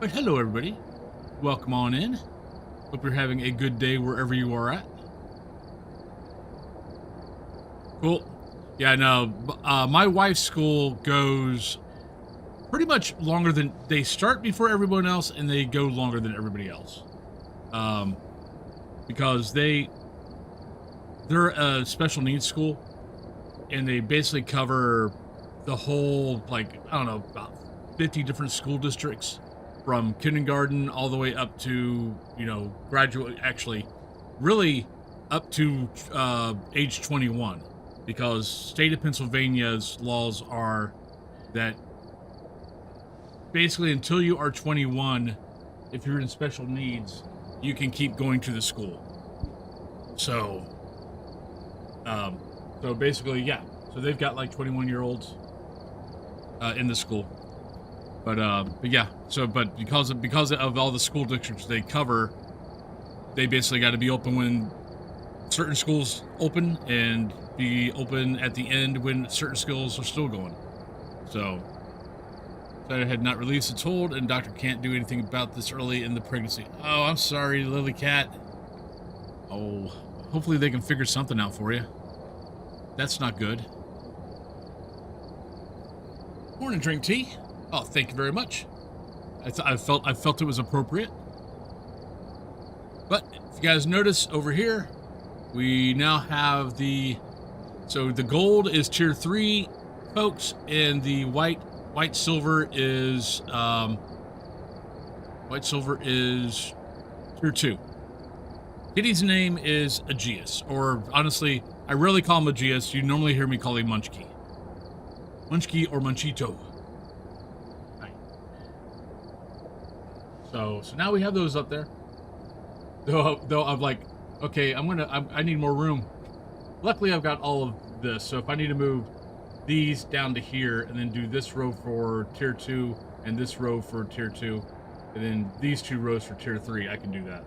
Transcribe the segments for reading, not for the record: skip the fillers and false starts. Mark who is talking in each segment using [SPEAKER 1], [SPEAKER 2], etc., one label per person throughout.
[SPEAKER 1] But hello, everybody. Welcome on in. Hope you're having a good day wherever you are at. Cool. Yeah, no. My wife's school goes pretty much longer than they start before everyone else, and they go longer than everybody else. Because they're a special needs school, and they basically cover the whole, like, I don't know, about 50 different school districts from kindergarten all the way up to, graduate, actually, really up to age 21, because state of Pennsylvania's laws are that basically until you are 21, if you're in special needs, you can keep going to the school. So basically, yeah. So they've got like 21-year-olds in the school. But yeah. So, but because of all the school districts they cover, they basically got to be open when certain schools open and be open at the end when certain schools are still going. So, I had not released its hold, and doctor can't do anything about this early in the pregnancy. Oh, I'm sorry, Lily Cat. Oh, hopefully they can figure something out for you. That's not good. Morning, drink tea. Oh, thank you very much. I felt it was appropriate. But if you guys notice over here, we now have the gold is tier 3, folks, and the white silver is tier 2. Kitty's name is Aegeus, or honestly, I rarely call him Aegeus. You normally hear me call him Munchkie. Munchkie or Munchito. Right. So now we have those up there. Though I'm like, okay, I need more room. Luckily, I've got all of this, so if I need to move these down to here and then do this row for tier 2 and this row for tier 2 and then these 2 rows for tier 3, I can do that.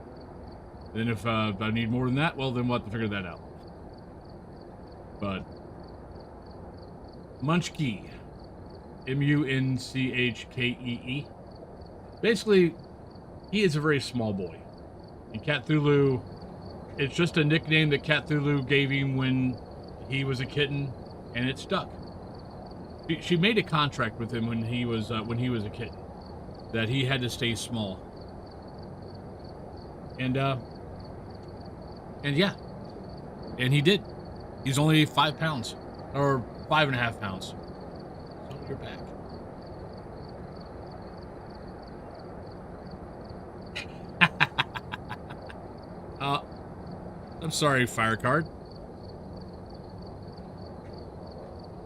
[SPEAKER 1] And then if I need more than that, well, then we'll have to figure that out. But Munchkee, Munchkee. Basically, he is a very small boy. And Cthulhu, it's just a nickname that Cthulhu gave him when he was a kitten, and it stuck. She made a contract with him when he was a kitten that he had to stay small. And yeah, and he did. He's only 5 pounds, or 5.5 pounds. So you're back. I'm sorry, Fire Card.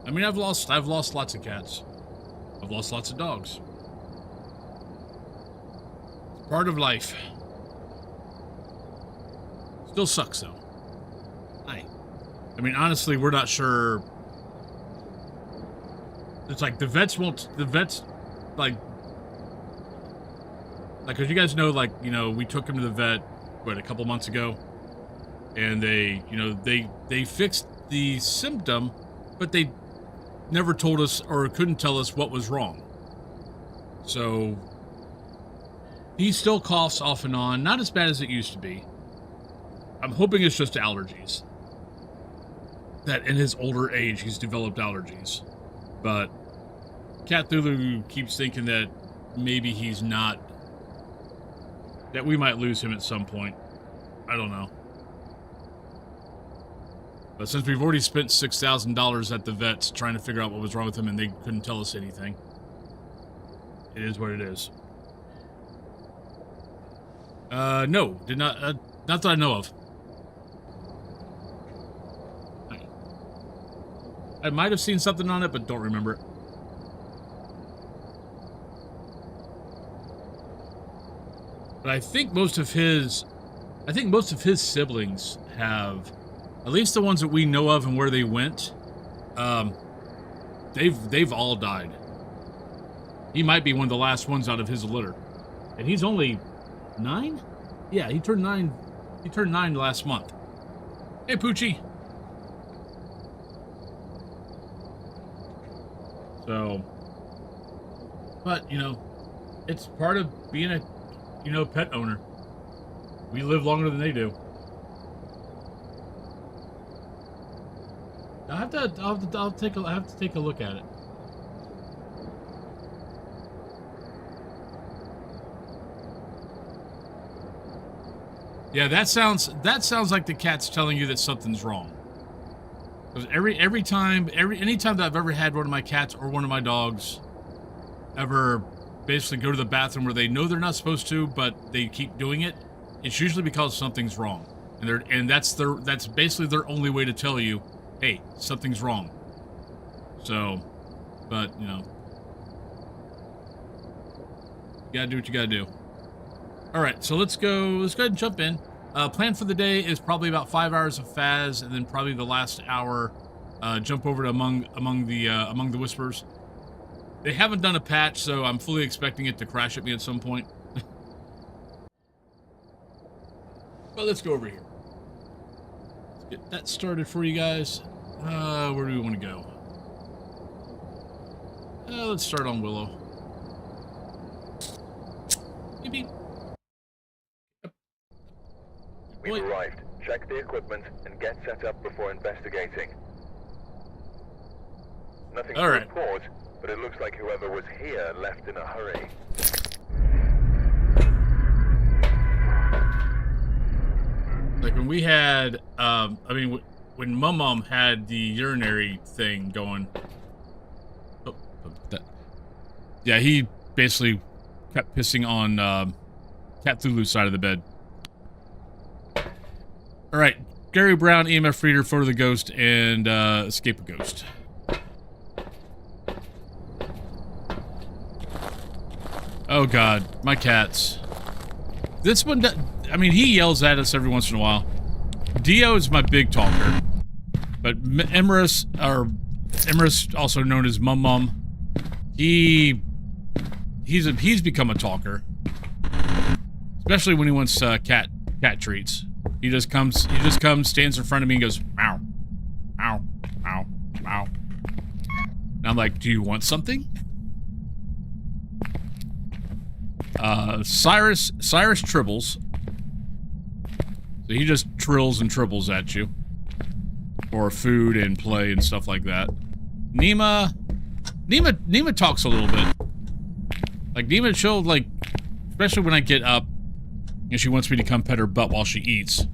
[SPEAKER 1] I mean, I've lost lots of cats. I've lost lots of dogs. It's part of life. Still sucks though. I mean, honestly, we're not sure. It's like the vets, like, cause you guys know, like, we took him to the vet, a couple months ago, and they fixed the symptom, but they never told us or couldn't tell us what was wrong. So he still coughs off and on, not as bad as it used to be. I'm hoping it's just allergies. That in his older age, he's developed allergies. But Cthulhu keeps thinking that maybe he's not, that we might lose him at some point. I don't know. But since we've already spent $6,000 at the vets trying to figure out what was wrong with him and they couldn't tell us anything, it is what it is. No, did not, not that I know of. I might have seen something on it, but don't remember it. But I think most of his siblings have, at least the ones that we know of and where they went, they've all died. He might be one of the last ones out of his litter. And he's only 9? Yeah, he turned 9. He turned 9 last month. Hey, Poochie. So, but, It's part of being a, pet owner. We live longer than they do. I have to take a look at it. Yeah, that sounds like the cat's telling you that something's wrong. Because anytime that I've ever had one of my cats or one of my dogs ever basically go to the bathroom where they know they're not supposed to, but they keep doing it, it's usually because something's wrong. And that's basically their only way to tell you, hey, something's wrong. So, but, you gotta do what you gotta do. All right, so let's go ahead and jump in. Plan for the day is probably about 5 hours of Phas, and then probably the last hour, jump over to among the Whispers. They haven't done a patch, so I'm fully expecting it to crash at me at some point. But let's go over here. Let's get that started for you guys. Where do we want to go? Let's start on Willow. Beep, beep.
[SPEAKER 2] We've arrived. Check the equipment and get set up before investigating. Nothing to report, but it looks like whoever was here left in a hurry.
[SPEAKER 1] Like when we had, when Mum had the urinary thing going. Yeah, he basically kept pissing on Cat Thulu's side of the bed. All right, Gary Brown, EMF reader, photo of the ghost, and escape a ghost. Oh God, my cats. This one, he yells at us every once in a while. Dio is my big talker, but Emerus, also known as Mum, he's become a talker, especially when he wants cat treats. He just comes, stands in front of me and goes, meow, meow, meow, meow. And I'm like, do you want something? Cyrus tribbles. So he just trills and tribbles at you. For food and play and stuff like that. Nima talks a little bit. Like, Nima, she'll, like, especially when I get up, and she wants me to come pet her butt while she eats.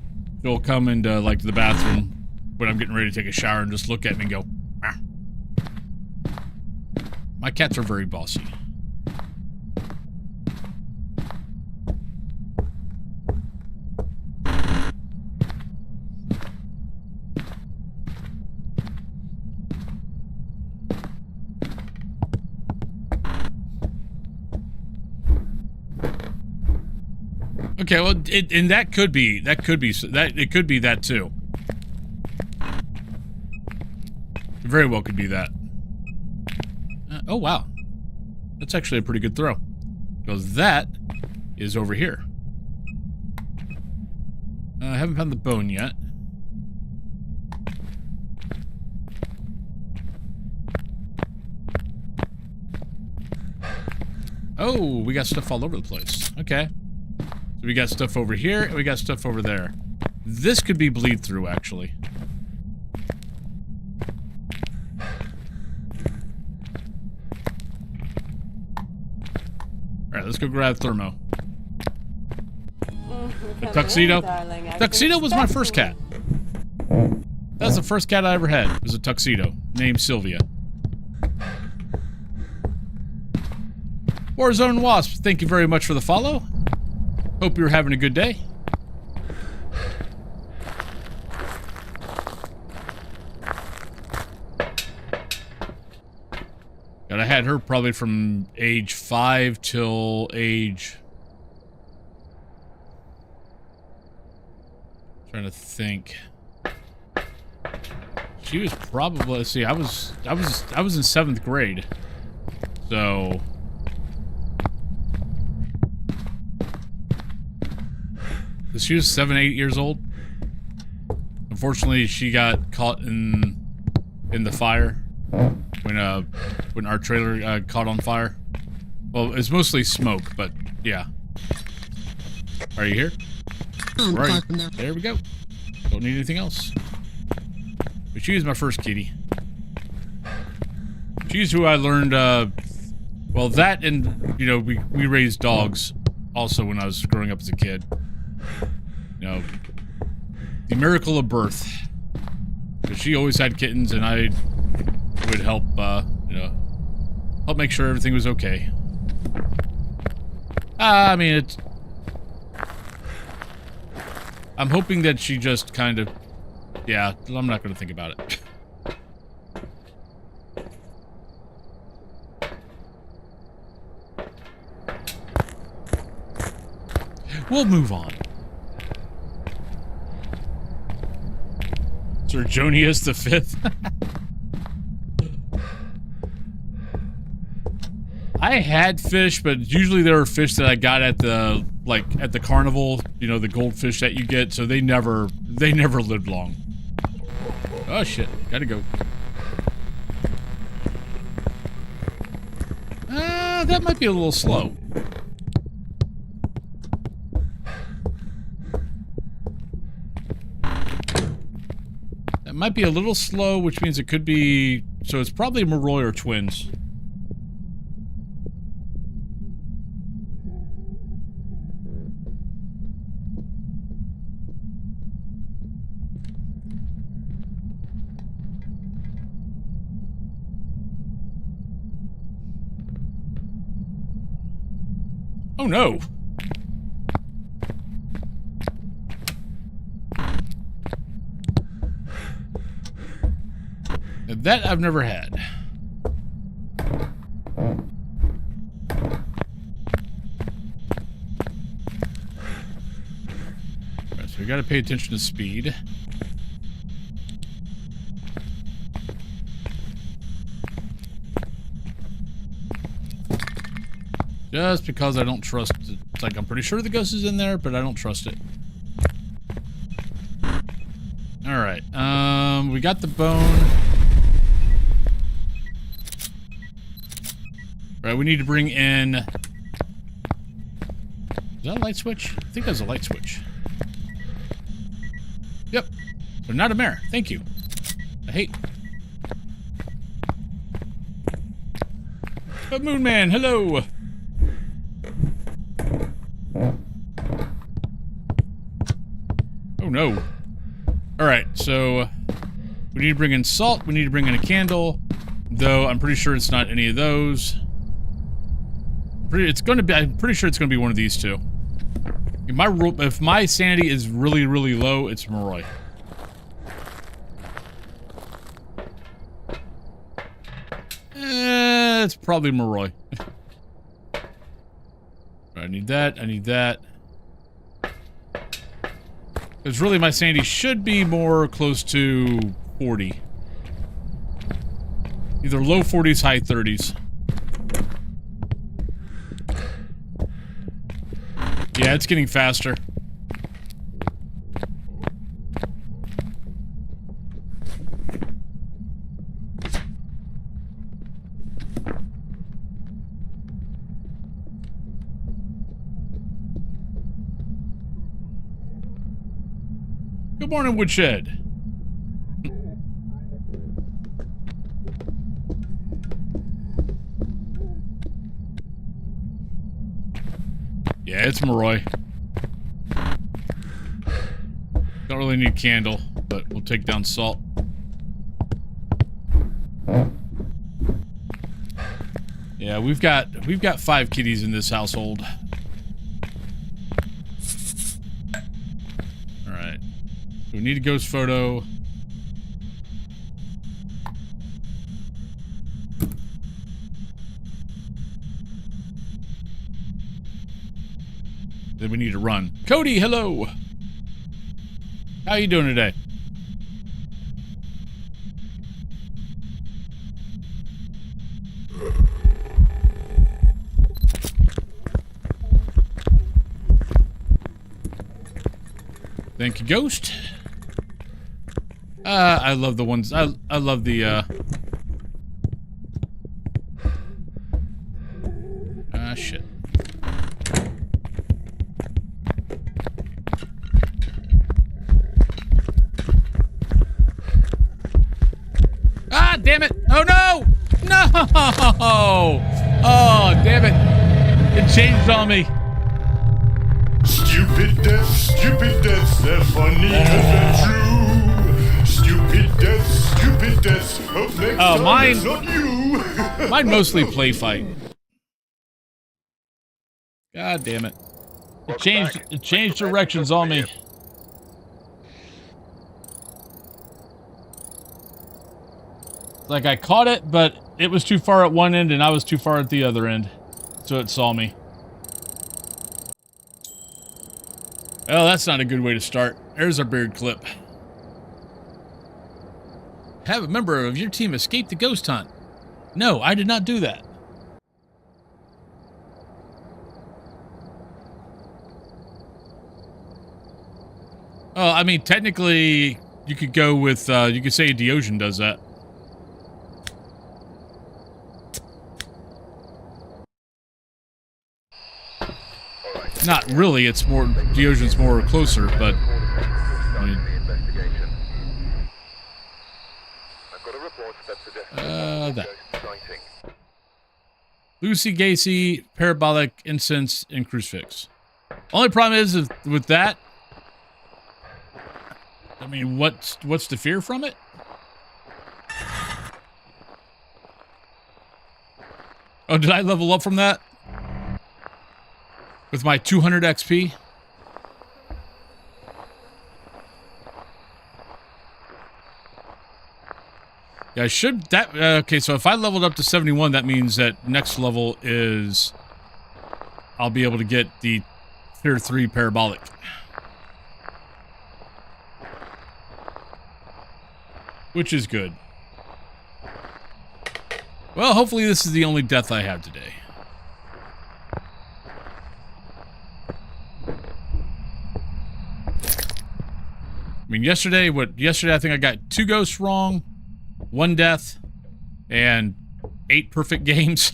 [SPEAKER 1] She'll come into, like, the bathroom when I'm getting ready to take a shower and just look at me and go, ah. My cats are very bossy. Okay, well, it could be that too. It very well could be that. Oh wow, that's actually a pretty good throw. Because that is over here. I haven't found the bone yet. Oh, we got stuff all over the place. Okay. So we got stuff over here, and we got stuff over there. This could be bleed through, actually. Alright, let's go grab Thermo. The Tuxedo? Tuxedo was my first cat. That was the first cat I ever had. It was a Tuxedo, named Sylvia. Warzone Wasp, thank you very much for the follow. Hope you're having a good day. God, I had her probably from age 5 till age... Trying to think. She was probably, let's see, I was in 7th grade. So she was 7, 8 years old. Unfortunately, she got caught in the fire when our trailer caught on fire. Well, it's mostly smoke, but yeah. Are you here? Right. There we go. Don't need anything else. But she's my first kitty. She's who I learned, well, that and, you know, we raised dogs also when I was growing up as a kid. You know, the miracle of birth. Because she always had kittens, and I would help, you know, help make sure everything was okay. I mean, it's... I'm hoping that she just kind of... Yeah, I'm not going to think about it. We'll move on. Sir Jonius the Fifth. I had fish, but usually there were fish that I got at the, like, at the carnival, you know, the goldfish that you get, so they never lived long. Oh shit, gotta go. That might be a little slow. That might be a little slow, which means it could be... So it's probably Moroi or twins. Oh no! That I've never had. Right, so we gotta pay attention to speed. Just because I don't trust it. It's like, I'm pretty sure the ghost is in there, but I don't trust it. Alright, we got the bone. Alright, we need to bring in... Is that a light switch? I think that's a light switch. Yep. But not a mare. Thank you. I hate... But Moon Man, hello! Oh no. Alright, so we need to bring in salt, we need to bring in a candle, though I'm pretty sure it's not any of those. I'm pretty sure it's gonna be one of these two. If my sanity is really, really low, it's Moroi. It's probably Moroi. I need that, I need that. Because really my sanity should be more close to 40. Either low 40s, high 30s. Yeah, it's getting faster. Good morning, Woodshed. Yeah, it's Moroi. Don't really need a candle, but we'll take down salt. Yeah, we've got 5 kitties in this household. Alright. We need a ghost photo. Then we need to run. Cody, hello! How you doing today? Thank you, Ghost. I love the ones. I love the. Oh, damn it. It changed on me.
[SPEAKER 3] Stupid deaths, they're funny cause they're true. Stupid deaths, hope next time
[SPEAKER 1] mine-
[SPEAKER 3] it's not you.
[SPEAKER 1] Mine mostly play fight. God damn it. It changed directions on me. Like I caught it, but it was too far at one end and I was too far at the other end. So it saw me. Well, that's not a good way to start. There's our beard clip. Have a member of your team escape the ghost hunt. No, I did not do that. Oh, I mean, technically, you could go with, you could say Deogen does that. Not really, it's more, Deogen's more closer, but... I mean, that. Lucy Gacy, parabolic incense, and crucifix. Only problem is with that, I mean, what's the fear from it? Oh, did I level up from that? With my 200 XP? Yeah, I should... That, okay, so if I leveled up to 71, that means that next level is... I'll be able to get the Tier 3 parabolic. Which is good. Well, hopefully this is the only death I have today. I mean, yesterday I think I got 2 ghosts wrong, 1 death, and 8 perfect games.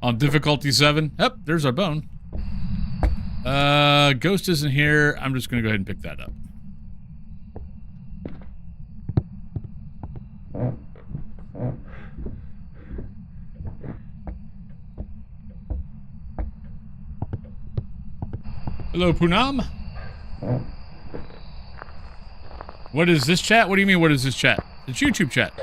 [SPEAKER 1] On difficulty 7. Yep, there's our bone. Ghost isn't here. I'm just gonna go ahead and pick that up. Hello, Poonam. What is this chat? What do you mean, what is this chat? It's YouTube chat.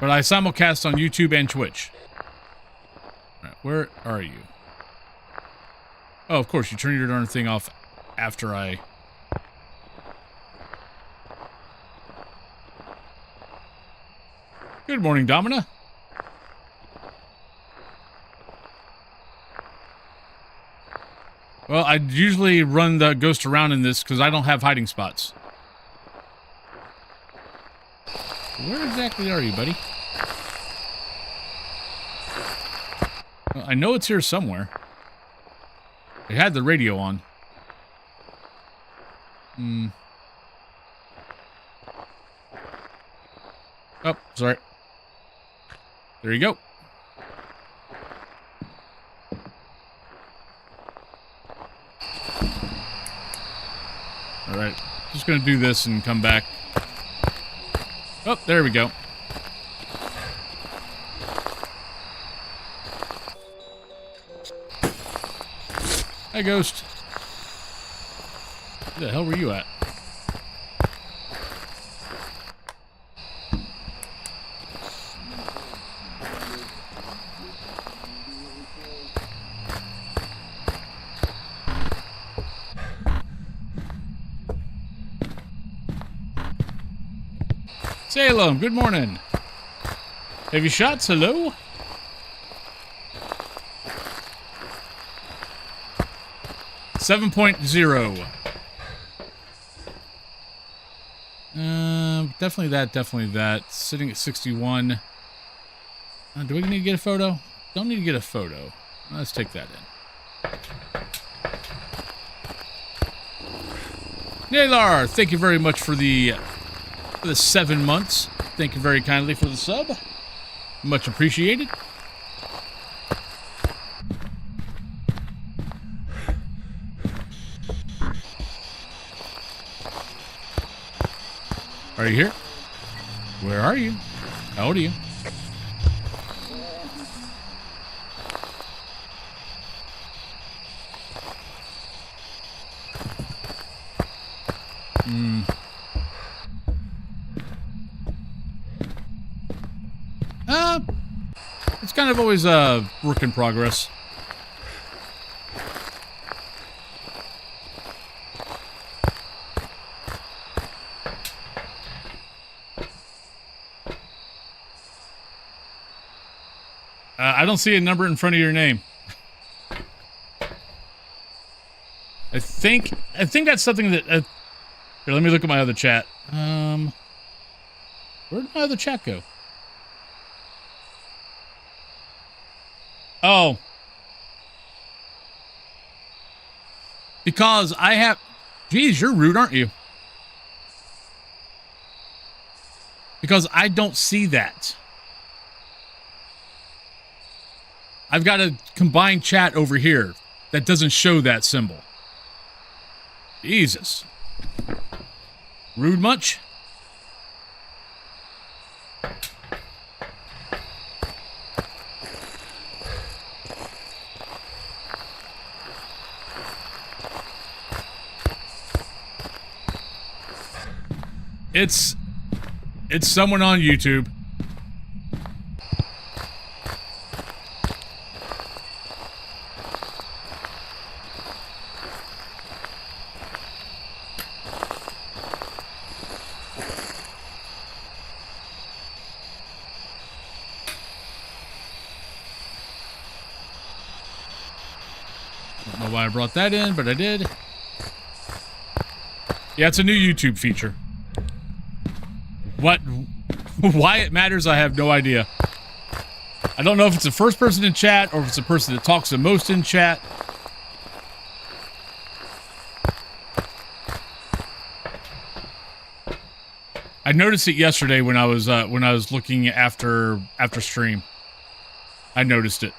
[SPEAKER 1] But I simulcast on YouTube and Twitch. Alright, where are you? Oh, of course, you turn your darn thing off after I... Good morning, Domina. Well, I usually run the ghost around in this because I don't have hiding spots. Where exactly are you, buddy? Well, I know it's here somewhere. It had the radio on. Oh, sorry. There you go. Alright. Just gonna do this and come back. Oh, there we go. Hi, Ghost. Where the hell were you at? Salem, good morning. Heavy shots, hello? .0. Definitely that. Sitting at 61. Do we need to get a photo? Don't need to get a photo. Let's take that in. Nalar, thank you very much for the 7 months. Thank you very kindly for the sub. Much appreciated. Are you here? Where are you? How old are you? It's kind of always a work in progress. I don't see a number in front of your name. I think that's something that. Here, let me look at my other chat. Where did my other chat go? Oh. Because I have... Geez, you're rude, aren't you? Because I don't see that. I've got a combined chat over here that doesn't show that symbol. Jesus. Rude much? It's someone on YouTube. Don't know why I brought that in, but I did. Yeah, it's a new YouTube feature. Why it matters, I have no idea. I don't know if it's the first person in chat or if it's the person that talks the most in chat. I noticed it yesterday when I was looking after stream. I noticed it.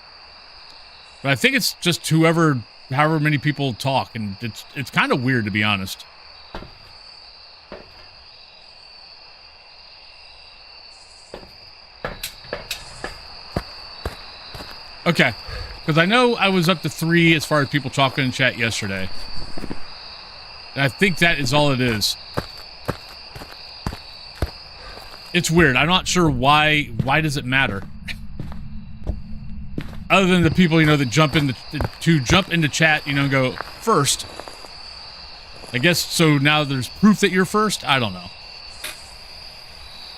[SPEAKER 1] But I think it's just however many people talk, and it's kind of weird, to be honest. Okay, because I know I was up to 3 as far as people talking in chat yesterday. And I think that is all it is. It's weird. I'm not sure why. Why does it matter? Other than the people, you know, that jump into chat, you know, and go first. I guess so. Now there's proof that you're first. I don't know.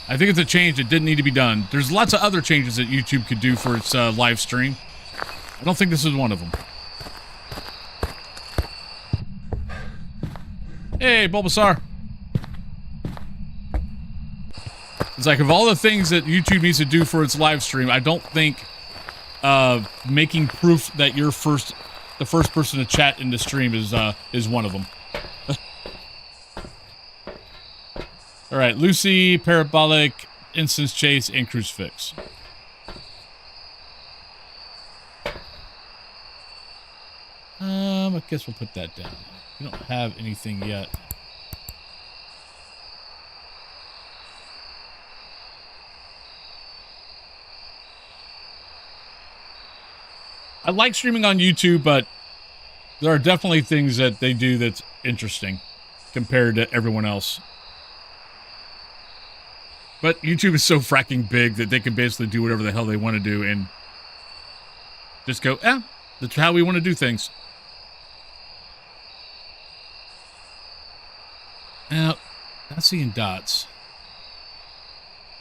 [SPEAKER 1] I think it's a change that didn't need to be done. There's lots of other changes that YouTube could do for its live stream. I don't think this is one of them. Hey, Bulbasaur. It's like, of all the things that YouTube needs to do for its live stream, I don't think making proof that you're the first person to chat in the stream is one of them. All right, Lucy, Parabolic, Instance Chase, and Crucifix. I guess we'll put that down. We don't have anything yet. I like streaming on YouTube, but there are definitely things that they do that's interesting compared to everyone else. But YouTube is so fracking big that they can basically do whatever the hell they want to do and just go, that's how we want to do things. Now, not seeing dots.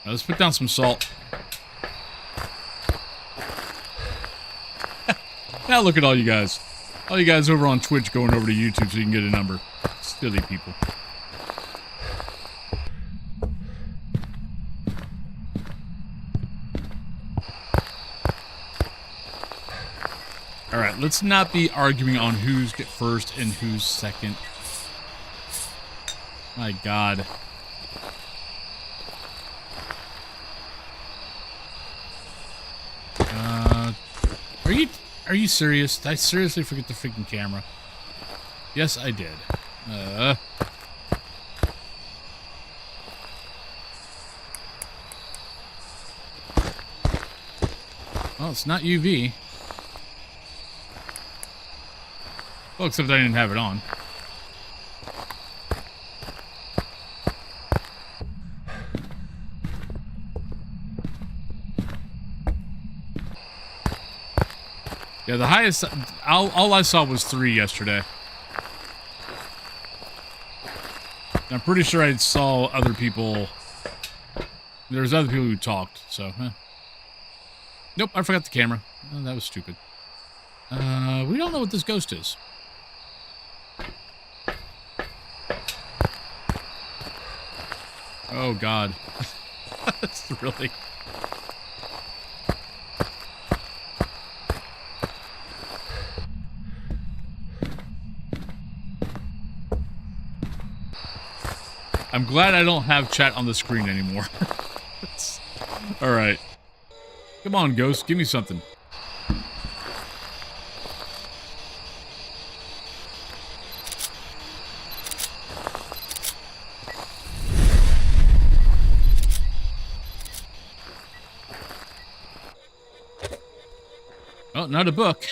[SPEAKER 1] Now, let's put down some salt. Now look at all you guys. All you guys over on Twitch going over to YouTube so you can get a number. Silly people. Alright, let's not be arguing on who's first and who's second. My God. Are you serious? Did I seriously forget the freaking camera? Yes, I did. Well, it's not UV. Well, except I didn't have it on. Yeah, the highest... All I saw was 3 yesterday. I'm pretty sure I saw other people... There's other people who talked, so... Nope, I forgot the camera. Oh, that was stupid. We don't know what this ghost is. Oh, God. That's really... I'm glad I don't have chat on the screen anymore. Alright. Come on, ghost. Give me something. Oh, not a book.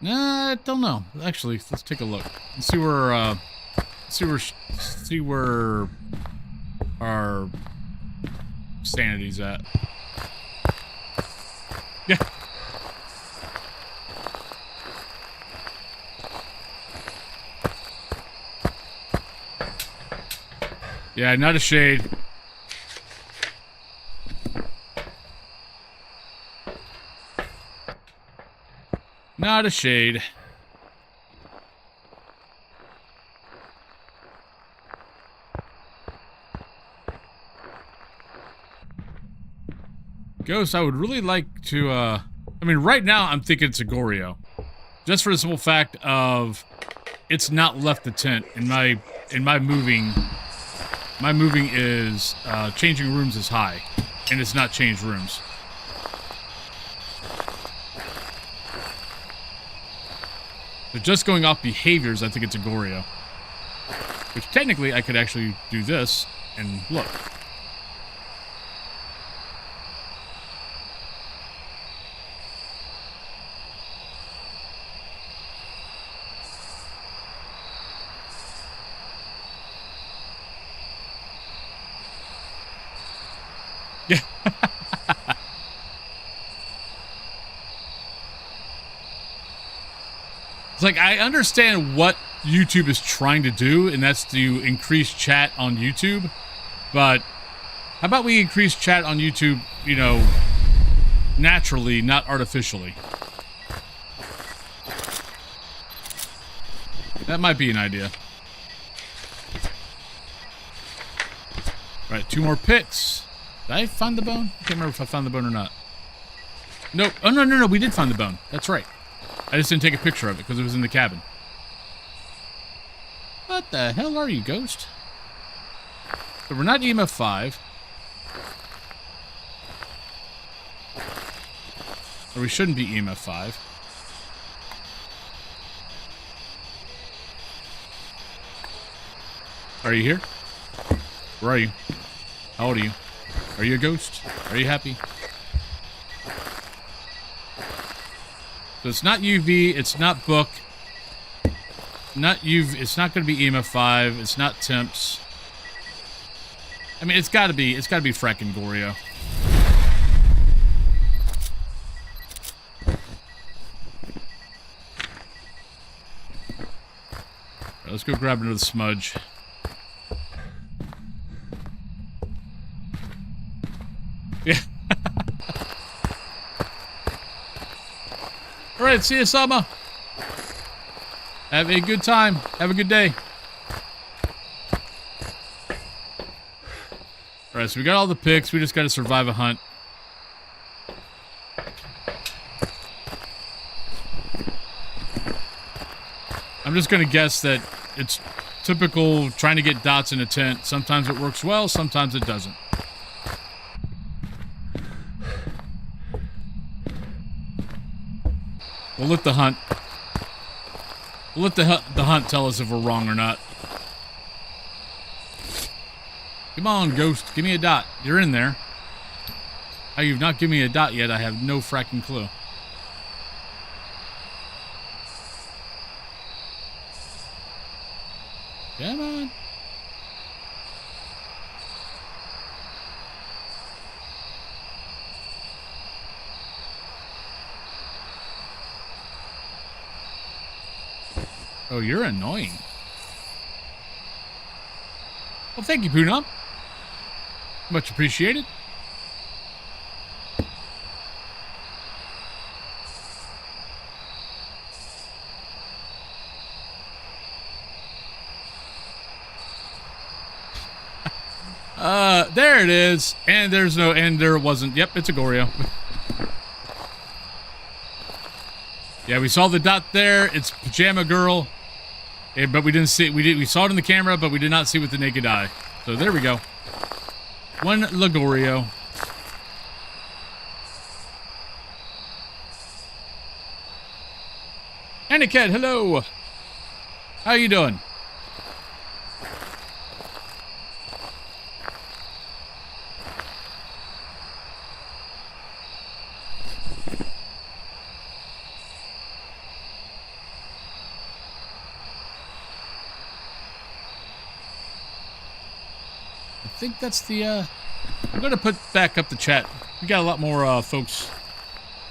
[SPEAKER 1] I don't know. Actually, let's take a look. Let's see where, see where our sanity's at. Yeah. Yeah, not a shade. Not a shade. Ghost, I would really like to, I mean, right now I'm thinking it's a Goryo. Just for the simple fact of it's not left the tent. In my moving is, changing rooms is high. And it's not changed rooms. But just going off behaviors, I think it's a Goryo. Which technically I could actually do this and look. Yeah. It's like, I understand what YouTube is trying to do, and that's to increase chat on YouTube. But how about we increase chat on YouTube, you know, naturally, not artificially? That might be an idea. All right, 2 more pits. Did I find the bone? I can't remember if I found the bone or not. Nope. Oh, no, we did find the bone. That's right. I just didn't take a picture of it because it was in the cabin. What the hell are you, ghost? So we're not EMF 5. Or we shouldn't be EMF 5. Are you here? Where are you? How old are you? Are you a ghost? Are you happy? So it's not UV, it's not book. Not UV, it's not going to be EMF 5, it's not temps. I mean, it's got to be fracking Goryo. Right, let's go grab another smudge. Yeah. Alright, see you, Sama. Have a good time. Have a good day. Alright, so we got all the picks. We just got to survive a hunt. I'm just going to guess that it's typical trying to get dots in a tent. Sometimes it works well, sometimes it doesn't. We'll let the hunt tell us if we're wrong or not. Come on, ghost. Give me a dot. You're in there. How you've not given me a dot yet, I have no fracking clue. Come on. Oh, you're annoying. Well, thank you, Poonam. Much appreciated. There it is. And there's no, and there wasn't. Yep, it's a Goryo. Yeah, we saw the dot there. It's Pajama Girl. Yeah, but we didn't see it. We saw it in the camera, but we did not see it with the naked eye. So there we go. One Lagorio. Aniket, hello. How you doing? I think that's the, I'm gonna put back up the chat. We got a lot more, folks.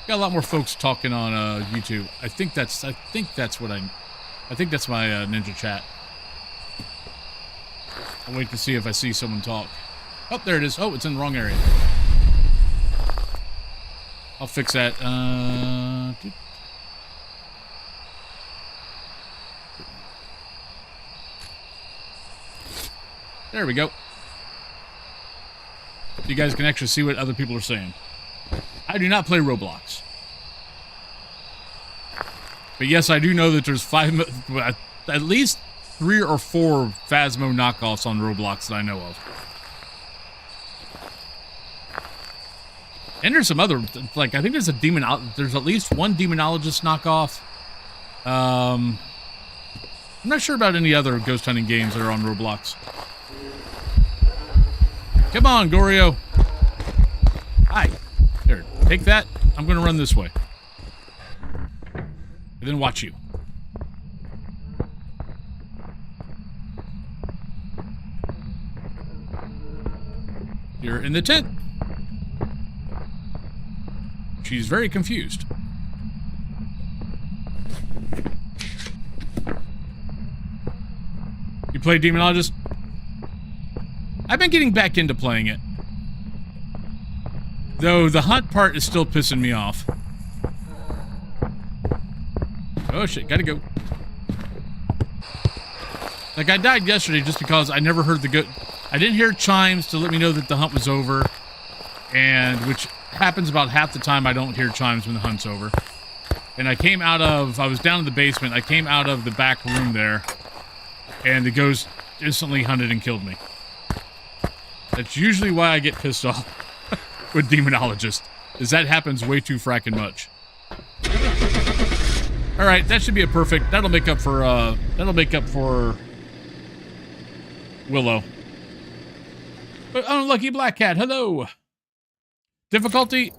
[SPEAKER 1] Got a lot more folks talking on, YouTube. I think that's my, ninja chat. I'll wait to see if I see someone talk. Oh, there it is. Oh, it's in the wrong area. I'll fix that. There we go. You guys can actually see what other people are saying. I do not play Roblox. But yes, I do know that there's at least 3 or 4 Phasmo knockoffs on Roblox that I know of. And there's some other, like, I think there's there's at least one demonologist knockoff. I'm not sure about any other ghost hunting games that are on Roblox. Come on, Goryo. Hi. Here, take that. I'm going to run this way. And then watch you. You're in the tent. She's very confused. You play Demonologist? I've been getting back into playing it. Though the hunt part is still pissing me off. Oh shit, gotta go. Like, I died yesterday just because I never heard I didn't hear chimes to let me know that the hunt was over. And, which happens about half the time I don't hear chimes when the hunt's over. And I was down in the basement, I came out of the back room there. And the ghost instantly hunted and killed me. That's usually why I get pissed off with Demonologist, is that happens way too frackin' much. Alright, that should be a perfect, that'll make up for Willow. But unlucky Black Cat, hello! Difficulty,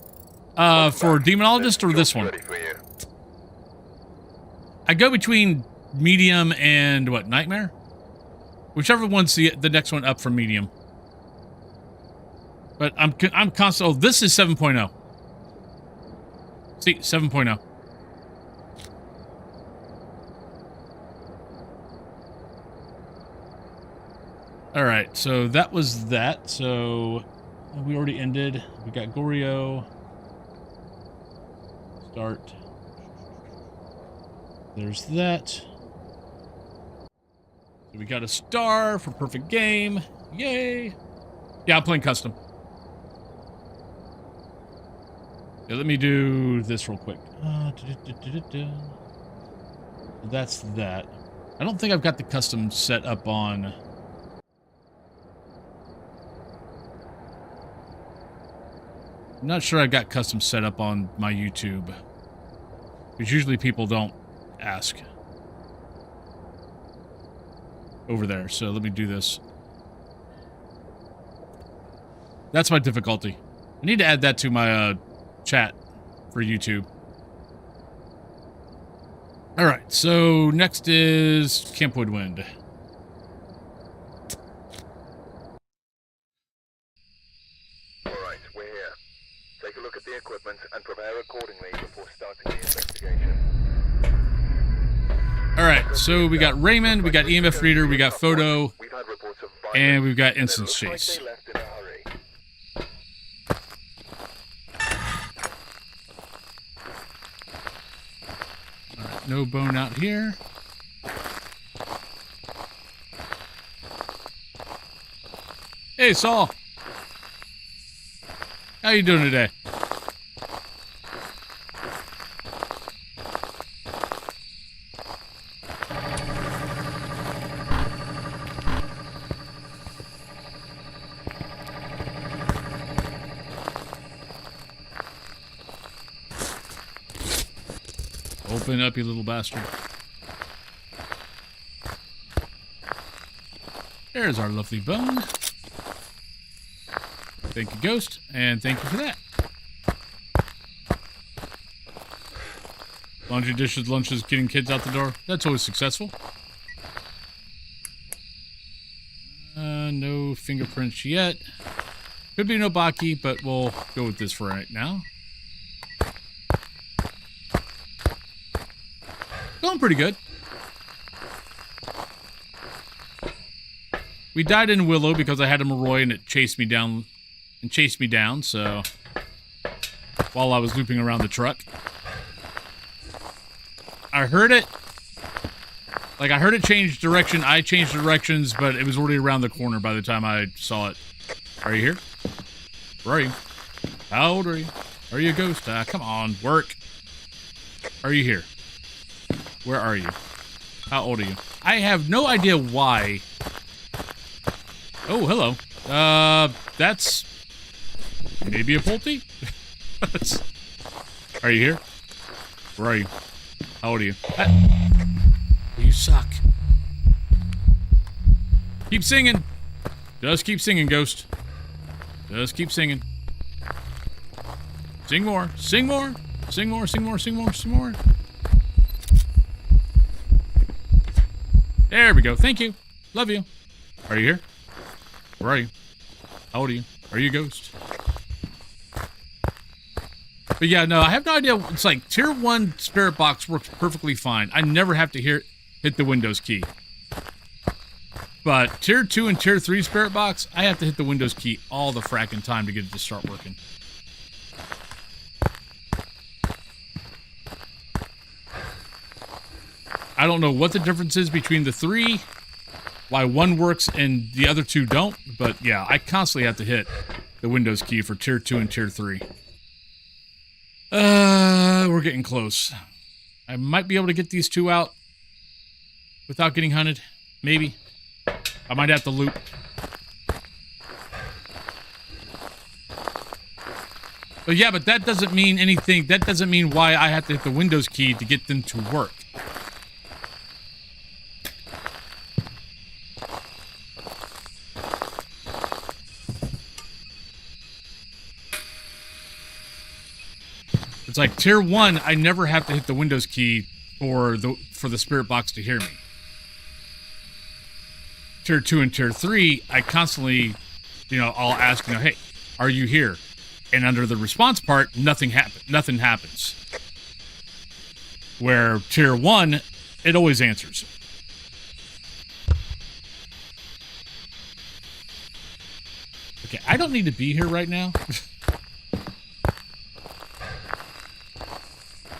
[SPEAKER 1] for Demonologist or this one? I go between medium and, what, Nightmare? Whichever one's the next one up from medium. But I'm constant. Oh, this is 7.0. See, 7.0. All right, so that was that. So we already ended. We got Goryo. Start. There's that. So we got a star for perfect game. Yay! Yeah, I'm playing custom. Yeah, let me do this real quick. That's that. I don't think I've got the custom set up on... I'm not sure I got custom set up on my YouTube. Because usually people don't ask over there. So let me do this. That's my difficulty. I need to add that to my chat for YouTube. All right, so next is Camp Woodwind.
[SPEAKER 2] All right, we're here. Take a look at the equipment and prepare accordingly before starting the investigation.
[SPEAKER 1] All right, so we got Raymond, we got EMF reader, we got photo,
[SPEAKER 2] We've had reports of
[SPEAKER 1] and we've got
[SPEAKER 2] violence,
[SPEAKER 1] instance
[SPEAKER 2] but it looks
[SPEAKER 1] chase.
[SPEAKER 2] like they left in a hurry.
[SPEAKER 1] All right, no bone out here. Hey, Saul. How you doing today? Open up, you little bastard. There's our lovely bone. Thank you, Ghost, and thank you for that. Laundry, dishes, lunches, getting kids out the door. That's always successful. No fingerprints yet. Could be no Baki, but we'll go with this for right now. Going pretty good. We died in Willow because I had a Moroi and it chased me down. So while I was looping around the truck, I heard it. Like, I heard it change direction. I changed directions, but it was already around the corner by the time I saw it. Are you here? Where are you? How old are you? Are you a ghost? Come on, work. Are you here? Where are you? How old are you? I have no idea why. Oh, hello. That's maybe a Pulte? Are you here? Where are you? How old are you? You suck. Keep singing. Just keep singing, Ghost. Just keep singing. Sing more. Sing more. Sing more, sing more, sing more, sing more. There we go. Thank you. Love you. Are you here? Where are you? How old are you? Are you a ghost? But yeah, no, I have no idea. It's like tier 1 spirit box works perfectly fine. I never have to hit the Windows key. But tier 2 and tier 3 spirit box, I have to hit the Windows key all the fracking time to get it to start working. I don't know what the difference is between the 3, why one works and the other 2 don't, but yeah, I constantly have to hit the Windows key for tier 2 and tier 3. We're getting close. I might be able to get these 2 out without getting hunted. Maybe. I might have to loop. But yeah, but that doesn't mean anything. That doesn't mean why I have to hit the Windows key to get them to work. It's like tier 1, I never have to hit the Windows key for the spirit box to hear me. Tier 2 and tier 3, I constantly, I'll ask, hey, are you here? And under the response part, nothing happens. Where tier 1, it always answers. Okay, I don't need to be here right now.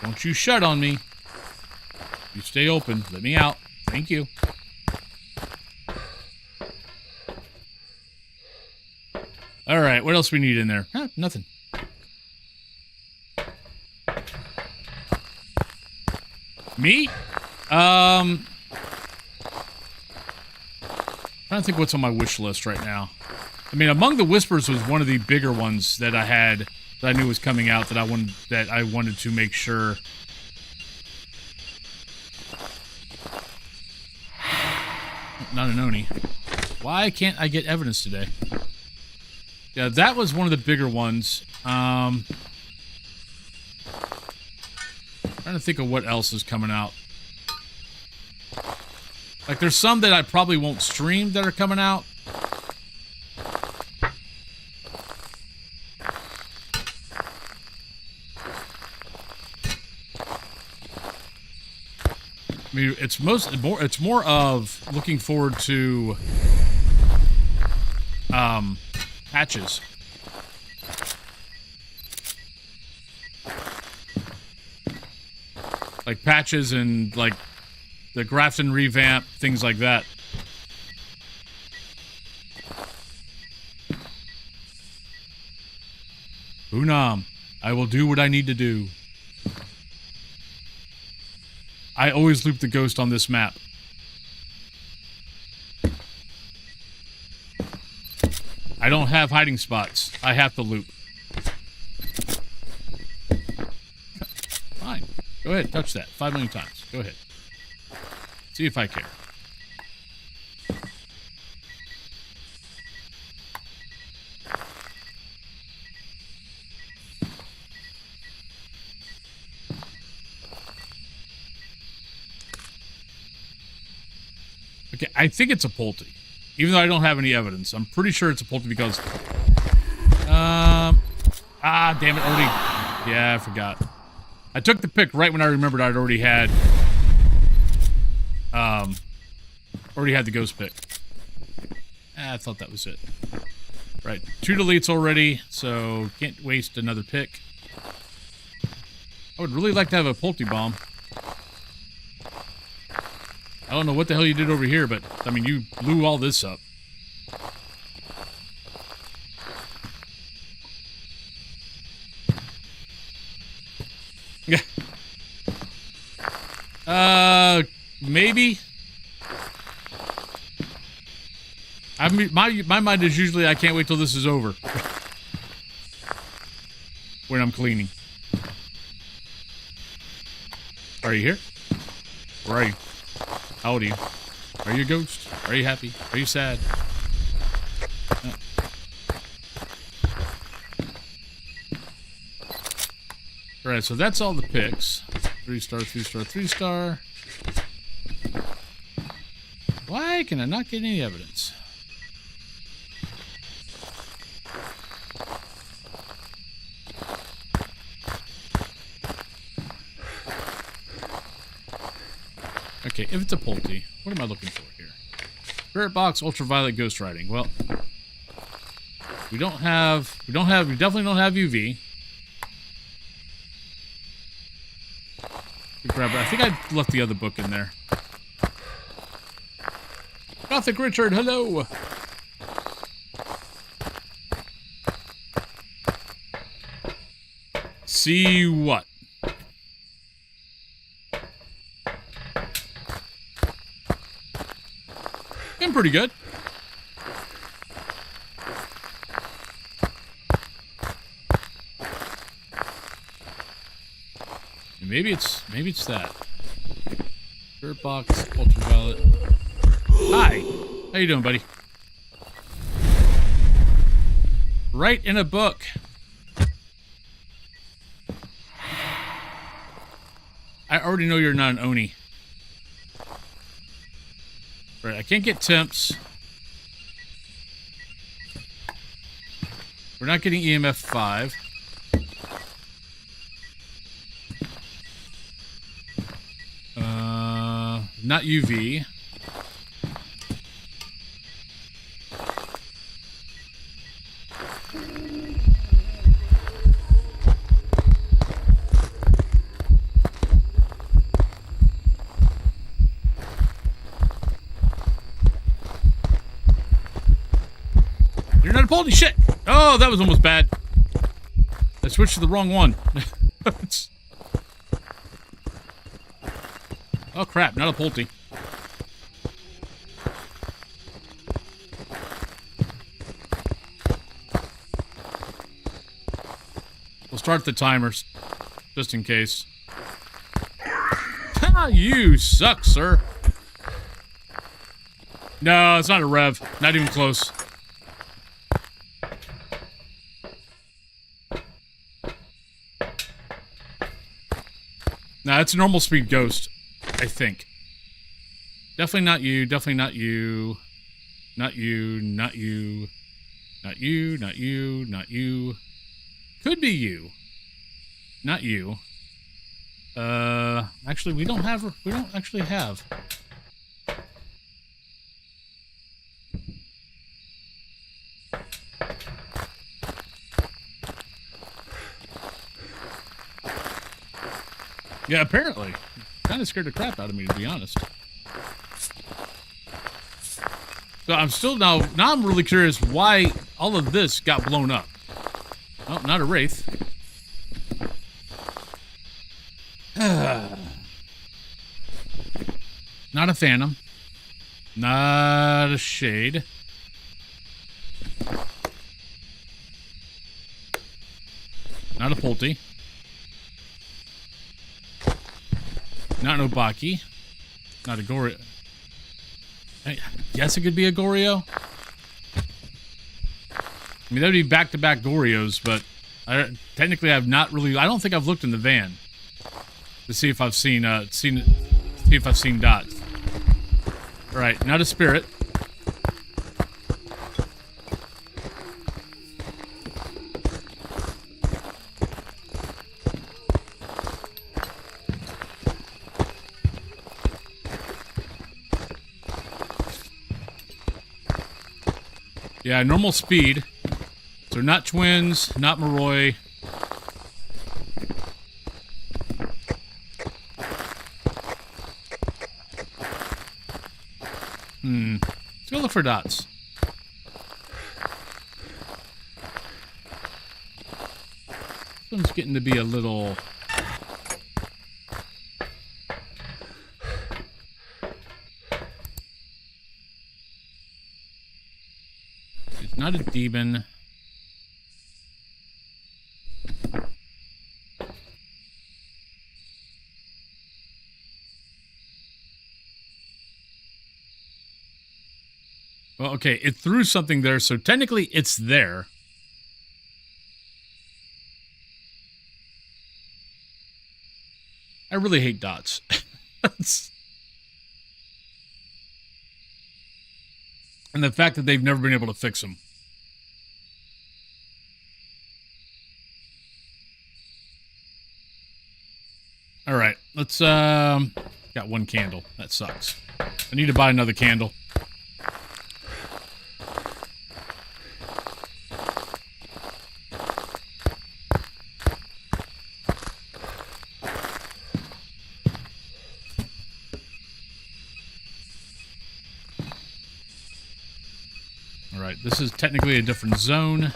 [SPEAKER 1] Don't you shut on me. You stay open. Let me out. Thank you. All right, what else we need in there? Huh, nothing. Me? Trying to think what's on my wish list right now. I mean, Among the Whispers was one of the bigger ones that I had that I knew was coming out that I wanted to make sure not an Oni. Why can't I get evidence today? Yeah, that was one of the bigger ones. Trying to think of what else is coming out. Like, there's some that I probably won't stream that are coming out. I mean, it's more of looking forward to patches. Like patches and like the Grafton revamp, things like that. Unam, I will do what I need to do. I always loop the ghost on this map. I don't have hiding spots. I have to loop. Fine. Go ahead, touch that 5 million times. Go ahead. See if I care. Okay, I think it's a Pulte. Even though I don't have any evidence. I'm pretty sure it's a Pulte because... damn it, already... Yeah, I forgot. I took the pick right when I remembered I'd already had... already had the ghost pick. I thought that was it. Right, 2 deletes already, so can't waste another pick. I would really like to have a Pulte bomb. I don't know what the hell you did over here, but, I mean, you blew all this up. Maybe? I mean, my mind is usually I can't wait till this is over. When I'm cleaning. Are you here? Where are you? How old are you? Are you a ghost? Are you happy? Are you sad? Oh. Alright, so that's all the picks. 3-star, 3-star, 3-star. Why can I not get any evidence? Okay, if it's a Pulte, what am I looking for here? Spirit box, ultraviolet, ghost riding. Well, we definitely don't have UV. Grab it. I think I left the other book in there. Gothic Richard, hello! See what? I'm pretty good. Maybe it's that. Spirit box, ultraviolet. Hi. How you doing, buddy? Write in a book. I already know you're not an Oni. Right, I can't get temps. We're not getting EMF 5. Not UV. You're not a Pulte, shit! Oh, that was almost bad. I switched to the wrong one. Oh crap, not a Pulte. We'll start the timers, just in case. Ha! You suck, sir. No, it's not a rev. Not even close. No, it's a normal speed ghost, I think. Definitely not you. Definitely not you. Not you. Not you. Not you. Not you. Not you. Could be you. Not you. Actually, we don't actually have. Yeah, apparently. Kind of scared the crap out of me, to be honest. So I'm still now I'm really curious why all of this got blown up. Oh, not a wraith. Not a phantom. Not a shade. Not a Pulte. Not an Obaki. Not a Goryo. I guess it could be a Goryo. I mean, that would be back-to-back Goryos, but technically I've not really... I don't think I've looked in the van to see if I've seen dots. All right, not a spirit. Yeah, normal speed. So not twins, not Moroi. Let's go look for dots. This one's getting to be a little... It's not a demon. Well, okay, it threw something there, so technically it's there. I really hate dots. And the fact that they've never been able to fix them. All right, let's, got one candle. That sucks. I need to buy another candle. All right, this is technically a different zone.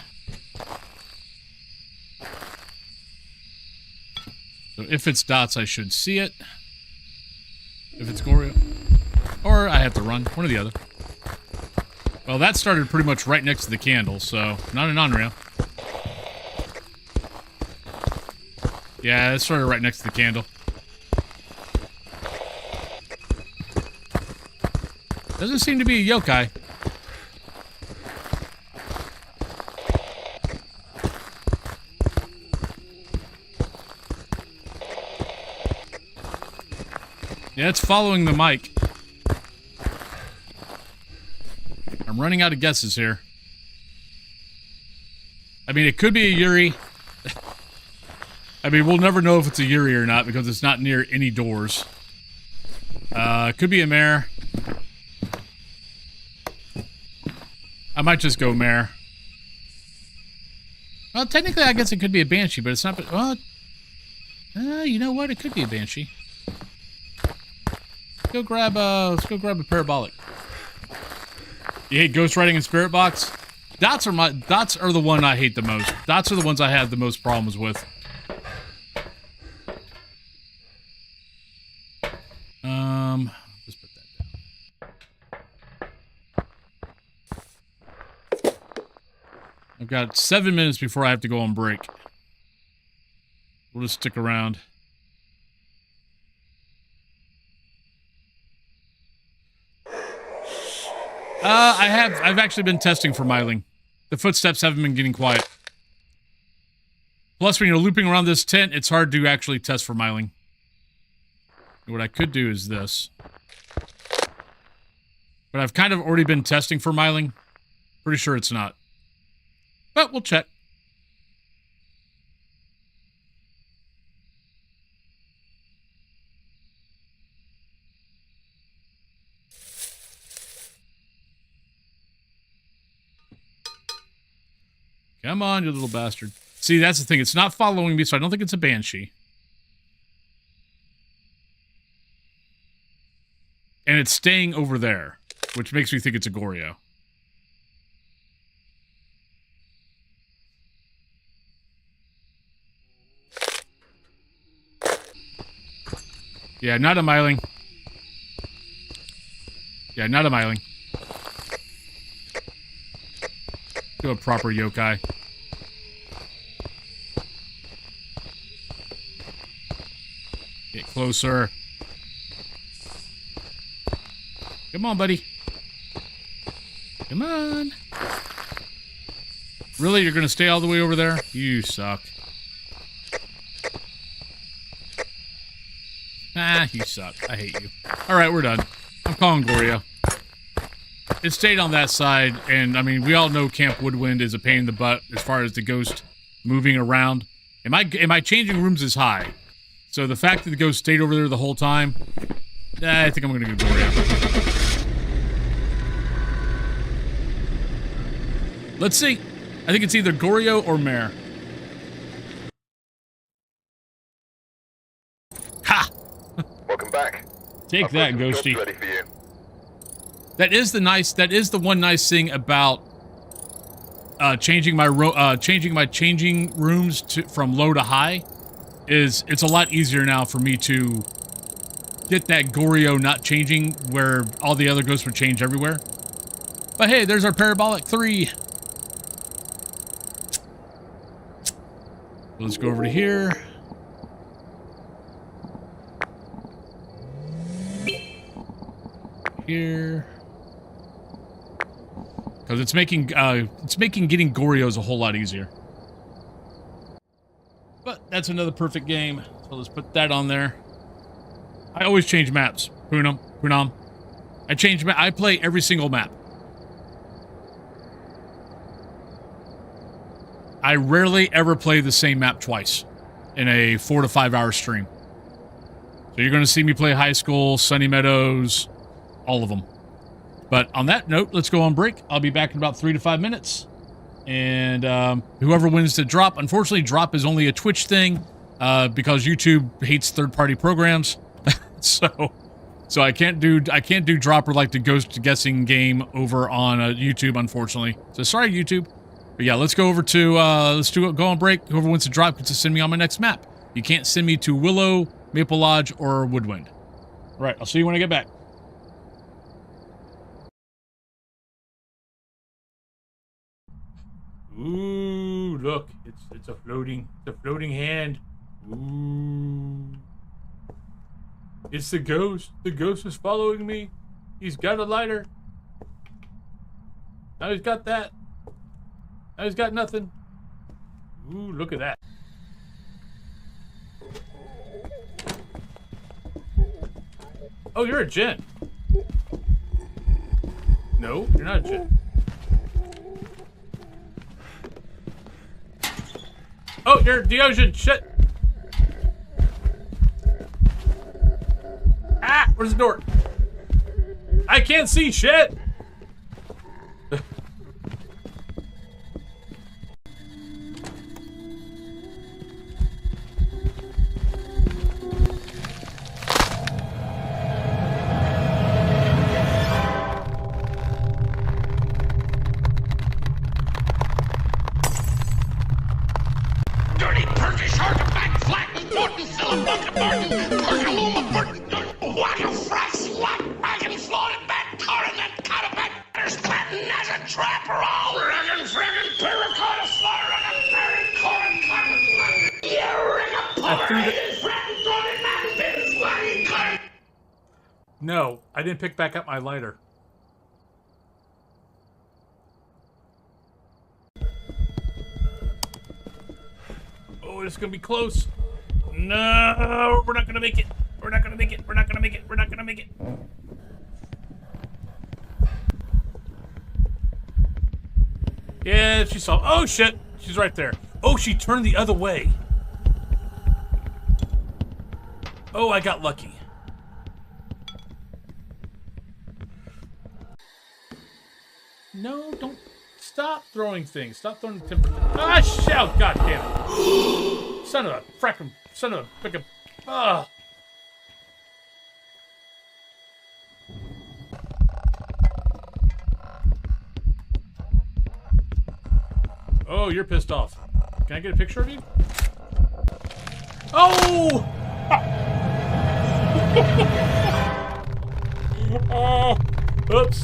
[SPEAKER 1] So if it's dots, I should see it. If it's Goryo. Or I have to run. One or the other. Well, that started pretty much right next to the candle, so not an on-rail. Yeah, it started right next to the candle. Doesn't seem to be a yokai. Yeah, it's following the mic. I'm running out of guesses here. I mean, it could be a Yuri. I mean, we'll never know if it's a Yuri or not because it's not near any doors. It could be a mare. I might just go mare. Well, technically, I guess it could be a banshee, but it's not. Well, you know what? It could be a banshee. Let's go grab a parabolic. You hate ghost writing and spirit box? Dots are the one I hate the most. Dots are the ones I have the most problems with. Just put that down. I've got 7 minutes before I have to go on break. We'll just stick around. I've actually been testing for myling. The footsteps haven't been getting quiet. Plus, when you're looping around this tent, it's hard to actually test for myling. What I could do is this. But I've kind of already been testing for myling. Pretty sure it's not. But we'll check. Come on, you little bastard. See, that's the thing. It's not following me, so I don't think it's a banshee. And it's staying over there, which makes me think it's a Goryo. Yeah, not a myling. Yeah, not a myling. Do a proper yokai. Get closer. Come on, buddy. Come on. Really? You're gonna stay all the way over there? You suck. Ah, you suck. I hate you. Alright, we're done. I'm calling Goryo. It stayed on that side, and I mean, we all know Camp Woodwind is a pain in the butt as far as the ghost moving around. And my changing rooms is high. So the fact that the ghost stayed over there the whole time, I think I'm gonna go Goryo. Let's see. I think it's either Goryo or Mare. Ha!
[SPEAKER 2] Welcome back.
[SPEAKER 1] Take that,
[SPEAKER 2] I've got some
[SPEAKER 1] Ghosty.
[SPEAKER 2] jobs ready for you.
[SPEAKER 1] That is the one nice thing about changing my changing rooms from low to high is it's a lot easier now for me to get that Goryo not changing where all the other ghosts would change everywhere. But hey, there's our parabolic 3. Let's go over to here. Here. Because it's making getting Goryos a whole lot easier. But that's another perfect game. So let's put that on there. I always change maps. Punam. I play every single map. I rarely ever play the same map twice in a 4 to 5 hour stream. So you're going to see me play High School, Sunny Meadows, all of them. But on that note, let's go on break. I'll be back in about 3 to 5 minutes. And whoever wins the drop, unfortunately, drop is only a Twitch thing because YouTube hates third-party programs. so I can't do drop or like the ghost guessing game over on YouTube, unfortunately. So sorry, YouTube. But yeah, let's go over to go on break. Whoever wins the drop gets to send me on my next map. You can't send me to Willow, Maple Lodge, or Woodwind. All right, I'll see you when I get back. Ooh, look, it's a floating hand. Ooh. It's the ghost. The ghost is following me. He's got a lighter. Now he's got that. Now he's got nothing. Ooh, look at that. Oh, you're a Jinn. No, you're not a Jinn. Oh, you're Deogen. Shit. Ah, where's the door? I can't see shit. No, I didn't pick back up my lighter. Oh, it's gonna be close. No, we're not gonna make it. We're not gonna make it. We're not gonna make it. We're not gonna make it. Yeah, she saw. Oh shit, she's right there. Oh, she turned the other way. Oh, I got lucky. No, don't. Stop throwing things. Stop throwing timber. Ah, shout! God damn it! Son of a frickin'. Son of a frickin'. Ah. Oh, you're pissed off. Can I get a picture of you? Oh! Oops.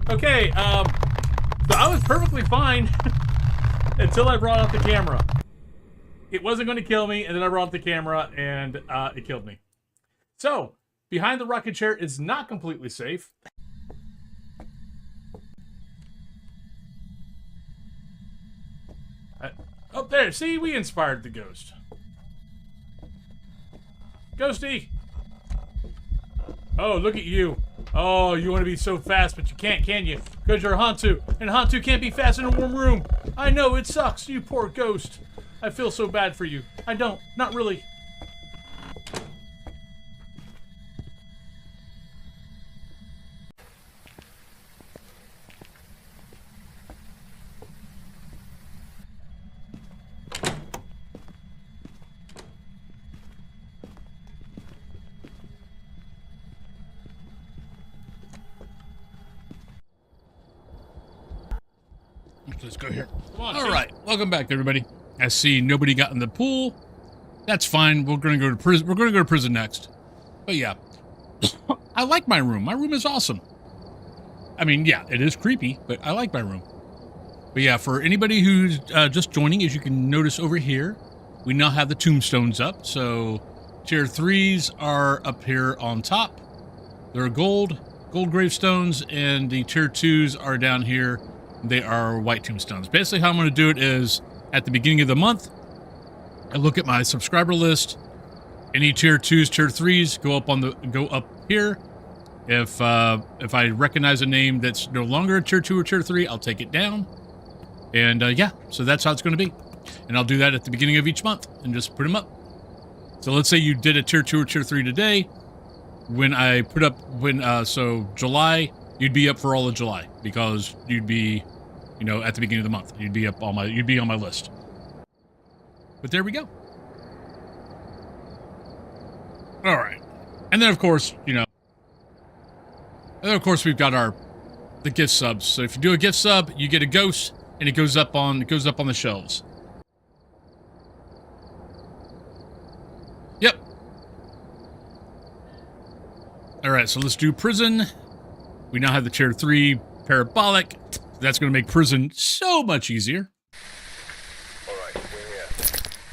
[SPEAKER 1] Okay, so I was perfectly fine until I brought out the camera. It wasn't going to kill me, and then I brought out the camera, and it killed me. So, behind the rocket chair is not completely safe. Oh, there. See, we inspired the ghost. Ghosty! Oh, look at you. Oh, you want to be so fast, but you can't, can you? Because you're a Hantu, and Hantu can't be fast in a warm room. I know, it sucks, you poor ghost. I feel so bad for you. I don't. Not really. Let's go here. Come on, all right, welcome back, everybody. I see nobody got in the pool. That's fine. We're going to go to prison. We're going to go to prison next. But yeah, I like my room. My room is awesome. I mean, yeah, it is creepy, but I like my room. But yeah, for anybody who's just joining, as you can notice over here, we now have the tombstones up. So tier 3s are up here on top. They're gold gravestones, and the tier 2s are down here. They are white tombstones. Basically, how I'm going to do it is at the beginning of the month, I look at my subscriber list. Any tier 2s, tier 3s go up here. If I recognize a name that's no longer a tier 2 or tier 3, I'll take it down. And yeah, so that's how it's going to be. And I'll do that at the beginning of each month and just put them up. So let's say you did a tier 2 or tier 3 today. When I put up so July, you'd be up for all of July because you'd be, you know, at the beginning of the month. You'd be on my list. But there we go. All right. And then of course, you know, we've got the gift subs. So if you do a gift sub, you get a ghost and it goes up on the shelves. Yep. All right, so let's do prison. We now have the tier 3 parabolic. That's going to make prison so much easier.
[SPEAKER 2] Alright, we're here.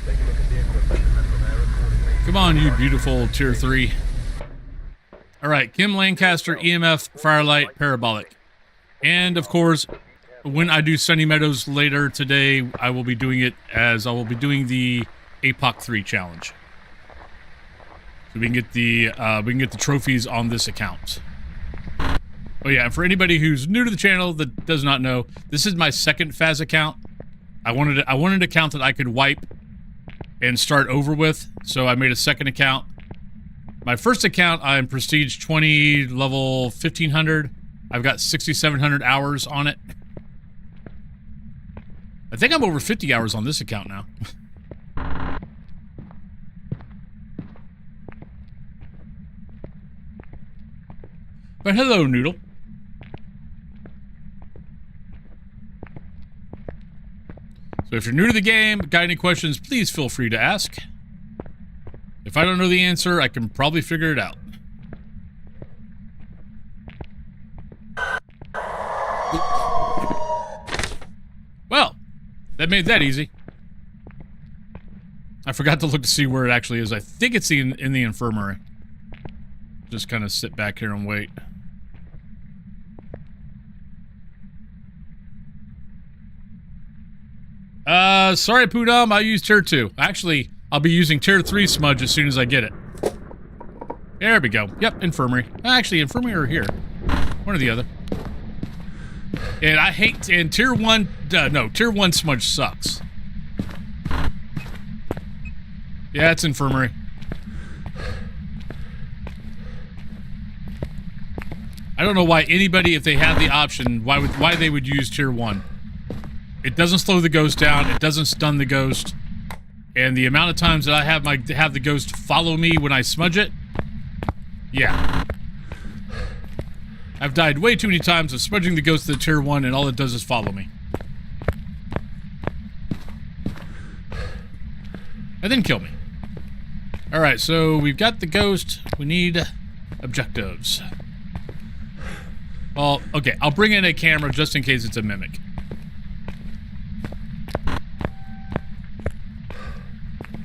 [SPEAKER 2] Take a look at the equipment and prepare accordingly.
[SPEAKER 1] Come on, you beautiful tier 3. All right, Kim Lancaster, EMF, Firelight, Parabolic. And, of course, when I do Sunny Meadows later today, I will be doing it as I will be doing the APOC 3 challenge. So we can get the trophies on this account. Oh yeah, and for anybody who's new to the channel that does not know, this is my second Phas account. I wanted an account that I could wipe and start over with, so I made a second account. My first account, I'm Prestige 20, level 1500. I've got 6,700 hours on it. I think I'm over 50 hours on this account now. But hello, Noodle. So if you're new to the game, got any questions, please feel free to ask. If I don't know the answer, I can probably figure it out. Well, that made that easy. I forgot to look to see where it actually is. I think it's in the infirmary. Just kind of sit back here and wait. Sorry, Poodum, I'll use tier 2. Actually, I'll be using tier 3 smudge as soon as I get it. There we go. Yep, infirmary. Actually, infirmary or here. One or the other. And I hate, and tier 1, tier 1 smudge sucks. Yeah, it's infirmary. I don't know why anybody, if they have the option, why they would use tier 1. It doesn't slow the ghost down, it doesn't stun the ghost, and the amount of times that I have the ghost follow me when I smudge it, yeah. I've died way too many times of smudging the ghost to the tier 1 and all it does is follow me. And then kill me. Alright, so we've got the ghost. We need objectives. Well, okay, I'll bring in a camera just in case it's a mimic.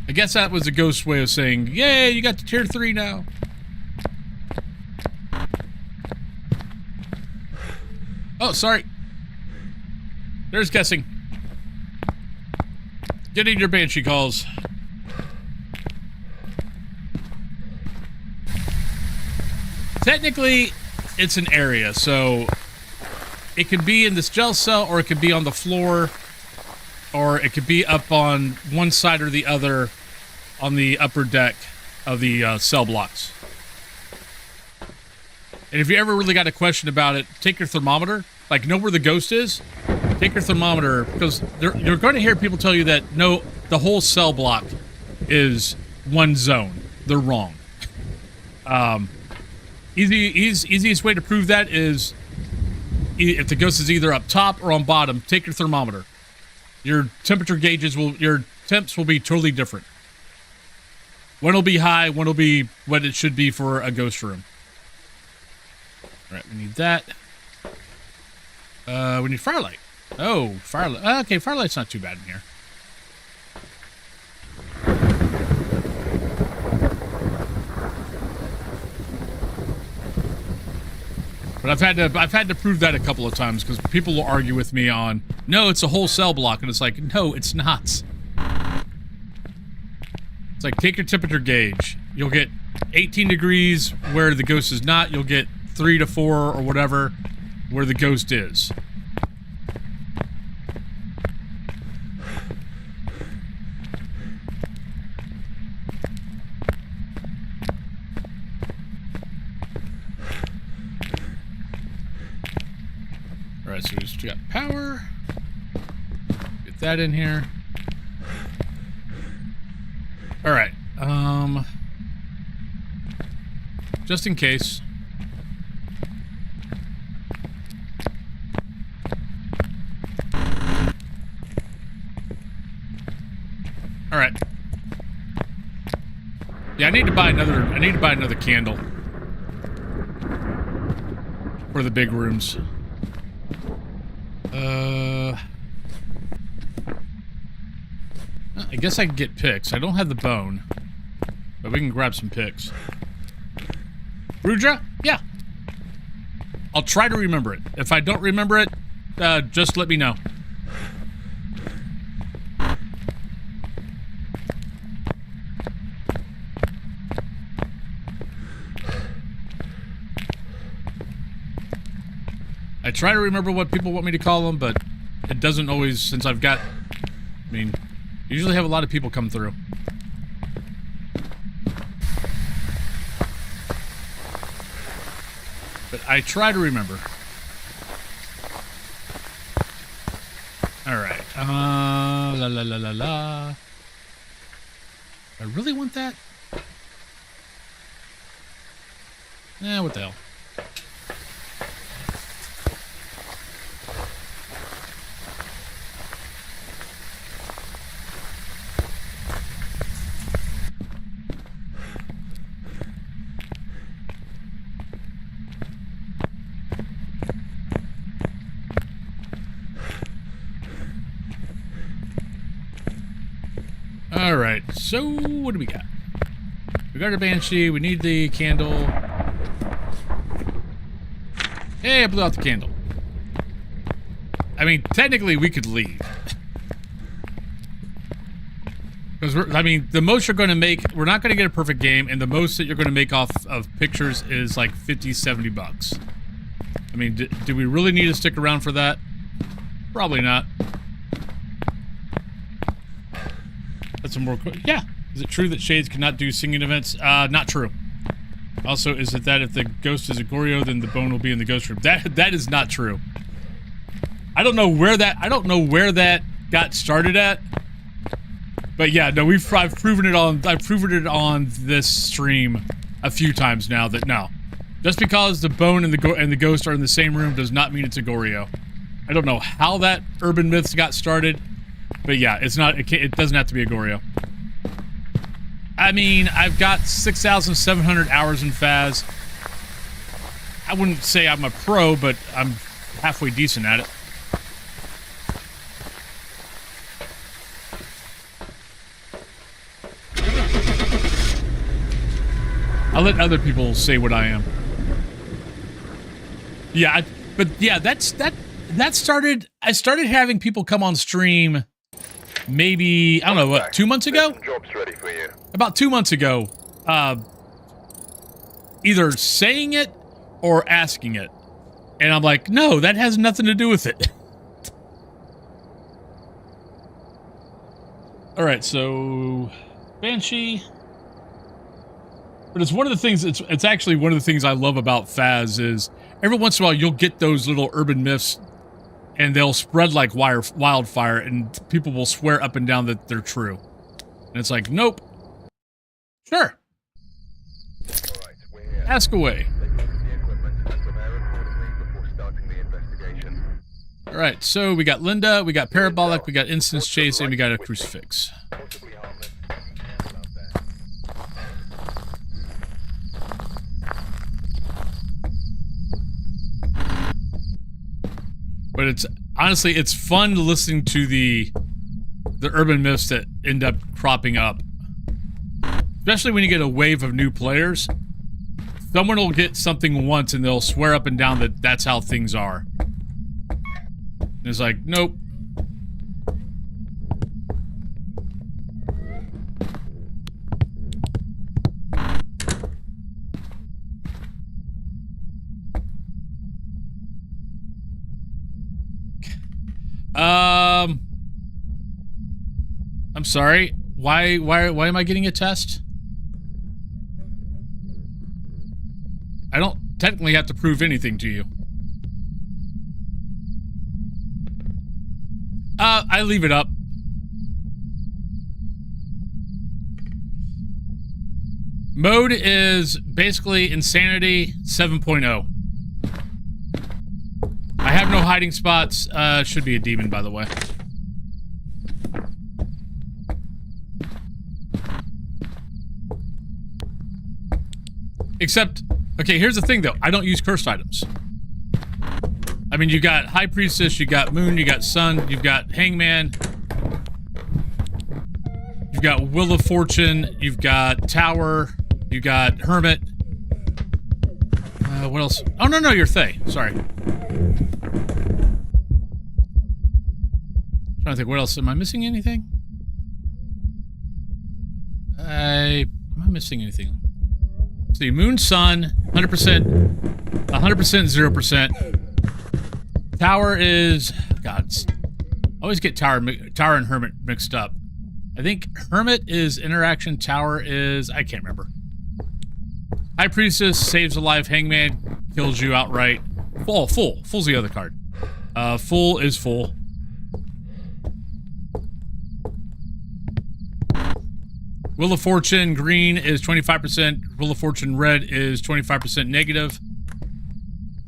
[SPEAKER 1] I guess that was the ghost's way of saying, yay, you got to tier 3 now. Oh, sorry. There's guessing. Get in your banshee calls. Technically, it's an area, so it could be in this jail cell, or it could be on the floor, or it could be up on one side or the other on the upper deck of the cell blocks. And if you ever really got a question about it, take your thermometer. Like, know where the ghost is. Take your thermometer, because you're going to hear people tell you that, no, the whole cell block is one zone. They're wrong. Easiest way to prove that is if the ghost is either up top or on bottom, take your thermometer. Your temperature gauges your temps will be totally different. One will be high, one will be what it should be for a ghost room. All right, we need that. We need firelight. Oh, firelight. Okay, firelight's not too bad in here. But I've had to prove that a couple of times because people will argue with me on, no, it's a whole cell block, and it's like, no, it's not. It's like, take your temperature gauge. You'll get 18 degrees where the ghost is not. You'll get 3 to 4 or whatever where the ghost is. Alright, so we just got power. Get that in here. Alright, just in case. Alright. Yeah, I need to buy another candle for the big rooms. I guess I can get picks. I don't have the bone, but we can grab some picks. Rudra? Yeah. I'll try to remember it. If I don't remember it, just let me know. I try to remember what people want me to call them, but it doesn't always, since I've got, I mean, usually have a lot of people come through. But I try to remember. Alright, la la la la la. I really want that? What the hell. Alright, so what do we got? We got a banshee, we need the candle. Hey, I blew out the candle. I mean, technically we could leave. Because I mean, the most you're going to make, we're not going to get a perfect game, and the most that you're going to make off of pictures is like 50, 70 bucks. I mean, do we really need to stick around for that? Probably not. That's a more... Yeah. Is it true that Shades cannot do singing events? Not true. Also, is it that if the ghost is a Goryo, then the bone will be in the ghost room? That is not true. I don't know where that got started at. But yeah, no, I've proven it on this stream a few times now that no. Just because the bone and the ghost are in the same room does not mean it's a Goryo. I don't know how that urban myths got started, but yeah, it's not. It doesn't have to be a Goryo. I mean, I've got 6,700 hours in Phas. I wouldn't say I'm a pro, but I'm halfway decent at it. I'll let other people say what I am. Yeah, but yeah, that started. I started having people come on stream. Maybe I don't know what 2 months ago.
[SPEAKER 2] Jobs ready for you.
[SPEAKER 1] About 2 months ago, either saying it or asking it, and I'm like, no, that has nothing to do with it. All right, so Banshee. But it's one of the things, it's actually one of the things I love about Phas is every once in a while you'll get those little urban myths and they'll spread like wildfire and people will swear up and down that they're true. And it's like, nope. Sure.
[SPEAKER 2] Alright, we're here.
[SPEAKER 1] Ask away.
[SPEAKER 2] Take a look at the equipment and prepare accordingly before starting the investigation.
[SPEAKER 1] All right, so we got Linda, we got Parabolic, we got Instance Chase, and we got a Crucifix.
[SPEAKER 2] Possibly harmless. About that.
[SPEAKER 1] But it's honestly, it's fun listening to the urban myths that end up cropping up. Especially when you get a wave of new players. Someone will get something once and they'll swear up and down that that's how things are. And it's like, nope. I'm sorry. Why am I getting a test? I don't technically have to prove anything to you. I leave it up. Mode is basically Insanity 7.0. I have no hiding spots. Should be a demon, by the way. Except, okay, here's the thing, though. I don't use cursed items. I mean, you got High Priestess, you got Moon, you got Sun, you've got Hangman. You've got Wheel of Fortune, you've got Tower, you got Hermit. What else? Oh, no, you're Thay. Sorry. Trying to think, what else? Am I missing anything? Am I missing anything? Let's see, Moon, Sun, 100%, 0%. Tower is, God, I always get Tower and Hermit mixed up. I think Hermit is interaction, Tower is, I can't remember. High Priestess saves a life, Hangman kills you outright. Full's the other card. Full is full. Wheel of Fortune green is 25%. Wheel of Fortune red is 25% negative.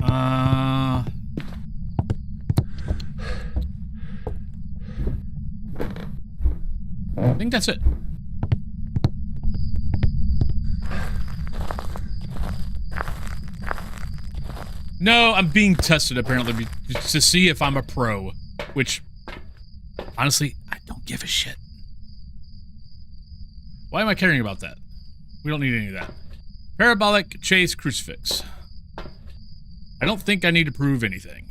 [SPEAKER 1] I think that's it. No, I'm being tested apparently to see if I'm a pro, which honestly, I don't give a shit. Why am I caring about that? We don't need any of that. Parabolic, Chase, Crucifix. I don't think I need to prove anything.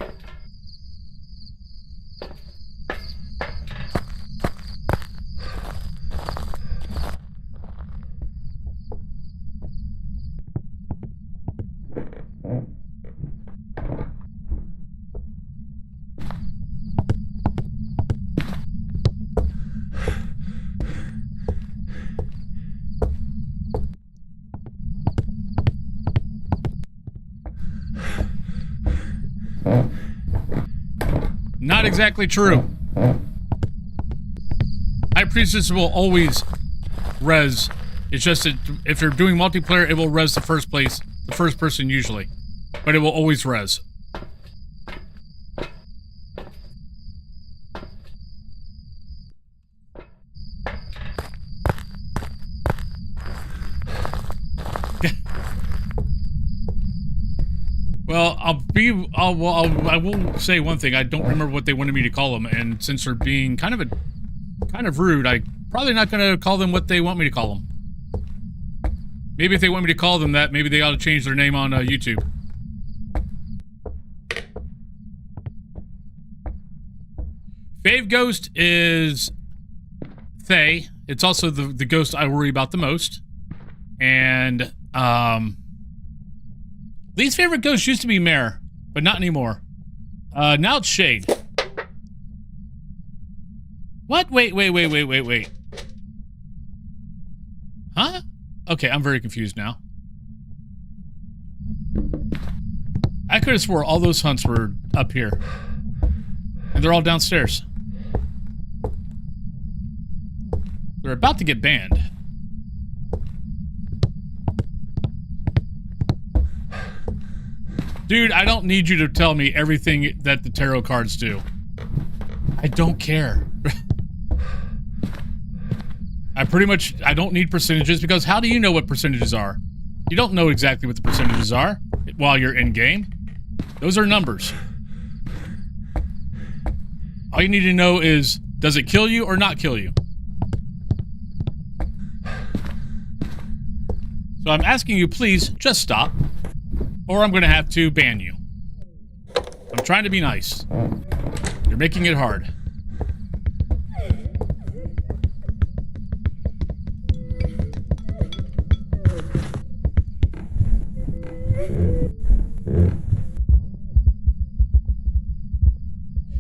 [SPEAKER 1] exactly true. High Priestess will always res. It's just that if you're doing multiplayer, it will res the first person usually. But it will always res. Well, I will say one thing. I don't remember what they wanted me to call them, and since they're being kind of rude, I'm probably not going to call them what they want me to call them. Maybe if they want me to call them that, maybe they ought to change their name on YouTube. Fave Ghost is Thay. It's also the ghost I worry about the most. And, least favorite ghost used to be Mare, but not anymore. Now it's Shade. What? Wait. Huh? Okay, I'm very confused now. I could have swore all those hunts were up here. And they're all downstairs. They're about to get banned. Dude, I don't need you to tell me everything that the tarot cards do. I don't care. I don't need percentages because how do you know what percentages are? You don't know exactly what the percentages are while you're in game. Those are numbers. All you need to know is, does it kill you or not kill you? So I'm asking you, please, just stop. Or I'm going to have to ban you. I'm trying to be nice. You're making it hard.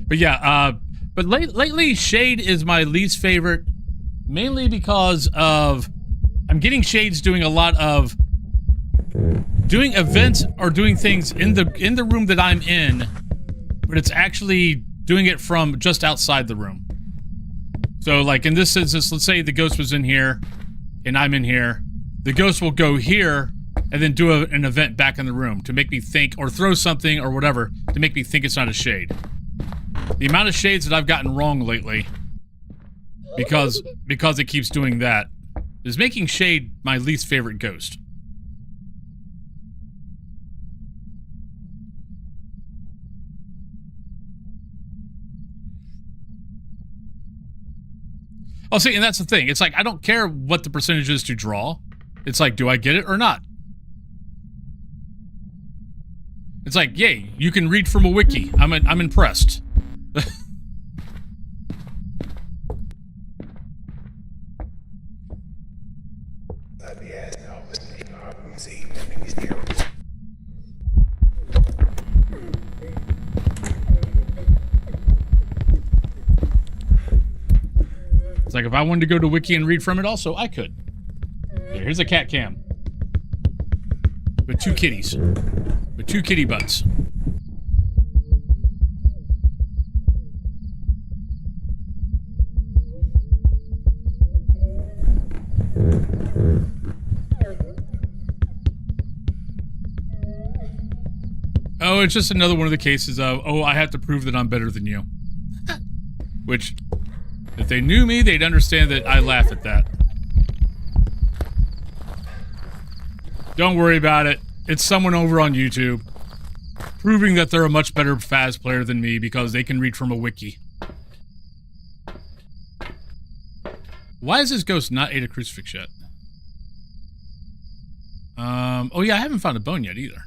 [SPEAKER 1] But yeah, but lately Shade is my least favorite, mainly because of I'm getting Shades doing a lot of doing events or doing things in the room that I'm in, but it's actually doing it from just outside the room. So like in this instance, let's say the ghost was in here and I'm in here. The ghost will go here and then do an event back in the room to make me think, or throw something or whatever to make me think it's not a shade. The amount of shades that I've gotten wrong lately because it keeps doing that is making Shade my least favorite ghost. Oh, see, and that's the thing. It's like, I don't care what the percentage is to draw. It's like, do I get it or not? It's like, yay, you can read from a wiki. I'm impressed. It's like if I wanted to go to wiki and read from it also, I could. Here's a cat cam. With two kitties. With two kitty butts. Oh, it's just another one of the cases of, oh, I have to prove that I'm better than you. Which, if they knew me, they'd understand that I laugh at that. Don't worry about it. It's someone over on YouTube proving that they're a much better Phas player than me because they can read from a wiki. Why is this ghost not ate a crucifix yet? Oh yeah, I haven't found a bone yet either.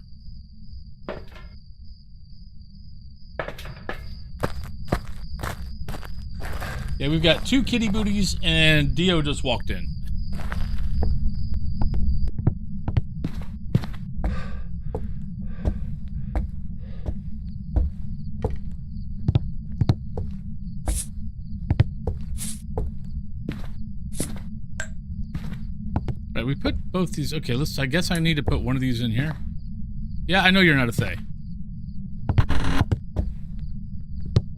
[SPEAKER 1] Yeah, we've got two kitty booties and Dio just walked in. Right, we put both these. Okay, I guess I need to put one of these in here. Yeah, I know you're not a Thay.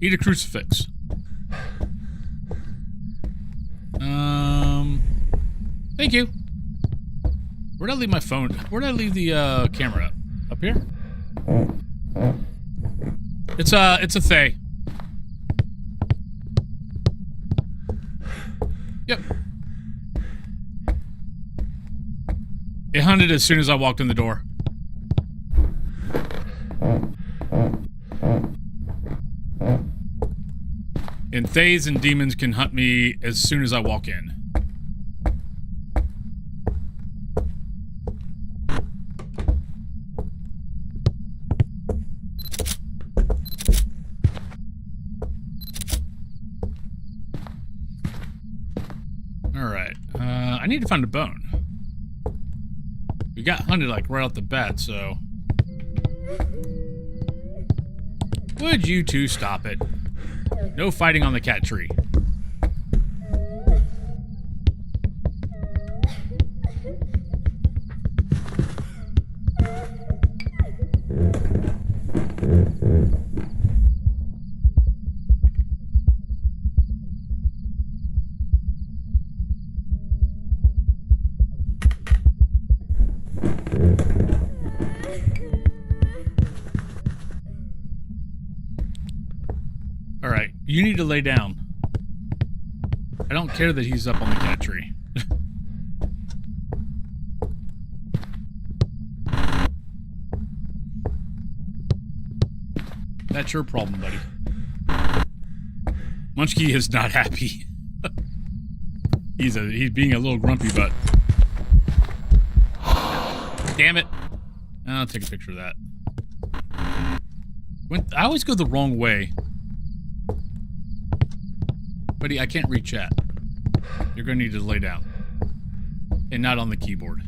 [SPEAKER 1] Eat a crucifix. Thank you. Where'd I leave my phone? Where'd I leave the camera up? Up here? It's a Thay. Yep. It hunted as soon as I walked in the door. And Thays and demons can hunt me as soon as I walk in. Alright. I need to find a bone. We got hunted like right off the bat, so... Would you two stop it? No fighting on the cat tree. Alright, you need to lay down. I don't care that he's up on the cat tree. That's your problem, buddy. Munchkie is not happy. He's being a little grumpy, but... Damn it. I'll take a picture of that. I always go the wrong way. Buddy, I can't read chat. You're going to need to lay down. And not on the keyboard.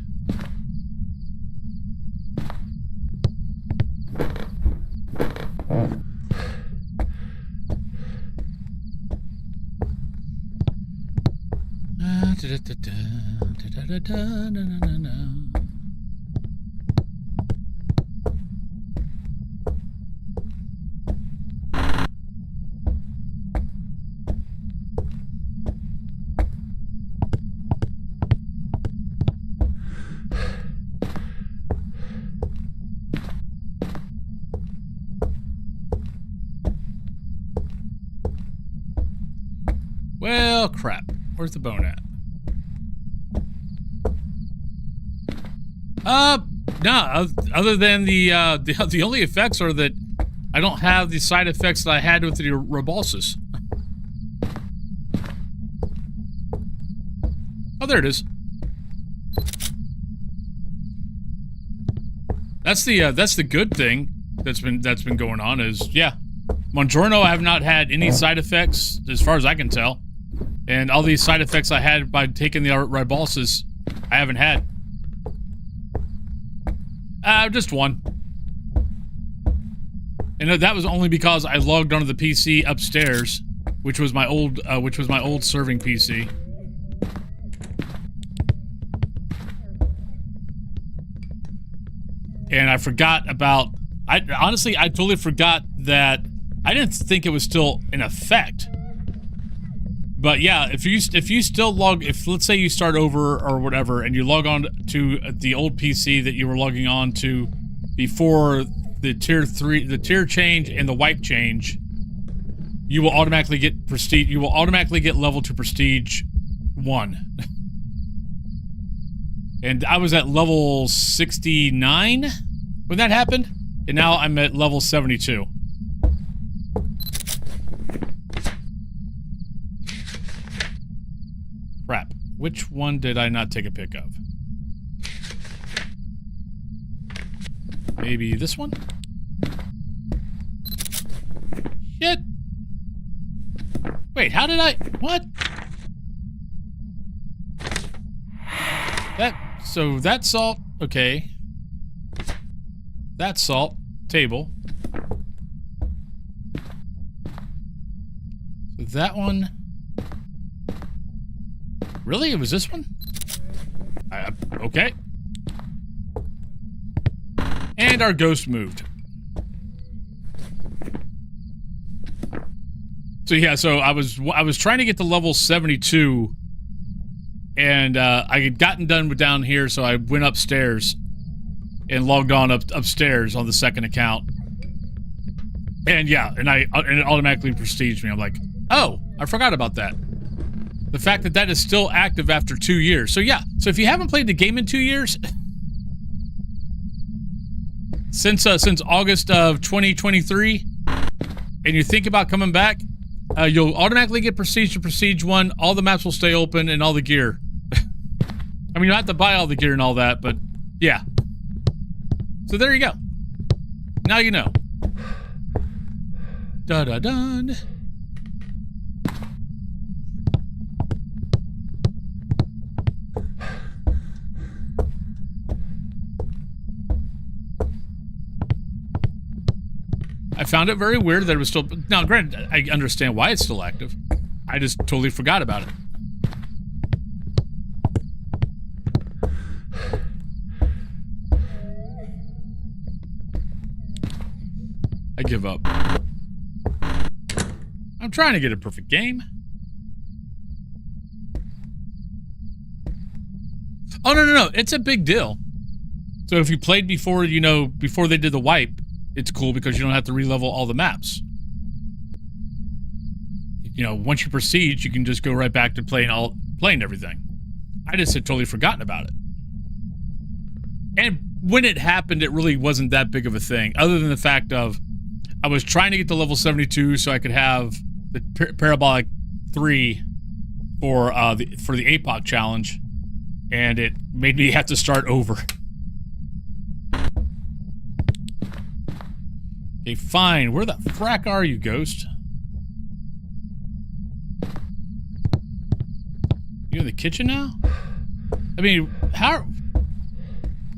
[SPEAKER 1] Well, crap. Where's the bone at? No, other than the only effects are that I don't have the side effects that I had with the Revulsus. Oh, there it is. That's the good thing that's been going on is, yeah. Mongiorno, I have not had any side effects, as far as I can tell. And all these side effects I had by taking the Revulsus, I haven't had. Just one. And that was only because I logged onto the PC upstairs, which was my old serving PC. And I forgot about... honestly, I totally forgot that... I didn't think it was still in effect. But yeah, if you still log... If, let's say you start over or whatever, and you log on to the old PC that you were logging on to before the tier 3... The tier change and the wipe change, you will automatically get prestige... You will automatically get level to prestige 1. And I was at level 69 when that happened, and now I'm at level 72. Crap. Which one did I not take a pic of? Maybe this one? Shit! Wait, how did I... What? So that salt... Okay. That salt. Table. So that one... Really? It was this one? Okay. And our ghost moved. So yeah, so I was trying to get to level 72, and I had gotten done with down here, so I went upstairs and logged on upstairs on the second account. And yeah, and it automatically prestiged me. I'm like, oh, I forgot about that. The fact that that is still active after 2 years. So yeah, so if you haven't played the game in 2 years, since August of 2023, and you think about coming back, you'll automatically get Prestige to Prestige 1. All the maps will stay open and all the gear. I mean, you don't have to buy all the gear and all that, but yeah. So there you go. Now you know. Da-da-dun. I found it very weird that it was still... Now, granted, I understand why it's still active. I just totally forgot about it. I give up. I'm trying to get a perfect game. Oh, no. It's a big deal. So if you played before, you know, before they did the wipe, it's cool because you don't have to re-level all the maps. You know, once you prestige, you can just go right back to playing everything. I just had totally forgotten about it. And when it happened, it really wasn't that big of a thing, other than the fact of I was trying to get to level 72 so I could have the Parabolic 3 for the APOC challenge, and it made me have to start over. Okay, fine. Where the frack are you, Ghost? You in the kitchen now? I mean, how...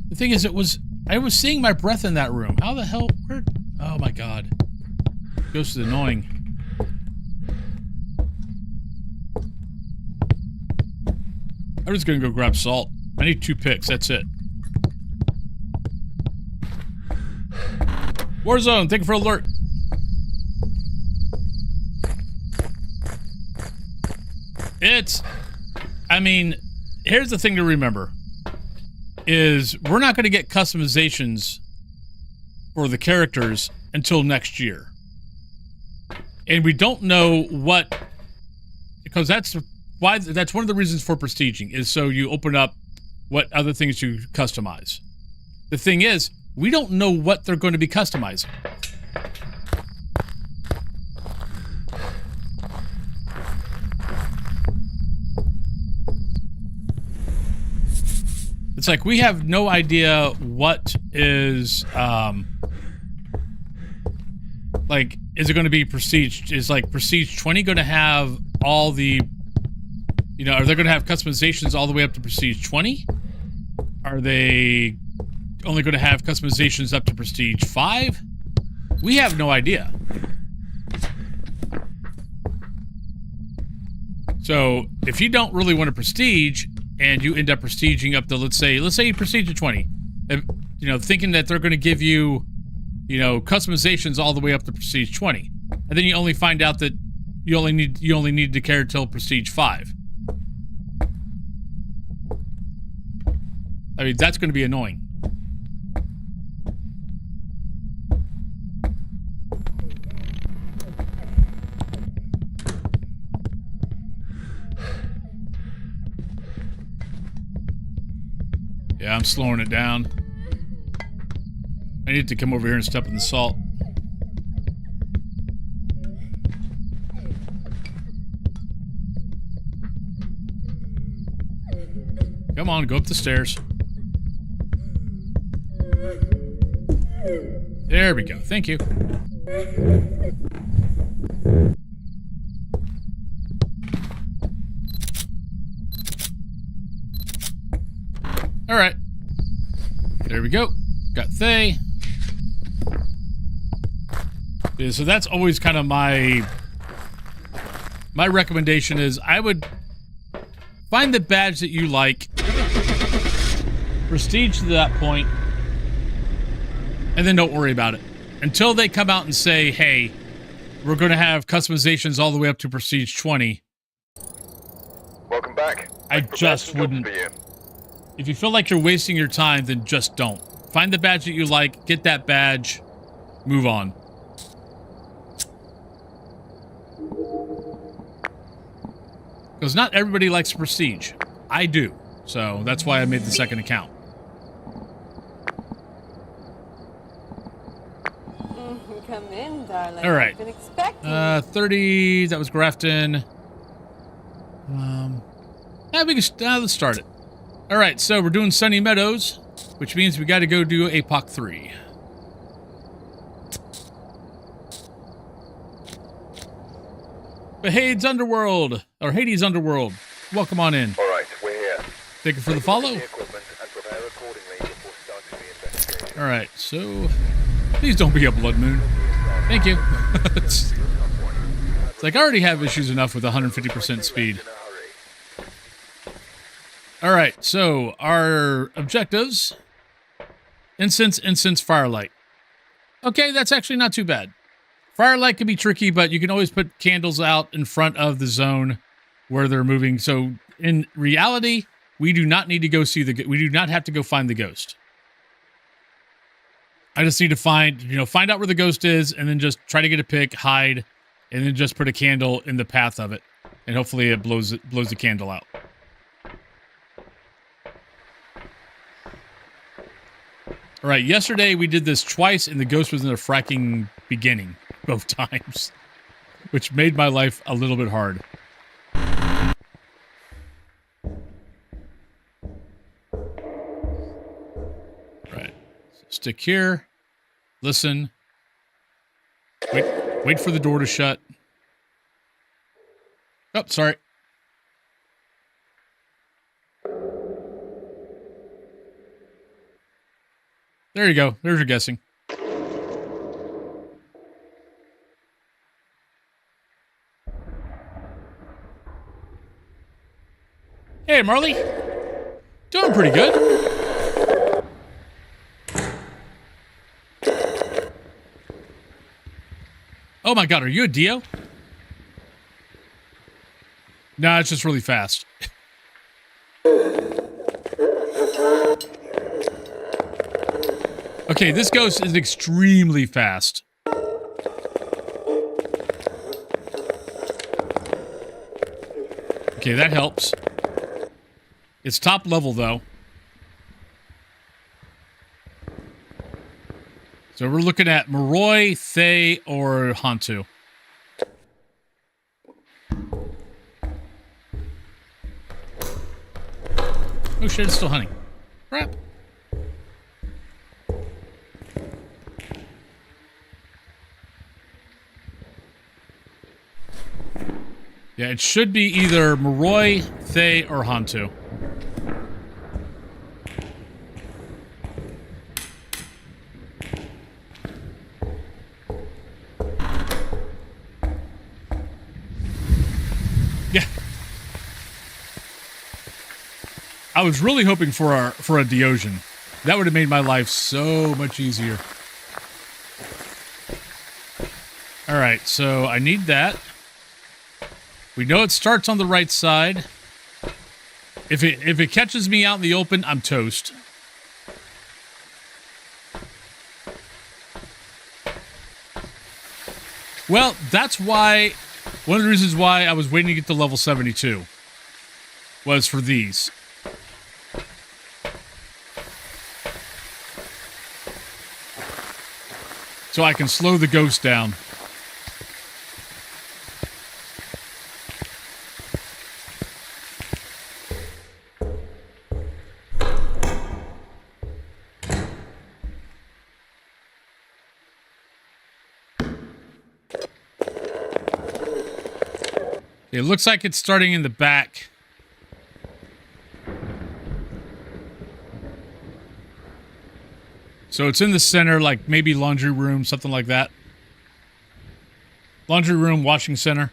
[SPEAKER 1] The thing is, I was seeing my breath in that room. How the hell... Where... Oh my god. Ghost is annoying. I'm just gonna go grab salt. I need 2 picks, that's it. Warzone, thank you for alert. I mean, here's the thing to remember, is we're not going to get customizations for the characters until next year. And we don't know what, because that's one of the reasons for prestiging, is so you open up what other things you customize. The thing is, we don't know what they're going to be customizing. It's like we have no idea what is, like, is it going to be Prestige? Is, like, Prestige 20 going to have all the, you know, are they going to have customizations all the way up to Prestige 20? Are they only going to have customizations up to Prestige 5? We have no idea. So, if you don't really want to Prestige, and you end up prestiging up to, let's say you prestige to 20, you know, thinking that they're going to give you, you know, customizations all the way up to Prestige 20, and then you only find out that you only need to care till Prestige 5. I mean, that's going to be annoying. Yeah, I'm slowing it down. I need to come over here and step in the salt. Come on, go up the stairs. There we go. Thank you. Alright. There we go. Got Thay. Yeah, so that's always kind of my recommendation is I would find the badge that you like, prestige to that point, and then don't worry about it. Until they come out and say, hey, we're going to have customizations all the way up to Prestige 20.
[SPEAKER 2] Welcome back.
[SPEAKER 1] I
[SPEAKER 2] I've prepared
[SPEAKER 1] just
[SPEAKER 2] some jobs
[SPEAKER 1] wouldn't.
[SPEAKER 2] for you.
[SPEAKER 1] If you feel like you're wasting your time, then just don't. Find the badge that you like, get that badge, move on. Because not everybody likes Prestige. I do. So that's why I made the second account.
[SPEAKER 4] Come in, darling.
[SPEAKER 1] All right.
[SPEAKER 4] I've been expecting.
[SPEAKER 1] 30, that was Grafton. Let's start it. All right, so we're doing Sunny Meadows, which means we got to go do APOC 3. But Hades Underworld, or Hades Underworld, welcome on in.
[SPEAKER 2] All right, we're here.
[SPEAKER 1] Thank you for the
[SPEAKER 2] Take a look
[SPEAKER 1] follow.
[SPEAKER 2] at the equipment and prepare accordingly before starting the investigation.
[SPEAKER 1] All right, so please don't be a blood moon. Thank you. It's like I already have issues enough with 150% speed.
[SPEAKER 2] In a hurry.
[SPEAKER 1] All right, so our objectives: incense, firelight. Okay, that's actually not too bad. Firelight can be tricky, but you can always put candles out in front of the zone where they're moving. So in reality, we do not need to go see we do not have to go find the ghost. I just need to find out where the ghost is, and then just try to get a pick, hide, and then just put a candle in the path of it, and hopefully it blows the candle out. All right, yesterday we did this twice, and the ghost was in the fracking beginning both times, which made my life a little bit hard. Right, so stick here, listen, wait for the door to shut. Oh, sorry. There you go. There's your guessing. Hey, Marley. Doing pretty good. Oh my god, are you a Dio? No, it's just really fast. Okay, this ghost is extremely fast. Okay, that helps. It's top level, though. So we're looking at Moroi, Thay, or Hantu. Oh shit, it's still hunting. Crap. Yeah, it should be either Moroi, Thay, or Hantu. Yeah. I was really hoping for a Deogen. That would have made my life so much easier. All right, so I need that. We know it starts on the right side. If it catches me out in the open, I'm toast. Well, that's why, one of the reasons why I was waiting to get to level 72 was for these. So I can slow the ghost down. It looks like it's starting in the back. So it's in the center, like maybe laundry room, something like that. Laundry room, washing center.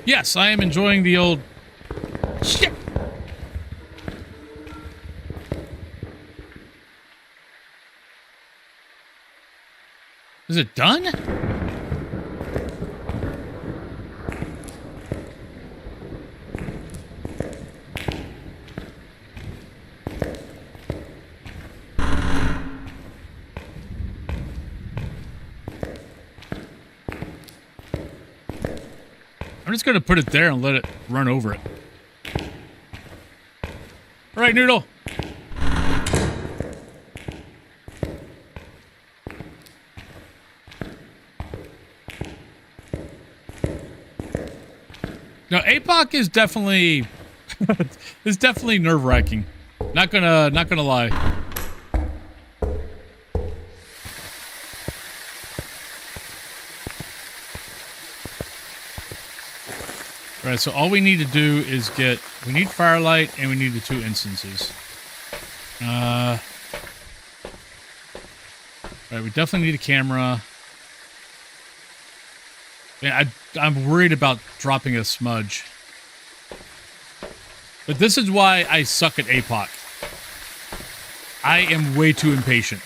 [SPEAKER 1] Yes, I am enjoying the old... Shit! Is it done? I'm just going to put it there and let it run over it. All right, Noodle. Now, APOC is definitely nerve-wracking. Not gonna lie. All right, so all we need to do is we need Firelight and we need the 2 instances. All right, we definitely need a camera. And I'm worried about dropping a smudge. But this is why I suck at APOC. I am way too impatient.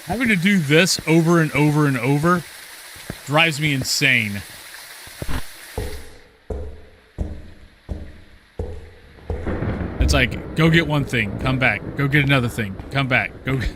[SPEAKER 1] Having to do this over and over and over drives me insane. It's like, go get one thing, come back. Go get another thing, come back. Go get...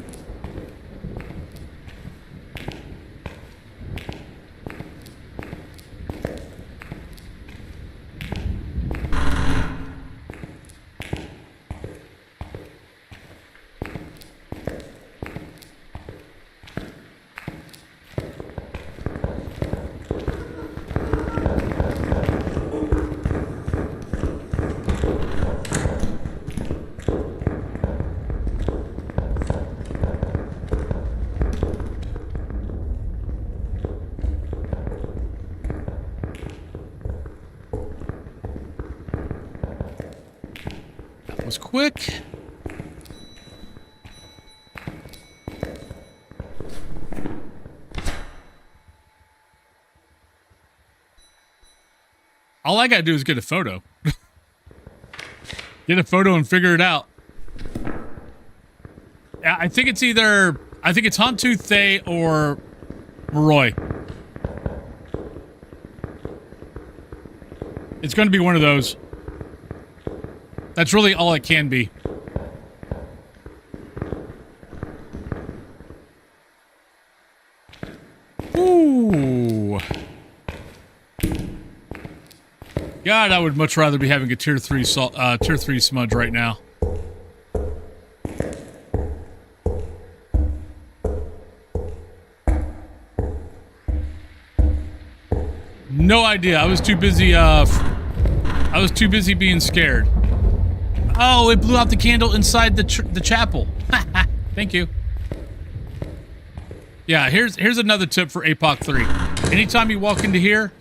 [SPEAKER 1] Was quick. All I gotta do is get a photo. Get a photo and figure it out. I think it's Hantu, Thay, or Roy. It's going to be one of those. That's really all it can be. Ooh. God, I would much rather be having a tier 3 smudge right now. No idea. I was too busy being scared. Oh, it blew out the candle inside the chapel. Thank you. Yeah, here's another tip for APOC 3. Anytime you walk into here,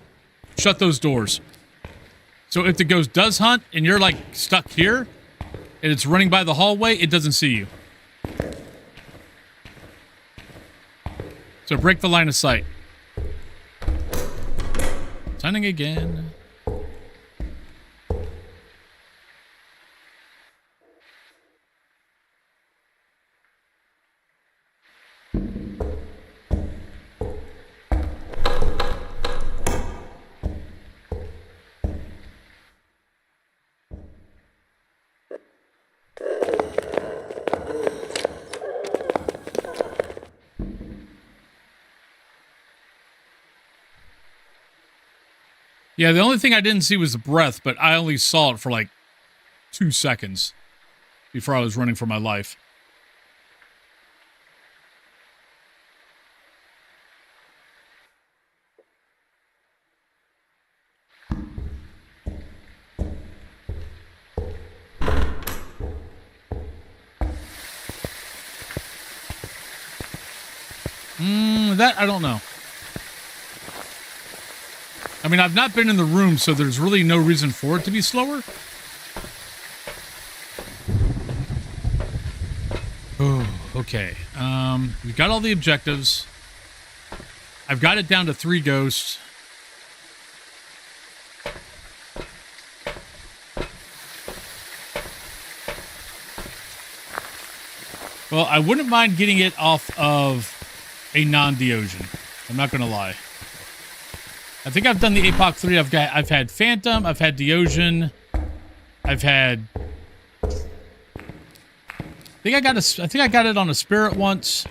[SPEAKER 1] shut those doors. So if the ghost does hunt and you're like stuck here and it's running by the hallway, it doesn't see you. So break the line of sight. Signing again. Yeah, the only thing I didn't see was the breath, but I only saw it for like 2 seconds before I was running for my life. That I don't know. I mean, I've not been in the room, so there's really no reason for it to be slower. Oh, okay. We've got all the objectives. I've got it down to 3 ghosts. Well, I wouldn't mind getting it off of a non-Deogen. I'm not going to lie. I think I've done the APOC 3. I've had Phantom. I've had Deogen. I've had. I think I got it on a Spirit once.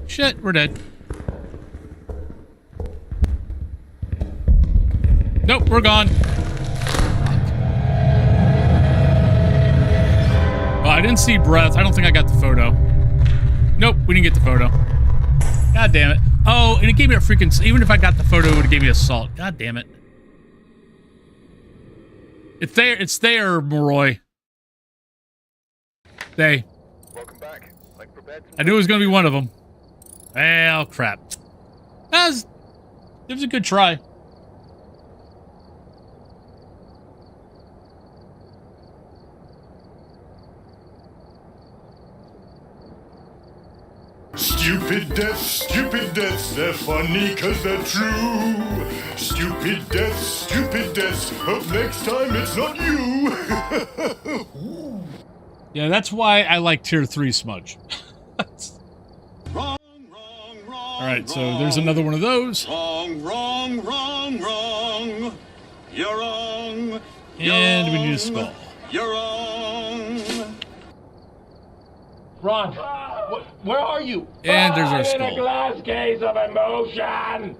[SPEAKER 1] Shit, we're dead. Nope, we're gone. Well, I didn't see breath. I don't think I got the photo. Nope, we didn't get the photo. God damn it. Oh, and it gave me a freaking... Even if I got the photo, it would have gave me assault. God damn it. It's there, Moroi.
[SPEAKER 2] Welcome back. I've prepared some
[SPEAKER 1] I knew it was going to be one of them. Well, crap. It was a good try.
[SPEAKER 3] Stupid deaths, they're funny cause they're true. Stupid deaths, hope next time it's not you.
[SPEAKER 1] Yeah, that's why I like Tier 3 Smudge.
[SPEAKER 5] Wrong.
[SPEAKER 1] Alright, so there's another one of those.
[SPEAKER 5] Wrong. You're wrong.
[SPEAKER 1] And we need a skull.
[SPEAKER 5] You're wrong.
[SPEAKER 6] Ron, where are you?
[SPEAKER 1] And there's our
[SPEAKER 6] In a
[SPEAKER 1] skull.
[SPEAKER 6] glass case of emotion.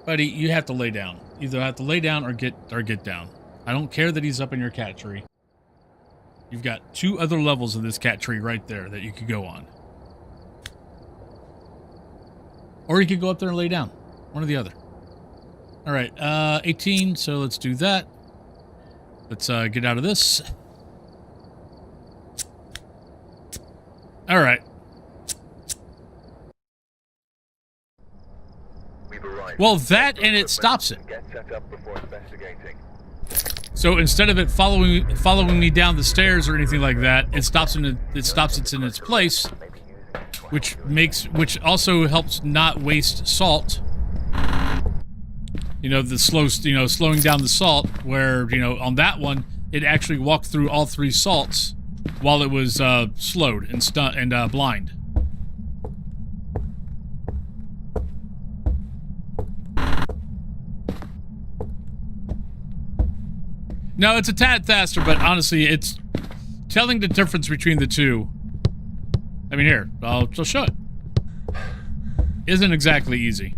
[SPEAKER 1] Buddy, you have to lay down. Either have to lay down or get down. I don't care that he's up in your cat tree. You've got 2 other levels of this cat tree right there that you could go on. Or you could go up there and lay down. One or the other. All right, 18, so let's do that. Let's get out of this. All right.
[SPEAKER 2] We've arrived.
[SPEAKER 1] Well, that and it stops it.
[SPEAKER 2] Get set up before investigating.
[SPEAKER 1] So instead of it following me down the stairs or anything like that, it stops it in its place, which also helps not waste salt. You know, slowing down the salt, where, you know, on that one, it actually walked through all 3 salts while it was slowed and blind. No, it's a tad faster, but honestly, it's telling the difference between the two. I mean, here, I'll show it. Isn't exactly easy.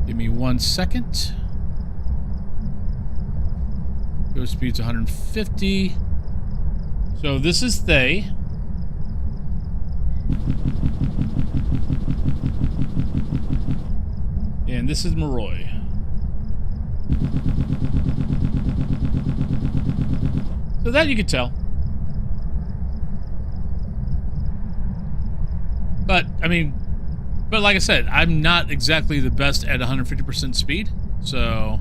[SPEAKER 1] Give me 1 second. Go speed's 150. So this is Thay. And this is Moroi. So that you could tell. But, I mean, like I said, I'm not exactly the best at 150% speed, so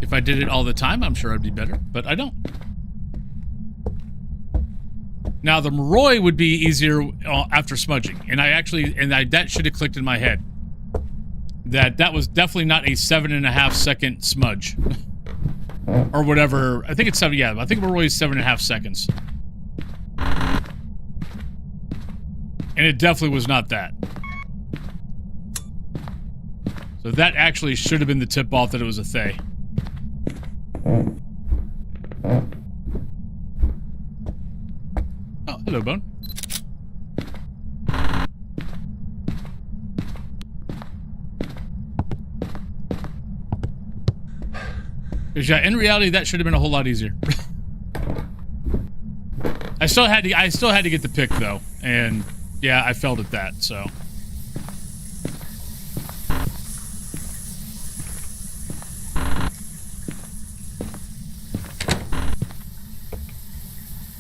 [SPEAKER 1] if I did it all the time, I'm sure I'd be better, but I don't. Now, the Moroi would be easier after smudging, and that should have clicked in my head. That was definitely not a 7.5 second smudge. Or whatever. I think it's 7, yeah, I think Moroi is 7.5 seconds. And it definitely was not that. So that actually should have been the tip-off that it was a Thay. Oh, hello, Bone. Because yeah, in reality, that should have been a whole lot easier. I still had to get the pick though, and yeah, I failed at that. So.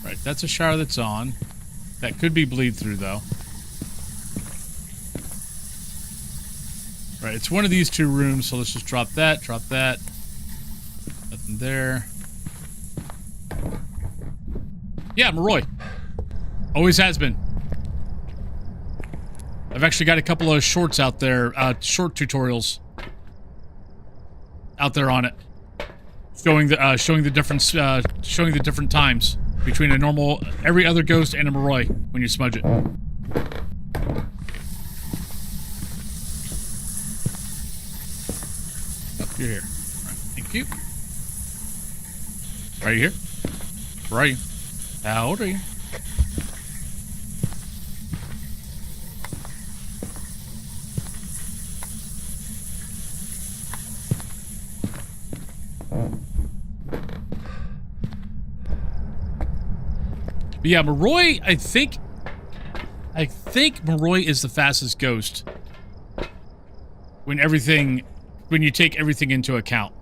[SPEAKER 1] Right, that's a shower that's on. That could be bleed through though. Right, it's one of these two rooms, so let's just drop that, Nothing there. Yeah, Maroy. Always has been. I've actually got a couple of shorts out there, short tutorials out there on it, showing the difference, showing the different times between a normal, every other ghost and a Maroy when you smudge it. You're here. All right, thank you. Are you here? Where are you? How old are you? But yeah, Maroy, I think Maroy is the fastest ghost when you take everything into account.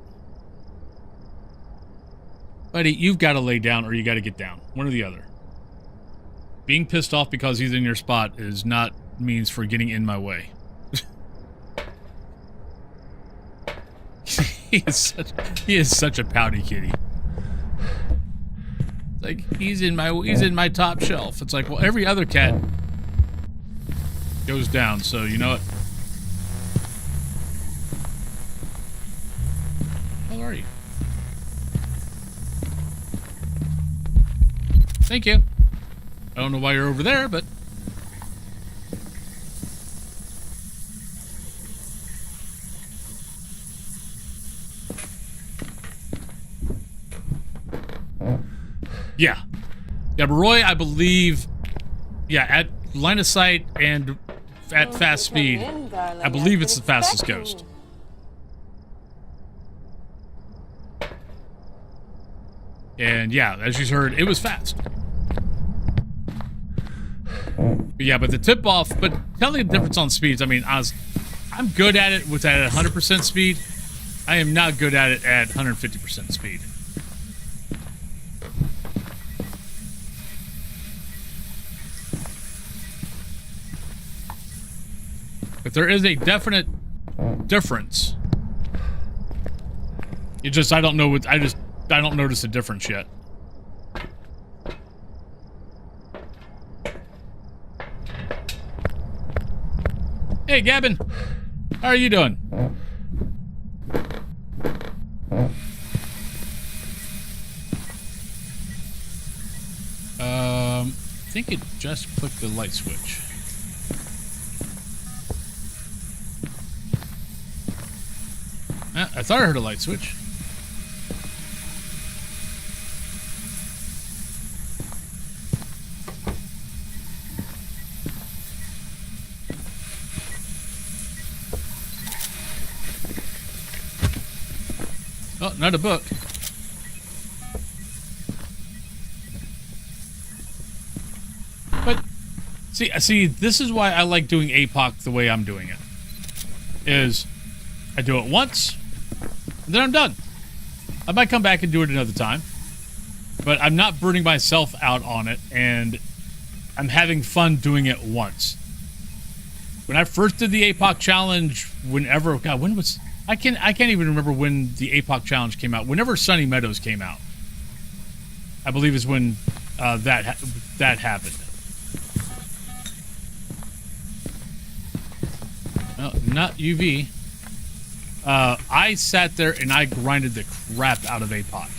[SPEAKER 1] Buddy, you've got to lay down or you got to get down. One or the other. Being pissed off because he's in your spot is not means for getting in my way. He is such a pouty kitty. It's like he's in my top shelf. It's like, well, every other cat goes down, so you know what? How are you? Thank you. I don't know why you're over there, but... Yeah. Yeah, Maroy, I believe... Yeah, at line of sight and at fast speed, I believe it's the fastest ghost. And yeah, as you heard, it was fast. But yeah, but the tip off, but tell me the difference on speeds. I mean, I'm good at it with at 100% speed. I am not good at it at 150% speed. But there is a definite difference. It just, I don't know what, I don't notice a difference yet. Hey, Gavin. How are you doing? I think it just clicked the light switch. I thought I heard a light switch. Oh, not a book. But see, this is why I like doing APOC the way I'm doing it. Is I do it once, and then I'm done. I might come back and do it another time, but I'm not burning myself out on it, and I'm having fun doing it once. When I first did the APOC challenge, whenever, God, when was, I can't even remember when the APOC challenge came out. Whenever Sunny Meadows came out, I believe is when that happened. Well, not UV. I sat there and I grinded the crap out of APOC.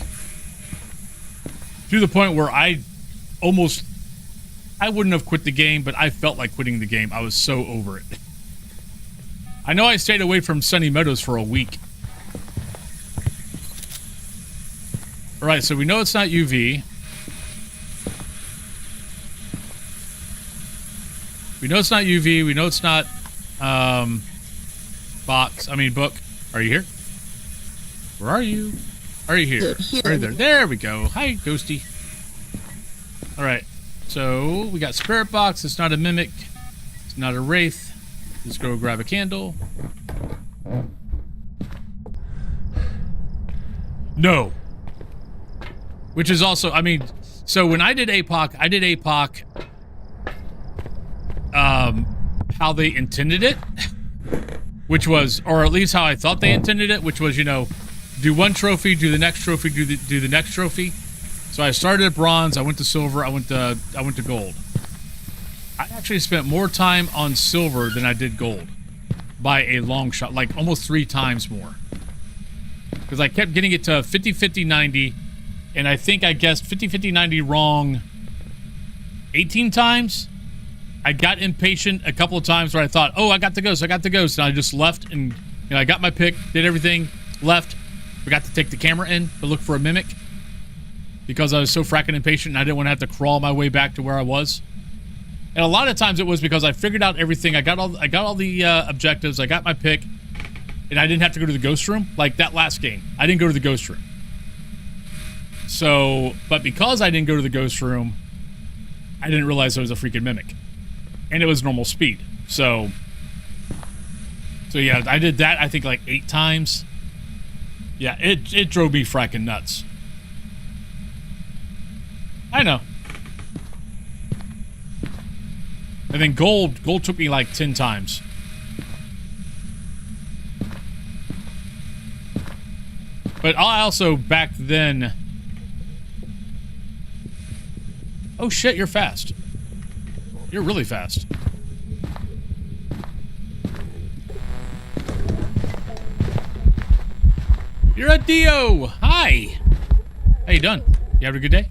[SPEAKER 1] To the point where I wouldn't have quit the game, but I felt like quitting the game. I was so over it. I know I stayed away from Sunny Meadows for a week. Alright, so we know it's not UV. We know it's not UV. We know it's not book. Are you here? Where are you? Are you here? Are you there? There we go. Hi, Ghosty. All right. So we got Spirit Box. It's not a Mimic. It's not a Wraith. Let's go grab a candle. No. Which is also, I mean, so when I did APOC, how they intended it, which was, or at least how I thought they intended it, which was, you know, do one trophy, do the next trophy, do the next trophy. So I started at bronze, I went to silver, I went to gold. I actually spent more time on silver than I did gold by a long shot, like almost 3 times more. Because I kept getting it to 50, 50, 90, and I think I guessed 50, 50, 90 wrong 18 times. I got impatient a couple of times where I thought, oh, I got the ghost, and I just left, and you know, I got my pick, did everything, left, forgot to take the camera in to look for a Mimic because I was so fracking impatient and I didn't want to have to crawl my way back to where I was. And a lot of times it was because I figured out everything, I got all the objectives, I got my pick, and I didn't have to go to the ghost room. Like that last game, I didn't go to the ghost room. So, but because I didn't go to the ghost room, I didn't realize I was a freaking Mimic. And it was normal speed. So yeah, I did that I think like 8 times. Yeah, it drove me fracking nuts. I know. And then gold took me like 10 times. But I also back then... Oh shit, you're fast. You're really fast. You're a Dio! Hi! How you doing? You having a good day?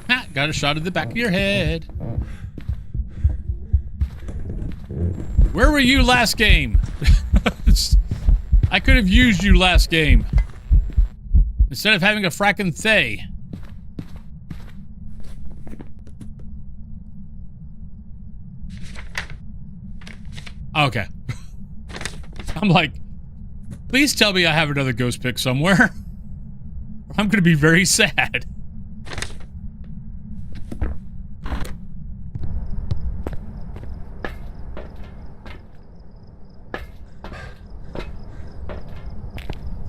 [SPEAKER 1] Ha! Got a shot at the back of your head. Where were you last game? I could have used you last game. Instead of having a frackin' Thay. Okay. I'm like, please tell me I have another ghost pick somewhere. Or I'm gonna be very sad.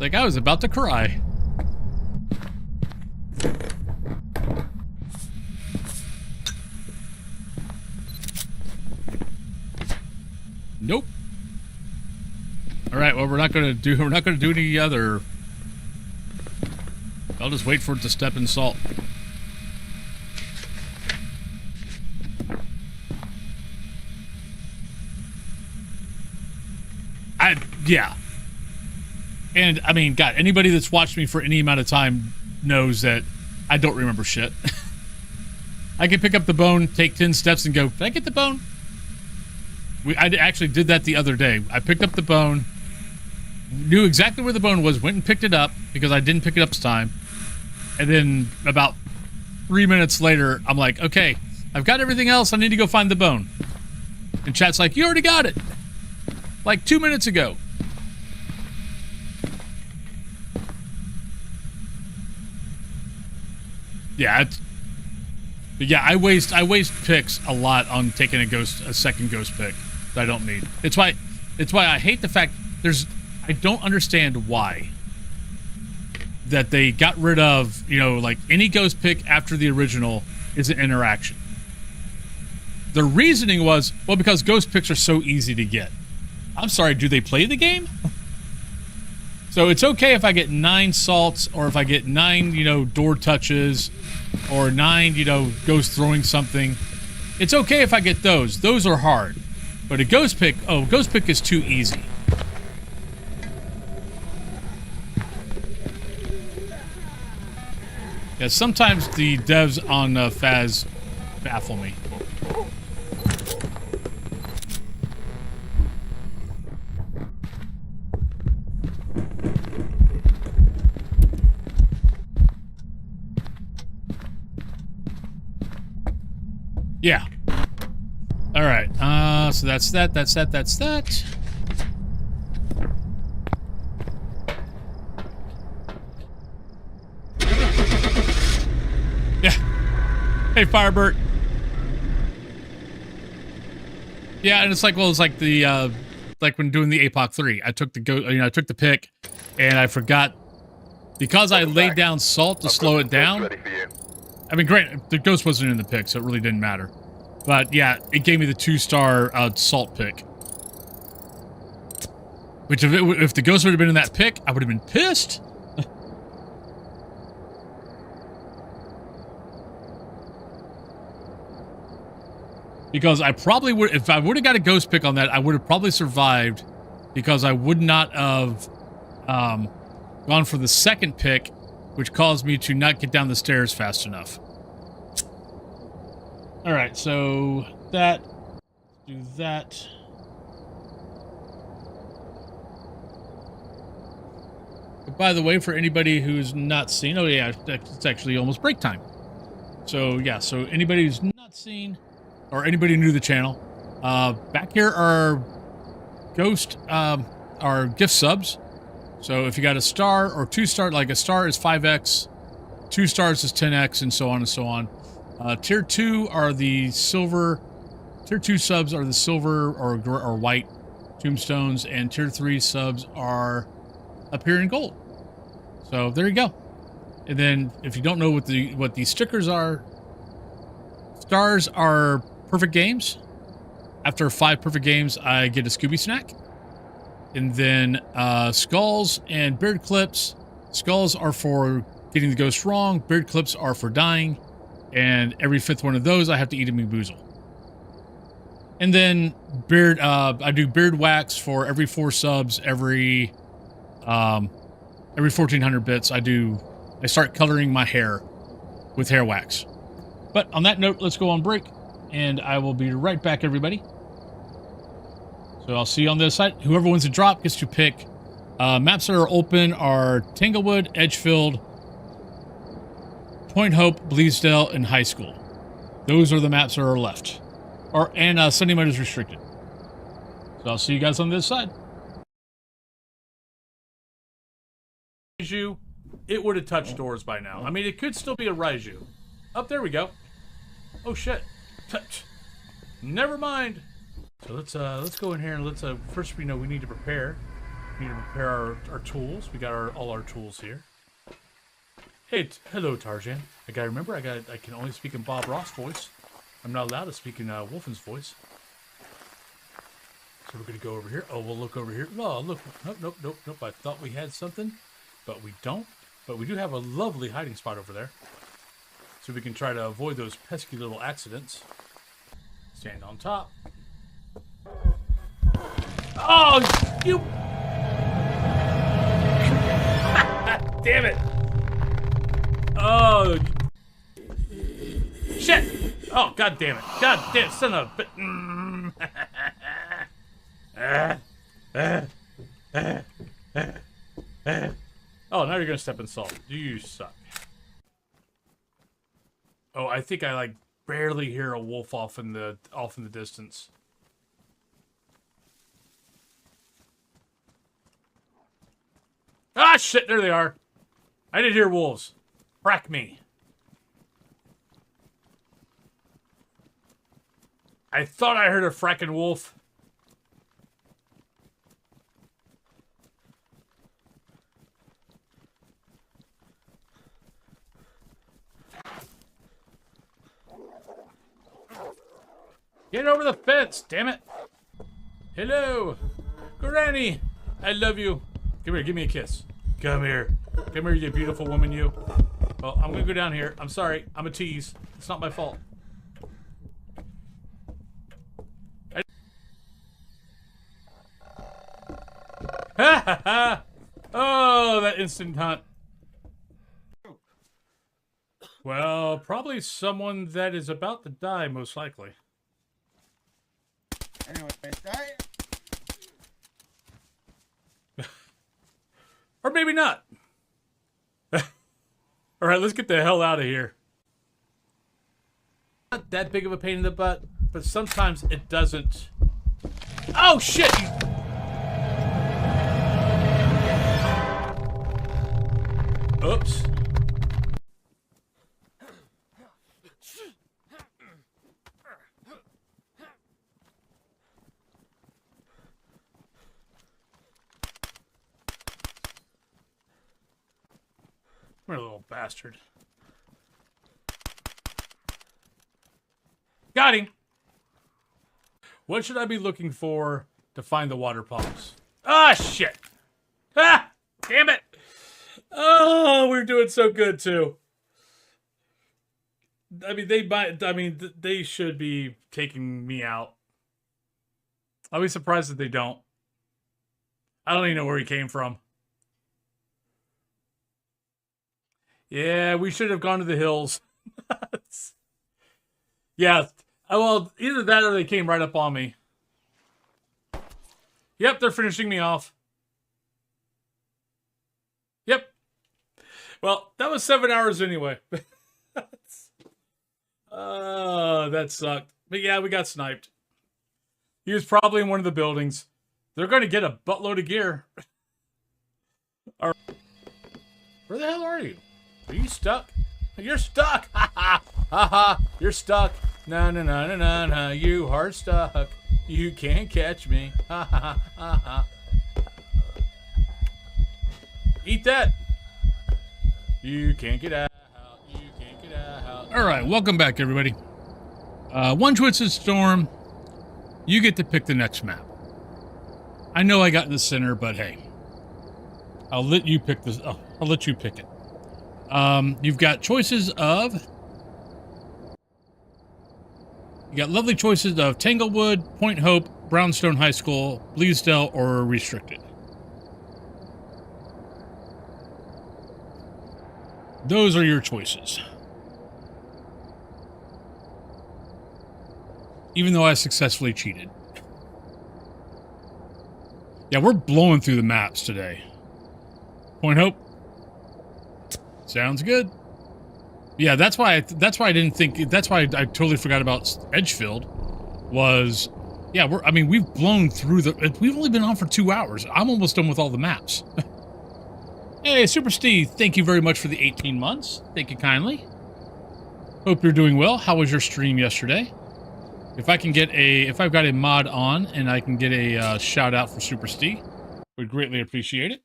[SPEAKER 1] Like I was about to cry. Nope. All right, well, we're not gonna do any other. I'll just wait for it to step in salt. Yeah. And I mean, God, anybody that's watched me for any amount of time knows that I don't remember shit. I can pick up the bone, take 10 steps, and go, did I get the bone? I actually did that the other day. I picked up the bone, knew exactly where the bone was, went and picked it up because I didn't pick it up this time. And then about 3 minutes later, I'm like, okay, I've got everything else. I need to go find the bone. And chat's like, you already got it. Like 2 minutes ago. Yeah, I waste picks a lot on taking a second ghost pick that I don't need. It's why I hate the fact I don't understand why that they got rid of, you know, like any ghost pick after the original is an interaction. The reasoning was, well, because ghost picks are so easy to get. I'm sorry, do they play the game? So it's okay if I get 9 salts or if I get 9, you know, door touches or 9, you know, ghost throwing something. It's okay if I get those. Those are hard. But a ghost pick, ghost pick is too easy. Yeah, sometimes the devs on Phas baffle me. Yeah. All right. So that's that. Hey, Firebird. Yeah, and it's like, well, it's like the like when doing the APOC 3. I took I took the pick, and I forgot because I laid down salt to slow it down.
[SPEAKER 2] Ready for you.
[SPEAKER 1] I mean, great, the ghost wasn't in the pick, so it really didn't matter. But yeah, it gave me the 2-star salt pick. Which if the ghost would have been in that pick, I would have been pissed. Because I probably would, if I would have got a ghost pick on that, I would have probably survived because I would not have gone for the second pick, which caused me to not get down the stairs fast enough. All right, so do that. But by the way, for anybody who's not seen, oh yeah, it's actually almost break time. So yeah, so anybody who's not seen, or anybody new to the channel, back here are ghost, are gift subs. So if you got a star or 2-star, like a star is 5x, 2 stars is 10x, and so on and so on. Tier 2 are the silver, tier 2 subs are the silver or white tombstones, and tier 3 subs are appear in gold. So there you go. And then if you don't know what these stickers are, stars are perfect games. After 5 perfect games, I get a Scooby snack. And then skulls and beard clips. Skulls are for getting the ghost wrong. Beard clips are for dying. And every 5th one of those, I have to eat a McBoozle. And then beard, I do beard wax for every 4 subs. Every 1,400 bits, I start coloring my hair with hair wax. But on that note, let's go on break. And I will be right back, everybody. So I'll see you on the other side. Whoever wins the drop gets to pick. Maps that are open are Tanglewood, Edgefield, Point Hope, Bleasdale, and High School. Those are the maps that are left. And Sunday mode is restricted. So I'll see you guys on this side. Raiju, it would have touched doors by now. I mean, it could still be a Raiju. Up there we go. Oh shit. Never mind. So let's go in here and let's first we need to prepare. We need to prepare our tools. We got all our tools here. Hey, hello Tarzan. I can only speak in Bob Ross voice. I'm not allowed to speak in Wolfen's voice. So we're gonna go over here. Oh, we'll look over here. Oh, look. Nope. I thought we had something, but we don't. But we do have a lovely hiding spot over there. So we can try to avoid those pesky little accidents. Stand on top. Oh, you! Damn it! Oh, shit! Oh, god damn it! God damn it, son of a... Oh, now you're gonna step in salt. You suck. Oh, I think I like barely hear a wolf off in the distance. Ah, shit! There they are. I did hear wolves. Frack me. I thought I heard a fracking wolf. Get over the fence, damn it. Hello. Granny. I love you. Come here, give me a kiss. Come here. Come here, you beautiful woman, you. Well, I'm gonna go down here. I'm sorry. I'm a tease. It's not my fault. Ha ha ha! Oh, that instant hunt. Well, probably someone that is about to die, most likely.
[SPEAKER 7] Anyway,
[SPEAKER 1] Or maybe not. Alright, let's get the hell out of here. Not that big of a pain in the butt, but sometimes it doesn't. Oh, shit! Oops.
[SPEAKER 7] bastard. Got him. What should I be looking for to find the water pumps? Ah, shit. Ah, damn it. Oh, we're doing so good, too. I mean, they should be taking me out. I'll be surprised if they don't. I don't even know where he came from. Yeah, we should have gone to the hills. Yeah. Well, either that or they came right up on me. Yep, they're finishing me off. Yep. Well, that was 7 hours anyway. That sucked. But yeah, we got sniped. He was probably in one of the buildings. They're going to get a buttload of gear. All right. Where the hell are you? Are you stuck? You're stuck! Ha ha! Ha ha! You're stuck! No, no, no, no, no, no. You are stuck. You can't catch me. Ha ha ha ha. Eat that! You can't get out. You can't get out.
[SPEAKER 1] All right, welcome back, everybody. One Twisted Storm. You get to pick the next map. I know I got in the center, but hey, I'll let you pick this. Oh, I'll let you pick it. You've got choices of. You got lovely choices of Tanglewood, Point Hope, Brownstone High School, Bleasdale, or Restricted. Those are your choices. Even though I successfully cheated. Yeah, we're blowing through the maps today. Point Hope. Sounds good. Yeah, that's why I didn't think. That's why I totally forgot about Edgefield. Was, yeah, we've blown through the. We've only been on for 2 hours. I'm almost done with all the maps. Hey, Super Steve, thank you very much for the 18 months. Thank you kindly. Hope you're doing well. How was your stream yesterday? If I've got a mod on and I can get a shout out for Super Steve, we'd greatly appreciate it.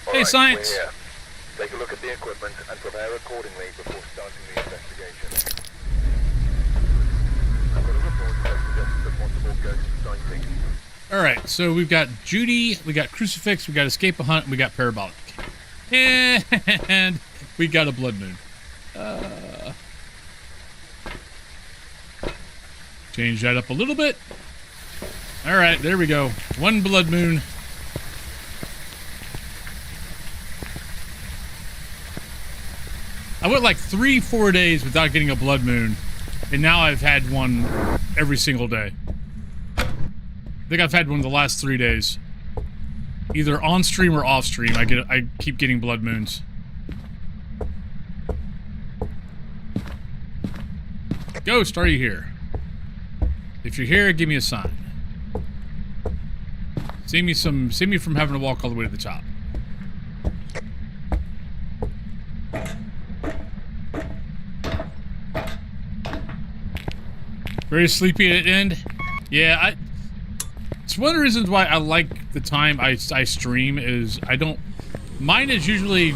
[SPEAKER 2] All
[SPEAKER 1] Hey,
[SPEAKER 2] right,
[SPEAKER 1] Science.
[SPEAKER 2] we're here. Take a look at the equipment and prepare accordingly before starting the investigation. I've got a report that suggests a possible ghost sighting.
[SPEAKER 1] All right, so we've got Judy, we got Crucifix, we got Escape a Hunt, and we got Parabolic. And we got a Blood Moon. Change that up a little bit. All right, there we go. One Blood Moon. I went like 3-4 days without getting a Blood Moon, and now I've had one every single day. I think I've had one the last 3 days. Either on stream or off stream, I keep getting Blood Moons. Ghost, are you here? If you're here, give me a sign. Save me from having to walk all the way to the top. Very sleepy at the end. Yeah, it's one of the reasons why I like the time I stream is mine is usually,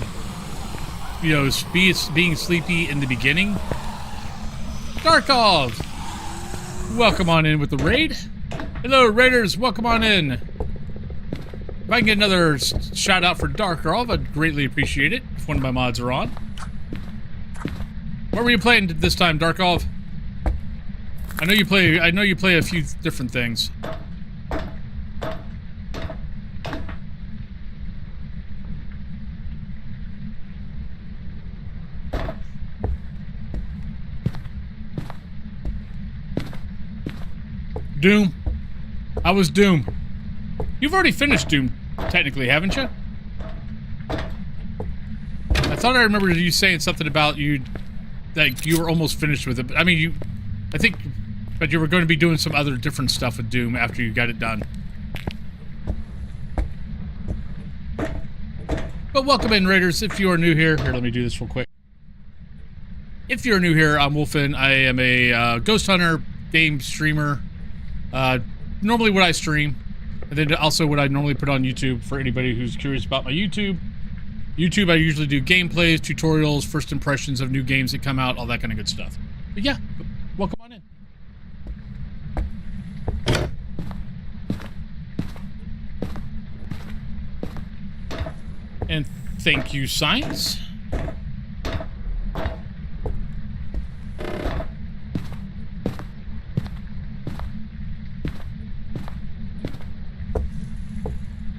[SPEAKER 1] being sleepy in the beginning. Darkov, welcome on in with the raid. Hello, raiders, welcome on in. If I can get another shout out for Darkov, I'd greatly appreciate it if one of my mods are on. What were you playing this time, Darkov? I know you play a few different things. Doom. I was Doom. You've already finished Doom, technically, haven't you? I thought I remembered you saying something about that you were almost finished with it. But, I mean, but you were going to be doing some other different stuff with Doom after you got it done. But welcome in, Raiders. If you are new here, let me do this real quick. If you're new here, I'm Wolfen. I am a ghost hunter, game streamer. Normally what I stream, and then also what I normally put on YouTube for anybody who's curious about my YouTube. YouTube, I usually do gameplays, tutorials, first impressions of new games that come out, all that kind of good stuff. But yeah, welcome on in. And thank you, Science.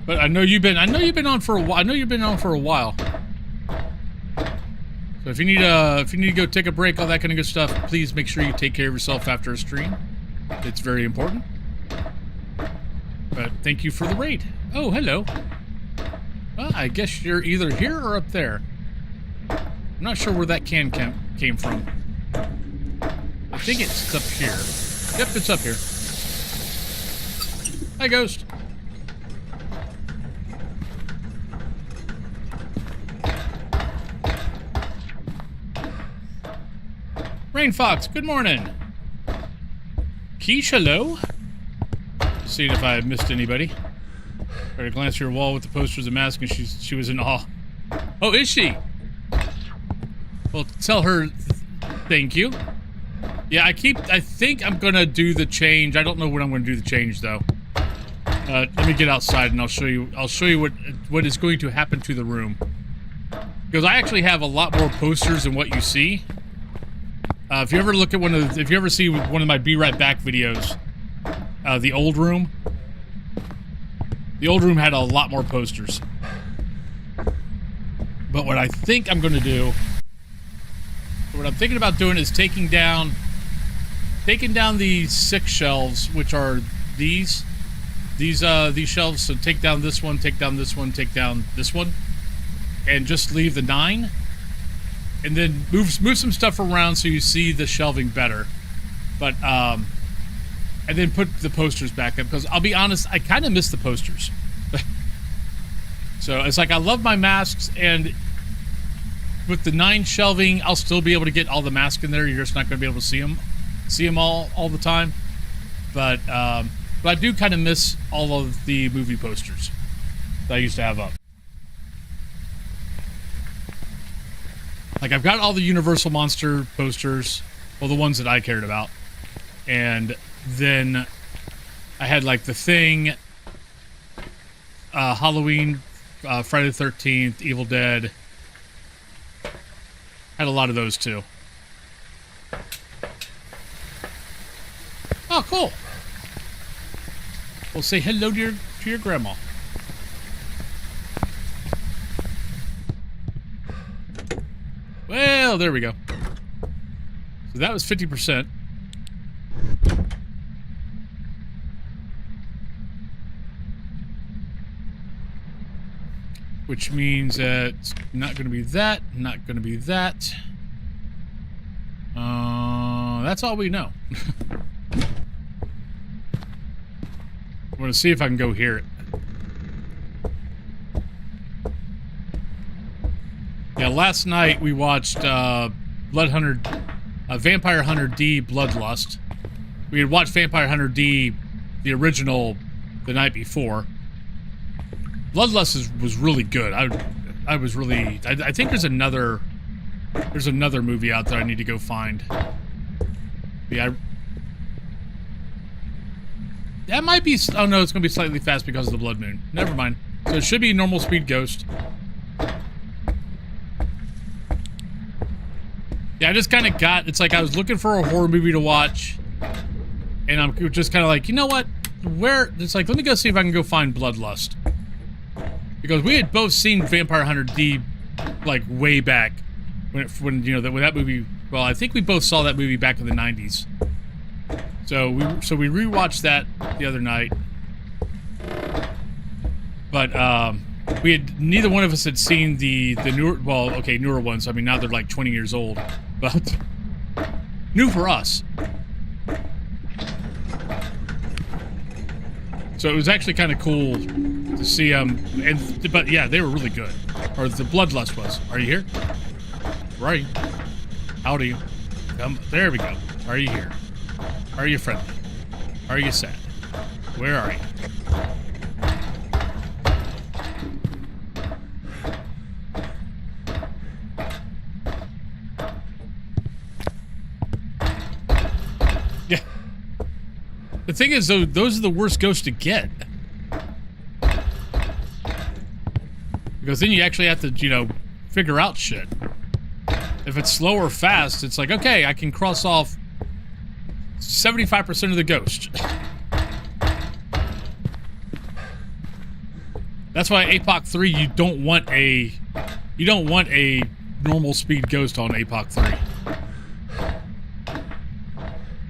[SPEAKER 1] But I know you've been on for a while. So if you need to go take a break, all that kind of good stuff, please make sure you take care of yourself after a stream. It's very important. But thank you for the raid. Oh, hello. Well, I guess you're either here or up there. I'm not sure where that can came from. I think it's up here. Yep, it's up here. Hi, Ghost. Rain Fox, good morning. Keish, hello. Seeing if I missed anybody. Tried to glance through her wall with the posters and mask, and she was in awe. Oh, is she? Well, tell her thank you. Yeah, I think I'm gonna do the change. I don't know when I'm gonna do the change though. Let me get outside and I'll show you what is going to happen to the room. Because I actually have a lot more posters than what you see. If you ever look at if you ever see one of my Be Right Back videos, the old room had a lot more posters. But what I think I'm going to do, what I'm thinking about doing is taking down the 6 shelves, which are these shelves. So take down this one, take down this one, take down this one, and just leave the 9. And then move some stuff around so you see the shelving better. But, and then put the posters back up. Because I'll be honest, I kind of miss the posters. So it's like I love my masks, and with the 9 shelving, I'll still be able to get all the masks in there. You're just not going to be able to see them all the time. But I do kind of miss all of the movie posters that I used to have up. Like, I've got all the Universal Monster posters, well, the ones that I cared about. And then I had, like, The Thing, Halloween, Friday the 13th, Evil Dead. Had a lot of those, too. Oh, cool. Well, say hello to your grandma. Well, there we go. So that was 50%. Which means that it's not going to be that, not going to be that. That's all we know. I'm going to see if I can go hear it. Yeah, last night we watched Vampire Hunter D Bloodlust. We had watched Vampire Hunter D, the original, the night before. Bloodlust was really good. I was really... I think there's another movie out there I need to go find. Yeah, that might be... Oh no, it's going to be slightly fast because of the Blood Moon. Never mind. So it should be normal speed Ghost. Yeah, I just kind of got... It's like I was looking for a horror movie to watch. And I'm just kind of like, you know what? It's like, let me go see if I can go find Bloodlust. Because we had both seen Vampire Hunter D, like, way back. When that movie... Well, I think we both saw that movie back in the 90s. So we rewatched that the other night. But, neither one of us had seen the newer... Well, okay, newer ones. I mean, now they're like 20 years old. But new for us. So it was actually kind of cool to see but yeah, they were really good. Or the Bloodlust was. Are you here? Where are you? How old are you? There we go. Are you here? Are you friendly? Are you sad? Where are you? The thing is, though, those are the worst ghosts to get. Because then you actually have to, you know, figure out shit. If it's slow or fast, it's like, okay, I can cross off 75% of the ghost. That's why APOC 3, you don't want a normal speed ghost on APOC 3.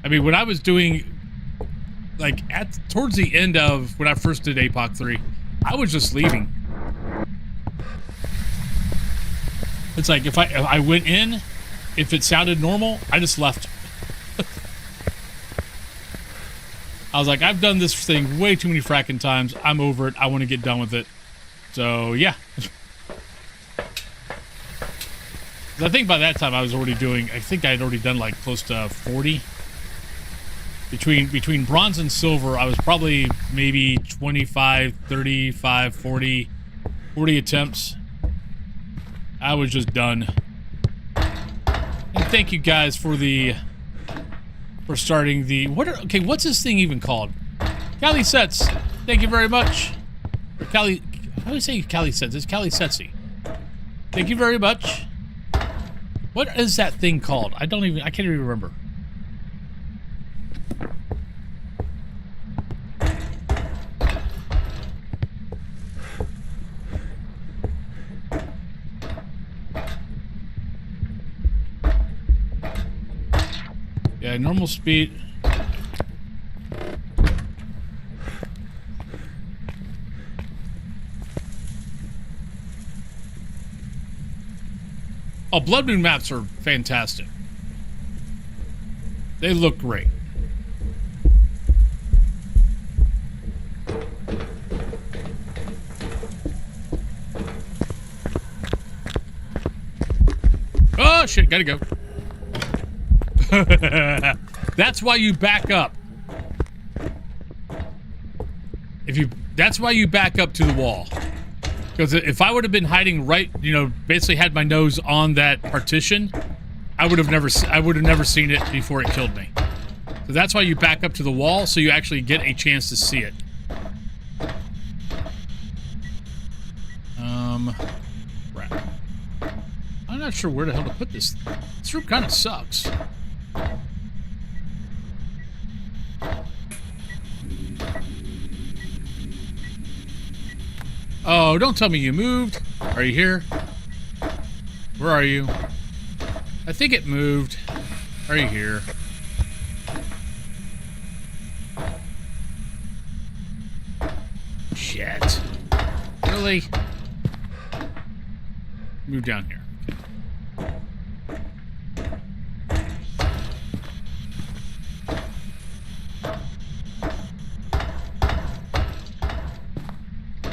[SPEAKER 1] I mean, when I was doing, like, towards the end of when I first did APOC 3, I was just leaving. It's like, if I went in, if it sounded normal, I just left. I was like, I've done this thing way too many fracking times. I'm over it. I want to get done with it. So, yeah. I think by that time I was already doing, I think I had already done like close to 40. Between bronze and silver, I was probably maybe 25, 35, 40 attempts. I was just done. And thank you guys for starting the okay, what's this thing even called? Cali Sets. Thank you very much. Or Cali, how do you say Cali Sets? It's Cali Setsy. Thank you very much. What is that thing called? I can't even remember. Yeah, normal speed. Oh, Blood Moon maps are fantastic. They look great. Oh, shit, gotta go. That's why you back up. That's why you back up to the wall. Because if I would have been hiding right, you know, basically had my nose on that partition, I would have never seen it before it killed me. So that's why you back up to the wall, so you actually get a chance to see it. Crap. I'm not sure where the hell to put this. This room kind of sucks. Oh, don't tell me you moved. Are you here? Where are you? I think it moved. Are you here? Shit. Really? Move down here.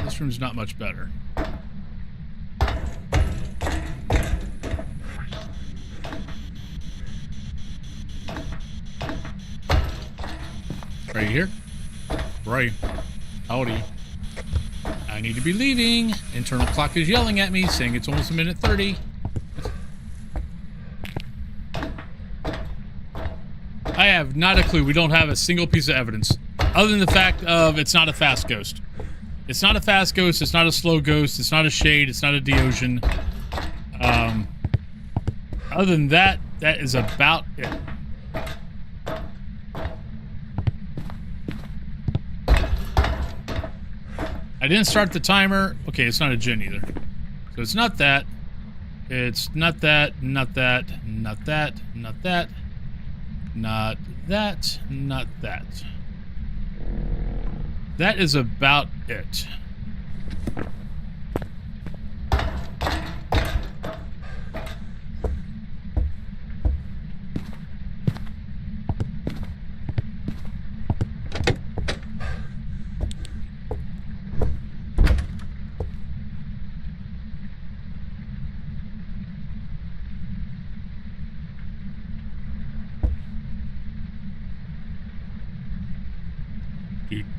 [SPEAKER 1] This room's not much better. Are you here? Where are you? How old are you? I need to be leaving. Internal clock is yelling at me, saying it's almost a minute 30. I have not a clue. We don't have a single piece of evidence. Other than the fact of it's not a fast ghost. It's not a fast ghost, it's not a slow ghost, it's not a shade, it's not a deosion. Other than that, that is about it. I didn't start the timer. Okay, it's not a Jinn either. So it's not that. It's not that, not that, not that, not that, not that, not that. That is about it.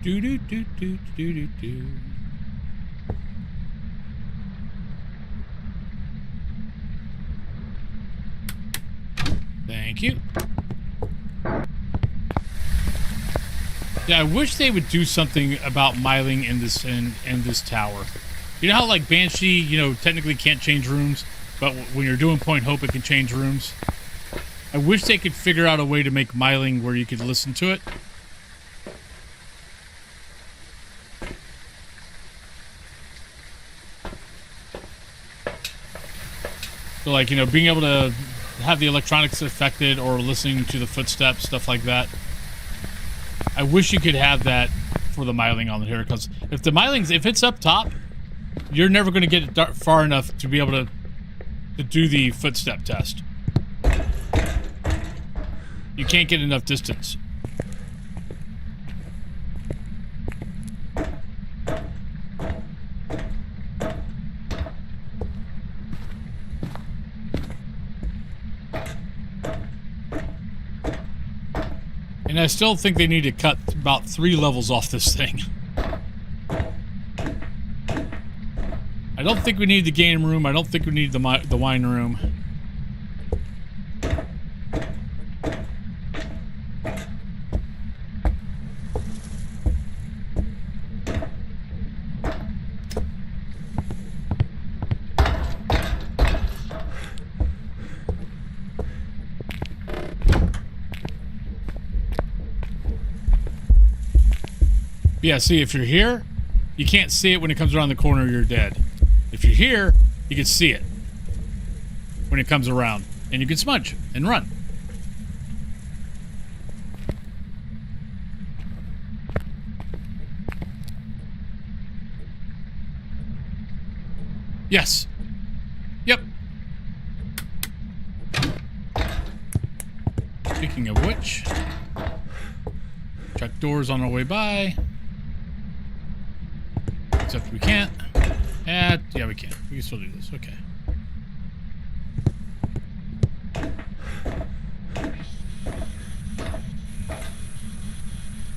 [SPEAKER 1] Do do do do do do do. Thank you. Yeah, I wish they would do something about myling in this tower. You know how like Banshee, you know, technically can't change rooms, but when you're doing Point Hope, it can change rooms. I wish they could figure out a way to make myling where you could listen to it. So like, you know, being able to have the electronics affected or listening to the footsteps, stuff like that. I wish you could have that for the myling on here, because if the myling's, if it's up top, you're never going to get it far enough to be able to do the footstep test. You can't get enough distance. And I still think they need to cut about 3 levels off this thing. I don't think we need the game room. I don't think we need the wine room. Yeah, see, if you're here, you can't see it when it comes around the corner, you're dead. If you're here, you can see it when it comes around. And you can smudge and run. Yes. Yep. Speaking of which, check doors on our way by. Except we can't. Yeah, we can. We can still do this. Okay.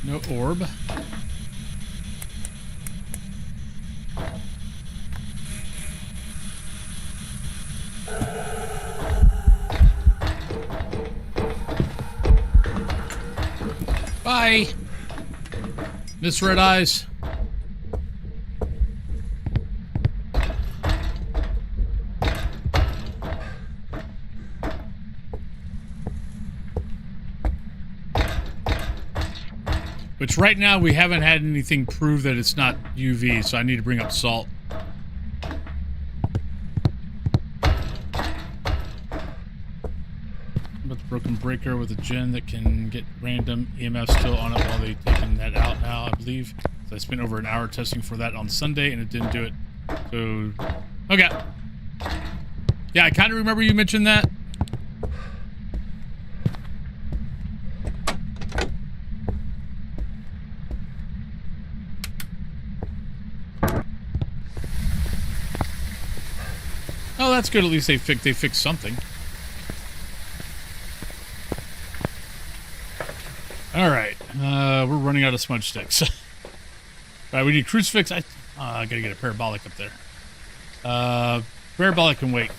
[SPEAKER 1] No orb. Bye, Miss Red Eyes. Which right now we haven't had anything prove that it's not UV, so I need to bring up salt. But the broken breaker with a gen that can get random EMF still on it while they've taken that out now, I believe. So I spent over an hour testing for that on Sunday and it didn't do it. So, okay. Yeah, I kind of remember you mentioned that. Oh, that's good. At least they fixed something. All right, we're running out of smudge sticks. All right, we need crucifix. I gotta get a parabolic up there. Parabolic can wait.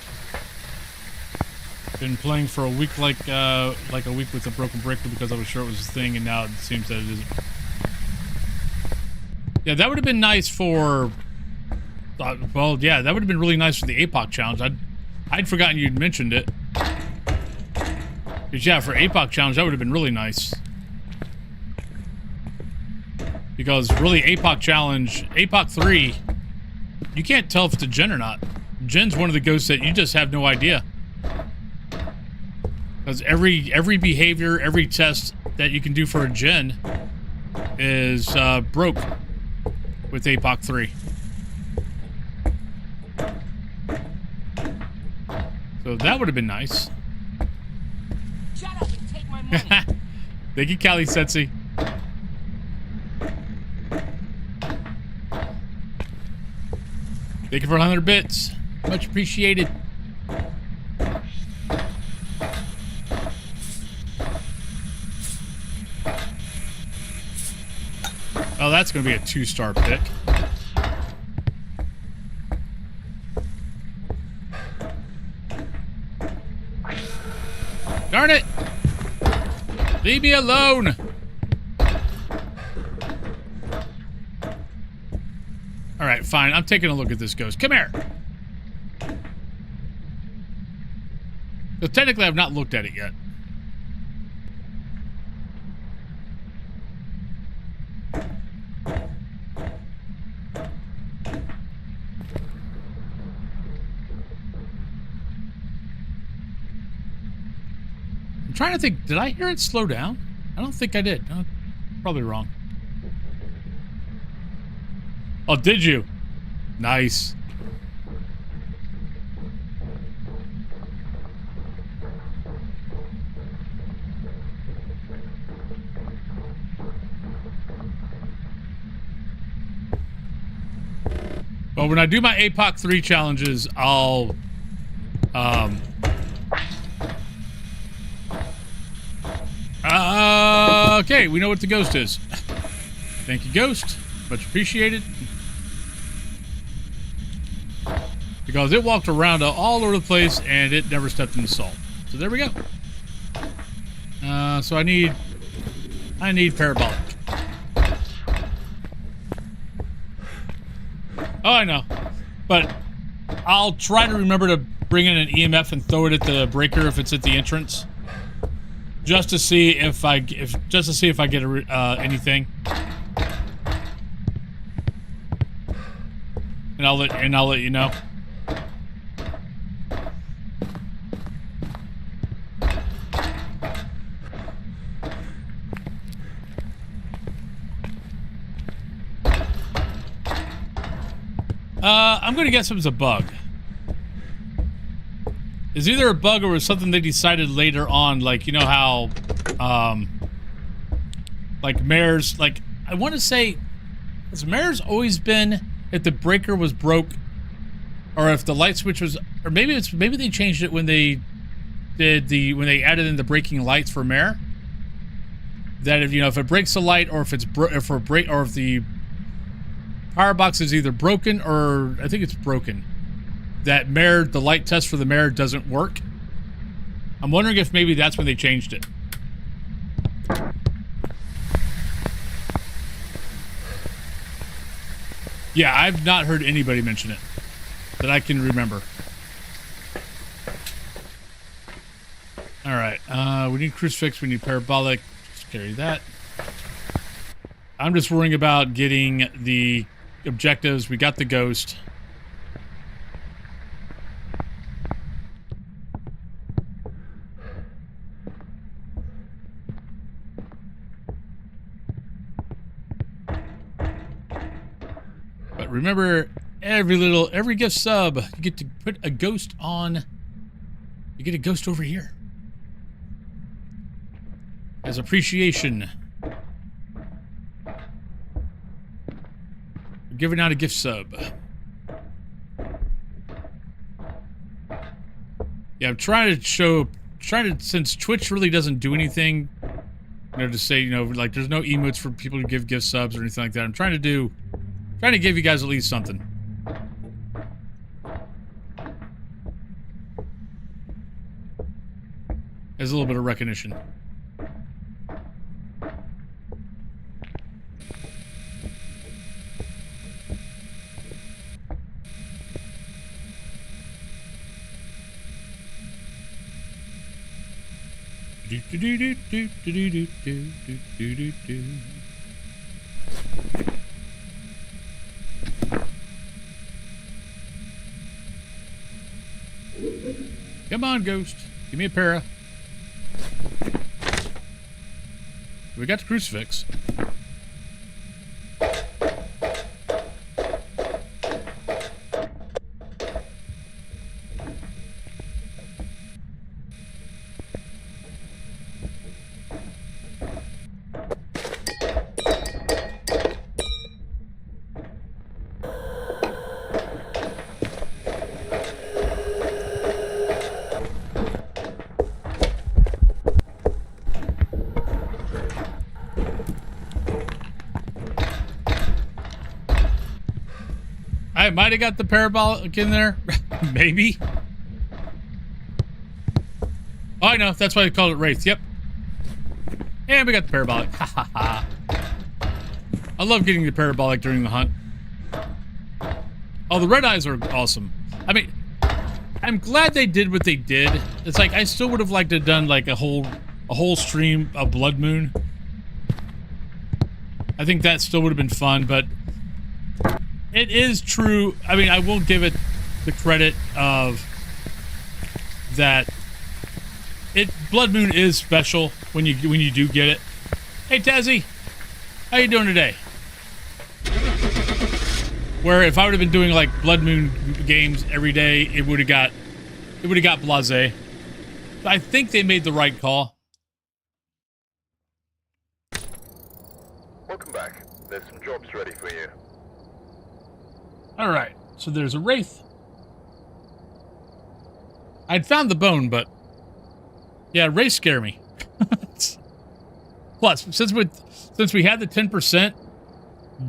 [SPEAKER 1] Been playing for a week, like a week with a broken breaker because I was sure it was a thing, and now it seems that it isn't. Yeah, that would have been nice for. Well, yeah, that would have been really nice for the APOC challenge. I'd forgotten you'd mentioned it. Because, yeah, for APOC challenge, that would have been really nice. Because, really, APOC challenge, APOC 3, you can't tell if it's a gen or not. Gen's one of the ghosts that you just have no idea. Because every behavior, every test that you can do for a gen is broke with APOC 3. So that would have been nice.
[SPEAKER 8] Shut up and take my money.
[SPEAKER 1] Thank you, Kali Setsi. Thank you for 100 bits. Much appreciated. Oh, that's going to be a 2-star pick. Darn it! Leave me alone! fine. I'm taking a look at this ghost. Come here. So technically, I've not looked at it yet. I'm trying to think, did I hear it slow down? I don't think I did. No, probably wrong. Oh, did you? Nice. Well, when I do my APOC 3 challenges, I'll okay, we know what the ghost is. Thank you, ghost. Much appreciated. Because it walked around all over the place and it never stepped in the salt. So there we go. So I need parabolic. Oh, I know. But I'll try to remember to bring in an EMF and throw it at the breaker if it's at the entrance. Just to see if I get anything. And I'll let you know. I'm gonna guess it was a bug. It's either a bug or it was something they decided later on, like, you know how, like mares, like, I want to say, has mares always been, if the breaker was broke, or if the light switch was, or maybe they changed it when they did when they added in the braking lights for mare, that if, you know, if it breaks the light, or if it's or if the power box is either broken, or I think it's broken, that mare, the light test for the mare doesn't work. I'm wondering if maybe that's when they changed it. Yeah, I've not heard anybody mention it that I can remember. All right, we need crucifix, we need parabolic. Just carry that. I'm just worrying about getting the objectives. We got the ghost. But remember, every gift sub, you get to put a ghost on. You get a ghost over here as appreciation. We're giving out a gift sub. Yeah, I'm trying to since Twitch really doesn't do anything, you know, to say, you know, like there's no emotes for people to give gift subs or anything like that. I'm trying to give you guys at least something. As a little bit of recognition. Come on, ghost. Give me a para. We got the crucifix. I might have got the parabolic in there. Maybe. Oh, I know. That's why they called it Wraith. Yep. And we got the parabolic. Ha ha ha. I love getting the parabolic during the hunt. Oh, the red eyes are awesome. I mean, I'm glad they did what they did. It's like I still would have liked to have done like a whole stream of Blood Moon. I think that still would have been fun, but it is true. I mean, I will give it the credit of that. Blood Moon is special when you do get it. Hey Tazzy, how you doing today? Where if I would have been doing like Blood Moon games every day, it would have got blasé. I think they made the right call.
[SPEAKER 2] Welcome back. There's some jobs ready for you.
[SPEAKER 1] All right, so there's a wraith. I'd found the bone, but yeah, wraiths scare me. Plus, since we had the 10%,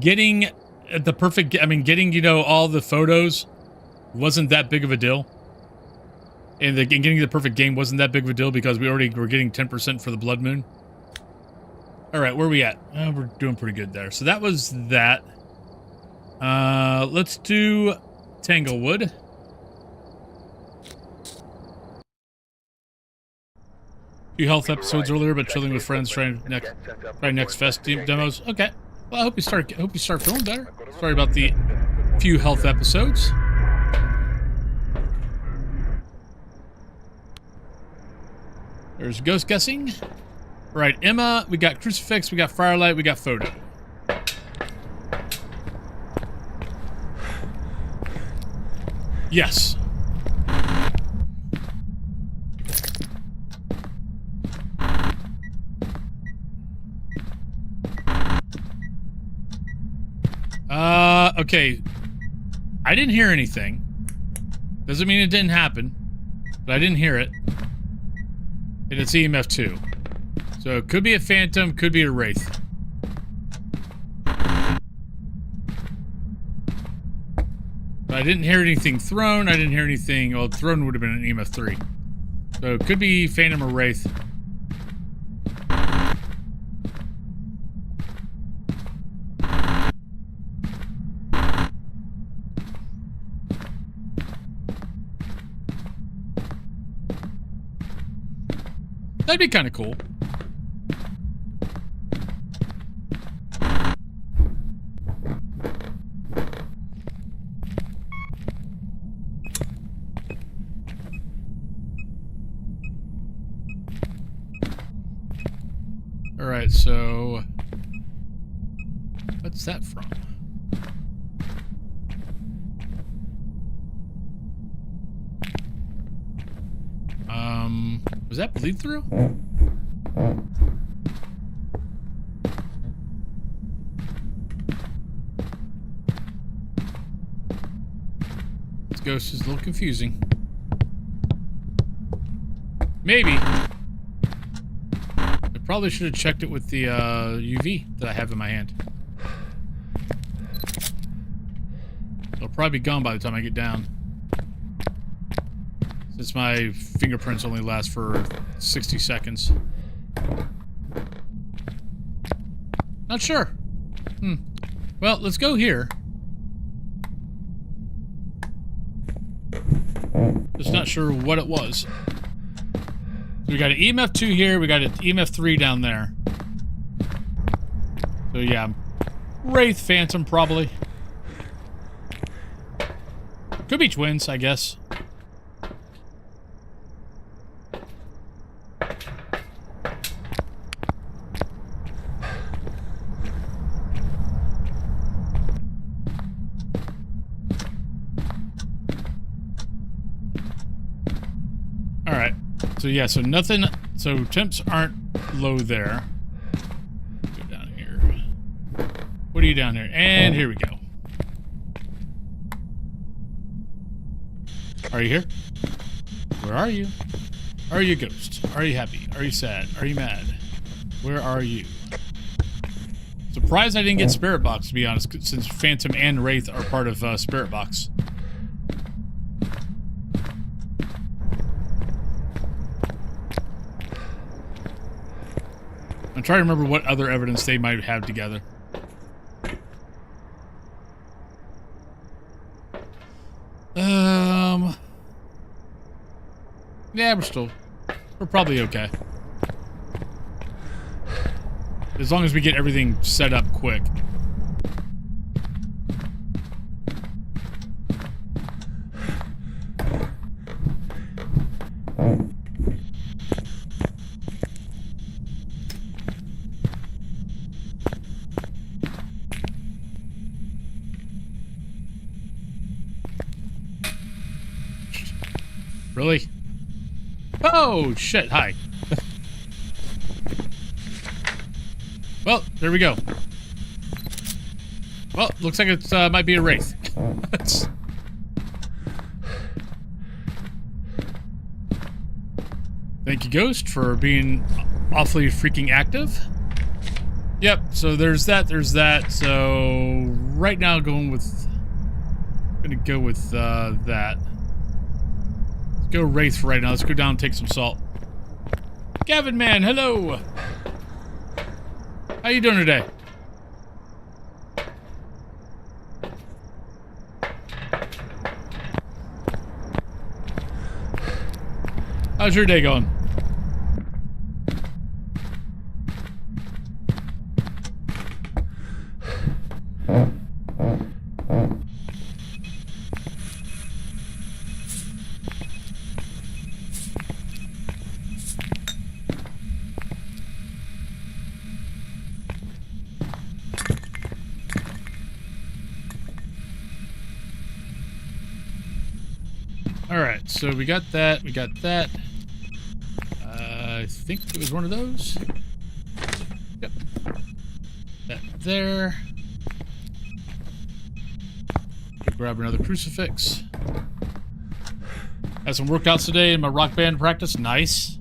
[SPEAKER 1] getting the perfect, I mean, getting, you know, all the photos wasn't that big of a deal. And getting the perfect game wasn't that big of a deal because we already were getting 10% for the Blood Moon. All right, where are we at? We're doing pretty good there. So that was that. Let's do Tanglewood. Few health episodes earlier, but chilling with friends, trying next fest demos. Okay. Well, I hope you start feeling better. Sorry about the few health episodes. There's ghost guessing. All right, Emma, we got crucifix, we got firelight, we got photo. Yes. Okay. I didn't hear anything. Doesn't mean it didn't happen, but I didn't hear it. And it's EMF 2. So it could be a phantom, could be a wraith. But I didn't hear anything thrown, I didn't hear anything, well, thrown would have been an EMF 3. So it could be phantom or wraith. That'd be kind of cool. All right, so what's that from? Was that bleed through? This ghost is a little confusing. Maybe. I probably should have checked it with the UV that I have in my hand. It'll probably be gone by the time I get down. Since my fingerprints only last for 60 seconds. Not sure. Well, let's go here. Just not sure what it was. So we got an EMF 2 here, we got an EMF 3 down there. So yeah, wraith, phantom probably. Could be twins, I guess. So yeah, so nothing, so temps aren't low there. Go down here. What are you down here? And here we go. Are you here? Where are you? Are you a ghost? Are you happy? Are you sad? Are you mad? Where are you? Surprised I didn't get Spirit Box, to be honest, since Phantom and Wraith are part of Spirit Box. I'm trying to remember what other evidence they might have together. Yeah, we're probably okay. As long as we get everything set up quick. Really? Oh, shit. Hi. Well, there we go. Well, looks like it might be a wraith. Thank you, Ghost, for being awfully freaking active. Yep, so there's that. So right now I'm gonna go with that. Let's go wraith for right now. Let's go down and take some salt. Gavin, man, hello. How you doing today? How's your day going? Alright, so we got that. I think it was one of those. Yep. That there. Grab another crucifix. Had some workouts today in my rock band practice. Nice.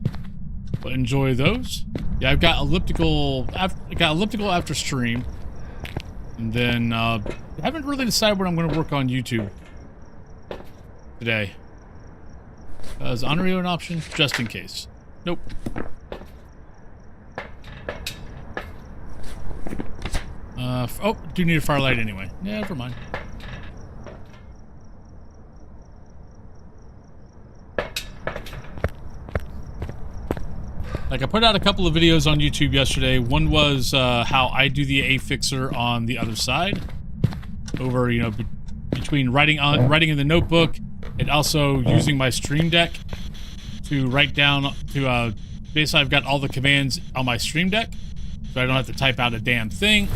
[SPEAKER 1] But enjoy those. Yeah, I've got elliptical after stream. And then I haven't really decided what I'm going to work on YouTube today. Is Honorio an option? Just in case. Nope. Oh, do need a firelight anyway. Yeah, never mind. Like, I put out a couple of videos on YouTube yesterday. One was how I do the A-Fixer on the other side. Over, you know, between writing in the notebook and also using my Stream Deck to write down, basically I've got all the commands on my Stream Deck, so I don't have to type out a damn thing.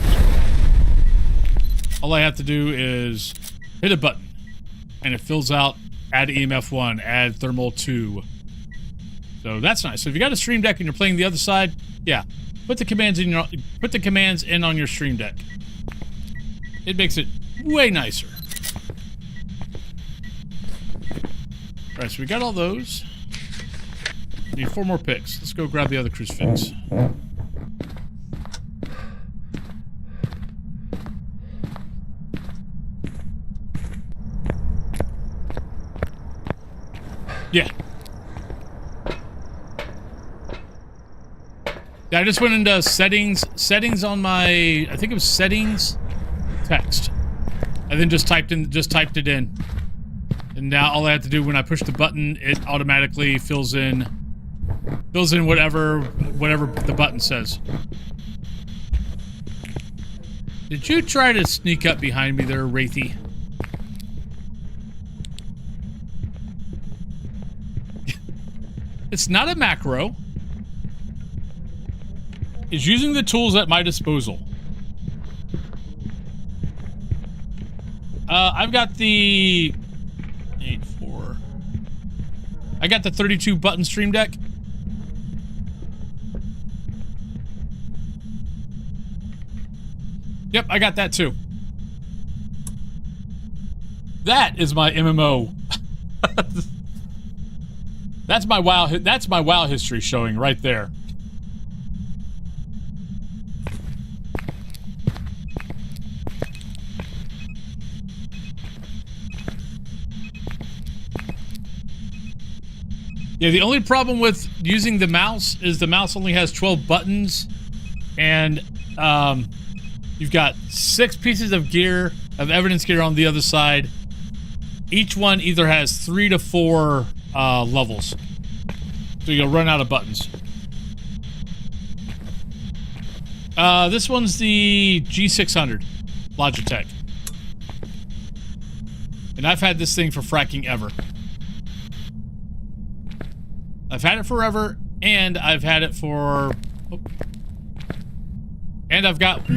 [SPEAKER 1] All I have to do is hit a button, and it fills out add EMF 1, add thermal 2. So that's nice. So if you got a Stream Deck and you're playing the other side, yeah, put the commands in on your Stream Deck. It makes it way nicer. All right, so we got all those. Need 4 more picks. Let's go grab the other crucifix. Yeah. Yeah, I just went into settings on my, I think it was settings, text. And then just typed it in. And now all I have to do when I push the button, it automatically fills in whatever the button says. Did you try to sneak up behind me there, Wraithy? It's not a macro. It's using the tools at my disposal. I've got the 8-4. I got the 32 button Stream Deck. Yep, I got that too. That is my MMO. That's my WoW history showing right there. Yeah, the only problem with using the mouse is the mouse only has 12 buttons, and you've got 6 pieces of gear, of evidence gear on the other side. Each one either has 3 to 4 levels.
[SPEAKER 7] So you'll run out of buttons. This one's the G600 Logitech. And I've had this thing for fracking ever. I've had it forever, and I've had it for... Oh. And I've got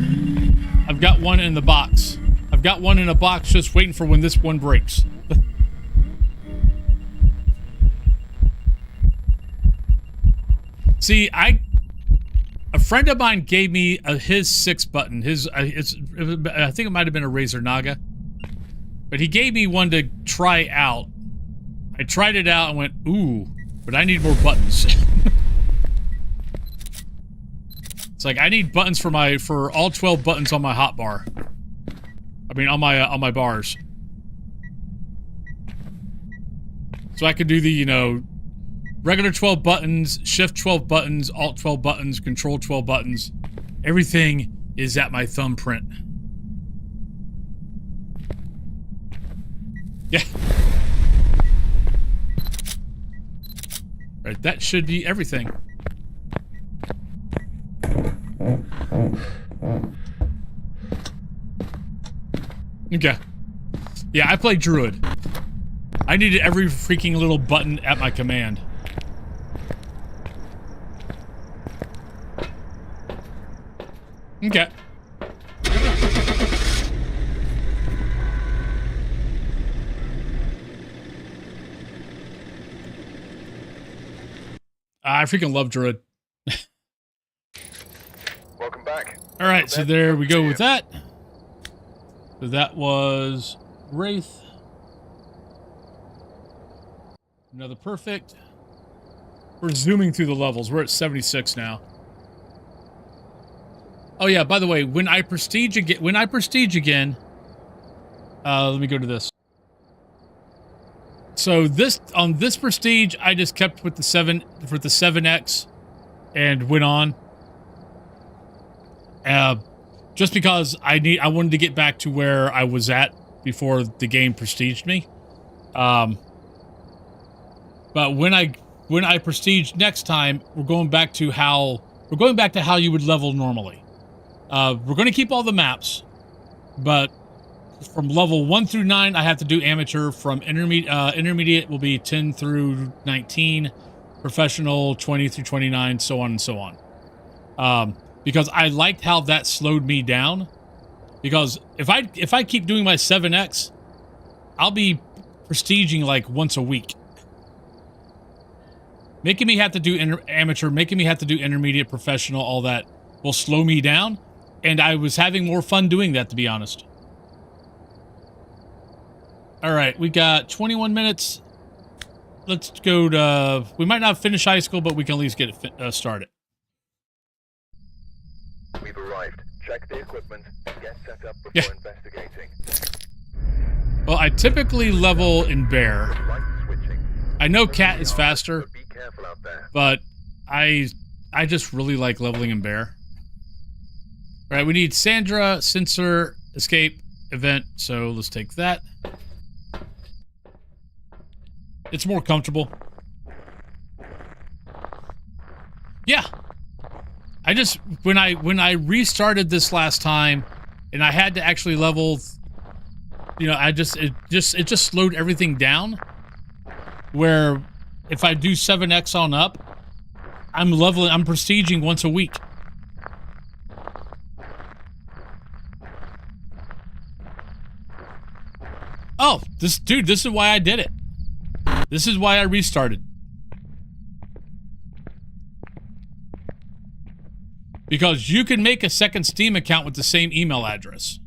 [SPEAKER 7] one in the box. I've got one in a box just waiting for when this one breaks. See, a friend of mine gave me his 6 button. I think it might have been a Razer Naga. But he gave me one to try out. I tried it out and went, ooh, but I need more buttons. It's like I need buttons for all 12 buttons on my hotbar. I mean, on my bars. So I could do the, you know, regular 12 buttons, shift 12 buttons, alt 12 buttons, control 12 buttons. Everything is at my thumbprint. Yeah. Right, that should be everything. Okay. Yeah, I play Druid. I needed every freaking little button at my command. Okay. I freaking love Druid.
[SPEAKER 2] Welcome back.
[SPEAKER 7] Alright, so there we go with that. So that was Wraith. Another perfect. We're zooming through the levels. We're at 76 now. Oh yeah, by the way, when I prestige again, let me go to this. So on this prestige, I just kept with the 7X and went on. Just because I wanted to get back to where I was at before the game prestiged me. But when I prestige next time, we're going back to how you would level normally. We're going to keep all the maps, but from level 1 through 9, I have to do amateur. From intermediate will be 10 through 19, professional 20 through 29, so on and so on. Because I liked how that slowed me down. Because if I keep doing my 7X, I'll be prestiging like once a week. Making me have to do amateur, making me have to do intermediate, professional, all that will slow me down. And I was having more fun doing that, to be honest. Alright, we got 21 minutes. Let's go to... We might not finish high school, but we can at least get it started.
[SPEAKER 2] We've arrived. Check the equipment and get set up before investigating.
[SPEAKER 7] Well, I typically level in bear.
[SPEAKER 2] Light switching.
[SPEAKER 7] I know cat is faster,
[SPEAKER 2] But be careful out there.
[SPEAKER 7] but I just really like leveling in bear. Alright, we need Sandra, sensor, escape, event, so let's take that. It's more comfortable. Yeah. I just when I restarted this last time and I had to actually level, you know, it just slowed everything down. Where if I do 7X on up, I'm prestiging once a week. Oh, this is why I did it. This is why I restarted. Because you can make a second Steam account with the same email address.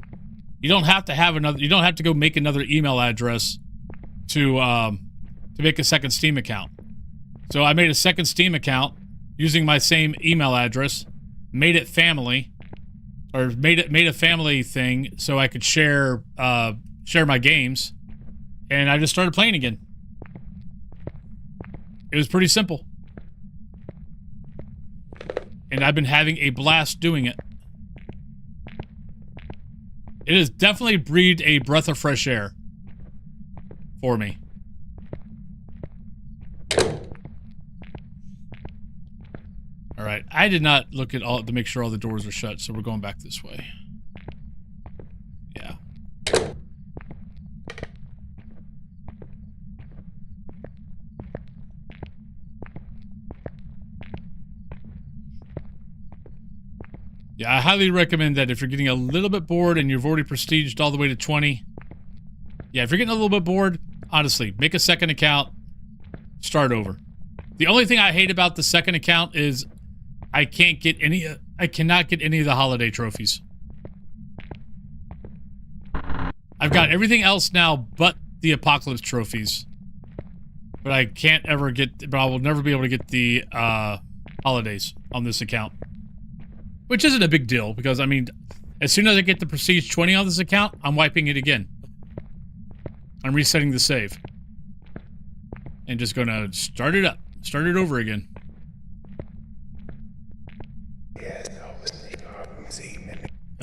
[SPEAKER 7] You don't have to have another. You don't have to go make another email address to make a second Steam account. So I made a second Steam account using my same email address, made it family, or made a family thing so I could share my games, and I just started playing again. It was pretty simple. And I've been having a blast doing it. It has definitely breathed a breath of fresh air for me.
[SPEAKER 1] All right. I did not look at all to make sure all the doors are shut, so we're going back this way. Yeah. Yeah, I highly recommend that if you're getting a little bit bored and you've already prestiged all the way to 20. Yeah, if you're getting a little bit bored, honestly, make a second account, start over. The only thing I hate about the second account is I cannot get any of the holiday trophies. I've got everything else now but the apocalypse trophies. But I can't ever get, but I will never be able to get the holidays on this account. Which isn't a big deal, because, I mean, as soon as I get the Prestige 20 on this account, I'm wiping it again. I'm resetting the save. And just gonna start it up. Start it over again.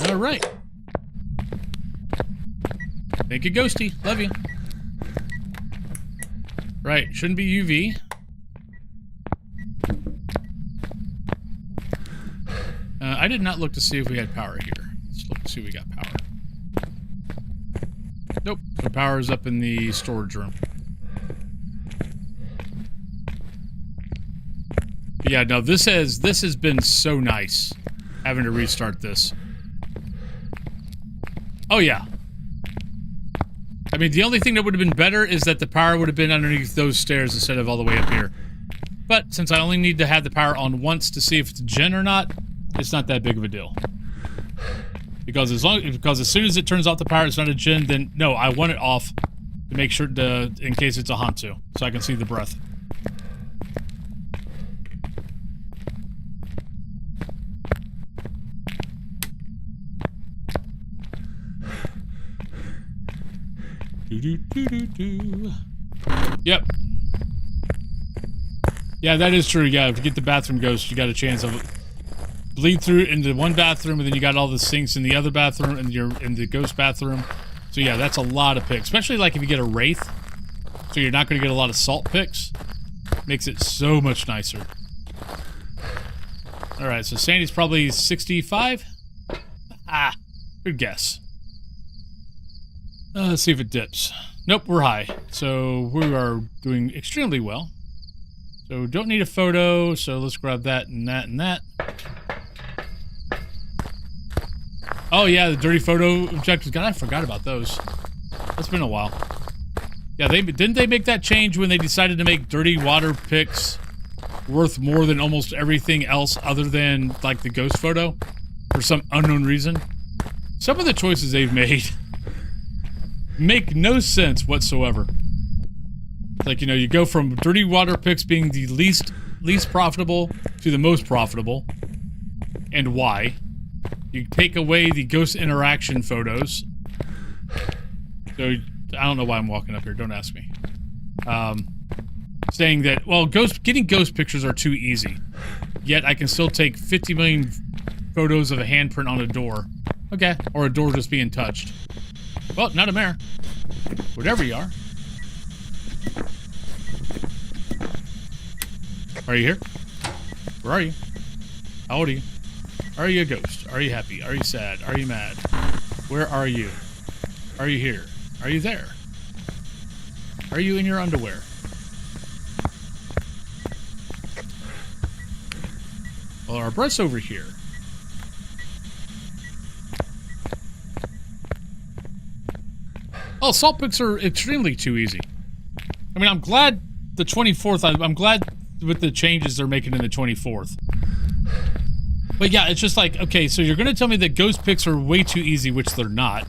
[SPEAKER 1] Alright. Thank you, Ghosty. Love you. Right, shouldn't be UV. I did not look to see if we had power here. Let's look to see if we got power. Nope, the power is up in the storage room. But yeah, no, this has been so nice having to restart this. Oh yeah. I mean, the only thing that would have been better is that the power would have been underneath those stairs instead of all the way up here. But since I only need to have the power on once to see if it's a gen or not, it's not that big of a deal. Because as soon as it turns off the power, it's not a gen, then no, I want it off to make sure in case it's a Hantu, so I can see the breath. Yep. Yeah, that is true. Yeah, if you get the bathroom ghost, you got a chance of bleed through into one bathroom, and then you got all the sinks in the other bathroom, and you're in the ghost bathroom. So yeah, that's a lot of picks, especially like if you get a wraith. So you're not going to get a lot of salt picks. Makes it so much nicer. All right, so Sandy's probably 65. Ah, good guess. Let's see if it dips. Nope, we're high. So we are doing extremely well. So don't need a photo, so let's grab that and that and that. Oh yeah, the dirty photo objectives. God, I forgot about those. It's been a while. Yeah, didn't they make that change when they decided to make dirty water pics worth more than almost everything else other than, like, the ghost photo? For some unknown reason? Some of the choices they've made make no sense whatsoever. Like, you know, you go from dirty water pics being the least profitable to the most profitable. And why? You take away the ghost interaction photos. So, I don't know why I'm walking up here. Don't ask me. Saying that, well, getting ghost pictures are too easy. Yet, I can still take 50 million photos of a handprint on a door. Okay. Or a door just being touched. Well, not a mare. Whatever you are. Are you here? Where are you? How old are you? Are you a ghost? Are you happy? Are you sad? Are you mad? Where are you? Are you here? Are you there? Are you in your underwear? Well, our breath's over here. Oh, salt picks are extremely too easy. I mean, I'm glad the 24th, I'm glad with the changes they're making in the 24th. But yeah, it's just like, okay, so you're going to tell me that ghost picks are way too easy, which they're not.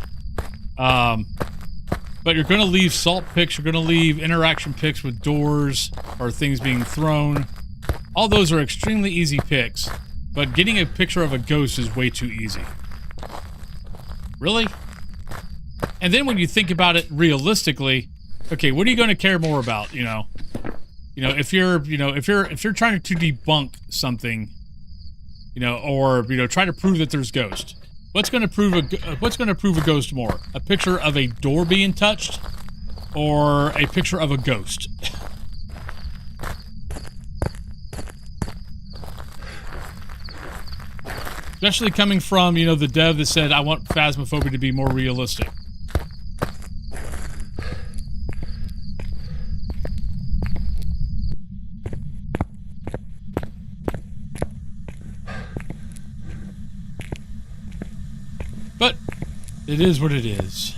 [SPEAKER 1] But you're going to leave salt picks, you're going to leave interaction picks with doors or things being thrown. All those are extremely easy picks, but getting a picture of a ghost is way too easy. Really? And then when you think about it realistically, okay, what are you going to care more about, you know? If you're trying to debunk something, you know, or, you know, try to prove that there's ghosts. What's going to prove a ghost more? A picture of a door being touched or a picture of a ghost?
[SPEAKER 7] Especially coming from, you know, the dev that said, I want Phasmophobia to be more realistic. But it is what it is.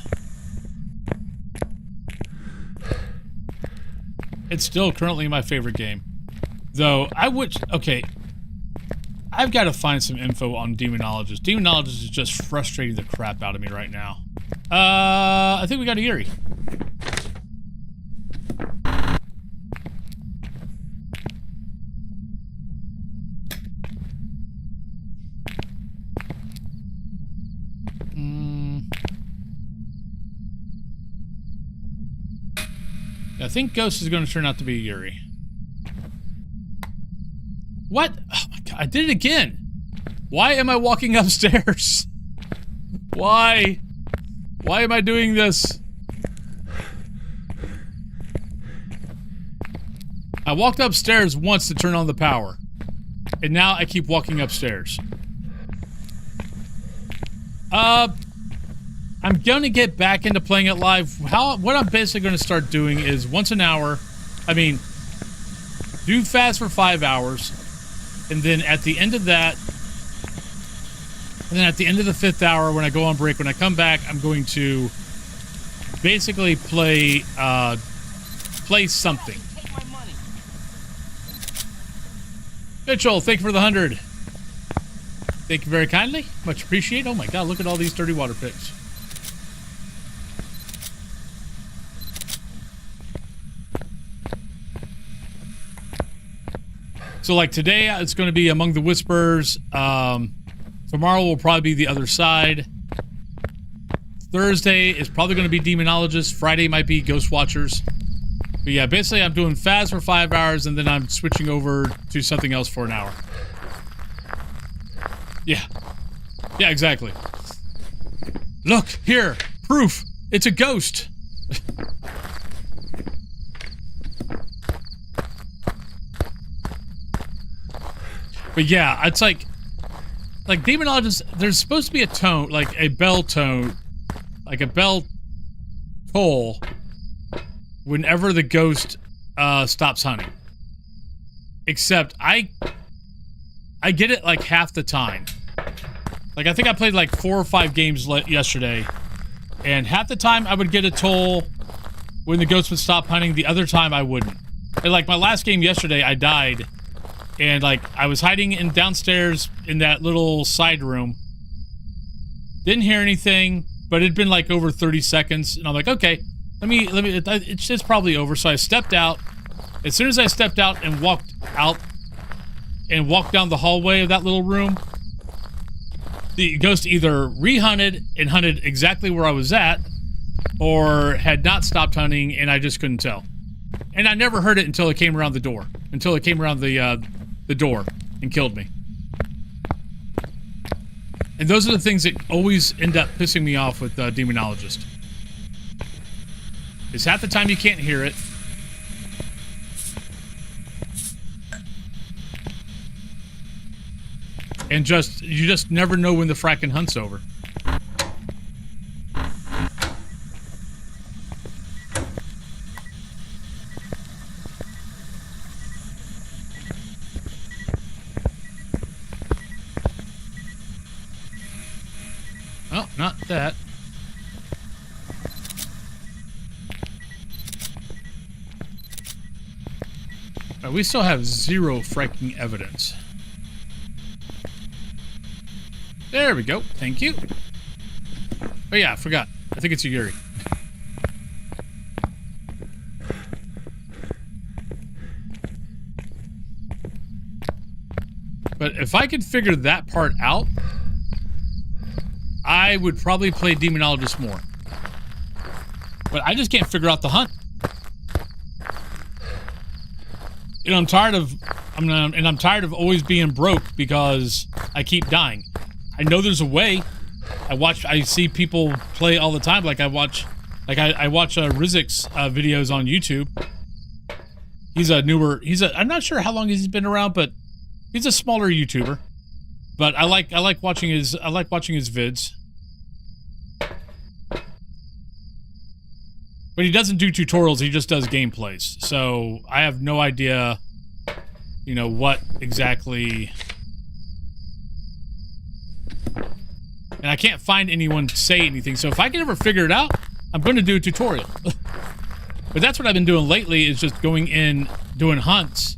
[SPEAKER 7] It's still currently my favorite game. Though, I would... Okay. I've got to find some info on Demonologist. Demonologist is just frustrating the crap out of me right now. I think we got a Yuri. I think Ghost is going to turn out to be a Yuri. What? Oh my god, I did it again. Why am I walking upstairs? Why? Why am I doing this? I walked upstairs once to turn on the power. And now I keep walking upstairs. I'm gonna get back into playing it live. What I'm basically gonna start doing is once an hour, do fast for 5 hours, and then at the end of that, and then at the end of the 5th hour, when I go on break, when I come back, I'm going to basically play something.
[SPEAKER 8] Take my money.
[SPEAKER 7] Mitchell, thank you for the 100. Thank you very kindly. Much appreciated. Oh my god, look at all these dirty water picks. So like today, it's going to be Among the Whispers. Tomorrow will probably be The Other Side. Thursday is probably going to be Demonologist. Friday might be Ghost Watchers. But yeah, basically I'm doing Phas for 5 hours, and then I'm switching over to something else for an hour. Yeah. Yeah, exactly. Look, here. Proof. It's a ghost. But yeah, it's like Demonologist, there's supposed to be a tone, like a bell tone, like a bell toll whenever the ghost stops hunting. Except I get it like half the time. Like I think I played like 4 or 5 games yesterday, and half the time I would get a toll when the ghost would stop hunting, the other time I wouldn't. And like my last game yesterday, I died. And like I was hiding in downstairs in that little side room. Didn't hear anything, but it'd been like over 30 seconds, and I'm like, okay, let me. It's probably over. So I stepped out. As soon as I stepped out and walked down the hallway of that little room, the ghost either re-hunted and hunted exactly where I was at, or had not stopped hunting, and I just couldn't tell. And I never heard it until it came around the door. Until it came around the door and killed me. And those are the things that always end up pissing me off with Demonologist. Is half the time you can't hear it. And you just never know when the fracking hunt's over. Oh, not that. We still have 0 fracking evidence. There we go. Thank you. Oh yeah, I forgot. I think it's a Yuri. But if I could figure that part out, I would probably play Demonologist more. But I just can't figure out the hunt. You know, I'm tired of always being broke because I keep dying. I know there's a way. I see people play all the time. Like I watch Rizik's videos on YouTube. I'm not sure how long he's been around, but he's a smaller YouTuber. But I like watching his vids. But he doesn't do tutorials, he just does gameplays. So I have no idea, you know, what exactly. And I can't find anyone to say anything. So if I can ever figure it out, I'm going to do a tutorial. But that's what I've been doing lately, is just going in, doing hunts,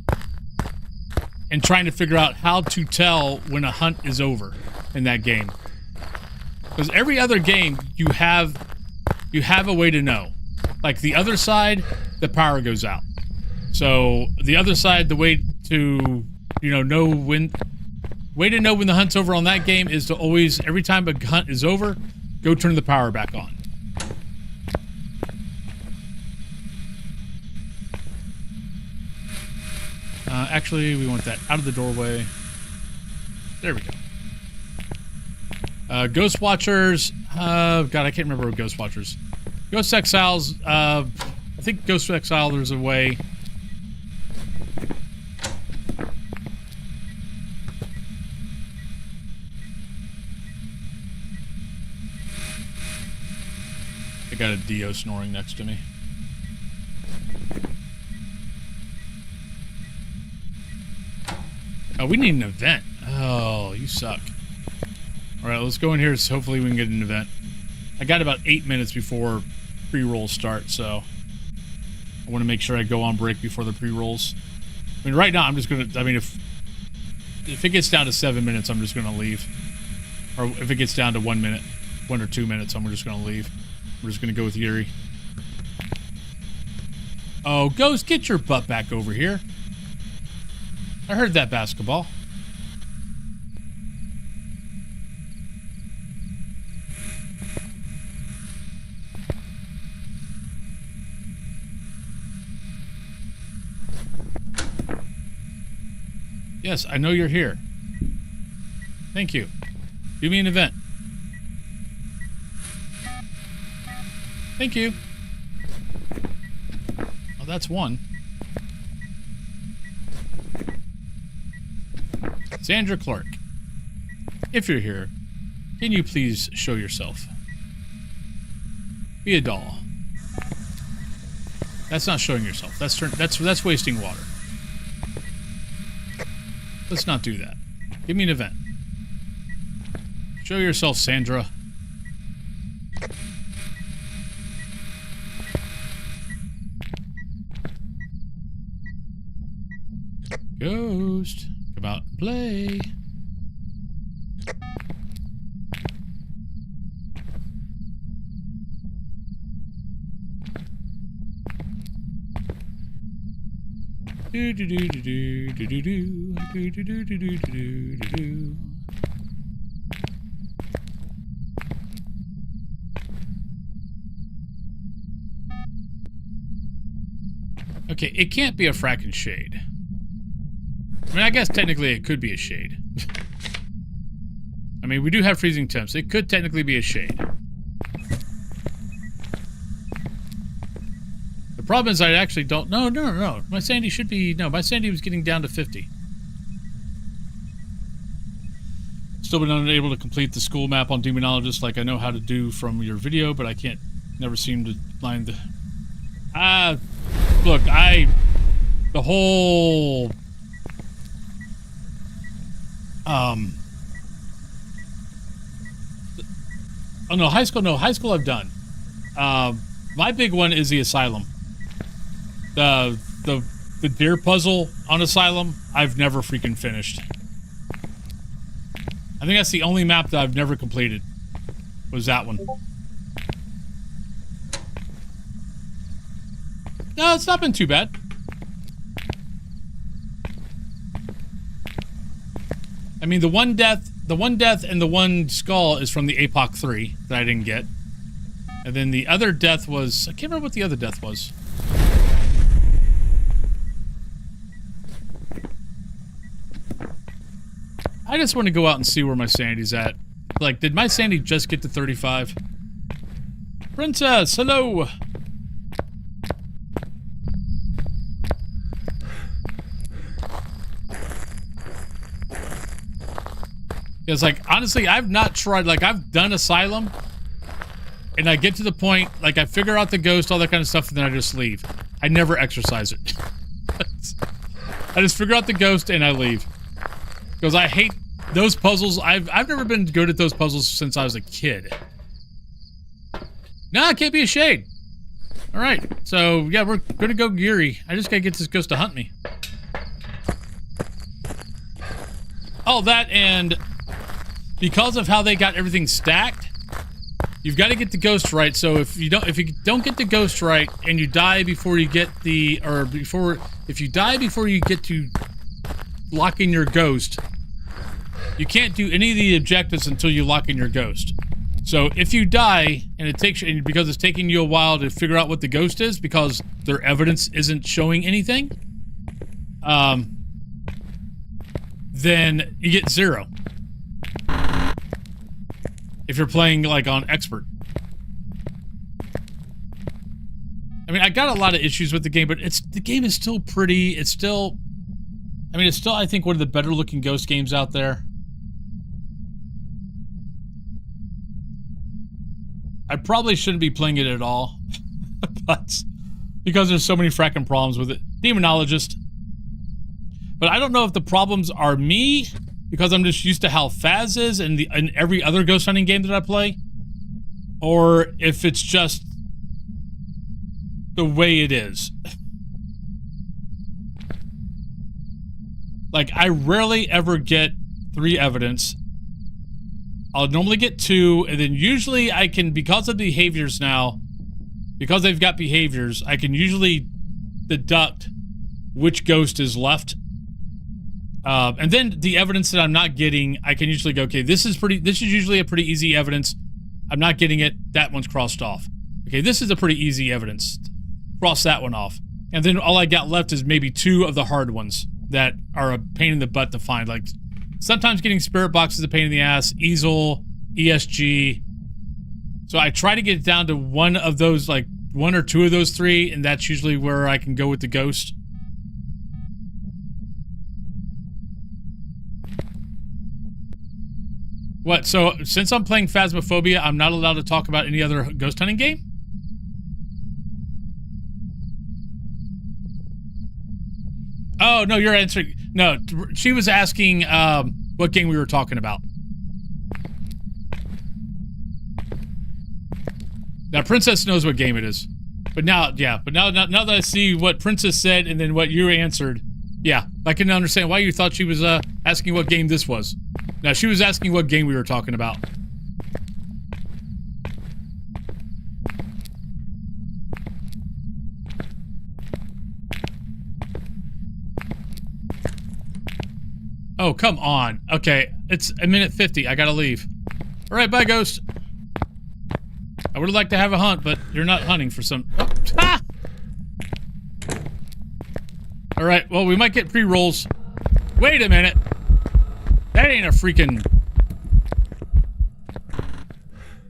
[SPEAKER 7] and trying to figure out how to tell when a hunt is over in that game. Because every other game, you have a way to know. Like the other side, the power goes out. So the other side, the way to, you know when the hunt's over on that game is to always, every time a hunt is over, go turn the power back on. Actually, we want that out of the doorway. There we go. Ghost Watchers. God, I can't remember what Ghost Watchers. Ghost Exiles. I think Ghost Exile, there's a way. I got a Dio snoring next to me. Oh, we need an event. Oh, you suck. Alright, let's go in here so hopefully we can get an event. I got about 8 minutes before pre-rolls start, so I want to make sure I go on break before the pre-rolls. I mean, right now I'm just gonna, I mean, if it gets down to 7 minutes, I'm just gonna leave. Or if it gets down to 1 minute, 1 or 2 minutes, I'm just gonna leave. We're just gonna go with Yuri. Oh, Ghost, get your butt back over here. I heard that basketball. Yes, I know you're here. Thank you. Do me an event. Thank you. Oh, that's one. Sandra Clark, if you're here, can you please show yourself? Be a doll. That's not showing yourself. That's wasting water. Let's not do that. Give me an event. Show yourself, Sandra. Ghost, come out and play. Do do do do do do do do do do do do do do do. Okay, it can't be a fracking shade. I mean, I guess technically it could be a shade. I mean, we do have freezing temps. It could technically be a shade. The problem is I actually don't... No. My Sandy should be... No, my Sandy was getting down to 50. Still been unable to complete the school map on Demonologist like I know how to do from your video, but I can't... Never seem to line the... Look, the whole... Oh no, high school. No, high school I've done. My big one is the Asylum. The deer puzzle on Asylum, I've never freaking finished. I think that's the only map that I've never completed. Was that one. No, it's not been too bad. I mean, the one death and the one skull is from the APOC 3 that I didn't get. And then the other death was... I can't remember what the other death was. I just want to go out and see where my sanity's at. Like, did my sanity just get to 35? Princess, hello!
[SPEAKER 1] Because, like, honestly, I've not tried, like, I've done Asylum, and I get to the point, like, I figure out the ghost, all that kind of stuff, and then I just leave. I never exercise it. I just figure out the ghost, and I leave. Because I hate those puzzles. I've never been good at those puzzles since I was a kid. Nah, it can't be a shade. All right, so, yeah, we're gonna go Geary. I just gotta get this ghost to hunt me. Oh, that, and because of how they got everything stacked, you've got to get the ghost right. So if you don't get the ghost right and you die before you get the, or before, if you die before you get to lock in your ghost, you can't do any of the objectives until you lock in your ghost. So if you die and it takes, and because it's taking you a while to figure out what the ghost is because their evidence isn't showing anything, then you get 0. If you're playing, like, on expert. I mean, I got a lot of issues with the game, but the game is still pretty. It's still, I mean, it's still, I think, one of the better looking Ghost games out there. I probably shouldn't be playing it at all. But, because there's so many fracking problems with it. Demonologist. But I don't know if the problems are me, because I'm just used to how Phaz is in every other ghost hunting game that I play, or if it's just the way it is. Like, I rarely ever get 3 evidence. I'll normally get 2, and then usually I can, because of behaviors now, because they've got behaviors, I can usually deduct which ghost is left. And then the evidence that I'm not getting, I can usually go, okay, this is usually a pretty easy evidence. I'm not getting it. That one's crossed off. Okay, this is a pretty easy evidence. Cross that one off. And then all I got left is maybe 2 of the hard ones that are a pain in the butt to find. Like, sometimes getting spirit box is a pain in the ass. Easel, ESG. So I try to get it down to one of those, like, 1 or 2 of those 3, and that's usually where I can go with the ghost. What, so since I'm playing Phasmophobia, I'm not allowed to talk about any other ghost hunting game? Oh, no, you're answering. No, she was asking what game we were talking about. Now, Princess knows what game it is. But now, yeah, but now that I see what Princess said and then what you answered, yeah, I can understand why you thought she was asking what game this was. Now, she was asking what game we were talking about. Oh, come on. Okay, it's 1:50. I gotta leave. All right, bye, Ghost. I would like to have a hunt, but you're not hunting for some... Oh, ah! All right, well, we might get pre-rolls. Wait a minute. That ain't a freaking...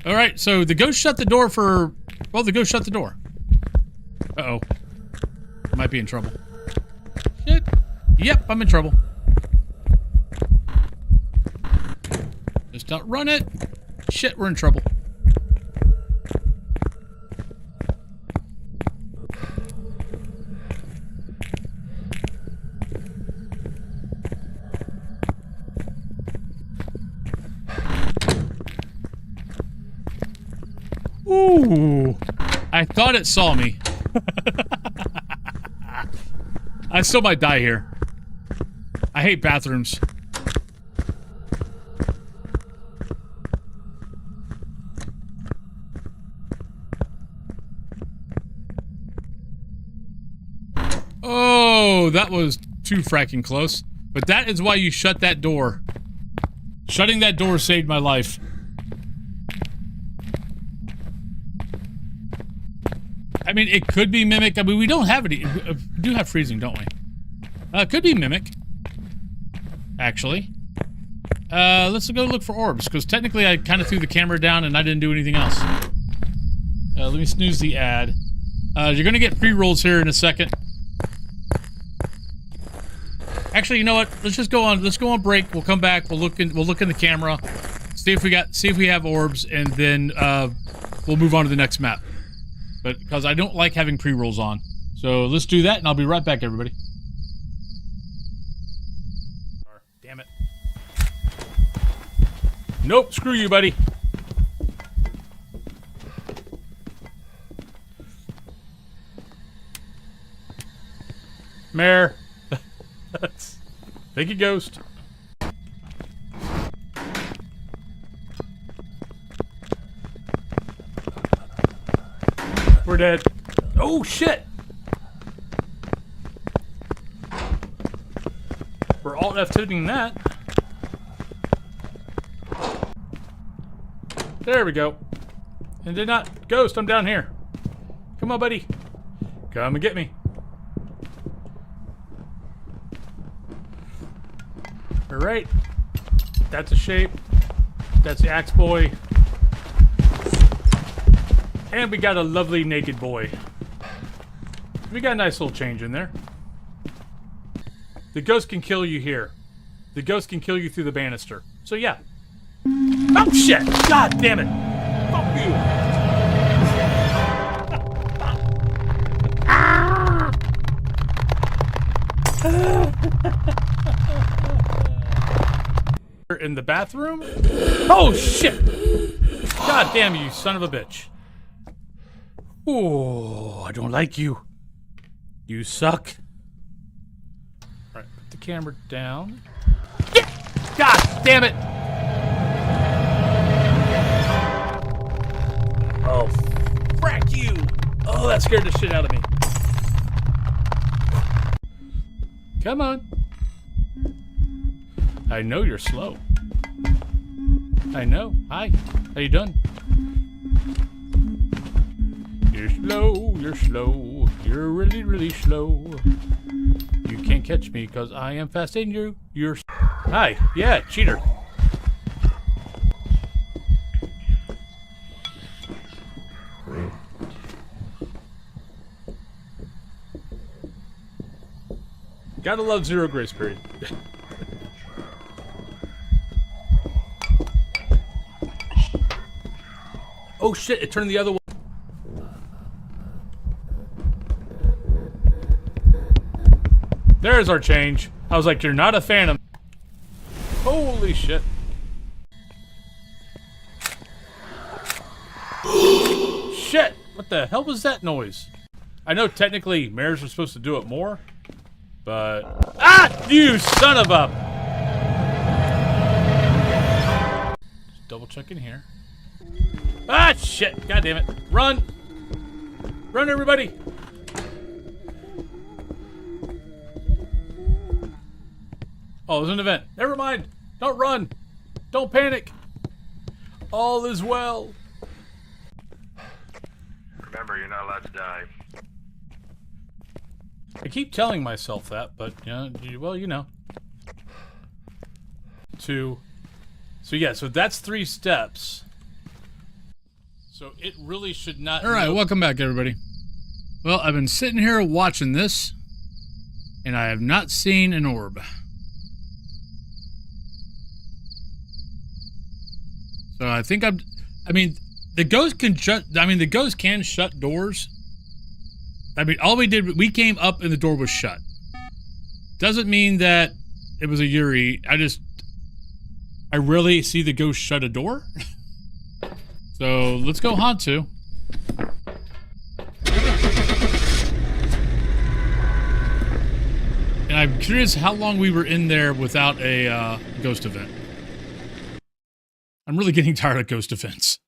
[SPEAKER 1] All right, so the ghost shut the door for... Well, the ghost shut the door. Uh-oh. Might be in trouble. Shit. Yep, I'm in trouble. Just outrun it. Shit, we're in trouble. Ooh, I thought it saw me. I still might die here. I hate bathrooms. Oh, that was too fracking close. But that is why you shut that door. Shutting that door saved my life. I mean, it could be Mimic. I mean, we don't have any. We do have freezing, don't we? It could be Mimic. Actually. Let's go look for orbs, because technically I kind of threw the camera down and I didn't do anything else. Let me snooze the ad. You're going to get pre-rolls here in a second. Actually, you know what? Let's just go on. Let's go on break. We'll come back. We'll look in the camera, see if we have orbs, and then we'll move on to the next map. But because I don't like having pre-rolls on, so let's do that, and I'll be right back, everybody. Damn it! Nope. Screw you, buddy. Mare. Thank you, Ghost. We're dead. Oh, shit! We're alt F2ing that. There we go. And did not. Ghost, I'm down here. Come on, buddy. Come and get me. Alright. That's a shape. That's the axe boy. And we got a lovely naked boy. We got a nice little change in there. The ghost can kill you here. The ghost can kill you through the banister. So yeah. Oh shit! God damn it! Fuck you! In the bathroom? Oh shit! God damn you, son of a bitch. Oh, I don't like you. You suck. Alright, put the camera down. God damn it! Oh, frack you! Oh, that scared the shit out of me. Come on. I know you're slow. I know. Hi. How you doing? You're slow, you're slow. You're really, really slow. You can't catch me because I am fast and you're... Hi. Yeah, cheater. Gotta love zero grace period. Oh shit, it turned the other way. There's our change. I was like, you're not a phantom. Holy shit. Shit! What the hell was that noise? I know technically mares are supposed to do it more, but... Ah! You son of a... Just double check in here. Ah, shit! God damn it. Run! Run, everybody! Oh, it was an event. Never mind. Don't run. Don't panic. All is well.
[SPEAKER 2] Remember, you're not allowed to die.
[SPEAKER 1] I keep telling myself that, but, you know, well, you know. So yeah, so that's 3 steps. So it really should not... All right, welcome back, everybody. Well, I've been sitting here watching this, and I have not seen an orb. So I think I mean, the ghost can shut doors. I mean, all we did, we came up and the door was shut. Doesn't mean that it was a Yuri. I rarely see the ghost shut a door. So let's go Hantu. And I'm curious how long we were in there without a ghost event. I'm really getting tired of ghost events.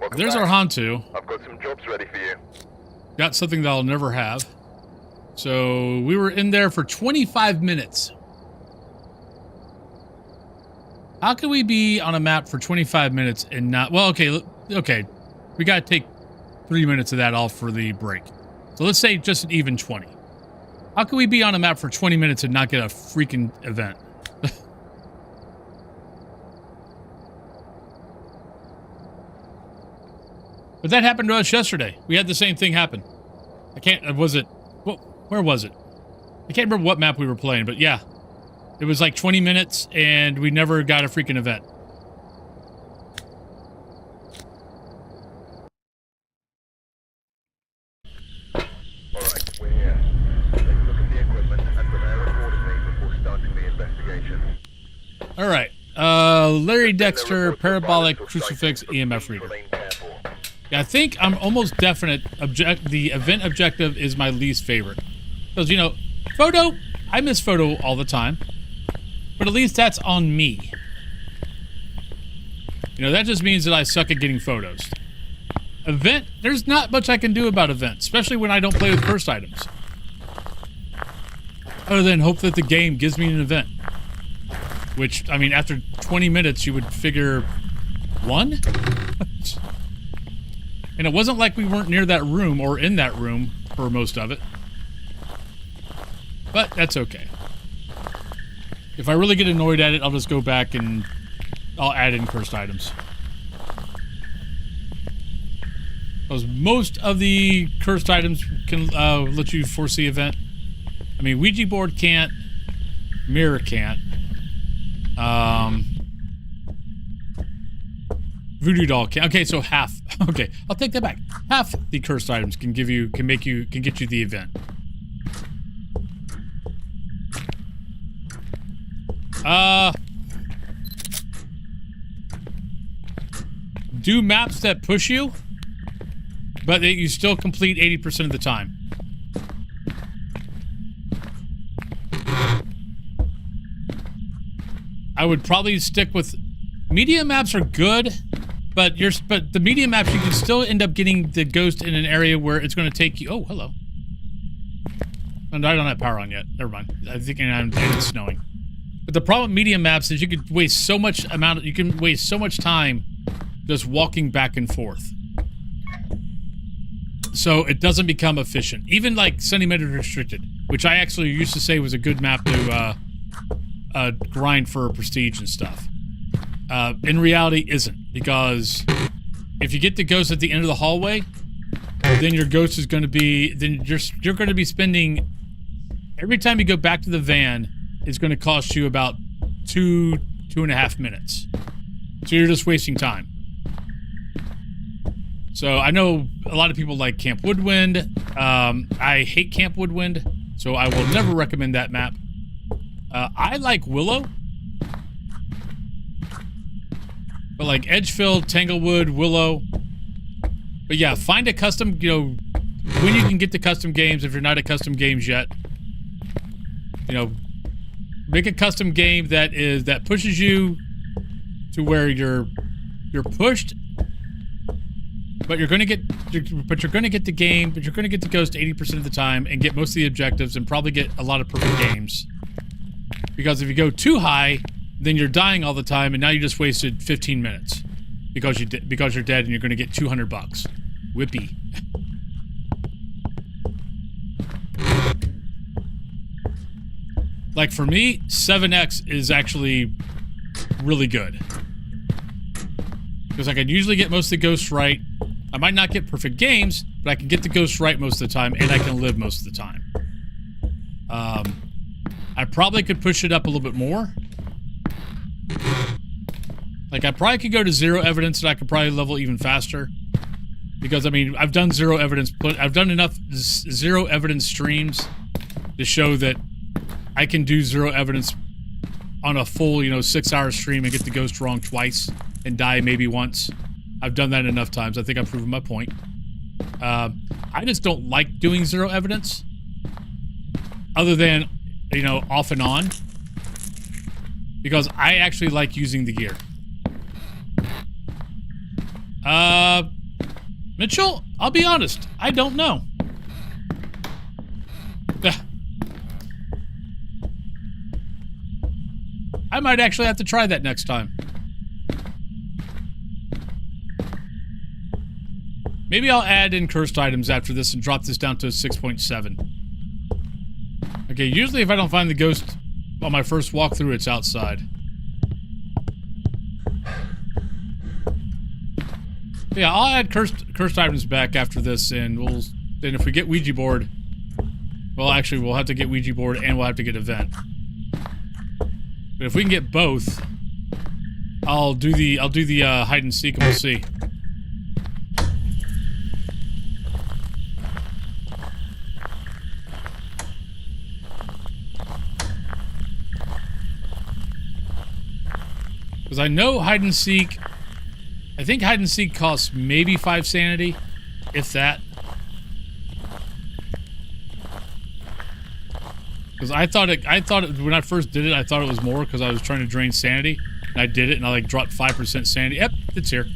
[SPEAKER 2] Welcome
[SPEAKER 1] There's
[SPEAKER 2] back.
[SPEAKER 1] our Hantu.
[SPEAKER 2] I've got some jobs ready for you.
[SPEAKER 1] Got something that I'll never have. So we were in there for 25 minutes. How can we be on a map for 25 minutes and not... Well, okay. We got to take 3 minutes of that off for the break. So let's say just an even 20. How can we be on a map for 20 minutes and not get a freaking event? But that happened to us yesterday. We had the same thing happen. Was it... Where was it? I can't remember what map we were playing, but yeah. It was like 20 minutes, and we never got a freaking event.
[SPEAKER 2] Alright, we're here. Take a look at the equipment and prepare accordingly before starting the investigation.
[SPEAKER 1] All right. Larry Dexter, parabolic crucifix, EMF reader.
[SPEAKER 2] Remain careful.
[SPEAKER 1] Yeah, I think I'm almost definite. The event objective is my least favorite. Because, you know, photo, I miss photo all the time. But at least that's on me. You know, that just means that I suck at getting photos. Event, there's not much I can do about events, especially when I don't play with cursed items. Other than hope that the game gives me an event. Which, I mean, after 20 minutes, you would figure... one? And it wasn't like we weren't near that room or in that room for most of it. But that's okay. If I really get annoyed at it, I'll just go back and I'll add in cursed items. Because most of the cursed items can let you foresee event. I mean, Ouija board can't. Mirror can't. Voodoo doll can't. Okay, so half. Okay, I'll take that back. Half the cursed items can get you the event. Do maps that push you, but that you still complete 80% of the time. I would probably stick with media maps are good, but the media maps you can still end up getting the ghost in an area where it's going to take you. Oh, hello. And I don't have power on yet. Never mind. I think it's snowing. But the problem with media maps is you could waste so much time just walking back and forth. So it doesn't become efficient. Even like Centimeter Restricted, which I actually used to say was a good map to grind for prestige and stuff. In reality, isn't, because if you get the ghost at the end of the hallway, then your ghost is going to be you're going to be spending every time you go back to the van. It's going to cost you about 2.5 minutes. So you're just wasting time. So I know a lot of people like Camp Woodwind. I hate Camp Woodwind, so I will never recommend that map. I like Willow. But like Edgefield, Tanglewood, Willow. But yeah, find a custom, you know, when you can get the custom games, if you're not at custom games yet. You know, make a custom game that pushes you to where you're pushed, but you're gonna get the game, but you're gonna get the ghost 80% of the time and get most of the objectives and probably get a lot of perfect games. Because if you go too high, then you're dying all the time, and now you just wasted 15 minutes because you're dead, and you're gonna get $200. Whippy. Like for me, 7X is actually really good. Because I can usually get most of the ghosts right. I might not get perfect games, but I can get the ghosts right most of the time, and I can live most of the time. I probably could push it up a little bit more. Like, I probably could go to 0 evidence, and I could probably level even faster. Because, I mean, I've done 0 evidence, but I've done enough 0 evidence streams to show that I can do 0 evidence on a full, 6-hour stream and get the ghost wrong twice and die maybe once. I've done that enough times. I think I've proven my point. I just don't like doing 0 evidence. Other than, off and on. Because I actually like using the gear. Mitchell, I'll be honest. I don't know. I might actually have to try that next time. Maybe I'll add in cursed items after this and drop this down to a 6.7. Okay, usually if I don't find the ghost on my first walkthrough, it's outside. Yeah, I'll add cursed items back after this, and then if we get Ouija board,
[SPEAKER 7] Well, actually, we'll have to get Ouija board and we'll have to get a vent. But if we can get both, I'll do the hide and seek and we'll see. Because I know hide and seek. I think hide and seek costs maybe 5 sanity, if that. Because I thought when I first did it, I thought it was more because I was trying to drain sanity, and I did it, and I like dropped 5% sanity. Yep, it's here.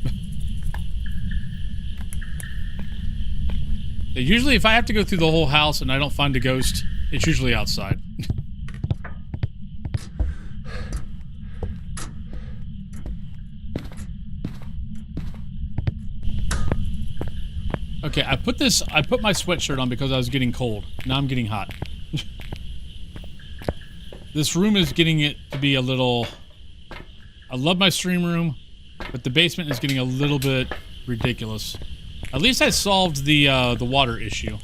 [SPEAKER 7] Usually, if I have to go through the whole house and I don't find a ghost, it's usually outside. Okay, I put my sweatshirt on because I was getting cold. Now I'm getting hot. This room is getting it to be a little... I love my stream room, but the basement is getting a little bit ridiculous. At least I solved the water issue.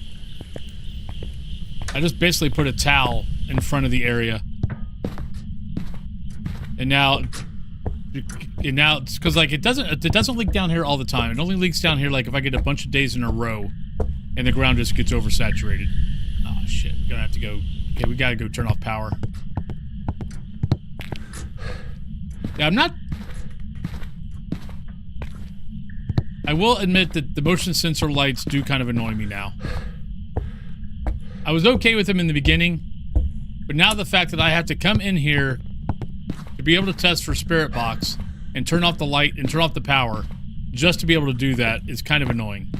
[SPEAKER 7] I just basically put a towel in front of the area. And now it's because like it doesn't leak down here all the time. It only leaks down here like if I get a bunch of days in a row and the ground just gets oversaturated. Oh shit, we're gonna have to go. Okay, we gotta go turn off power. Yeah, I will admit that the motion sensor lights do kind of annoy me now. I was okay with them in the beginning, but now the fact that I have to come in here to be able to test for Spirit Box and turn off the light and turn off the power just to be able to do that is kind of annoying.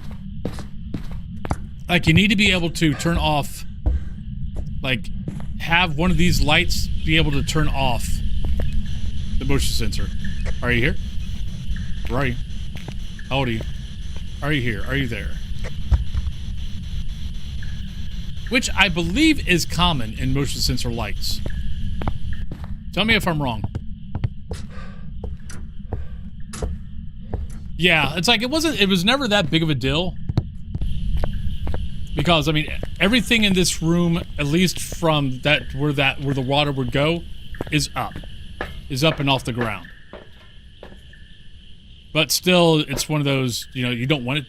[SPEAKER 7] Like, you need to be able to turn off, like, have one of these lights be able to turn off the motion sensor. Are you here? Where are you? How old are you? Are you here? Are you there? Which I believe is common in motion sensor lights. Tell me if I'm wrong. Yeah, it's like it was never that big of a deal. Because I mean, everything in this room, at least from where the water would go, is up and off the ground. But still, it's one of those, you know, you don't want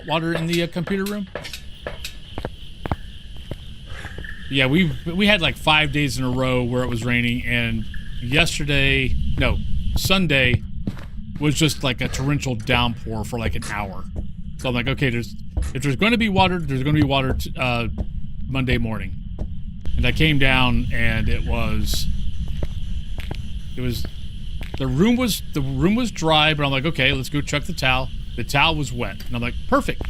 [SPEAKER 7] water in the computer room. Yeah, we had like 5 days in a row where it was raining, and Sunday was just like a torrential downpour for like an hour. So I'm like, okay, if there's going to be water, there's going to be water Monday morning. And I came down, and the room was dry, but I'm like, okay, let's go check the towel. The towel was wet, and I'm like, perfect.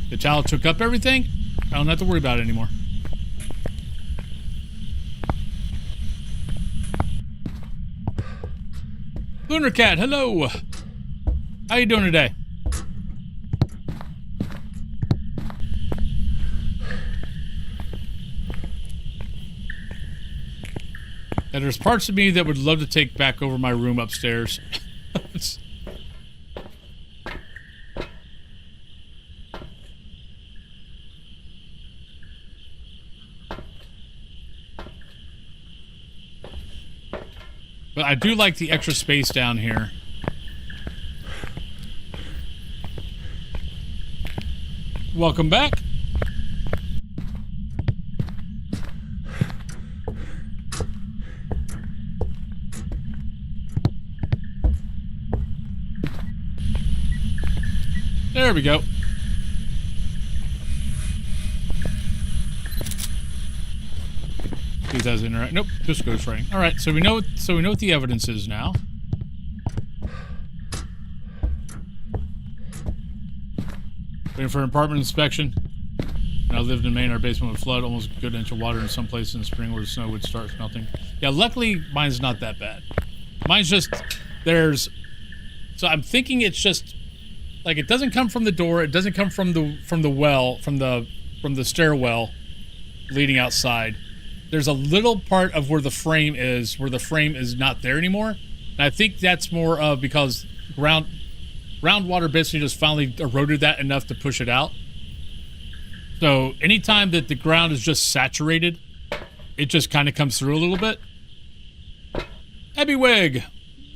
[SPEAKER 7] The towel took up everything. I don't have to worry about it anymore. Lunar Cat, hello. How you doing today? And there's parts of me that would love to take back over my room upstairs. But I do like the extra space down here. Welcome back. There we go. See if that's interact. Nope, just ghost writing. All right, so we know what the evidence is now. Waiting for an apartment inspection. When I lived in Maine, our basement would flood, almost a good inch of water in some places in the spring where the snow would start melting. Yeah, luckily mine's not that bad. Mine's just so I'm thinking it's just like it doesn't come from the door, it doesn't come from the well, from the stairwell leading outside. There's a little part of where the frame is not there anymore. And I think that's more of because groundwater basically just finally eroded that enough to push it out.
[SPEAKER 1] So anytime that the ground is just saturated, it just kind of comes through a little bit. Abby Wig,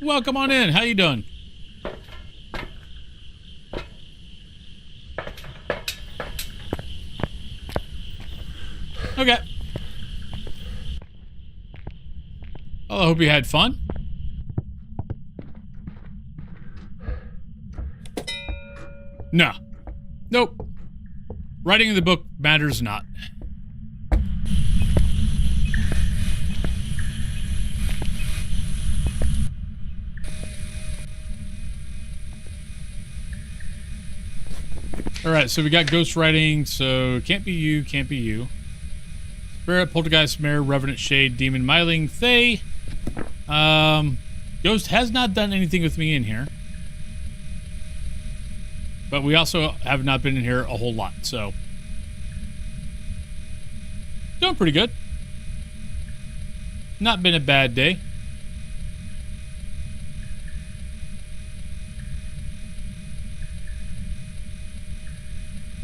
[SPEAKER 1] welcome on in. How you doing? Okay. Well, I hope you had fun. No. Nope. Writing in the book matters not. Alright, so we got ghost writing, so can't be you, can't be you. Spirit, Poltergeist, Mare, Revenant, Shade, Demon, Myling, Fae. Ghost has not done anything with me in here. But we also have not been in here a whole lot, so. Doing pretty good. Not been a bad day.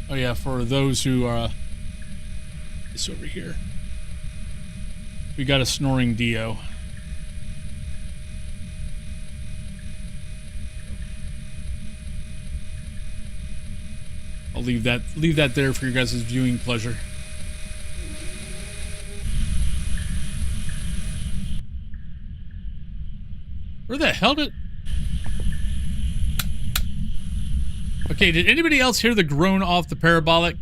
[SPEAKER 1] Oh yeah, for those who are... this over here. We got a snoring Dio. I'll leave that there for your guys' viewing pleasure. Where the hell did... okay, did anybody else hear the groan off the parabolic?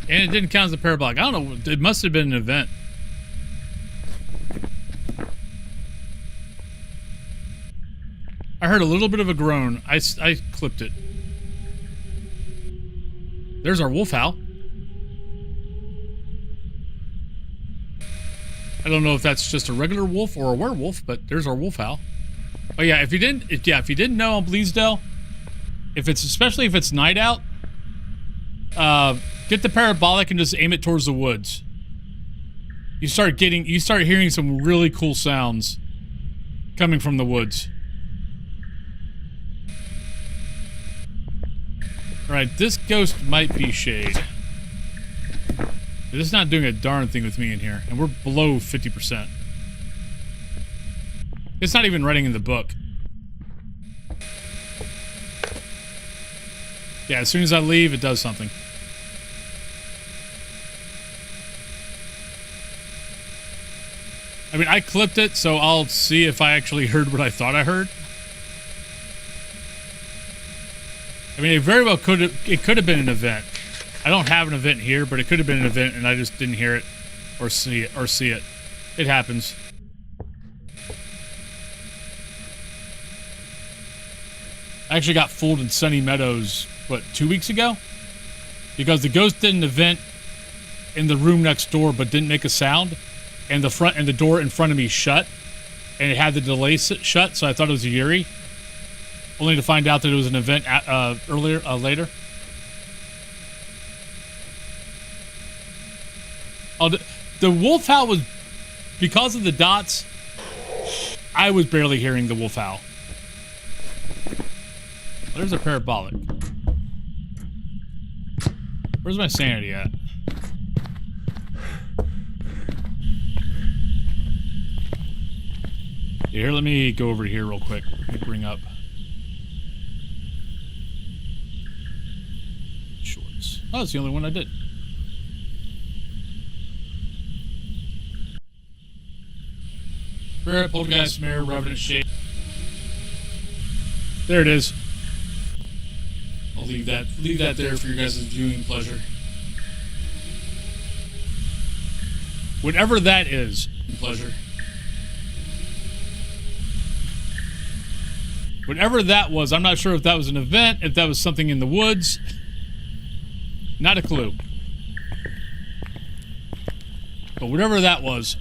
[SPEAKER 1] And it didn't count as a parabolic. I don't know. It must have been an event. I heard a little bit of a groan. I clipped it. There's our wolf owl. I don't know if that's just a regular wolf or a werewolf, but there's our wolf owl. Oh yeah, if you didn't know on Bleasdale, especially if it's night out, get the parabolic and just aim it towards the woods. You start hearing some really cool sounds coming from the woods. Alright, this ghost might be Shade. It's not doing a darn thing with me in here, and we're below 50%. It's not even writing in the book. Yeah, as soon as I leave, it does something. I mean, I clipped it, so I'll see if I actually heard what I thought I heard. I mean, it very well could have been an event. I don't have an event here, but it could have been an event, and I just didn't hear it or see it. It happens. I actually got fooled in Sunny Meadows, what, 2 weeks ago? Because the ghost did an event in the room next door, but didn't make a sound, and the door in front of me shut, and it had the delay shut, so I thought it was a Yuri. Only to find out that it was an event later. Oh, the wolf howl was, because of the dots, I was barely hearing the wolf howl. There's a parabolic. Where's my sanity at? Here, let me go over here real quick. Let me bring up shorts. Oh, that's the only one I did. Spirit, Poltergeist, Mare, Revenant, Shade. There it is. I'll leave that there for your guys' viewing pleasure. Whatever that is, pleasure. Whatever that was, I'm not sure if that was an event, if that was something in the woods. Not a clue. But whatever that was.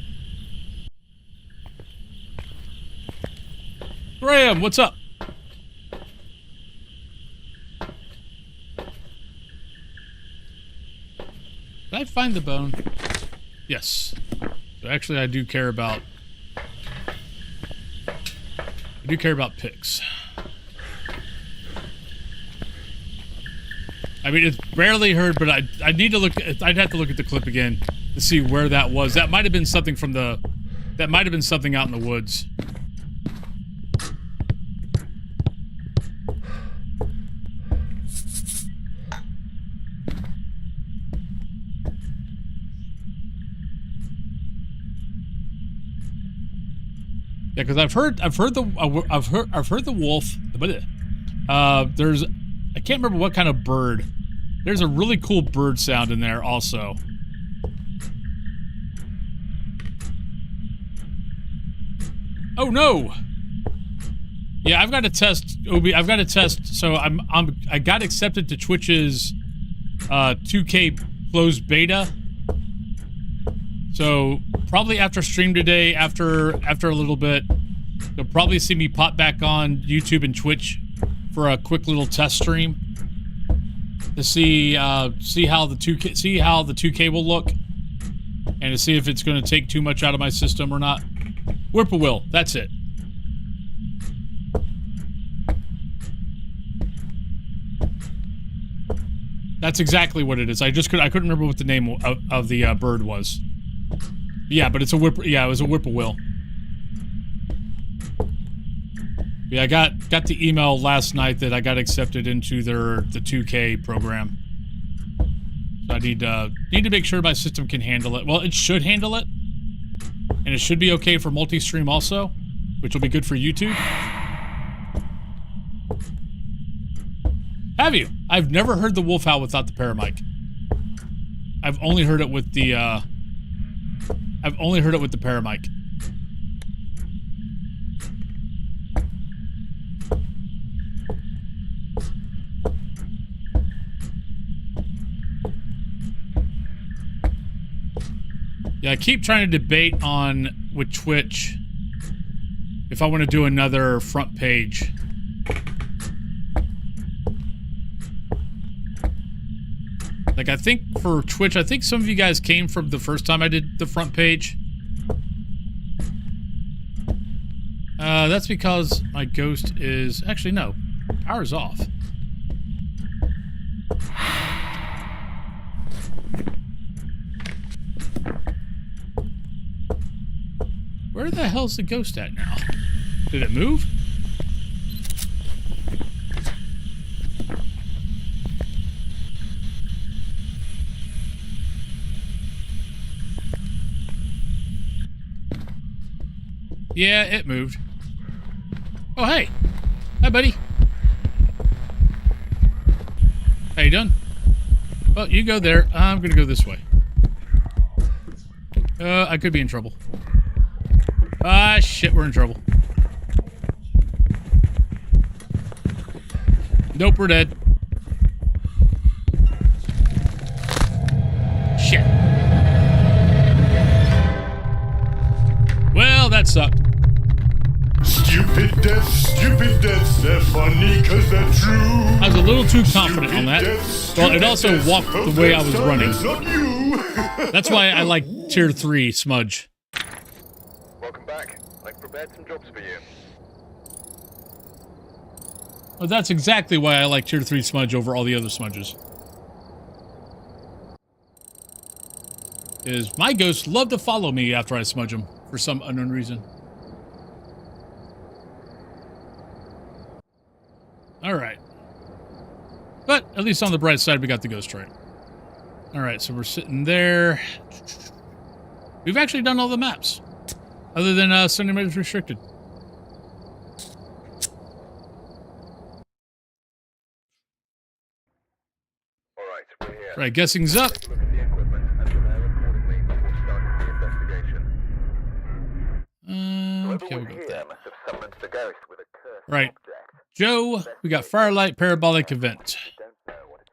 [SPEAKER 1] Graham, what's up? Did I find the bone? Yes. So actually, I do care about pics. I mean, it's barely heard, but I need to look. I'd have to look at the clip again to see where that was. That might have been something from the. That might have been something out in the woods. Yeah, because I've heard the wolf. There's, I can't remember what kind of bird. There's a really cool bird sound in there also. Oh no! Yeah, I've got to test, Obi. I've got to test. So I got accepted to Twitch's 2K closed beta. So probably after stream today, after a little bit, you'll probably see me pop back on YouTube and Twitch for a quick little test stream to see how the 2K will look, and to see if it's going to take too much out of my system or not. Whippoorwill, that's it. That's exactly what it is. I couldn't remember what the name of the bird was. Yeah, but it's a yeah, it was a whippoorwill. Yeah, I got the email last night that I got accepted into the 2K program. So I need to make sure my system can handle it. Well, it should handle it. And it should be okay for multi-stream also, which will be good for YouTube. Have you? I've never heard the wolf howl without the paramic. I've only heard it with the paramic. Yeah, I keep trying to debate with Twitch if I want to do another front page. Like, I think for Twitch, I think some of you guys came from the first time I did the front page. That's because my ghost is... Actually, no. Power's off. Where the hell's the ghost at now? Did it move? Yeah, it moved. Oh, hey. Hi, buddy. How you doing? Well, you go there. I'm gonna go this way. I could be in trouble. Ah, shit, we're in trouble. Nope, we're dead. Shit. Well, that sucked.
[SPEAKER 3] Stupid deaths, they're funny cause they're true.
[SPEAKER 1] I was a little too confident on that. Well, it also walked the way I was running. That's why I like tier 3 smudge.
[SPEAKER 2] Welcome back. I've prepared some jobs for you.
[SPEAKER 1] Well, that's exactly why I like tier 3 smudge over all the other smudges. Is my ghosts love to follow me after I smudge them for some unknown reason. Alright. But at least on the bright side, we got the ghost right. Alright, so we're sitting there. We've actually done all the maps. Other than centimeters restricted.
[SPEAKER 2] Alright, we're here.
[SPEAKER 1] Right, guessing's up.
[SPEAKER 2] Take a look at the equipment and prepare accordingly before starting the investigation.
[SPEAKER 1] Okay, we'll go with that.
[SPEAKER 2] Must have summoned the ghost with a cursed
[SPEAKER 1] Right.
[SPEAKER 2] object.
[SPEAKER 1] Joe, we got Firelight Parabolic Event.
[SPEAKER 2] Don't know what it's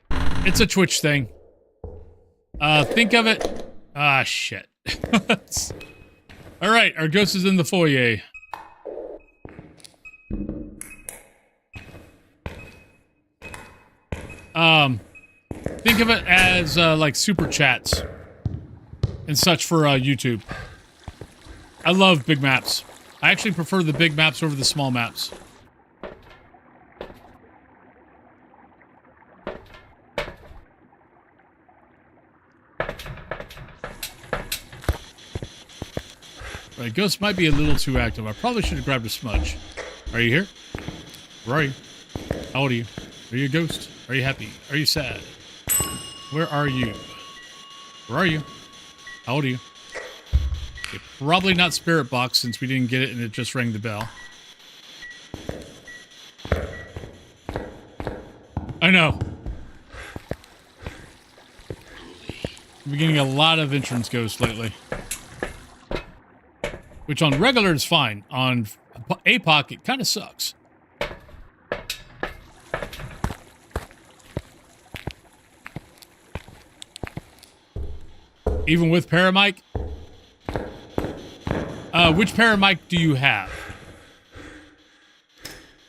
[SPEAKER 2] for.
[SPEAKER 1] It's a Twitch thing. Think of it. Ah, shit. Alright, our ghost is in the foyer. Think of it as like super chats and such for YouTube. I love big maps. I actually prefer the big maps over the small maps. Right, Ghost might be a little too active. I probably should have grabbed a smudge. Are you here? Where are you? How old are you? Are you a ghost? Are you happy? Are you sad? Where are you? Where are you? How old are you? Okay, probably not Spirit Box since we didn't get it and it just rang the bell. I know. We're getting a lot of entrance ghosts lately. Which on regular is fine. On APOC, it kind of sucks. Even with Paramic? Which Paramic do you have?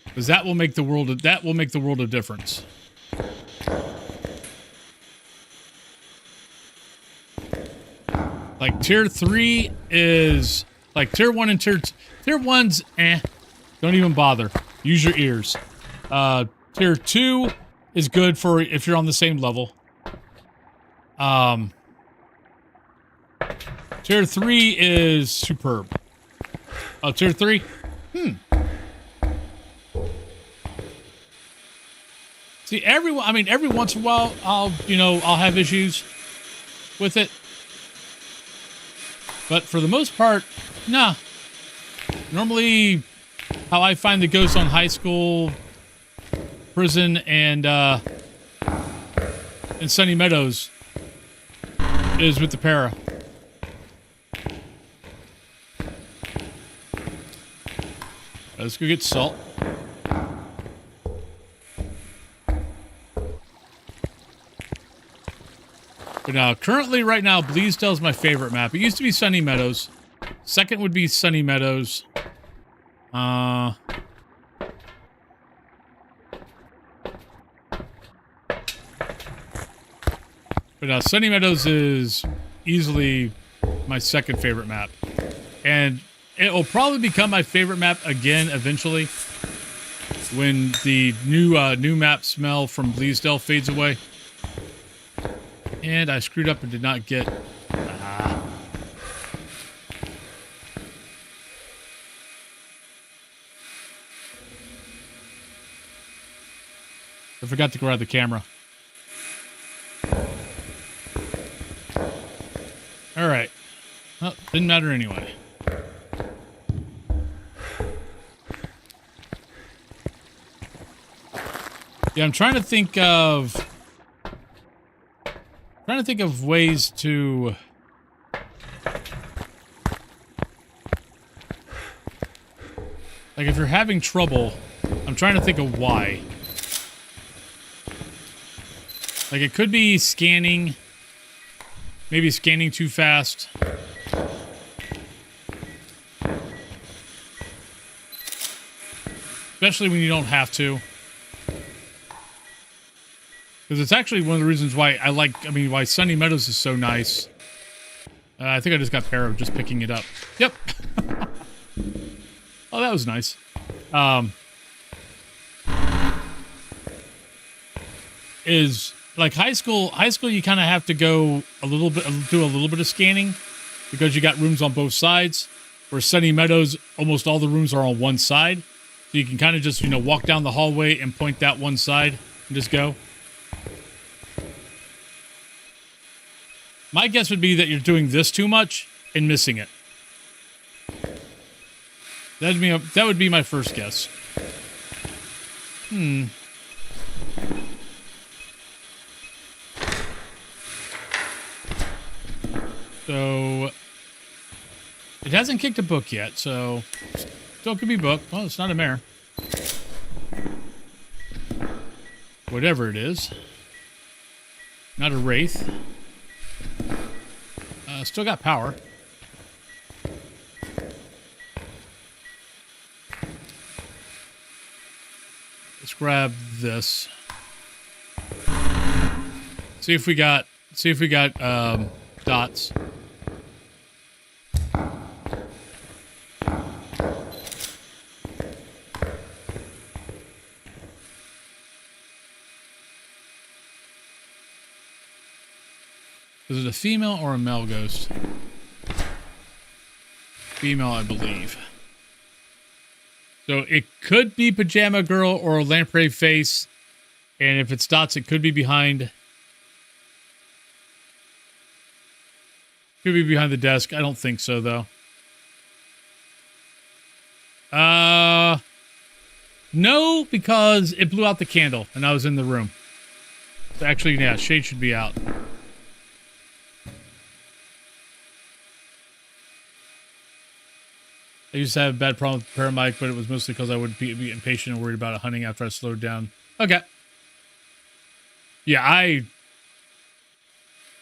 [SPEAKER 1] Because that will make the world of difference. Like tier 3 is like tier 1 and tier 1's don't even bother. Use your ears. Tier 2 is good for if you're on the same level. Tier 3 is superb. Oh, tier 3? See, every once in a while, I'll have issues with it. But for the most part, nah. Normally, how I find the ghosts on high school, prison, and Sunny Meadows is with the para. Let's go get salt. But currently, right now, Bleasdale is my favorite map. It used to be Sunny Meadows. Second would be Sunny Meadows. But Sunny Meadows is easily my second favorite map. And it will probably become my favorite map again eventually when the new map smell from Bleasdale fades away. And I screwed up and did not get... I forgot to grab the camera. Alright. Well, didn't matter anyway. Yeah, I'm trying to think of ways to like if you're having trouble, I'm trying to think of why. Like it could be scanning, maybe scanning too fast. Especially when you don't have to. Because it's actually one of the reasons why why Sunny Meadows is so nice. I think I just got Para just picking it up. Yep. Oh, that was nice. Is like high school you kind of have to go do a little bit of scanning because you got rooms on both sides. Where Sunny Meadows, almost all the rooms are on one side. So you can kind of just, walk down the hallway and point that one side and just go. My guess would be that you're doing this too much and missing it. That would be my first guess. So it hasn't kicked a book yet, so still could be booked. Well, it's not a mare. Whatever it is. Not a wraith. Still got power. Let's grab this. See if we got dots. Is it a female or a male ghost? Female, I believe. So it could be Pajama Girl or a lamprey face. And if it's dots, it could be behind. Could be behind the desk. I don't think so, though. No, because it blew out the candle and I was in the room. So actually, yeah, shade should be out. I used to have a bad problem with Paramic, but it was mostly because I would be impatient and worried about it hunting after I slowed down. Okay. Yeah,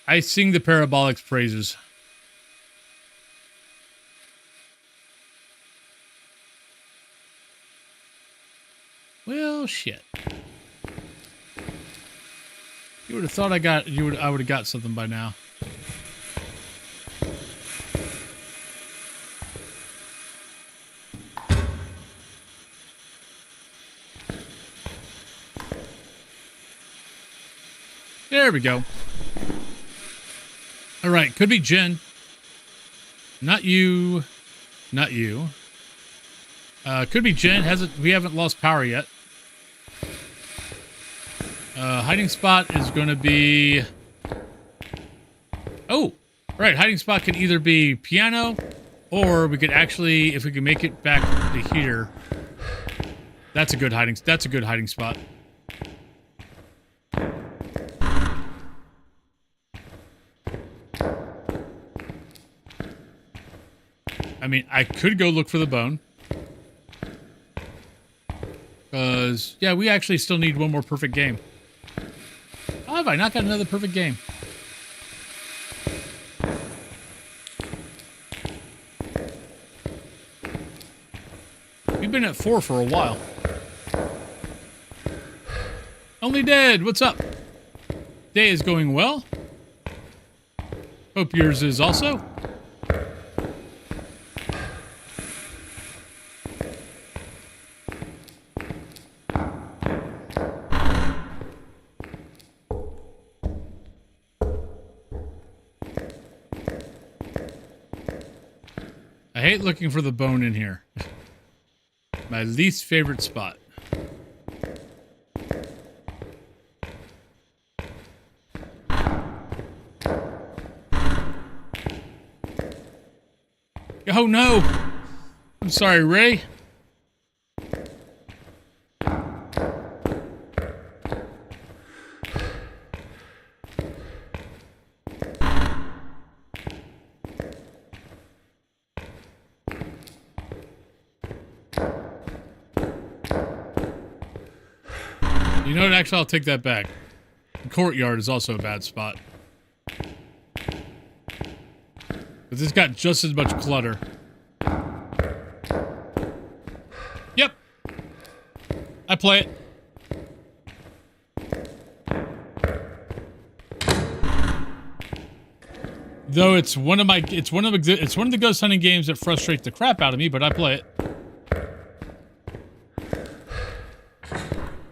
[SPEAKER 1] I sing the Parabolic's praises. Well, shit. You would have thought I would have got something by now. There we go. All right, could be Jen. Not you. Not you. Could be Jen. We haven't lost power yet. Hiding spot is going to be... Oh, right. Hiding spot can either be piano, or we could actually, if we can make it back to here. That's a good hiding spot. I mean, I could go look for the bone. Because, yeah, we actually still need one more perfect game. How have I not got another perfect game? We've been at 4 for a while. Only Dead, what's up? Day is going well. Hope yours is also. I hate looking for the bone in here. My least favorite spot. Oh no! I'm sorry, Ray. You know what? Actually, I'll take that back. The courtyard is also a bad spot. But this got just as much clutter. Yep. I play it. Though it's one of the ghost hunting games that frustrates the crap out of me, but I play it.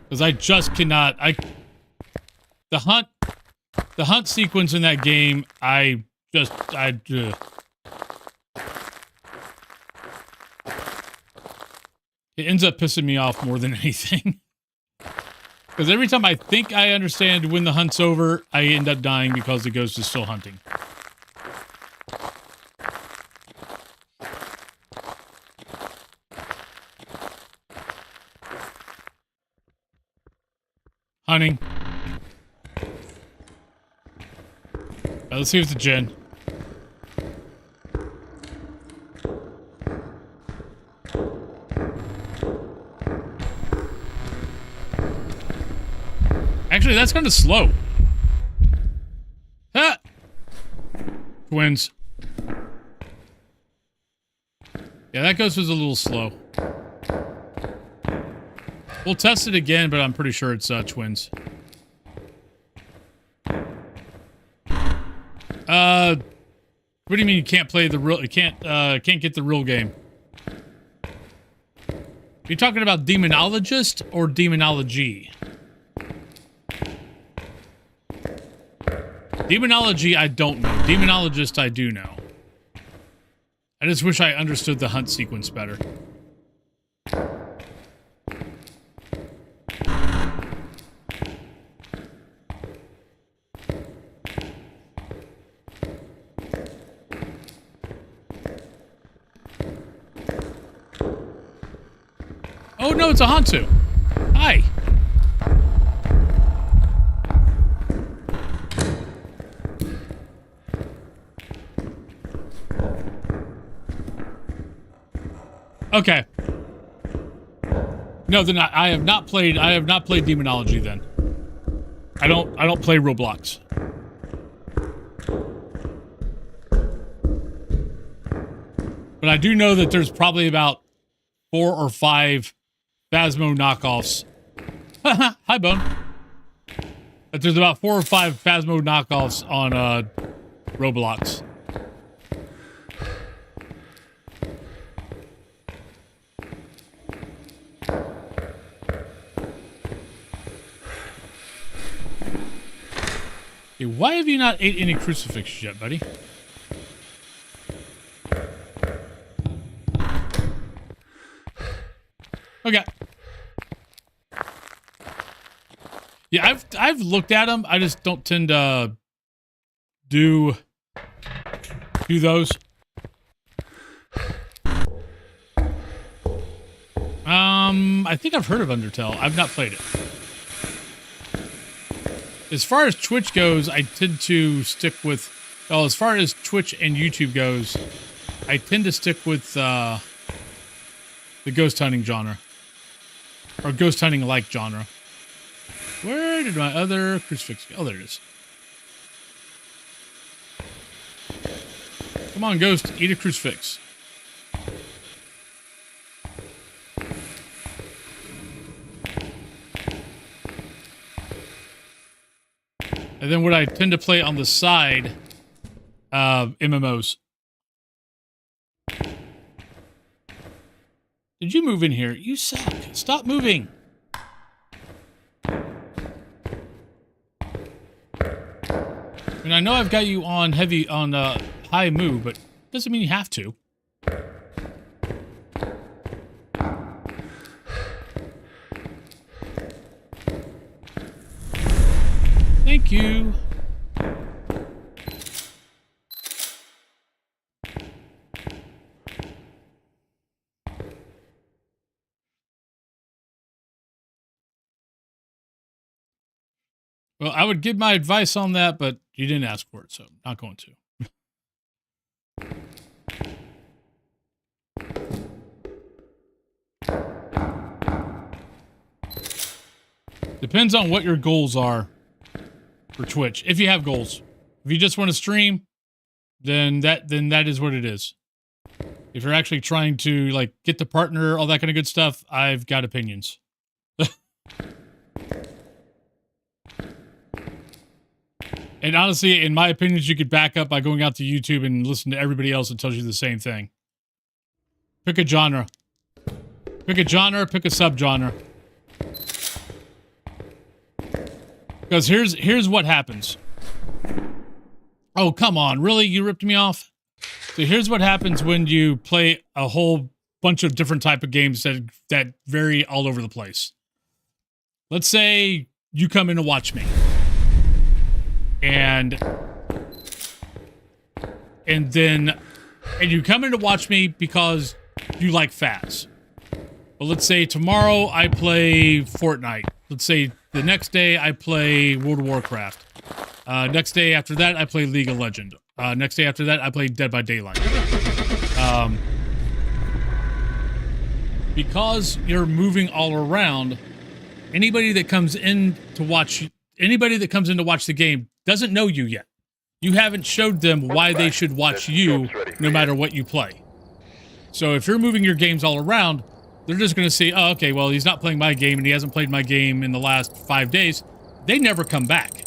[SPEAKER 1] Because I just cannot, the hunt sequence in that game, it ends up pissing me off more than anything. Because every time I think I understand when the hunt's over, I end up dying because the ghost is still hunting. Hunting. Let's see if it's a Jen. Actually, that's kind of slow. Ah! Twins. Yeah, that ghost was a little slow. We'll test it again, but I'm pretty sure it's twins. What do you mean you can't play the real? You can't get the real game? Are you talking about Demonologist or Demonology? Demonology, I don't know. Demonologist, I do know. I just wish I understood the hunt sequence better. Oh no, it's a Hantu. Hi. Okay. No, then I have not played Demonology then. I don't play Roblox. But I do know that there's probably about 4 or 5 Phasmo knockoffs. Hi, Bone. That there's about 4 or 5 Phasmo knockoffs on Roblox. Okay, why have you not ate any crucifixes yet, buddy? Okay. Yeah, I've looked at them. I just don't tend to do those. I think I've heard of Undertale. I've not played it. As far as Twitch goes, I tend to stick with... Well, as far as Twitch and YouTube goes, I tend to stick with the ghost hunting genre. Or ghost hunting-like genre. Where did my other crucifix go? Oh, there it is. Come on, ghost. Eat a crucifix. And then what I tend to play on the side, MMOs. Did you move in here? You suck. Stop moving. I mean, I know I've got you on high move, but doesn't mean you have to. Thank you. Well, I would give my advice on that, but you didn't ask for it, so I'm not going to. Depends on what your goals are for Twitch. If you have goals. If you just want to stream, then that is what it is. If you're actually trying to like get the partner, all that kind of good stuff, I've got opinions. And honestly, in my opinions, you could back up by going out to YouTube and listen to everybody else that tells you the same thing. Pick a genre. Pick a genre, pick a subgenre. Because here's what happens. Oh, come on. Really? You ripped me off? So here's what happens when you play a whole bunch of different type of games that vary all over the place. Let's say you come in to watch me. And you come in to watch me because you like Phas. But let's say tomorrow I play Fortnite. Let's say the next day I play World of Warcraft. Next day after that I play League of Legends. Next day after that I play Dead by Daylight. Because you're moving all around, anybody that comes in to watch the game doesn't know you yet. You haven't showed them why they should watch you no matter what you play. So if you're moving your games all around, they're just going to say, oh, okay, well, he's not playing my game and he hasn't played my game in the last 5 days. They never come back.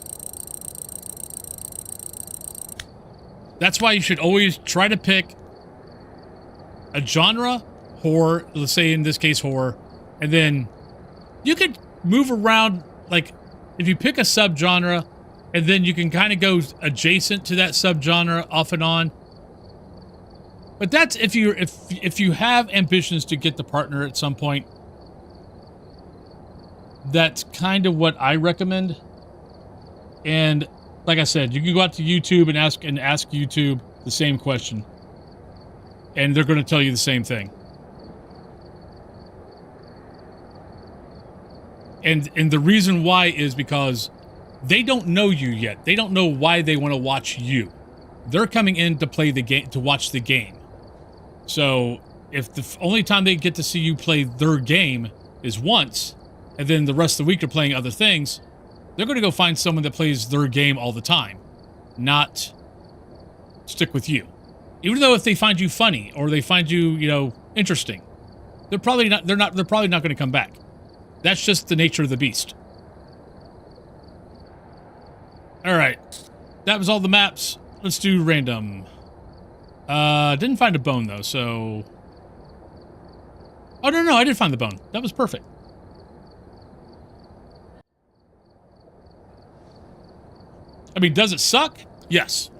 [SPEAKER 1] That's why you should always try to pick a genre, horror, let's say in this case horror, and then you could move around, like if you pick a subgenre, and then you can kind of go adjacent to that subgenre off and on. But that's if you have ambitions to get the partner at some point. That's kind of what I recommend. And like I said, you can go out to YouTube and ask YouTube the same question, and they're going to tell you the same thing. And the reason why is because they don't know you yet. They don't know why they want to watch you. They're coming in to play the game, to watch the game. So if the only time they get to see you play their game is once, and then the rest of the week they're playing other things, they're going to go find someone that plays their game all the time, not stick with you. Even though if they find you funny or they find you, you know, interesting, they're probably not going to come back. That's just the nature of the beast. All right. That was all the maps. Let's do random. Didn't find a bone though, so... Oh, no, I did find the bone. That was perfect. I mean, does it suck? Yes.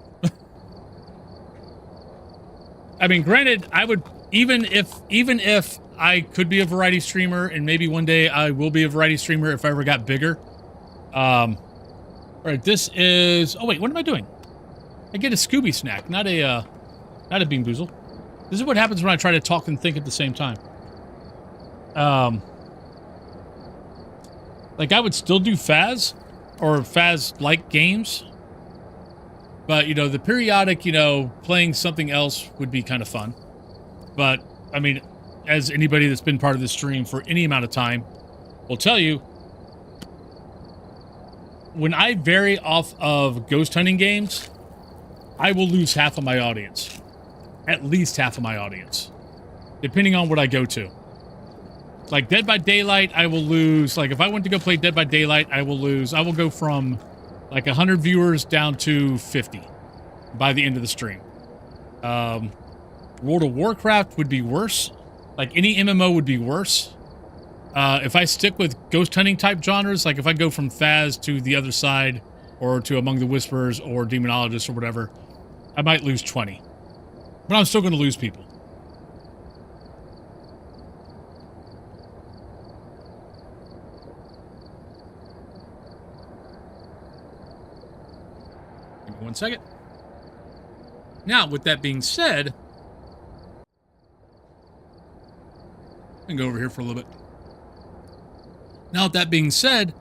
[SPEAKER 1] I mean, granted, I would, even if I could be a variety streamer, and maybe one day I will be a variety streamer if I ever got bigger. All right, this is, oh wait, what am I doing? I get a Scooby snack, not a Bean Boozle. This is what happens when I try to talk and think at the same time. Like I would still do Phas, or Phas-like games. But, you know, the periodic, you know, playing something else would be kind of fun. But, I mean, as anybody that's been part of the stream for any amount of time will tell you, when I vary off of ghost hunting games, I will lose half of my audience. At least half of my audience. Depending on what I go to. Like Dead by Daylight, I will lose, like if I went to go play Dead by Daylight, I will go from like 100 viewers down to 50 by the end of the stream. World of Warcraft would be worse. Like any MMO would be worse. If I stick with ghost hunting type genres, like if I go from Phas to the other side, or to Among the Whispers, or Demonologist, or whatever, I might lose 20. But I'm still going to lose people. Give me 1 second. Now, with that being said, I can go over here for a little bit. Now, with that being said,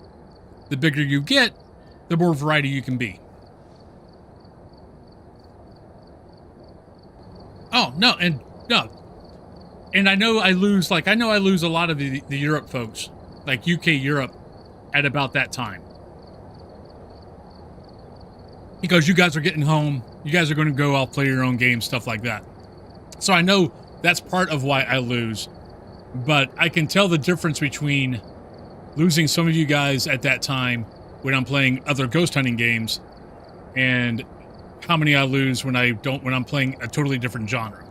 [SPEAKER 1] the bigger you get, the more variety you can be. Oh, no, and I know I lose a lot of the Europe folks, like UK Europe, at about that time. Because you guys are getting home, you guys are going to go off, play your own game, stuff like that. So I know that's part of why I lose. But I can tell the difference between losing some of you guys at that time when I'm playing other ghost hunting games and how many I lose when I'm playing a totally different genre.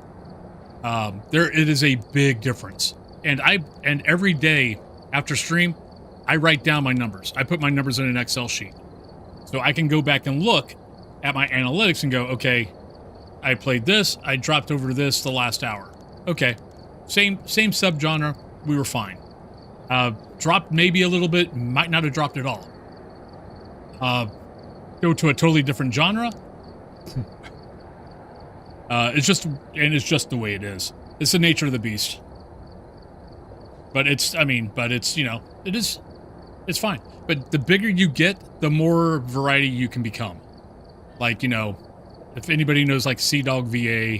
[SPEAKER 1] It is a big difference. And every day after stream, I write down my numbers. I put my numbers in an Excel sheet. So I can go back and look at my analytics and go, okay, I played this, I dropped over to this the last hour. Okay, same subgenre, we were fine. Dropped maybe a little bit, might not have dropped at all. Go to a totally different genre. It's just the way it is. It's the nature of the beast. But it's fine. But the bigger you get, the more variety you can become. Like, you know, if anybody knows like Sea Dog VA,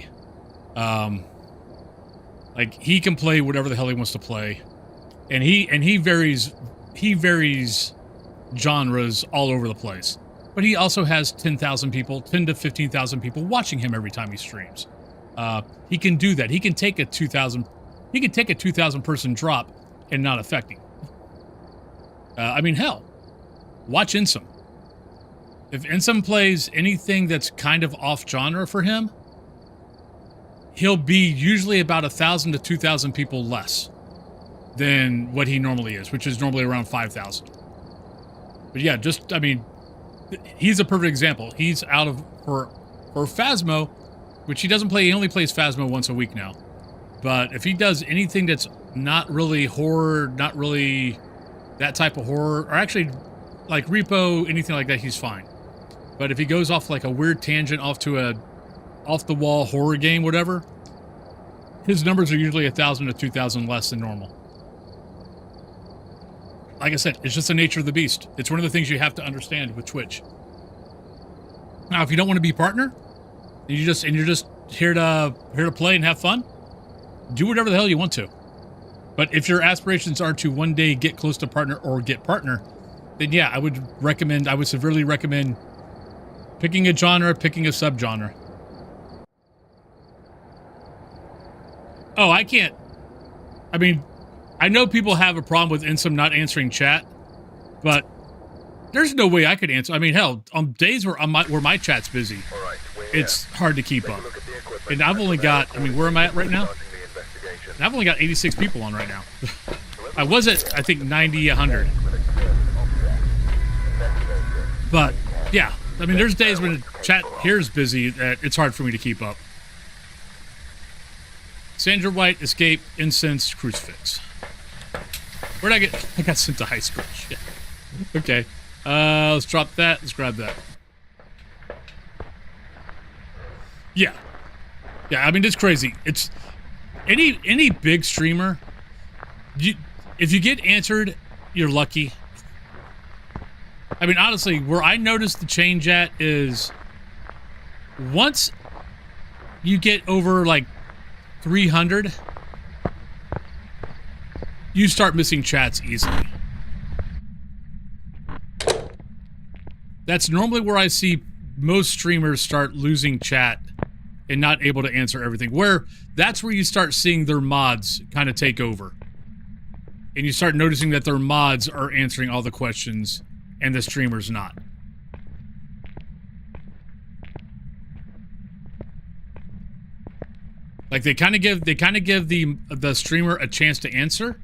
[SPEAKER 1] like he can play whatever the hell he wants to play. And he varies genres all over the place. But he also has 10 to 15,000 people watching him every time he streams. He can do that. He can take a 2,000 person drop and not affect him. I mean, hell, watch Insum. If Insum plays anything that's kind of off genre for him, he'll be usually about 1,000 to 2,000 people less than what he normally is, which is normally around 5,000. But yeah, just, I mean, he's a perfect example. He's out of, for Phasmo, which he doesn't play, he only plays Phasmo once a week now. But if he does anything that's not really horror, not really that type of horror, or actually like Repo, anything like that, he's fine. But if he goes off like a weird tangent off to a off-the-wall horror game, whatever, his numbers are usually 1,000 to 2,000 less than normal. Like I said, it's just the nature of the beast. It's one of the things you have to understand with Twitch. Now, if you don't want to be partner, and you're just here to play and have fun, do whatever the hell you want to. But if your aspirations are to one day get close to partner or get partner, then yeah, I would severely recommend picking a genre, picking a subgenre. Oh, I can't. I mean, I know people have a problem with Insum not answering chat, but there's no way I could answer. I mean, hell, on days where my chat's busy, it's hard to keep up. And I've only got, I mean, where am I at right now? And I've only got 86 people on right now. I was at, I think, 90, 100. But, yeah. I mean, there's days when the chat here is busy that it's hard for me to keep up. Sandra White, Escape, Incense, Crucifix. Where'd I get? I got sent to high school. Shit. Okay. Let's drop that. Let's grab that. Yeah. Yeah, I mean, it's crazy. It's any big streamer, if you get answered, you're lucky. I mean, honestly, where I noticed the change at is once you get over like 300, you start missing chats easily. That's normally where I see most streamers start losing chat and not able to answer everything. That's where you start seeing their mods kind of take over. And you start noticing that their mods are answering all the questions and the streamer's not. Like they kind of give the streamer a chance to answer,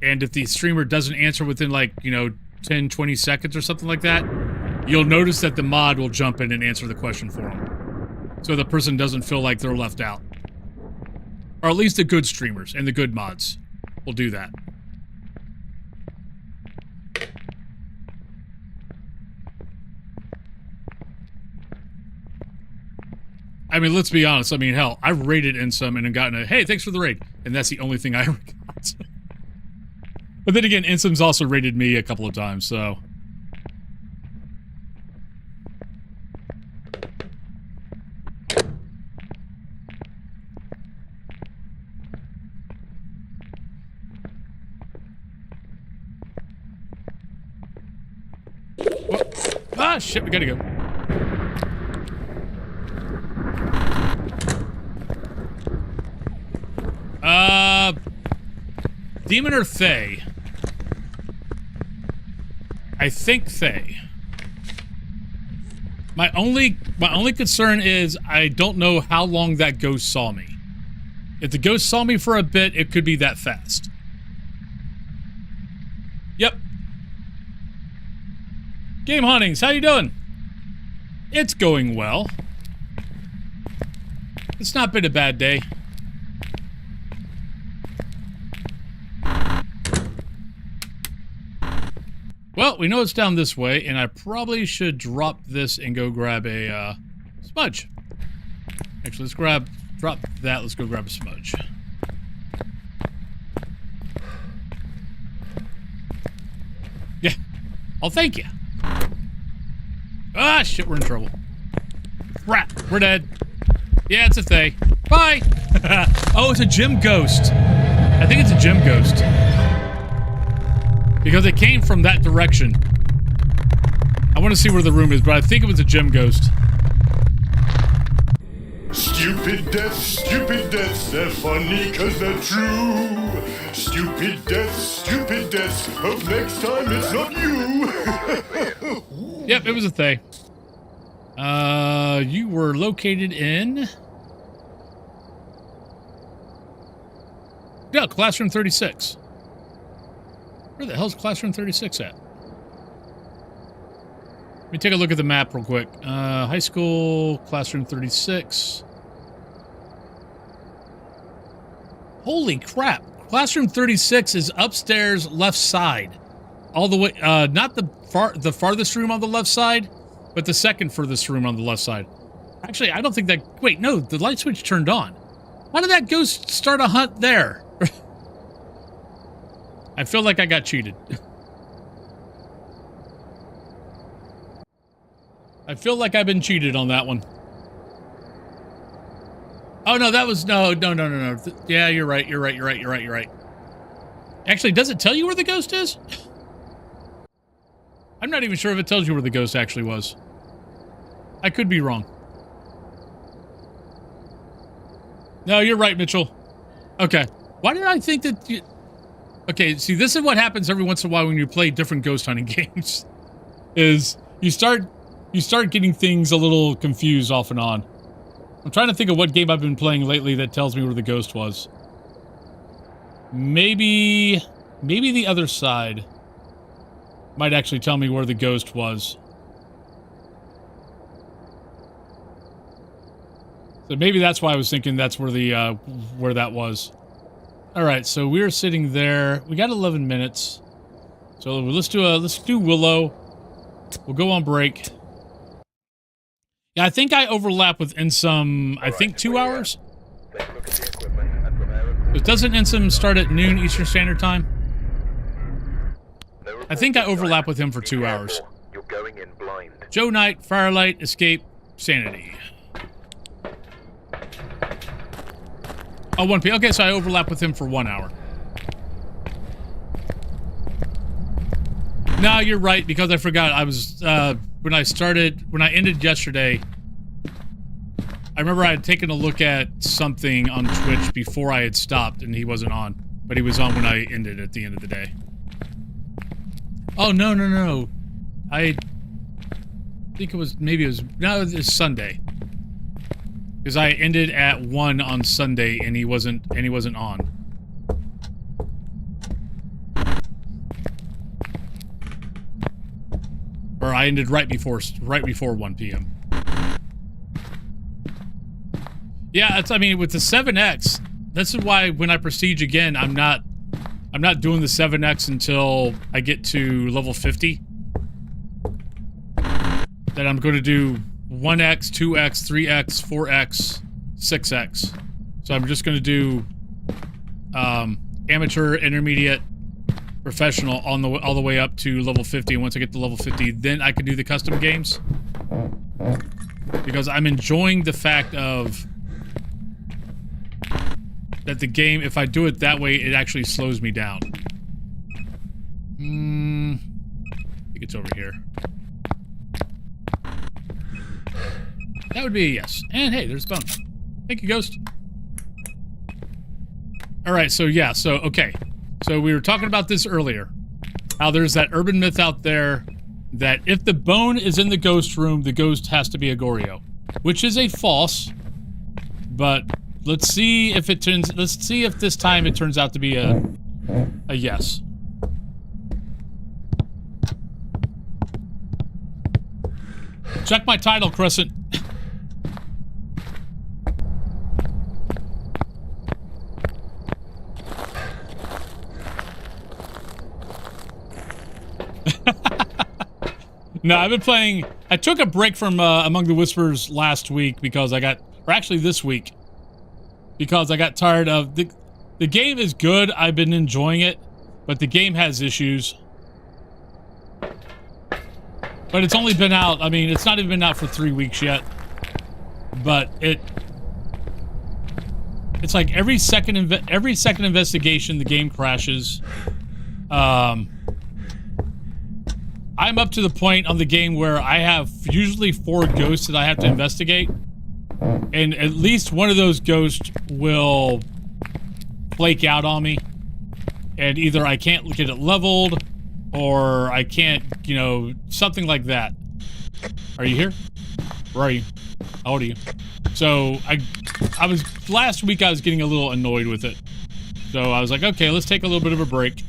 [SPEAKER 1] and if the streamer doesn't answer within like, 10, 20 seconds or something like that, you'll notice that the mod will jump in and answer the question for them. So the person doesn't feel like they're left out. Or at least the good streamers and the good mods will do that. I mean, let's be honest. I mean, hell, I've raided Insum and gotten a, hey, thanks for the raid. And that's the only thing I ever got. But then again, Insum's also raided me a couple of times, so. Oh. Ah, shit, we gotta go. Demon or Fae? I think Fae. My only concern is I don't know how long that ghost saw me. If the ghost saw me for a bit, it could be that fast. Yep. Game Huntings, how you doing? It's going well. It's not been a bad day. Well, we know it's down this way, and I probably should drop this and go grab a smudge. Actually, let's drop that, let's go grab a smudge. Yeah. Oh, thank you. Ah, shit, we're in trouble. Crap, we're dead. Yeah, it's a Fae. Bye! Oh, it's a gym ghost. I think it's a gym ghost. Because it came from that direction. I want to see where the room is, but I think it was a gym ghost.
[SPEAKER 3] Stupid deaths, they're funny cause they're true. Stupid deaths, hope next time it's not you.
[SPEAKER 1] Yep, it was a thing. You were located in... Yeah, Classroom 36. Where the hell's Classroom 36 at? Let me take a look at the map real quick. High school, Classroom 36. Holy crap. Classroom 36 is upstairs left side. All the way, not the farthest room on the left side, but the second furthest room on the left side. Actually, I don't think that... Wait, no, the light switch turned on. How did that ghost start a hunt there? I feel like I got cheated. I feel like I've been cheated on that one. Oh, no, that was... No. Yeah, you're right. Actually, does it tell you where the ghost is? I'm not even sure if it tells you where the ghost actually was. I could be wrong. No, you're right, Mitchell. Okay. Why did I think that you... Okay, see, this is what happens every once in a while when you play different ghost hunting games. Is you start getting things a little confused off and on. I'm trying to think of what game I've been playing lately that tells me where the ghost was. Maybe the other side might actually tell me where the ghost was. So maybe that's why I was thinking that's where the where that was. All right, so we're sitting there. We got 11 minutes. So let's do Willow. We'll go on break. Yeah, I think I overlap with Insum, I think 2 hours.
[SPEAKER 2] Take a look at the equipment and prepare accordingly.
[SPEAKER 1] Doesn't Insum start at noon Eastern Standard Time?
[SPEAKER 2] No
[SPEAKER 1] I think I
[SPEAKER 2] reports
[SPEAKER 1] overlap with him for
[SPEAKER 2] Be
[SPEAKER 1] 2
[SPEAKER 2] careful.
[SPEAKER 1] hours.
[SPEAKER 2] You're going in blind.
[SPEAKER 1] Joe Knight, Firelight, Escape, Sanity. Oh, 1 p.m. Okay, so I overlap with him for 1 hour. No, you're right, because I forgot. I was, when I ended yesterday, I remember I had taken a look at something on Twitch before I had stopped, and he wasn't on. But he was on when I ended at the end of the day. Oh, no. I think it was, maybe it was Sunday. Because I ended at 1 on Sunday, and he wasn't on. Or I ended right before 1 p.m. Yeah, I mean, with the 7X, this is why when I prestige again, I'm not doing the 7X until I get to level 50. Then I'm going to do 1X, 2X, 3X, 4X, 6X. So I'm just going to do amateur, intermediate, professional all the way up to level 50. And once I get to level 50, then I can do the custom games. Because I'm enjoying the fact of that the game, if I do it that way, it actually slows me down. I think it's over here. That would be a yes. And hey, there's a bonus. Thank you, Ghost. Alright, so yeah, okay. So we were talking about this earlier. How there's that urban myth out there that if the bone is in the ghost room, the ghost has to be a Goryo. Which is a false. But let's see if this time it turns out to be a yes. Check my title, Crescent. No, I've been playing... I took a break from Among the Whispers last week because I got... Or actually this week. Because I got tired of... The game is good. I've been enjoying it. But the game has issues. But it's only been out... I mean, it's not even been out for 3 weeks yet. But it's like every second investigation, the game crashes. I'm up to the point on the game where I have usually 4 ghosts that I have to investigate.
[SPEAKER 7] and at least one of those ghosts will flake out on me, and either I can't get it leveled, or I can't, you know, something like that. Are you here? Where are you? How old are you? So, I was, last week I was getting a little annoyed with it. So I was like, okay, let's take a little bit of a break.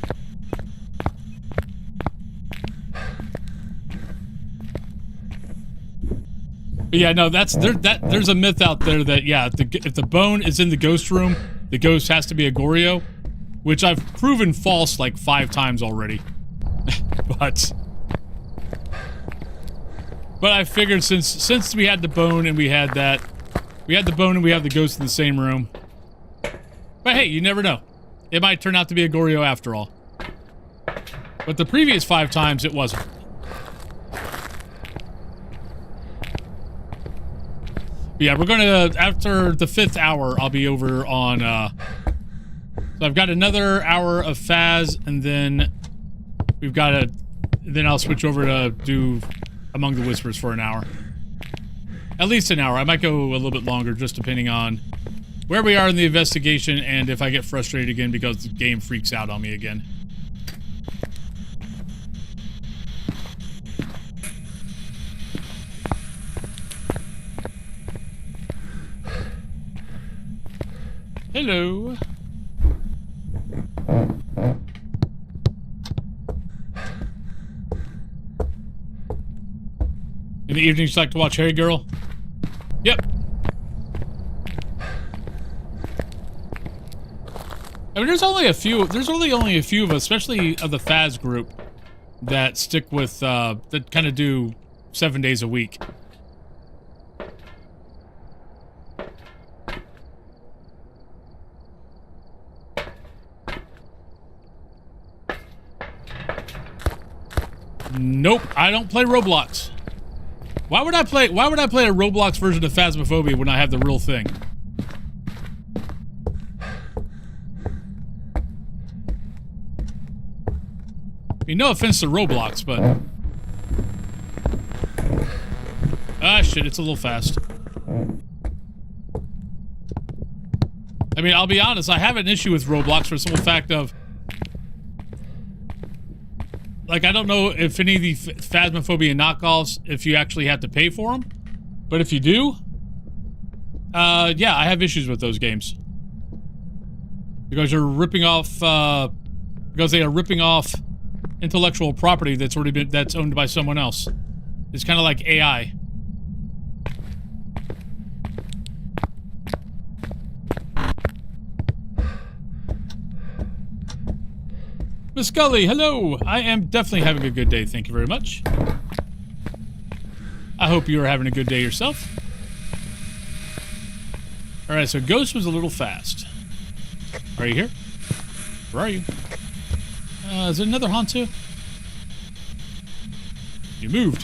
[SPEAKER 7] But yeah, no, there's a myth out there that, yeah, if the bone is in the ghost room, the ghost has to be a Goryo, which I've proven false like 5 times already. But I figured since we had the bone and we had the bone and we have the ghost in the same room. But hey, you never know. It might turn out to be a Goryo after all. But the previous 5 times it wasn't. Yeah, we're gonna, after the 5th hour, I'll be over on, so I've got another hour of Phas, and then we've got then I'll switch over to do Among the Whispers for an hour. At least an hour. I might go a little bit longer, just depending on where we are in the investigation, and if I get frustrated again because the game freaks out on me again. Hello. In the evenings, you like to watch Harry Girl? Yep. I mean, there's only a few of us, especially of the Phas group, that stick with, that kind of do 7 days a week. Nope, I don't play Roblox. Why would I play a Roblox version of Phasmophobia when I have the real thing? I mean, no offense to Roblox, but... Ah, shit, it's a little fast. I mean, I'll be honest, I have an issue with Roblox for the simple fact of... Like, I don't know if any of the Phasmophobia knockoffs, if you actually have to pay for them. But if you do, yeah, I have issues with those games. Because you're ripping off, because they are ripping off intellectual property that's already been, that's owned by someone else. It's kind of like AI. Miss Scully, hello! I am definitely having a good day, thank you very much. I hope you are having a good day yourself. Alright, so Ghost was a little fast. Are you here? Where are you? Is it another Hantu? You moved.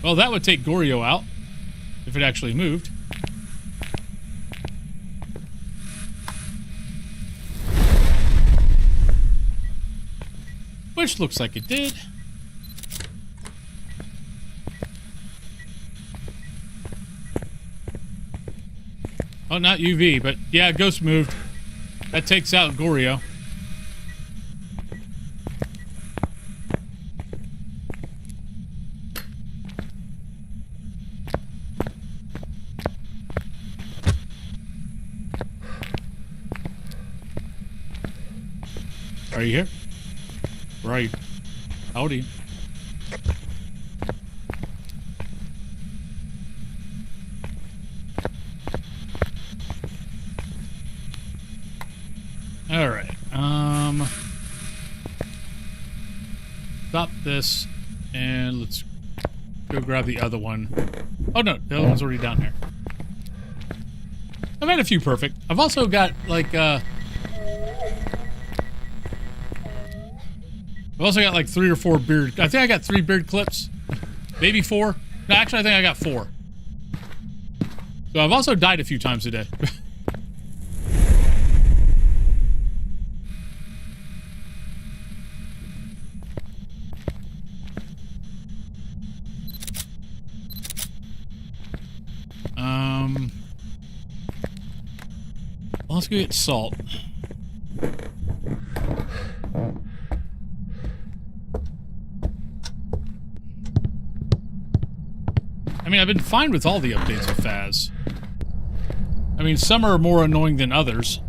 [SPEAKER 7] Well, that would take Goryo out, if it actually moved. Which looks like it did. Oh, not UV, but yeah, Ghost moved. That takes out Goryo. Are you here? Where are you? How old are you? Alright, stop this, and let's go grab the other one. Oh no, the other one's already down here. I've had a few perfect. I've also got, like, I've also got like 3 or 4 beard. I think I got 3 beard clips. Maybe 4. No, actually I think I got 4. So I've also died a few times today.
[SPEAKER 1] let's go get salt. I mean, I've been fine with all the updates of Phas. I mean, some are more annoying than others.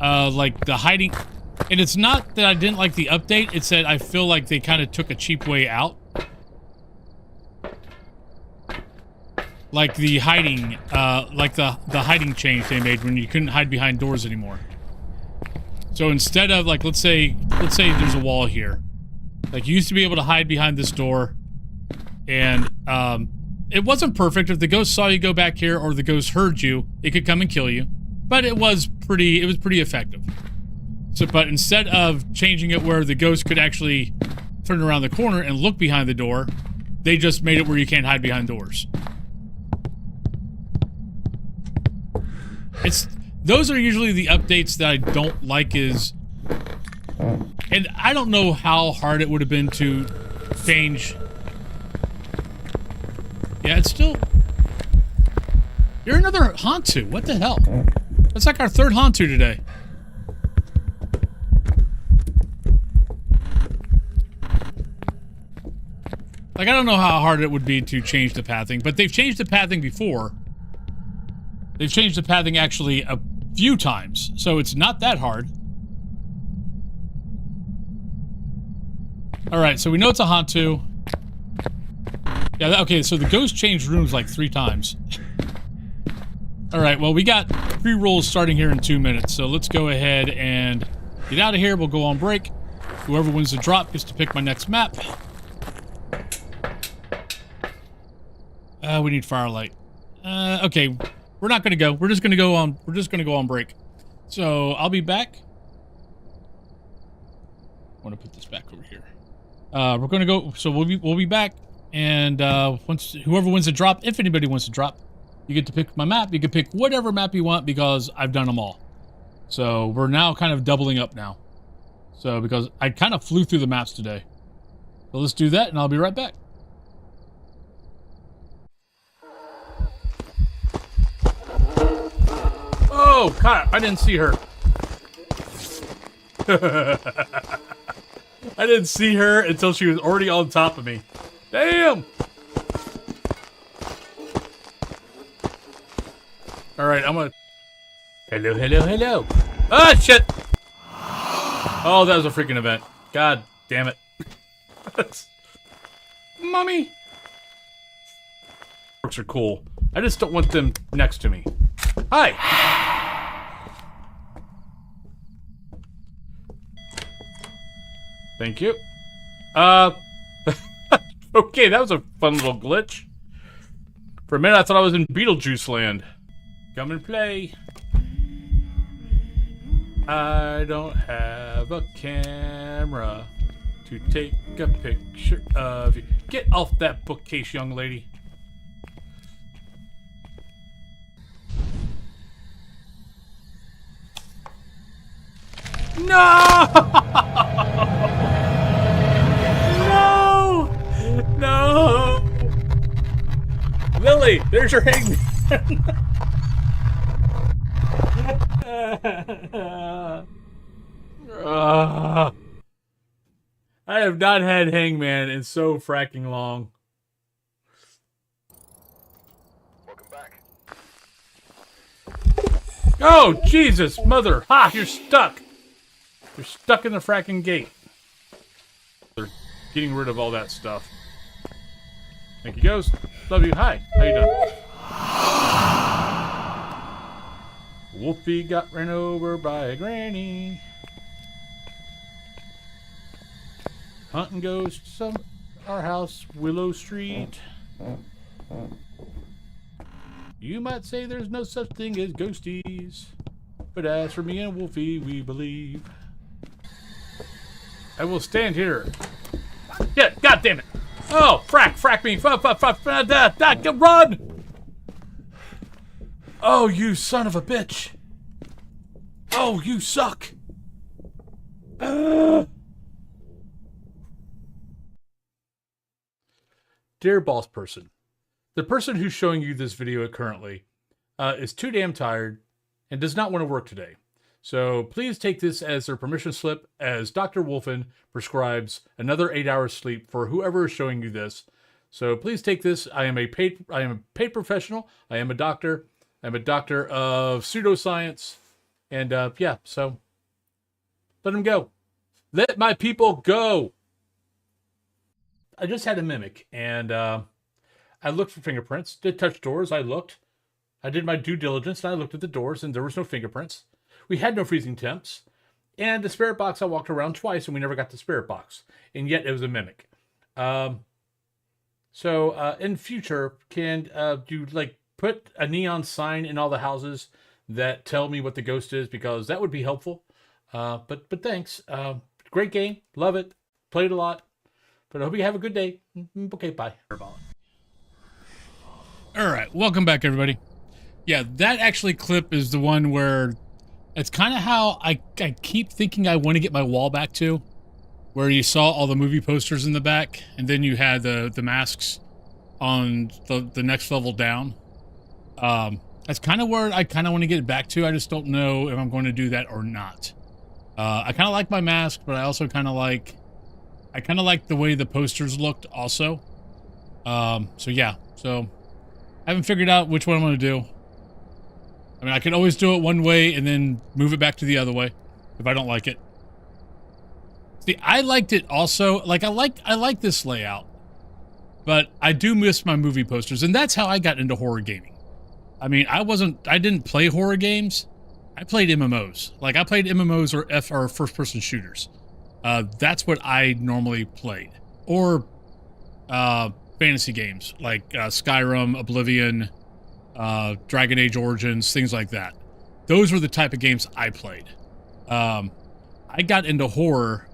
[SPEAKER 1] Like the hiding... And it's not that I didn't like the update, it's that I feel like they kind of took a cheap way out. Like the hiding, the hiding change they made when you couldn't hide behind doors anymore. So instead of, like, let's say there's a wall here. Like, you used to be able to hide behind this door, and, it wasn't perfect. If the ghost saw you go back here, or the ghost heard you, it could come and kill you. But it was pretty effective. So, but instead of changing it where the ghost could actually turn around the corner and look behind the door, they just made it where you can't hide behind doors. Those are usually the updates that I don't like and I don't know how hard it would have been to change. Yeah, it's still... You're another Hantu. What the hell? That's like our third Hantu today. Like, I don't know how hard it would be to change the pathing, but they've changed the pathing before. They've changed the pathing actually a few times, so it's not that hard. Alright, so we know it's a Hantu. Yeah, okay, so the ghost changed rooms like 3 times. Alright, well, we got pre-rolls starting here in 2 minutes, so let's go ahead and get out of here. We'll go on break. Whoever wins the drop gets to pick my next map. We need firelight. Okay, we're not gonna go. We're just gonna go on break. So I'll be back. I want to put this back over here. We're gonna go. So we'll be back, and once whoever wins the drop, if anybody wants to drop, you get to pick my map. You can pick whatever map you want because I've done them all. So we're now kind of doubling up now. So because I kind of flew through the maps today. So let's do that, and I'll be right back. Oh, God, I didn't see her. I didn't see her until she was already on top of me. Damn! Alright, I'm gonna... Hello, hello, hello. Ah, shit! Oh, that was a freaking event. God damn it. Mommy! Works are cool. I just don't want them next to me. Hi! Thank you. Okay, that was a fun little glitch. For a minute, I thought I was in Beetlejuice land. Come and play. I don't have a camera to take a picture of you. Get off that bookcase, young lady. No! No! No! Lily, there's your hangman. I have not had hangman in so fracking long.
[SPEAKER 2] Welcome back.
[SPEAKER 1] Oh, Jesus, mother. Ha, you're stuck. You're stuck in the fracking gate. They're getting rid of all that stuff. Thank you, Ghost. Love you. Hi. How you doing? Wolfie got ran over by a granny. Hunting ghosts of our house, Willow Street. You might say there's no such thing as ghosties, but as for me and Wolfie, we believe. I will stand here. Yeah, God damn it! Oh, frack me! Run! Oh, you son of a bitch! Oh, you suck! Dear boss person, the person who's showing you this video currently is too damn tired
[SPEAKER 7] and does not want to work today. So please take this as their permission slip, as Dr. Wolfen prescribes another 8 hours sleep for whoever is showing you this. So please take this. I am a paid professional. I am a doctor. I'm a doctor of pseudoscience. And yeah, so let them go. Let my people go. I just had a mimic, and I looked for fingerprints, did touch doors, I looked. I did my due diligence, and I looked at the doors, and there was no fingerprints. We had no freezing temps. And the spirit box, I walked around twice, and we never got the spirit box. And yet, it was a mimic. So in future, can you, like, put a neon sign in all the houses that tell me what the ghost is? Because that would be helpful. But thanks. Great game. Love it. Played a lot. But I hope you have a good day. Okay, bye.
[SPEAKER 1] All right, welcome back, everybody. Yeah, that actually clip is the one where it's kind of how I keep thinking I want to get my wall back to, where you saw all the movie posters in the back, and then you had the masks on the next level down. That's kind of where I kind of want to get it back to. I just don't know if I'm going to do that or not. I kind of like my mask, but I also kind of like the way the posters looked also. So yeah, so I haven't figured out which one I'm going to do. I mean, I can always do it one way and then move it back to the other way if I don't like it. See, I liked it also. Like, I like this layout, but I do miss my movie posters, and that's how I got into horror gaming. I mean, I didn't play horror games. I played MMOs. Like, I played MMOs or first-person shooters. That's what I normally played. Or fantasy games like Skyrim, Oblivion, Dragon Age Origins, things like that. Those were the type of games I played. I got into horror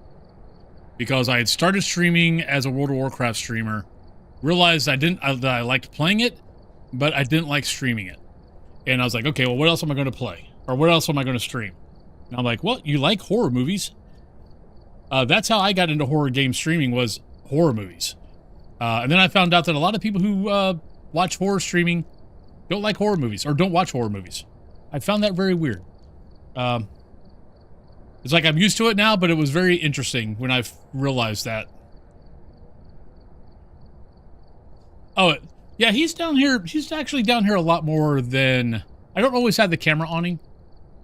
[SPEAKER 1] because I had started streaming as a World of Warcraft streamer, realized that I liked playing it, but I didn't like streaming it. And I was like, okay, well, what else am I going to play? Or what else am I going to stream? And I'm like, well, you like horror movies? That's how I got into horror game streaming, was horror movies. And then I found out that a lot of people who watch horror streaming don't like horror movies, or don't watch horror movies. I found that very weird. It's like I'm used to it now, but it was very interesting when I realized that. Oh, yeah, he's down here. He's actually down here a lot more than... I don't always have the camera on him.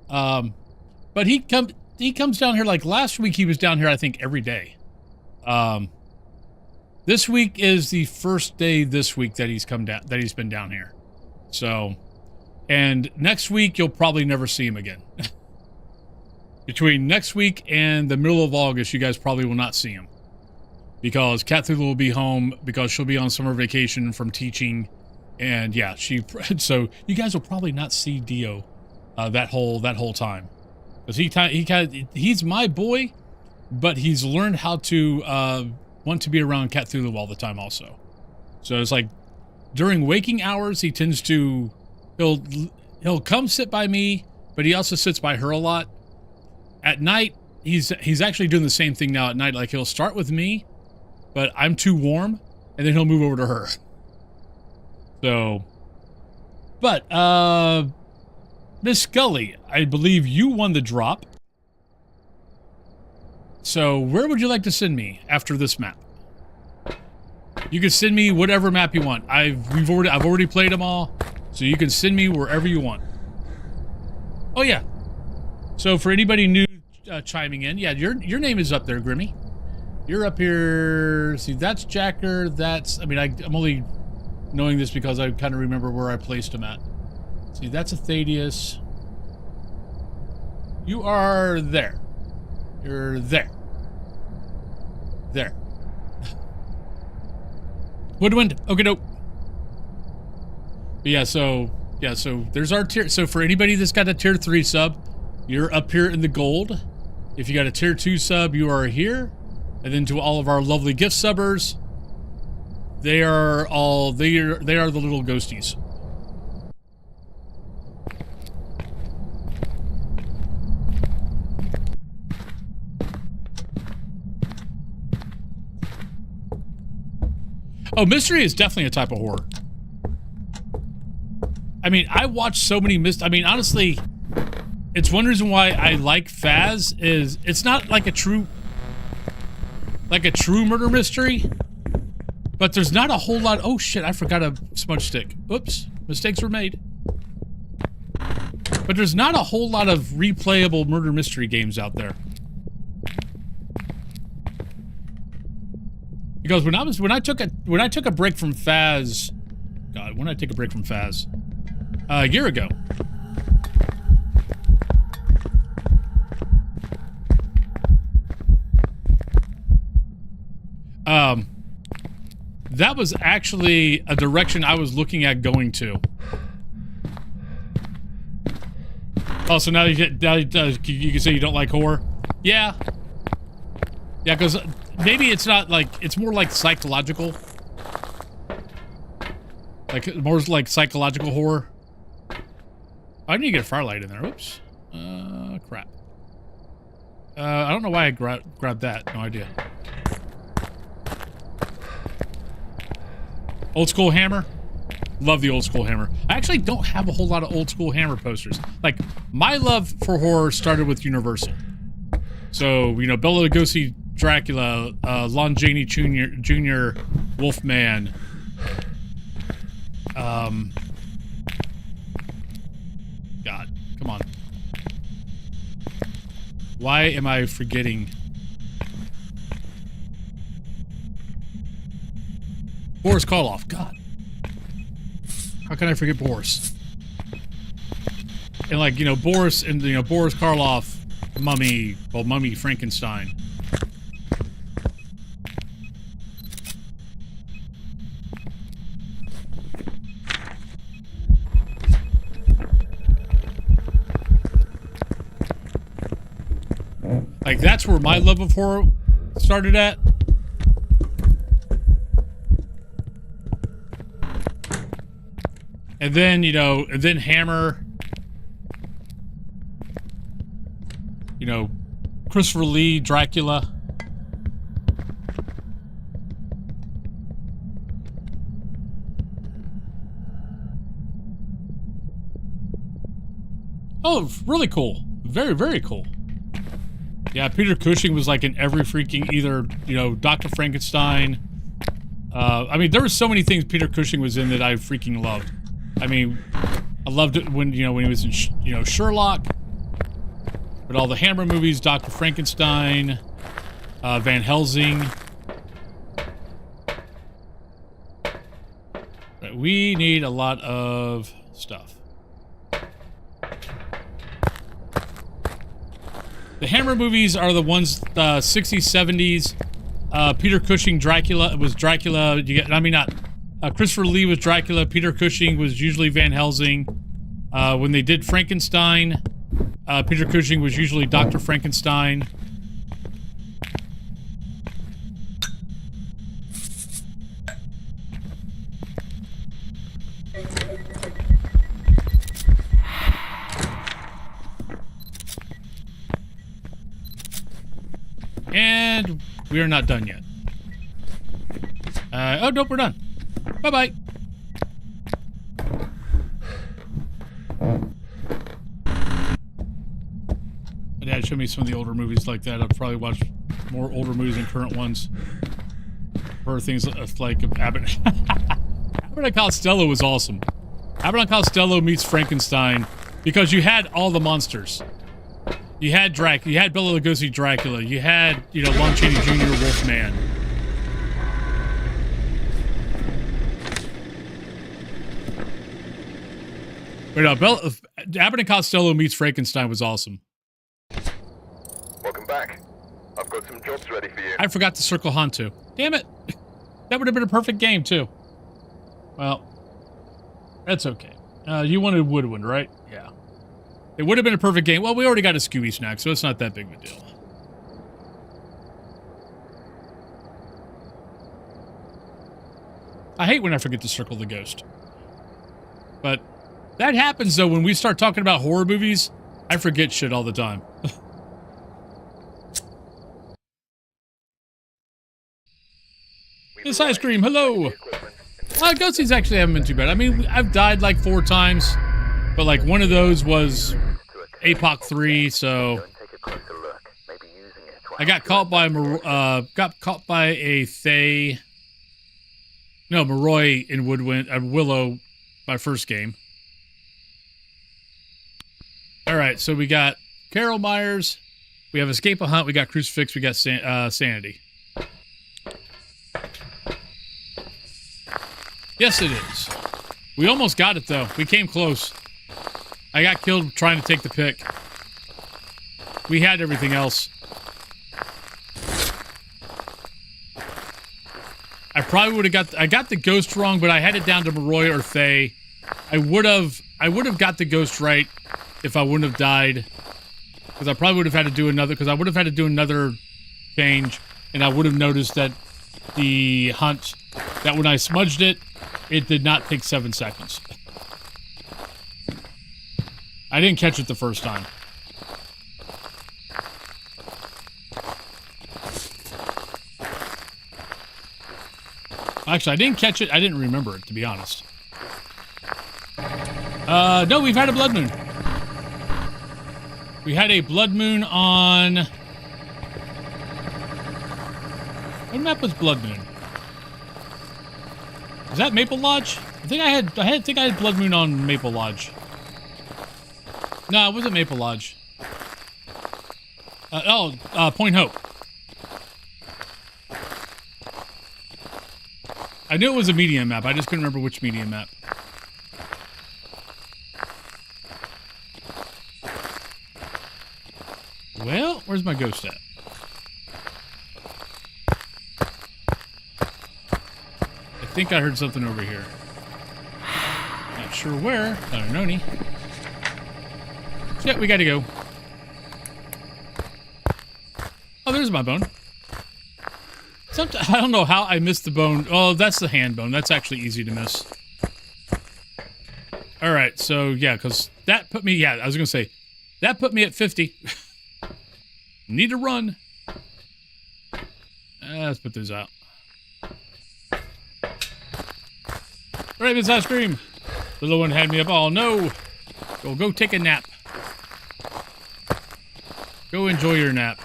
[SPEAKER 1] But he comes down here, like last week he was down here, I think, every day. This week is the first day this week that he's been down here. So, and next week you'll probably never see him again. Between next week and the middle of August, you guys probably will not see him. Because Cthulhu will be home, because she'll be on summer vacation from teaching. And yeah, so you guys will probably not see Dio that whole time. Because he's my boy, but he's learned how to want to be around Cthulhu all the time also. So it's like during waking hours, he tends to he'll come sit by me, but he also sits by her a lot. At night, he's actually doing the same thing now at night. Like, he'll start with me, but I'm too warm, and then he'll move over to her. So, but Miss Scully, I believe you won the drop. So, where would you like to send me after this map? You can send me whatever map you want. I've already played them all, so you can send me wherever you want. Oh yeah. So for anybody new chiming in, yeah, your name is up there, Grimmy. You're up here. See, that's Jacker. That's, I mean, I'm only knowing this because I kind of remember where I placed him at. See, that's a Thaddeus. You are there. You're there. There. Woodwind. Okay, nope. But yeah, so there's our tier. So for anybody that's got a tier 3 sub, you're up here in the gold. If you got a tier 2 sub, you are here. And then to all of our lovely gift subbers, they are the little ghosties. Oh, mystery is definitely a type of horror. I mean, I watch so many I mean, honestly,
[SPEAKER 7] it's one reason why I like Phas is it's not like a true murder mystery, but there's not a whole lot. Oh shit, I forgot a smudge stick. Oops, mistakes were made. But there's not a whole lot of replayable murder mystery games out there. Because when I took a break from Phas, God, when did I take a break from Phas? A year ago. That was actually a direction I was looking at going to. Oh, so now you can say you don't like horror? Yeah. Yeah, because maybe it's not like, it's more like psychological. Like, more like psychological horror. I need to get a firelight in there. Oops. Crap. I don't know why I grabbed that. No idea. Old school hammer. Love the old school hammer. I actually don't have a whole lot of old school hammer posters. Like, my love for horror started with Universal. So, you know, Bela Lugosi, Dracula, Lon Chaney Jr., Wolfman. God, come on. Why am I forgetting? Boris Karloff, God. How can I forget Boris? And like, you know, Boris and, you know, Boris Karloff, Mummy, well, Mummy Frankenstein. Like, that's where my love of horror started at. And then, you know, and then Hammer. You know, Christopher Lee, Dracula. Oh, really cool. Very, very cool. Yeah, Peter Cushing was like in every freaking either, you know, Dr. Frankenstein. I mean, there were so many things Peter Cushing was in that I freaking loved. I mean, I loved it when, you know, when he was in, you know, Sherlock. But all the Hammer movies, Dr. Frankenstein, Van Helsing. But we need a lot of stuff. The Hammer movies are the ones, 60s, 70s. Peter Cushing, Dracula, was Dracula. You get, I mean, not, Christopher Lee was Dracula. Peter Cushing was usually Van Helsing. When they did Frankenstein, Peter Cushing was usually Dr. Frankenstein. And we are not done yet. Oh, nope, we're done. Bye-bye. My dad showed me some of the older movies like that. I'll probably watch more older movies than current ones. For things like Abbott. Abbott and Costello was awesome. Abbott and Costello meets Frankenstein because you had all the monsters. You had Dracula, you had Bela Lugosi Dracula, you had, you know, Lon Chaney Jr. Wolfman. But no, Abbott and Costello meets Frankenstein was awesome.
[SPEAKER 2] Welcome back. I've got some jobs ready for you.
[SPEAKER 7] I forgot to circle Hantu. Damn it. That would have been a perfect game, too. Well, that's okay. You wanted Woodwind, right? Yeah. It would have been a perfect game. Well, we already got a Scooby snack, so it's not that big of a deal. I hate when I forget to circle the ghost. But that happens, though, when we start talking about horror movies. I forget shit all the time. Miss Ice Cream, hello! Ghosties actually haven't been too bad. I mean, I've died like 4 times, but like one of those was
[SPEAKER 1] APOC 3, so
[SPEAKER 2] Go and take a closer look. Maybe using it to
[SPEAKER 1] I got caught by a Thay. No, Moroi in Willow, my first game. All right, so we got Carol Myers, we have Escape a Hunt, we got Crucifix, we got Sanity. Yes, it is. We almost got it, though. We came close. I got killed trying to take the pick. We had everything else. I probably would have I got the ghost wrong, but I had it down to Moroi or Thay. I would have got the ghost right if I wouldn't have died. Because I probably would have had to do another change, and I would have noticed that the hunt, that when I smudged it, it did not take 7 seconds. I didn't catch it the first time. Actually, I didn't catch it. I didn't remember it, to be honest. No, we've had a blood moon. We had a blood moon on... What map was blood moon? Is that Maple Lodge? I think I had blood moon on Maple Lodge. No, it wasn't Maple Lodge. Point Hope. I knew it was a medium map. I just couldn't remember which medium map. Well, where's my ghost at? I think I heard something over here. Not sure where. I don't know any. Yeah, we gotta go. Oh, there's my bone. I don't know how I missed the bone. Oh, that's the hand bone. That's actually easy to miss. Alright, so yeah, because that put me... Yeah, I was going to say, that put me at 50. Need to run. Let's put those out. Raven's ice cream. The little one had me up. Oh, no. Go take a nap. Go enjoy your nap.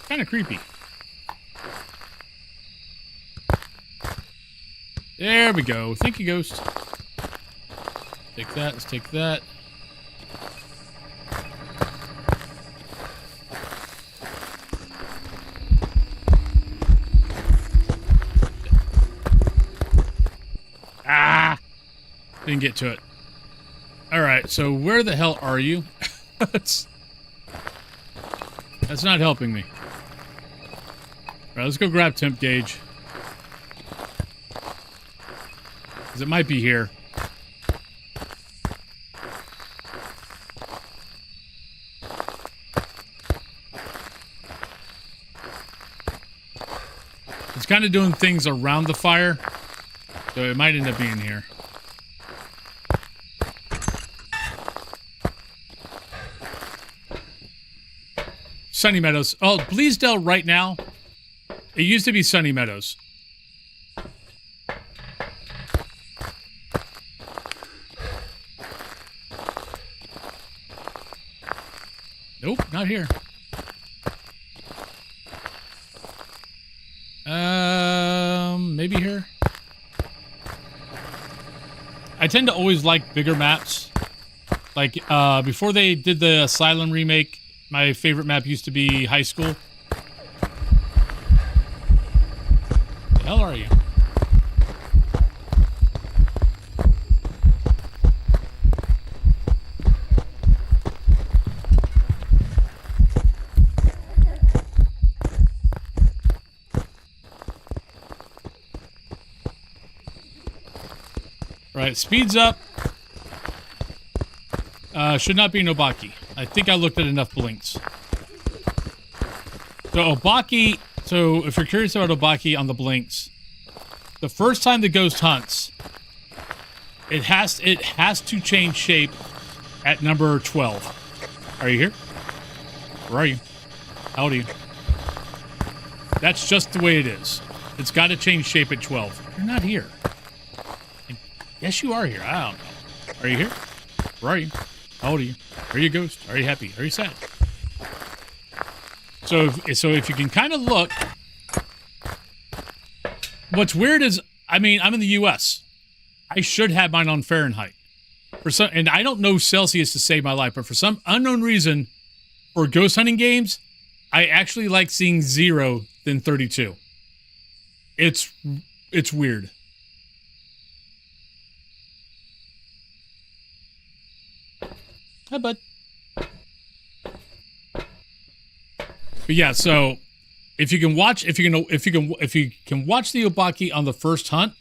[SPEAKER 1] Kind of creepy. There we go. Thank you, Ghost. Take that. Let's take that. Ah! Didn't get to it. Alright, so where the hell are you? That's not helping me. Alright, let's go grab temp gauge. Because it might be here. It's kind of doing things around the fire. So it might end up being here. Sunny Meadows. Oh, Bleasdale right now. It used to be Sunny Meadows. Nope, not here. Maybe here. I tend to always like bigger maps. Like, before they did the Asylum remake, my favorite map used to be High School. The hell are you? Right, speeds up. Should not be Nobaki. I think I looked at enough blinks. So Obaki, so if you're curious about Obaki on the blinks, the first time the ghost hunts, it has to change shape at number 12. Are you here? Where are you? How old are you? That's just the way it is. It's got to change shape at 12. You're not here. Yes, you are here. I don't know. Are you here? Where are you? How old are you? Are you a ghost? Are you happy? Are you sad? So if you can kind of look, what's weird is, I mean, I'm in the U.S. I should have mine on Fahrenheit. And I don't know Celsius to save my life, but for some unknown reason, for ghost hunting games, I actually like seeing 0 than 32. It's weird. Hi, bud. But yeah, so if you can watch the Obaki on the first hunt,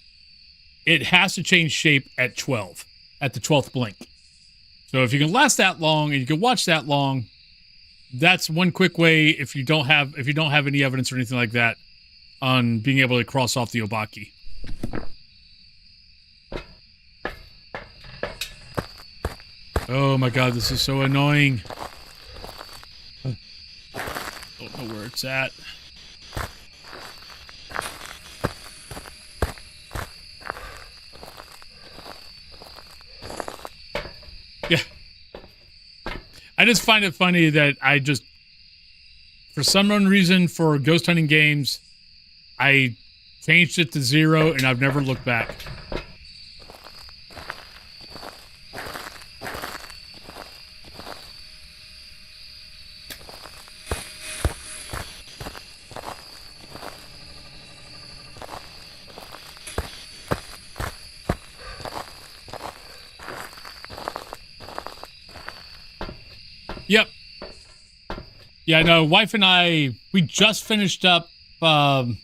[SPEAKER 1] it has to change shape at 12, at the 12th blink. So if you can last that long and you can watch that long, that's one quick way if you don't have any evidence or anything like that on being able to cross off the Obaki. Oh my god, this is so annoying. Don't know where it's at. Yeah. I just find it funny that for some unknown reason, for ghost hunting games, I changed it to 0 and I've never looked back. Yep. Yeah, no, wife and I, we just finished up the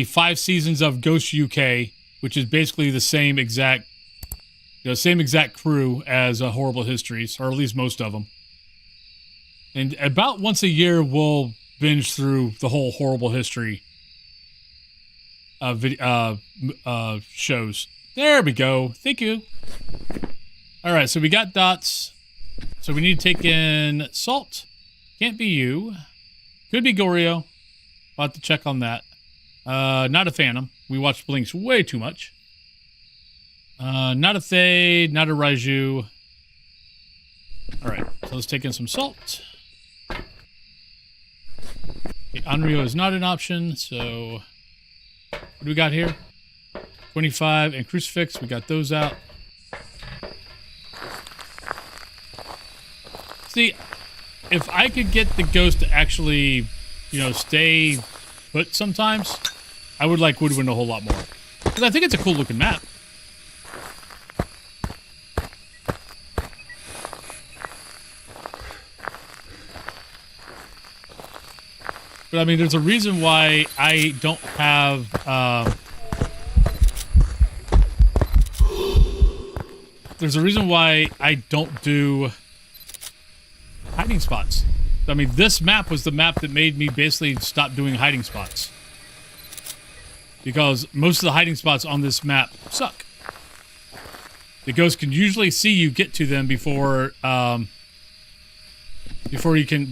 [SPEAKER 1] 5 seasons of Ghost UK, which is basically the same exact crew as Horrible Histories, or at least most of them. And about once a year, we'll binge through the whole Horrible History shows. There we go. Thank you. All right, so we got dots. So we need to take in Salt. Can't be you. Could be Goryo. I'll have to check on that. Not a Phantom. We watched Blinks way too much. Not a Thay. Not a Raiju. Alright, so let's take in some Salt. Okay, Anryo is not an option, so... What do we got here? 25 and Crucifix. We got those out. See, if I could get the ghost to actually, stay put sometimes, I would like Woodwind a whole lot more. Because I think it's a cool looking map. But I mean, there's a reason why I don't have, there's a reason why I don't do hiding spots. I mean, this map was the map that made me basically stop doing hiding spots. Because most of the hiding spots on this map suck. The ghost can usually see you get to them before you can,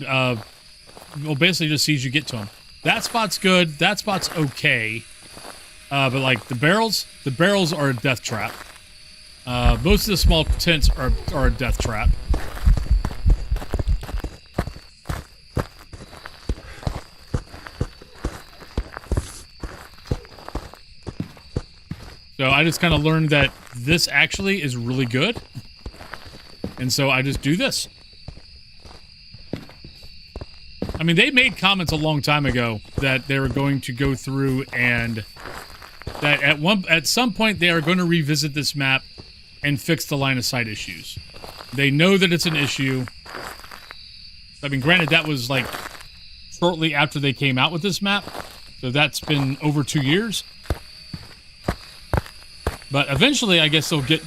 [SPEAKER 1] basically just sees you get to them. That spot's good. That spot's okay. But like the barrels are a death trap. Most of the small tents are a death trap. So I just kind of learned that this actually is really good. And so I just do this. I mean, they made comments a long time ago that they were going to go through and that at some point they are going to revisit this map and fix the line of sight issues. They know that it's an issue. I mean, granted, that was like shortly after they came out with this map. So that's been over 2 years. But eventually, I guess they'll get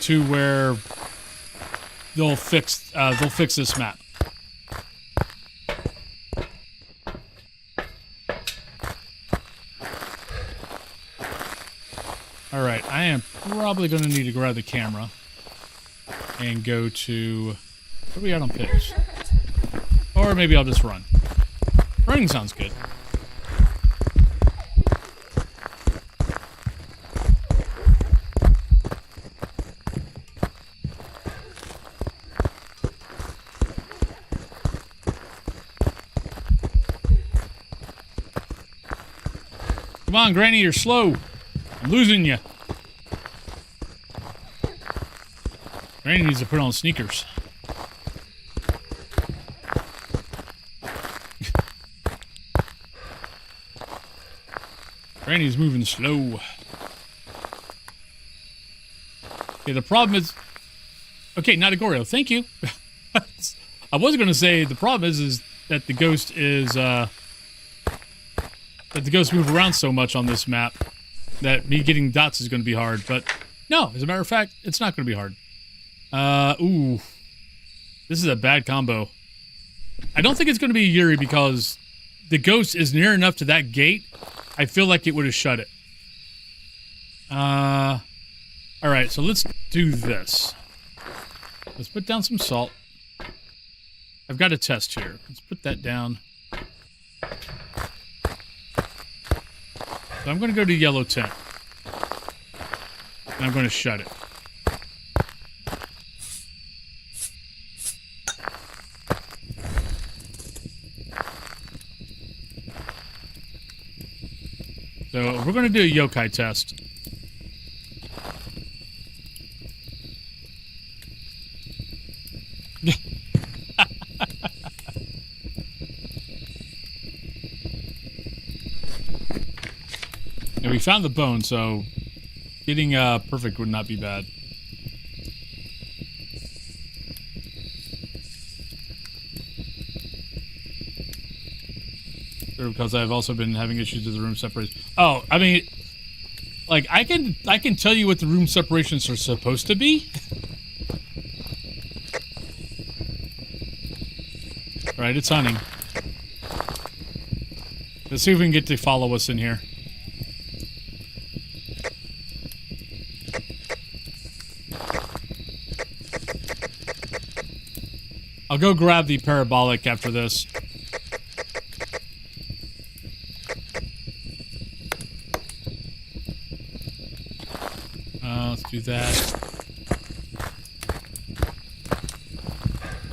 [SPEAKER 1] to where they'll fix this map. All right, I am probably going to need to grab the camera and go to what do we got on picks, or maybe I'll just run. Running sounds good.
[SPEAKER 7] Come on, Granny, you're slow. I'm losing you. Granny needs to put on sneakers. Granny's moving slow. Okay, the problem is... Okay, not a Goryo. Thank you. I was going to say the problem is that the ghost is... that the ghosts move around so much on this map that me getting dots is going to be hard. But no, as a matter of fact, it's not going to be hard. Ooh. This is a bad combo. I don't think it's going to be Yuri because the ghost is near enough to that gate. I feel like it would have shut it. Alright, so let's do this. Let's put down some salt. I've got a test here. Let's put that down. So I'm going to go to yellow tent. And I'm going to shut it. So we're going to do a yokai test. And we found the bone, so getting perfect would not be bad. Because I've also been having issues with the room separation. Oh, I mean, like I can tell you what the room separations are supposed to be. All right, it's hunting. Let's see if we can get to follow us in here. I'll go grab the parabolic after this. Let's do that.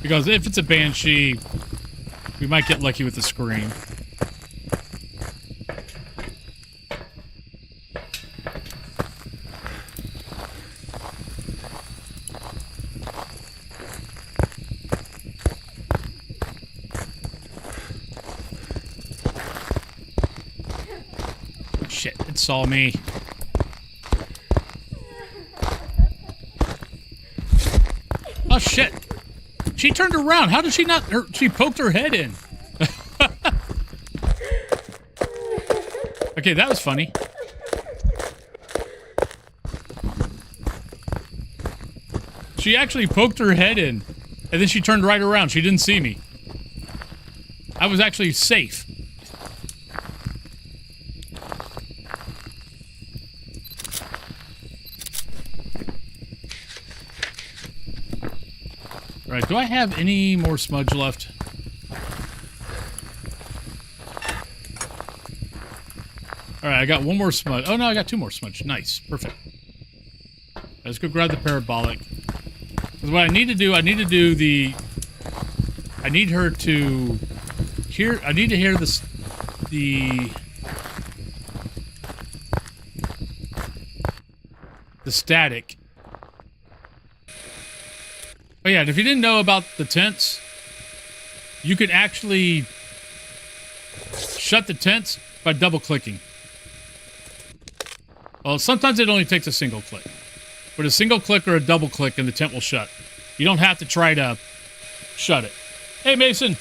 [SPEAKER 7] Because if it's a banshee, we might get lucky with the scream. Shit, it saw me. Oh shit! She turned around. How did she not? She poked her head in. Okay, that was funny. She actually poked her head in, and then she turned right around. She didn't see me. I was actually safe. Alright, do I have any more smudge left? Alright, I got one more smudge. Oh no, I got two more smudge. Nice. Perfect. Let's go grab the parabolic. Because what I need to do, I need her to hear, I need to hear this, the static. Oh yeah, and if you didn't know about the tents, you could actually shut the tents by double-clicking. Well, sometimes it only takes a single click. But a single click or a double click and the tent will shut. You don't have to try to shut it. Hey, Mason!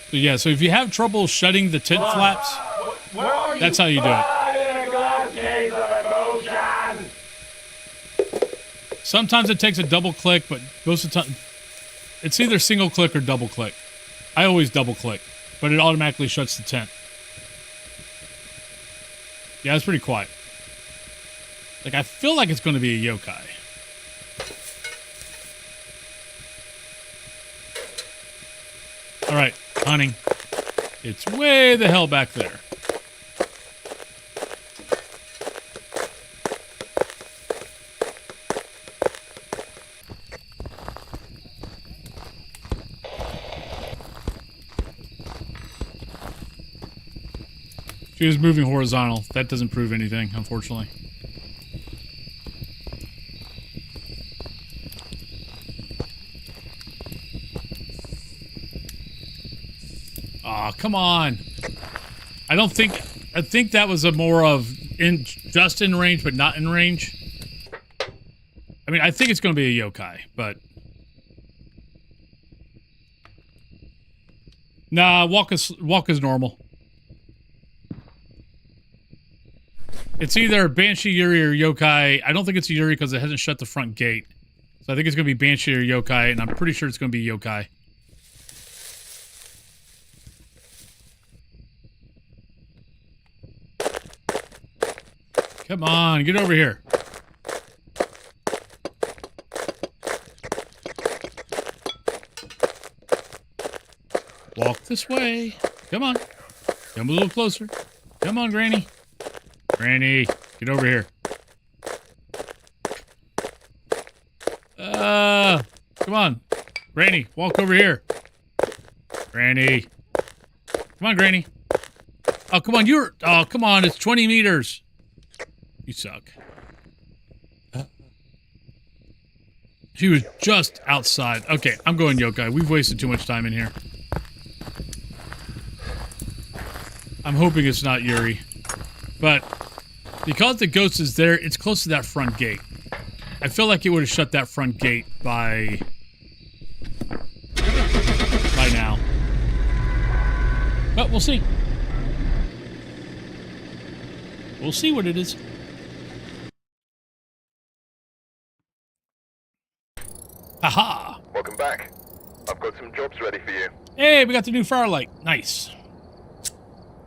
[SPEAKER 7] So yeah, so if you have trouble shutting the tent flaps,
[SPEAKER 6] Where are you?
[SPEAKER 7] that's how you do it.
[SPEAKER 6] In a glass case of emotion.
[SPEAKER 7] Sometimes it takes a double click, but most of the time, it's either single click or double click. I always double click, but it automatically shuts the tent. Yeah, it's pretty quiet. Like, I feel like it's going to be a yokai.
[SPEAKER 1] right, hunting. It's way the hell back there. She was moving horizontal. That doesn't prove anything, unfortunately. Aw, come on. I think that was a more of just in range, but not in range. I mean, I think it's going to be a yokai, but... Nah, walk is normal. It's either Banshee, Yuri, or Yokai. I don't think it's a Yuri because it hasn't shut the front gate. So I think it's going to be Banshee or Yokai, and I'm pretty sure it's going to be Yokai. Come on, get over here. Walk this way. Come on. Come a little closer. Come on, Granny. Granny, get over here. Come on. Granny, walk over here. Granny. Come on, Granny. Oh, come on, oh, come on, it's 20 meters. You suck. She was just outside. Okay, I'm going yokai. We've wasted too much time in here. I'm hoping it's not Yuri. But because the ghost is there, it's close to that front gate. I feel like it would have shut that front gate by now. But we'll see. We'll see what it is. Haha!
[SPEAKER 2] Welcome back. I've got some jobs ready for you.
[SPEAKER 1] Hey, we got the new firelight. Nice.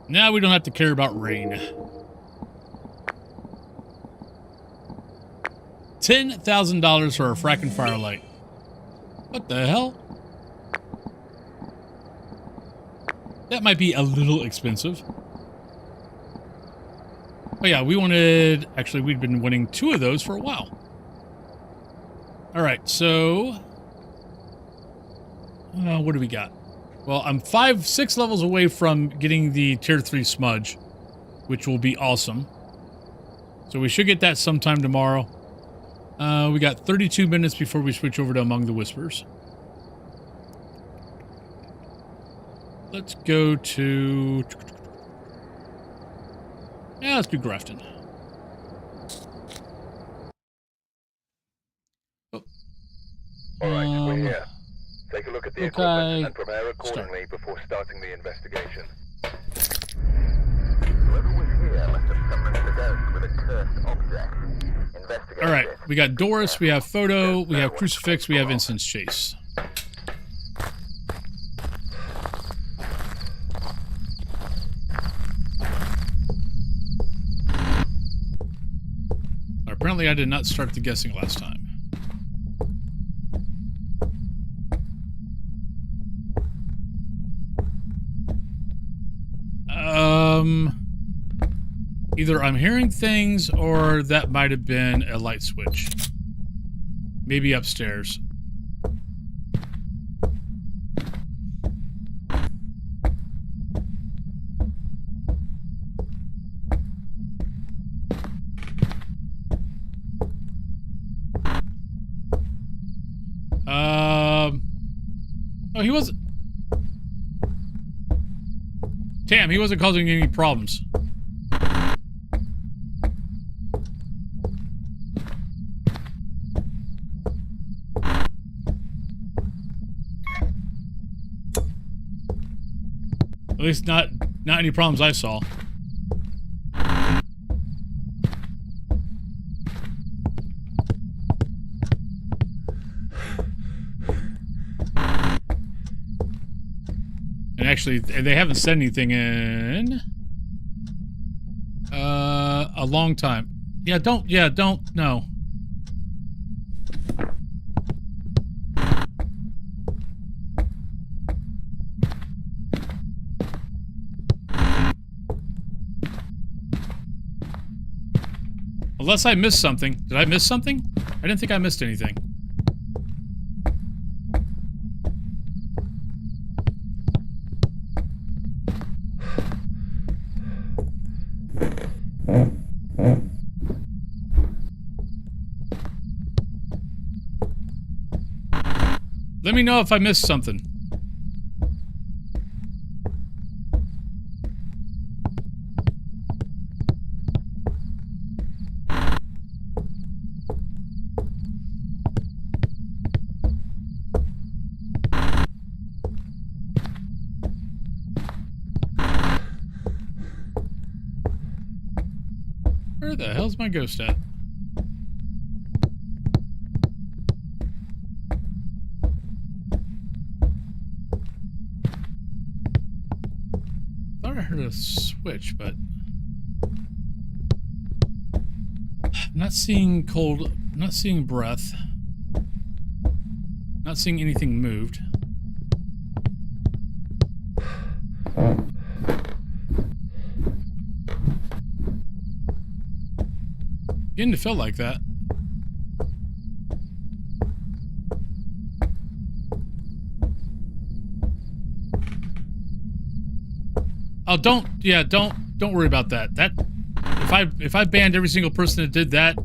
[SPEAKER 1] Now we don't have to care about rain. $10,000 for a fracking firelight. What the hell? That might be a little expensive. Oh yeah, we wanted... Actually, we'd been wanting 2 of those for a while. Alright, so... what do we got? Well, I'm 6 levels away from getting the tier 3 smudge, which will be awesome. So we should get that sometime tomorrow. We got 32 minutes before we switch over to Among the Whispers. Let's go to... Yeah, let's do Grafton. Oh.
[SPEAKER 2] Alright, we're here. Take a look at the
[SPEAKER 1] Okay.
[SPEAKER 2] equipment and prepare accordingly before starting the investigation. Whoever was here must have summoned the ghost with a cursed object. Investigate
[SPEAKER 1] All right,
[SPEAKER 2] it.
[SPEAKER 1] we got Doris, we have Photo, we have Crucifix, we have Incense Chase. Apparently I did not start the guessing last time. Either I'm hearing things or that might have been a light switch. Maybe upstairs. Oh, he wasn't... Damn, he wasn't causing any problems. At least not any problems I saw. And actually, they haven't said anything in a long time. Don't no.
[SPEAKER 7] Unless I missed something. Did I miss something? I didn't think I missed anything. Let me know if I missed something. Where the hell's my ghost at? Thought I heard a switch, but I'm not seeing cold, I'm not seeing breath. Not seeing anything moved. Beginning to feel like that. Oh, don't worry about that. That, if I banned every single person that did that,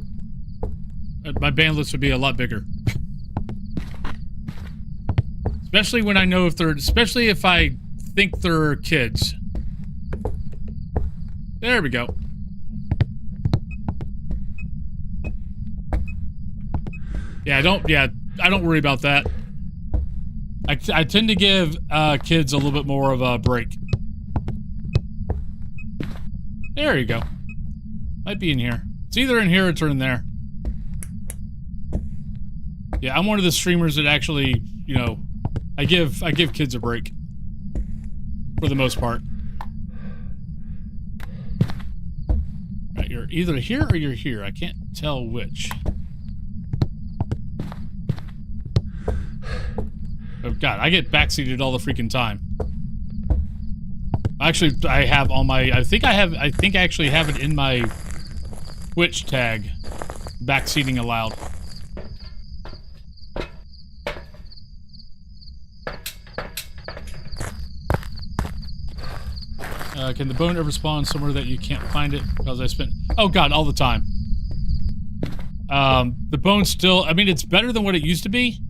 [SPEAKER 7] my ban list would be a lot bigger. Especially when I know if they're, especially if I think they're kids. There we go. Yeah, I don't worry about that. I tend to give kids a little bit more of a break. There you go. Might be in here. It's either in here or it's in there. Yeah, I'm one of the streamers that actually, you know, I give kids a break. For the most part. Right, you're either here or you're here. I can't tell which. Oh god, I get backseated all the freaking time. Actually, I have on my, I think I actually have it in my Twitch tag. Backseating allowed. Can the bone ever spawn somewhere that you can't find it? Because I spent, oh god, all the time. The bone still, I mean, it's better than what it used to be.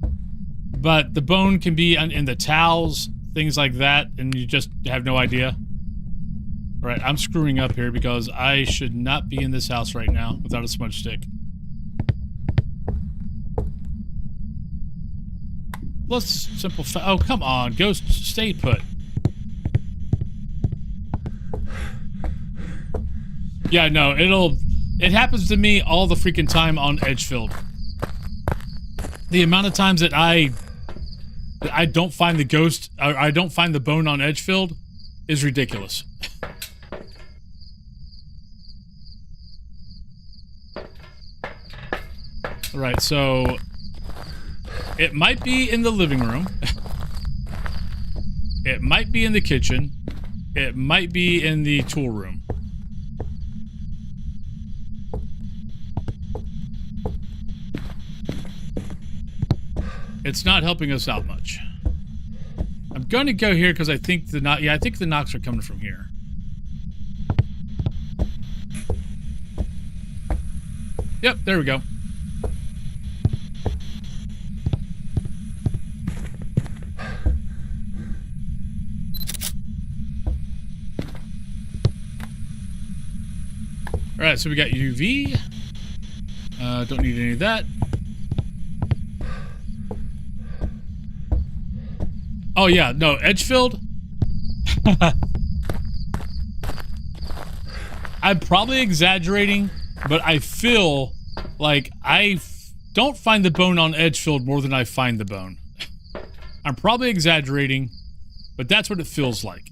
[SPEAKER 7] But the bone can be in the towels, things like that, and you just have no idea. All right, I'm screwing up here because I should not be in this house right now without a smudge stick. Let's simplify. Oh, come on, ghost, stay put. Yeah, no, it happens to me all the freaking time on Edgefield. The amount of times that I don't find the ghost, or I don't find the bone on Edgefield is ridiculous. Alright, so it might be in the living room. It might be in the kitchen. It might be in the tool room. It's not helping us out much. I'm going to go here because I think I think the knocks are coming from here. Yep, there we go. Alright, so we got UV. Don't need any of that. Oh yeah, no, Edgefield. I'm probably exaggerating, but I feel like I don't find the bone on Edgefield more than I find the bone. I'm probably exaggerating, but that's what it feels like.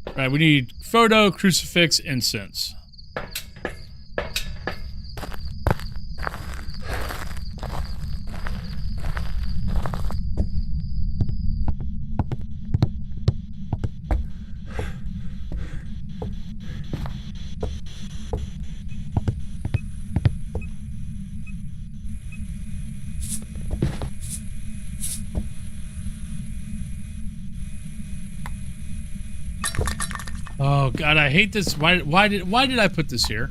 [SPEAKER 7] All right, we need photo, crucifix, incense.
[SPEAKER 1] Oh God, I hate this. Why did I put this here?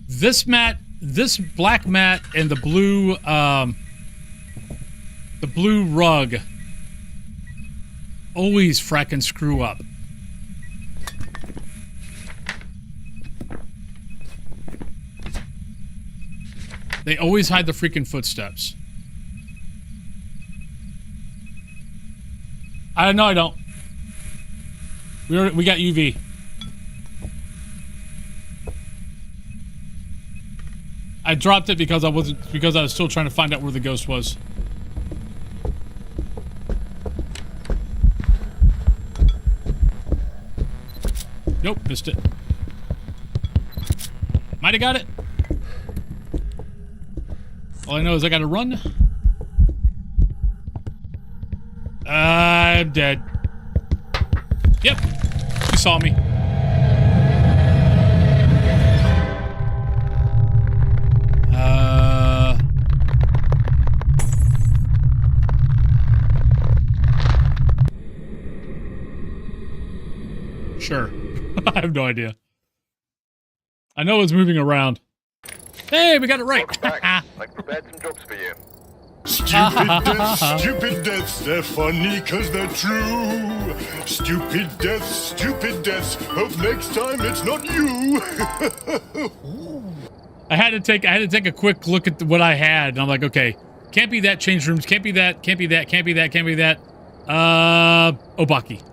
[SPEAKER 1] This mat, this black mat, and the blue rug always frackin' screw up. They always hide the freaking footsteps. No, I don't. We got UV. I dropped it because I was still trying to find out where the ghost was. Nope, missed it. Might have got it. All I know is I gotta run. I'm dead. Yep, she saw me. Sure. I have no idea. I know it's moving around. Hey, we got it right.
[SPEAKER 2] I prepared some jobs for you.
[SPEAKER 3] Stupid deaths, they're funny cause they're true. Stupid deaths, hope next time it's not you.
[SPEAKER 1] I had to take a quick look at what I had, and I'm like, okay, can't be that, change rooms, can't be that, can't be that, can't be that, can't be that. Obaki.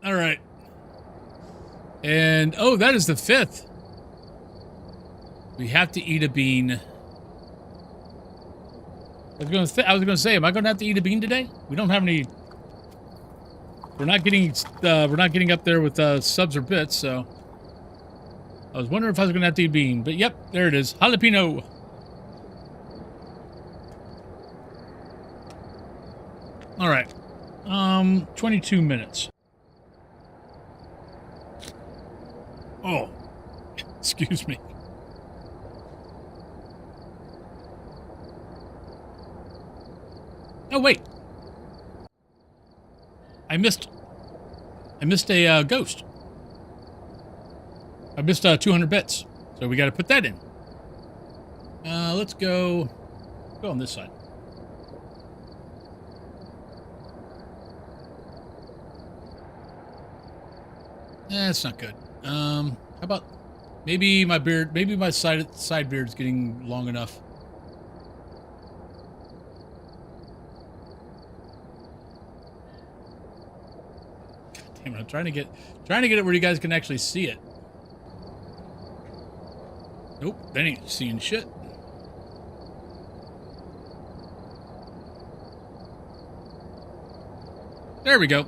[SPEAKER 1] All right. And, oh, that is the 5th. We have to eat a bean. I was gonna say, am I gonna have to eat a bean today? We don't have any. We're not getting up there with subs or bits, so I was wondering if I was gonna have to eat a bean. But yep, there it is, jalapeno. All right, 22 minutes. Oh, excuse me. Oh, wait. I missed a ghost. I missed 200 bits. So we got to put that in. Let's go on this side. That's not good. How about maybe my beard, maybe my side beard's getting long enough. Damn it, I'm trying to get it where you guys can actually see it. Nope, that ain't seeing shit. There we go.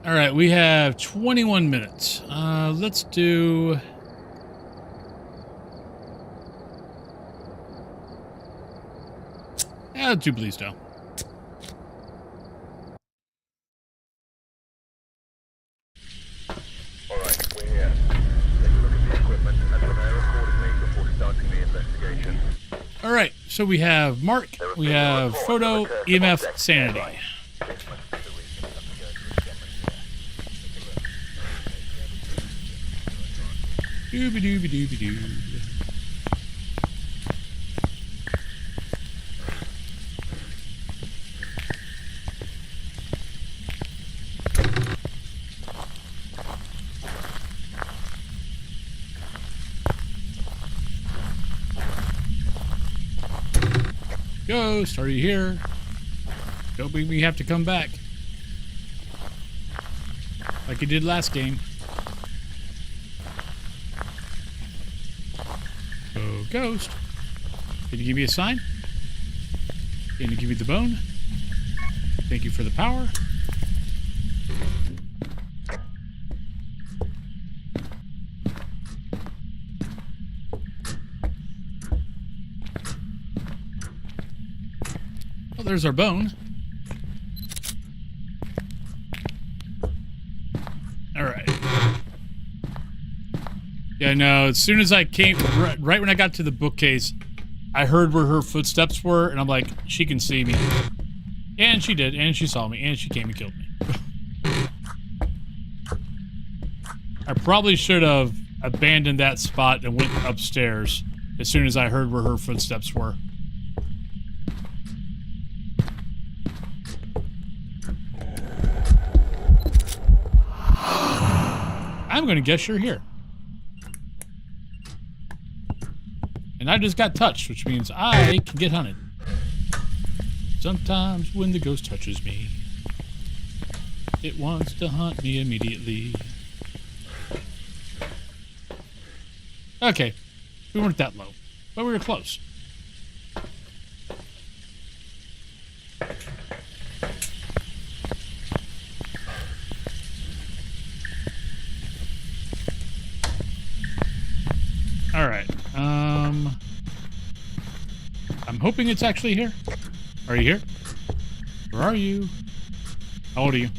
[SPEAKER 1] All right, we have 21 minutes. Let's do... Yeah, let's do Bleasdale.
[SPEAKER 2] Alright, we're here. Take a look at the equipment and prepare accordingly before starting the investigation.
[SPEAKER 1] All right, so we have Mark, we have Photo, EMF, Sanity. Dooby-dooby-dooby-doo. Ghost, are you here? Don't make me have to come back. Like you did last game. Oh, ghost. Can you give me a sign? Can you give me the bone? Thank you for the power. Well, there's our bone. All right. I know. As soon as I came, right when I got to the bookcase, I heard where her footsteps were, and I'm like, she can see me. And she did, and she saw me, and she came and killed me. I probably should have abandoned that spot and went upstairs as soon as I heard where her footsteps were. I'm gonna guess you're here. And I just got touched, which means I can get hunted. Sometimes when the ghost touches me, it wants to hunt me immediately. Okay, we weren't that low, but we were close. All right. I'm hoping it's actually here. Are you here? Where are you? How old are you?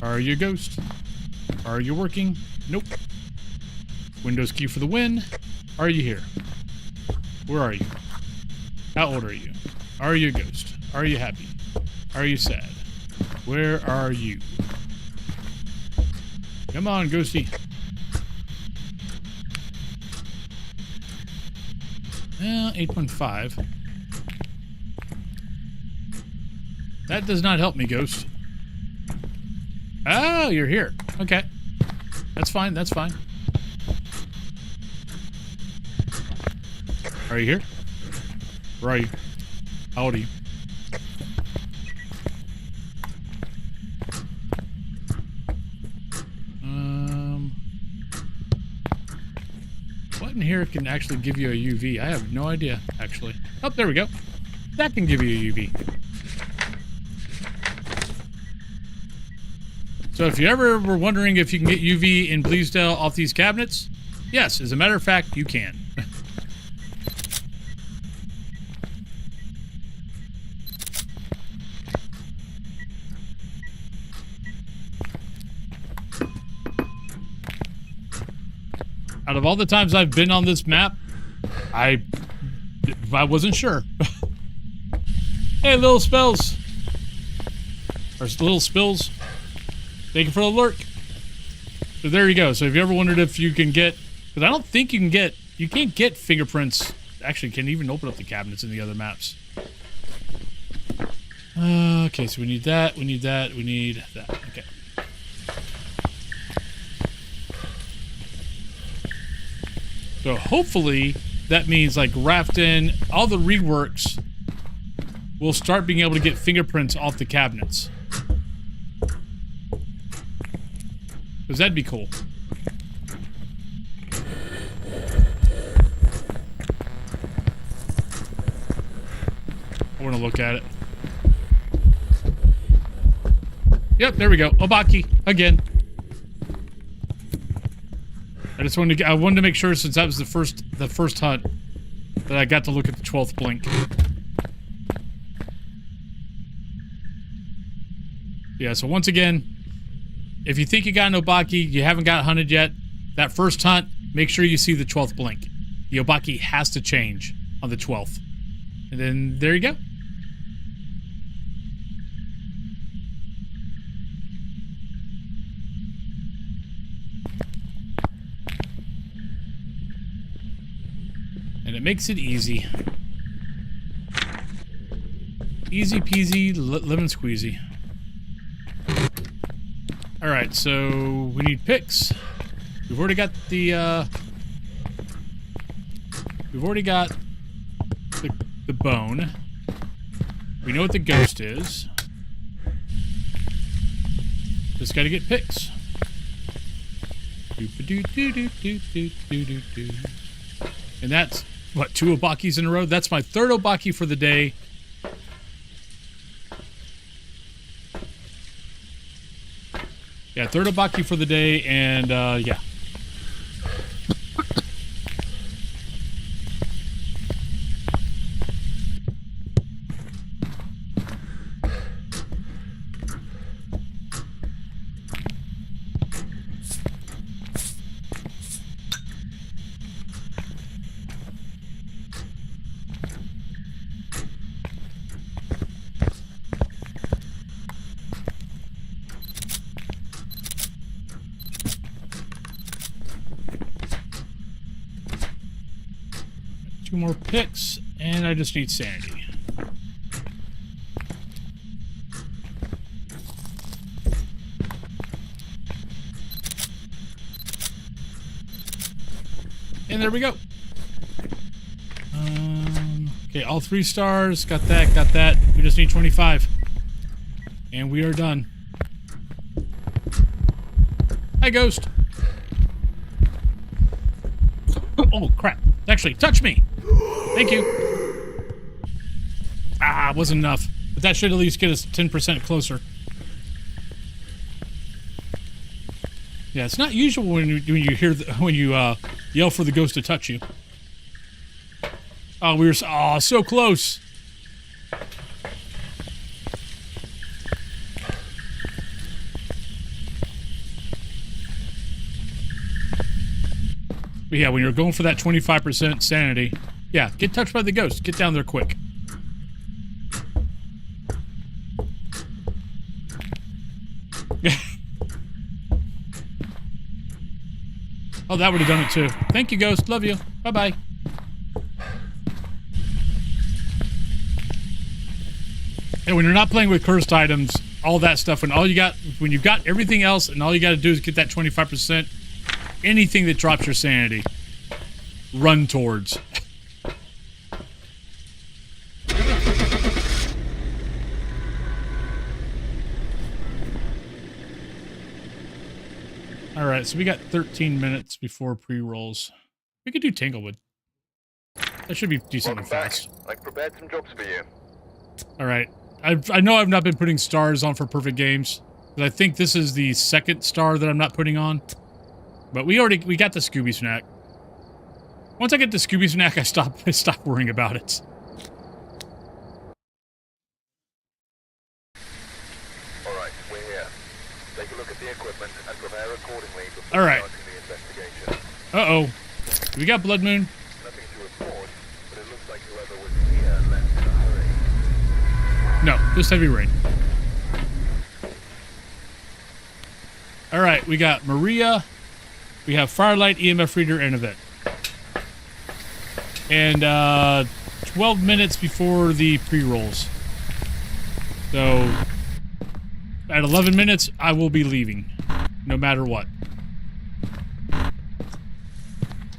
[SPEAKER 1] Are you a ghost? Are you working? Nope. Windows key for the win. Are you here? Where are you? How old are you? Are you a ghost? Are you happy? Are you sad? Where are you? Come on, ghosty. Well, 8.5. That does not help me, ghost. Oh, you're here. Okay. That's fine, that's fine. Are you here? Where are you? How old are you? What in here can actually give you a UV? I have no idea, actually. Oh, there we go. That can give you a UV. So if you ever were wondering if you can get UV in Bleasdale off these cabinets, yes, as a matter of fact, you can. Out of all the times I've been on this map, I wasn't sure. Hey, little spells. Or little spills. Thank you for the lurk. So there you go. So if you ever wondered if you can get, because I don't think you can't get fingerprints. Actually, can't even open up the cabinets in the other maps. Okay, so we need that, we need that, we need that. Okay. So hopefully that means like Rafton, all the reworks will start being able to get fingerprints off the cabinets. Because that'd be cool. I want to look at it. Yep, there we go. Obaki again. I wanted to make sure, since that was the first hunt, that I got to look at the 12th blink. Yeah, so once again, if you think you got an Obaki, you haven't got hunted yet, that first hunt, make sure you see the 12th blink. The Obaki has to change on the 12th. And then there you go. And it makes it easy. Easy peasy, lemon squeezy. Alright, so we need picks. We've already got the, we've already got the bone. We know what the ghost is. Just gotta get picks. And that's, what, 2 Obakis in a row? That's my 3rd Obaki for the day. Yeah, 3rd Obaki for the day, and, yeah.
[SPEAKER 7] 2 more picks, and I just need sanity. And there we go. Okay, all 3 stars. Got that, got that. We just need 25. And we are done. Hi, Ghost. Oh, crap. Actually, touch me. Thank you. Ah, wasn't enough. But that should at least get us 10% closer. Yeah, it's not usual when you hear when you yell for the ghost to touch you. Oh, we were so close. But yeah, when you're going for that 25% sanity, yeah, get touched by the ghost. Get down there quick. Oh, that would have done it too. Thank you, Ghost. Love you. Bye-bye. And when you're not playing with cursed items, all that stuff, when you've got everything else and all you got to do is get that 25%, anything that drops your sanity, run towards. Alright, so we got 13 minutes before pre-rolls. We could do Tanglewood. That should be decently fast.
[SPEAKER 2] I've prepared some jobs for you.
[SPEAKER 7] Alright. I know I've not been putting stars on for perfect games, but I think this is the second star that I'm not putting on. But we got the Scooby Snack. Once I get the Scooby Snack, I stop worrying about it.
[SPEAKER 2] Alright, we're here. Take a look at the equipment and prepare accordingly before
[SPEAKER 7] Alright.
[SPEAKER 2] starting the investigation.
[SPEAKER 7] Uh-oh. We got Blood Moon.
[SPEAKER 2] Nothing to report, but it looks like whoever was here left in a hurry.
[SPEAKER 7] No, just heavy rain. Alright, we got Maria. We have Firelight, EMF Reader, and Event. And 12 minutes before the pre-rolls. So at 11 minutes, I will be leaving. No matter what.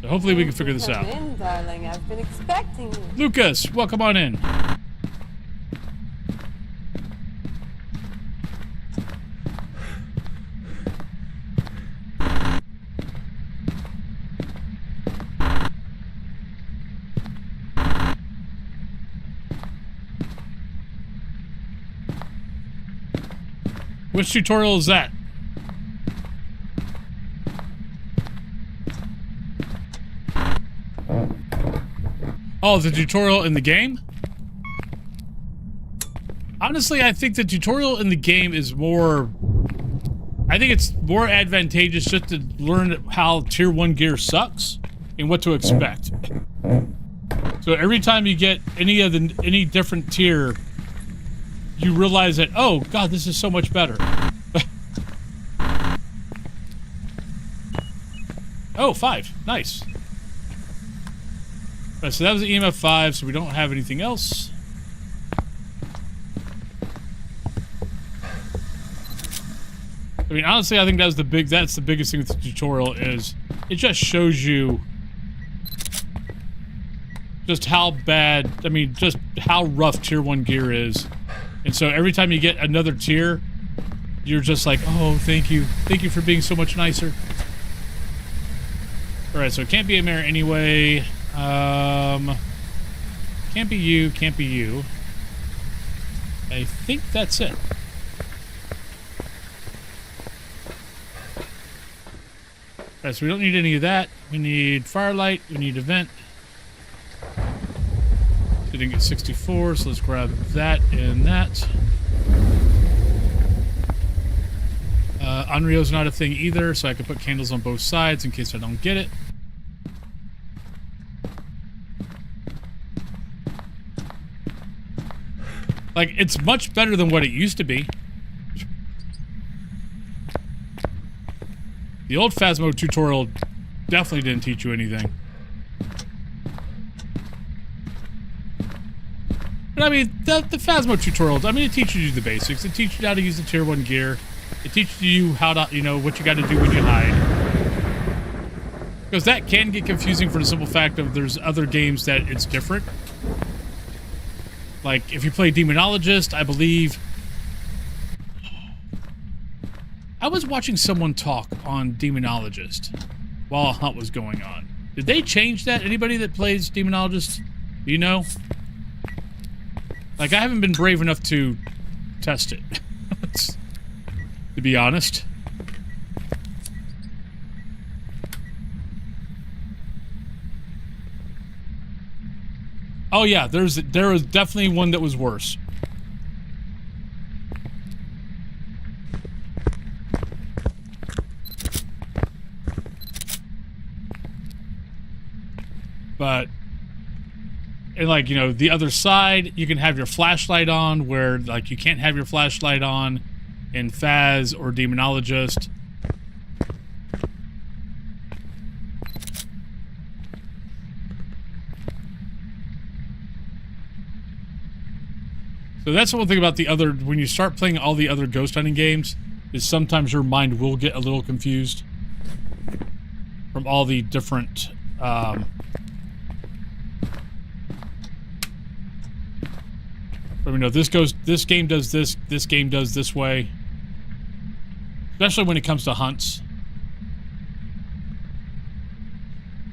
[SPEAKER 7] So hopefully we can figure this out.
[SPEAKER 4] Come in, darling. I've been expecting you.
[SPEAKER 7] Lucas, welcome on in. Which tutorial is that? Oh, the tutorial in the game? Honestly, I think the tutorial in the game is more... I think it's more advantageous just to learn how Tier 1 gear sucks and what to expect. So every time you get any different tier, you realize that, oh, God, this is so much better. Oh, 5. Nice. Right, so that was the EMF 5, so we don't have anything else. I mean, honestly, I think that's the biggest thing with the tutorial is it just shows you just how bad, I mean, just how rough Tier 1 gear is. And so every time you get another tier, you're just like, oh, thank you. Thank you for being so much nicer. Alright, so it can't be a mirror anyway. Can't be you, can't be you. I think that's it. Alright, so we don't need any of that. We need Firelight, we need Event. We didn't get 64, so let's grab that and that. Onryo's not a thing either, so I can put candles on both sides in case I don't get it. Like, it's much better than what it used to be. The old Phasmo tutorial definitely didn't teach you anything.
[SPEAKER 1] But I mean, the Phasmo tutorials, I mean, it teaches you the basics. It teaches you how to use the tier 1 gear. It teaches you how to, you know, what you got to do when you hide. Because that can get confusing for the simple fact of there's other games that it's different. Like, if you play Demonologist, I believe... I was watching someone talk on Demonologist while a hunt was going on. Did they change that? Anybody that plays Demonologist? Do you know? Like, I haven't been brave enough to test it. To be honest. Oh yeah, there was definitely one that was worse. But, and like, you know, the other side, you can have your flashlight on, where, like, you can't have your flashlight on in Phas or Demonologist. So that's the one thing about the other, when you start playing all the other ghost hunting games, is sometimes your mind will get a little confused from all the different, you know, this game does this game does this way. Especially when it comes to hunts.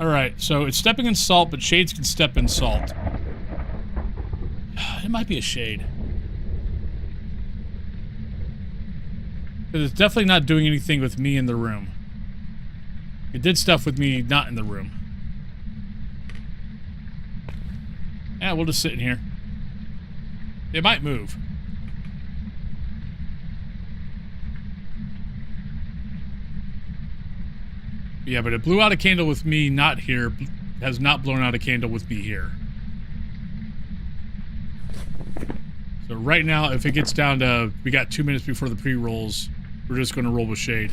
[SPEAKER 1] Alright, so it's stepping in salt, but shades can step in salt. It might be a shade. Because it's definitely not doing anything with me in the room. It did stuff with me not in the room. Yeah, we'll just sit in here. It might move. Yeah, but it blew out a candle with me not here. Has not blown out a candle with me here. So right now, if it gets down to... We got 2 minutes before the pre-rolls. We're just going to roll with shade.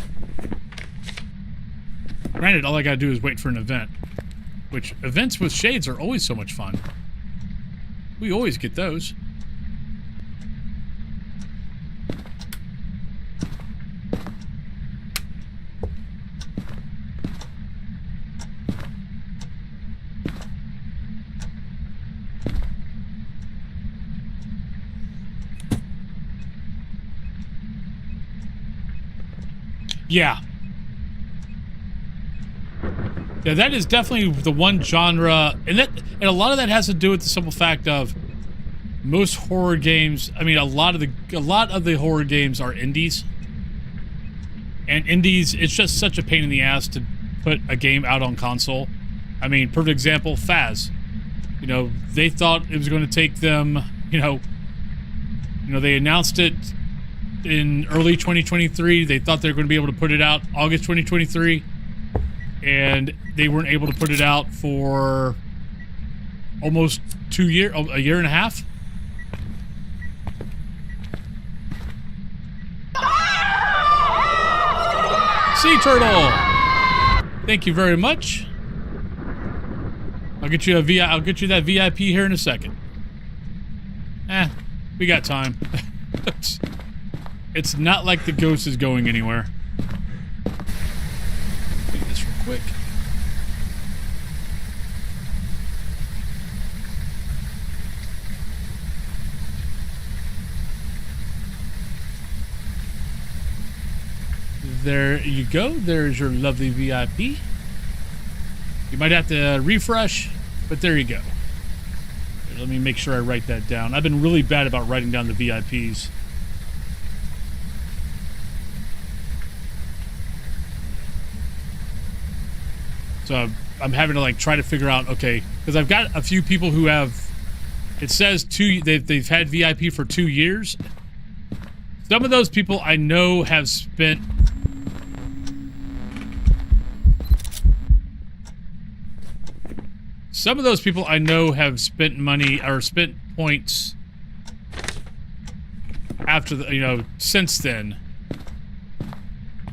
[SPEAKER 1] Granted, all I got to do is wait for an event. Which, events with shades are always so much fun. We always get those. Yeah. Yeah, that is definitely the one genre, and a lot of that has to do with the simple fact of most horror games. I mean, a lot of the horror games are indies, and indies, it's just such a pain in the ass to put a game out on console. I mean, perfect example, Phas. You know, they thought it was going to take them. You know, they announced it in early 2023. They thought they were going to be able to put it out August 2023, and they weren't able to put it out for almost a year and a half. Sea turtle, thank you very much. I'll get you that VIP here in a second. We got time. It's not like the ghost is going anywhere. Do this real quick. There you go. There's your lovely VIP. You might have to refresh, but there you go. Let me make sure I write that down. I've been really bad about writing down the VIPs. So I'm having to like try to figure out, okay, because I've got a few people who have, it says they've had VIP for 2 years. Some of those people I know have spent money or spent points after the, since then.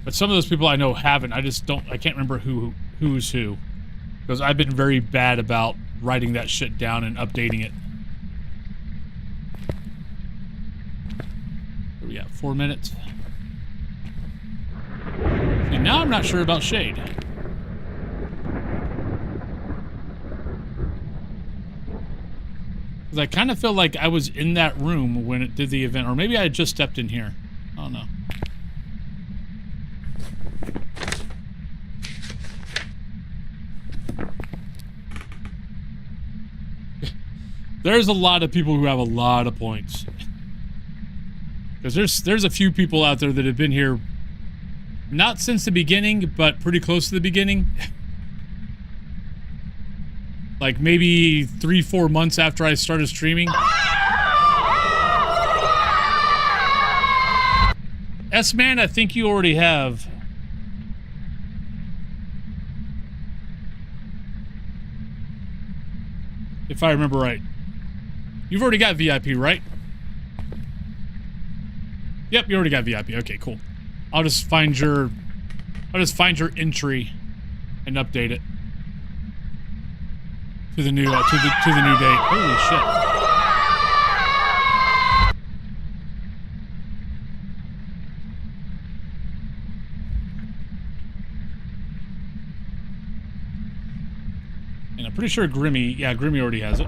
[SPEAKER 1] But some of those people I know haven't. I can't remember who's who. Because I've been very bad about writing that shit down and updating it.
[SPEAKER 7] We got 4 minutes. See, now I'm not sure about shade. Because I kind of feel like I was in that room when it did the event. Or maybe I had just stepped in here. I don't know. There's a lot of people who have a lot of points. Because there's a few people out there that have been here not since the beginning, but pretty close to the beginning. Like maybe 3-4 months after I started streaming. S-Man, I think you already have. If I remember right. You've already got VIP, right? Yep, you already got VIP. Okay, cool. I'll just find your entry and update it to the new to the new date. Holy shit. And I'm pretty sure Grimmy already has it.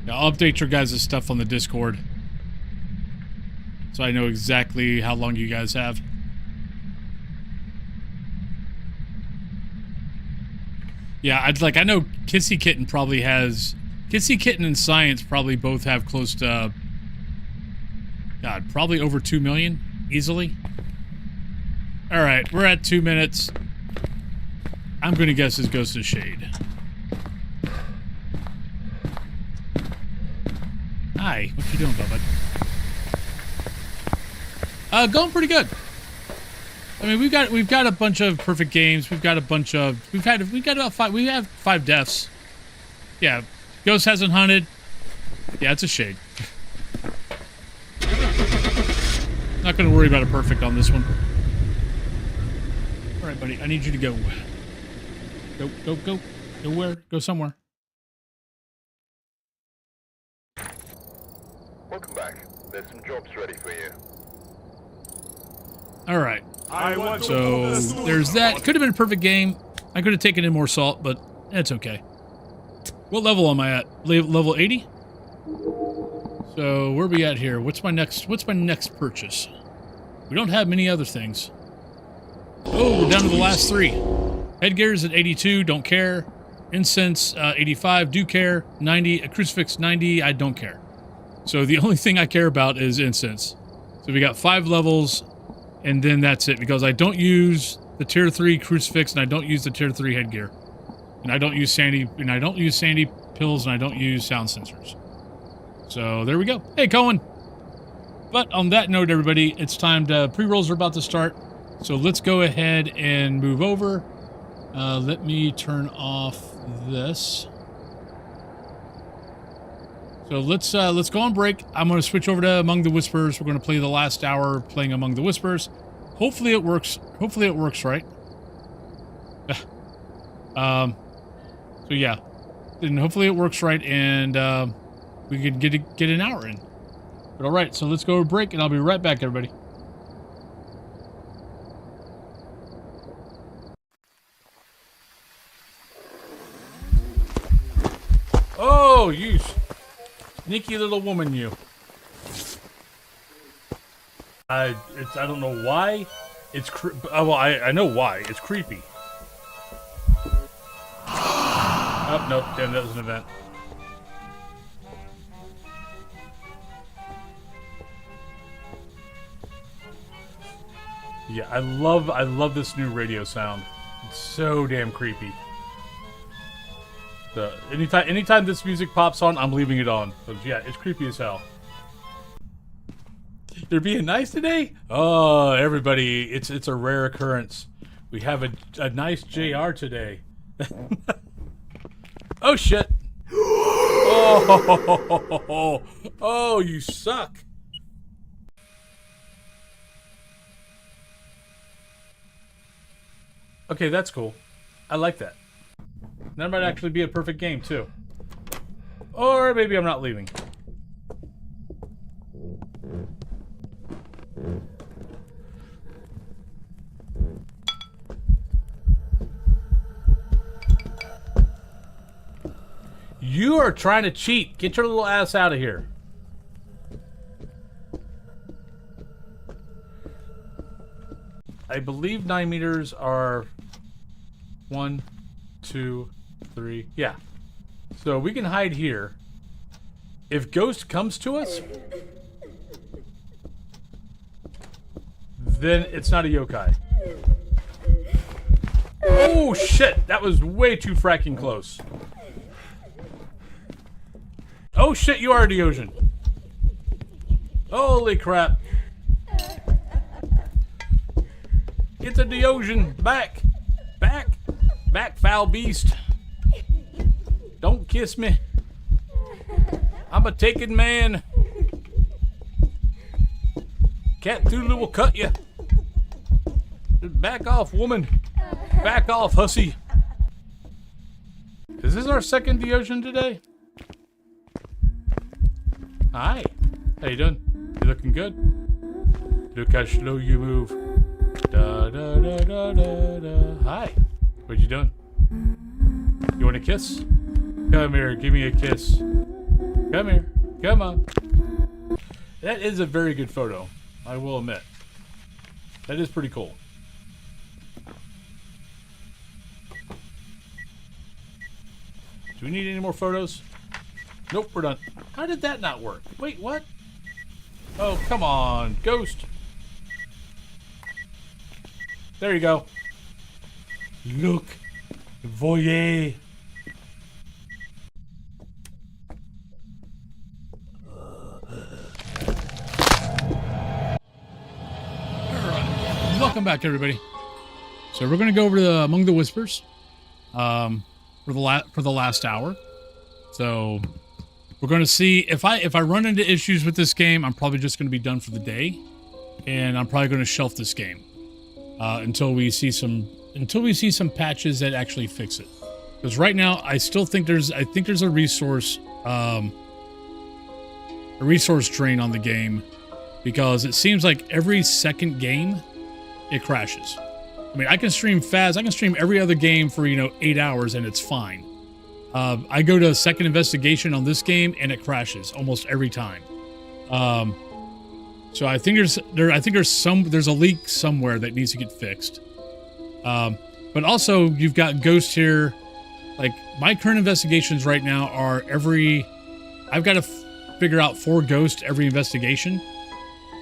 [SPEAKER 7] Yeah, I'll update your guys' stuff on the Discord, so I know exactly how long you guys have. Yeah, I know Kissy Kitten probably has... Kissy Kitten and Science probably both have close to... God, probably over 2 million, easily. Alright, we're at 2 minutes. I'm gonna guess this goes to Shade. Hi, what you doing, bud? Going pretty good. I mean, we've got a bunch of perfect games. We've got about 5. We have 5 deaths. Yeah, Ghost hasn't hunted. Yeah, it's a shade. Not gonna worry about a perfect on this one. All right, buddy. I need you to go. Go where? Go somewhere.
[SPEAKER 2] Welcome back. There's some jobs ready for you.
[SPEAKER 7] All right. So there's that. Could have been a perfect game. I could have taken in more salt, but it's okay. What level am I at? Level 80? So where are we at here? What's my next purchase? We don't have many other things. Oh, we're down to the last 3. Headgear's at 82, don't care. Incense 85, do care. 90, a crucifix 90, I don't care. So the only thing I care about is incense. So we got 5 levels, and then that's it, because I don't use the tier 3 crucifix, and I don't use the tier 3 headgear. And I don't use sandy pills, and I don't use sound sensors. So there we go. Hey, Cohen. But on that note, everybody, it's time to... Pre-rolls are about to start. So let's go ahead and move over. Let me turn off this. So let's go on break. I'm going to switch over to Among the Whispers. We're going to play the last hour playing Among the Whispers. Hopefully it works. Hopefully it works right. So yeah, and hopefully it works right, and we can get an hour in. But all right, so let's go to break, and I'll be right back, everybody. Oh, you sneaky little woman, you. I don't know why. It's well, I know why. It's creepy. Oh, nope. Damn, that was an event. Yeah, I love this new radio sound. It's so damn creepy. Anytime this music pops on, I'm leaving it on. Because, yeah, it's creepy as hell. You're being nice today? Oh, everybody, it's a rare occurrence. We have a nice JR today. Oh, shit. Oh, you suck. Okay, that's cool. I like that. That might actually be a perfect game, too. Or maybe I'm not leaving. You are trying to cheat. Get your little ass out of here. I believe 9 meters are 1, 2, 3. Yeah. So we can hide here. If Ghost comes to us, then it's not a yokai. Oh shit! That was way too fracking close. Oh shit, you are the ocean. Holy crap. It's a Deogen. Back. Back. Back, foul beast. Don't kiss me. I'm a taken man. Cthulhu will cut you. Just back off, woman. Back off, hussy. Is this our second Deogen today? Hi. How you doing? You looking good? Look how slow you move. Da da da da da da. Hi. What you doing? You want a kiss? Come here, give me a kiss. Come here. Come on. That is a very good photo, I will admit. That is pretty cool. Do we need any more photos? Nope, we're done. How did that not work? Wait, what? Oh, come on, Ghost. There you go. Look. Voyez.
[SPEAKER 1] Welcome back, everybody. So we're going to go over to Among the Whispers for the last hour. So we're going to see if I run into issues with this game, I'm probably just going to be done for the day, and I'm probably going to shelf this game until we see some patches that actually fix it. Because right now, I still think there's a resource drain on the game, because it seems like every second game it crashes. I mean, I can stream Phas, I can stream every other game for 8 hours and it's fine. I go to a second investigation on this game and it crashes almost every time. So I think there's a leak somewhere that needs to get fixed. But also you've got Ghost here. Like, my current investigations right now are I've got to figure out 4 ghosts every investigation,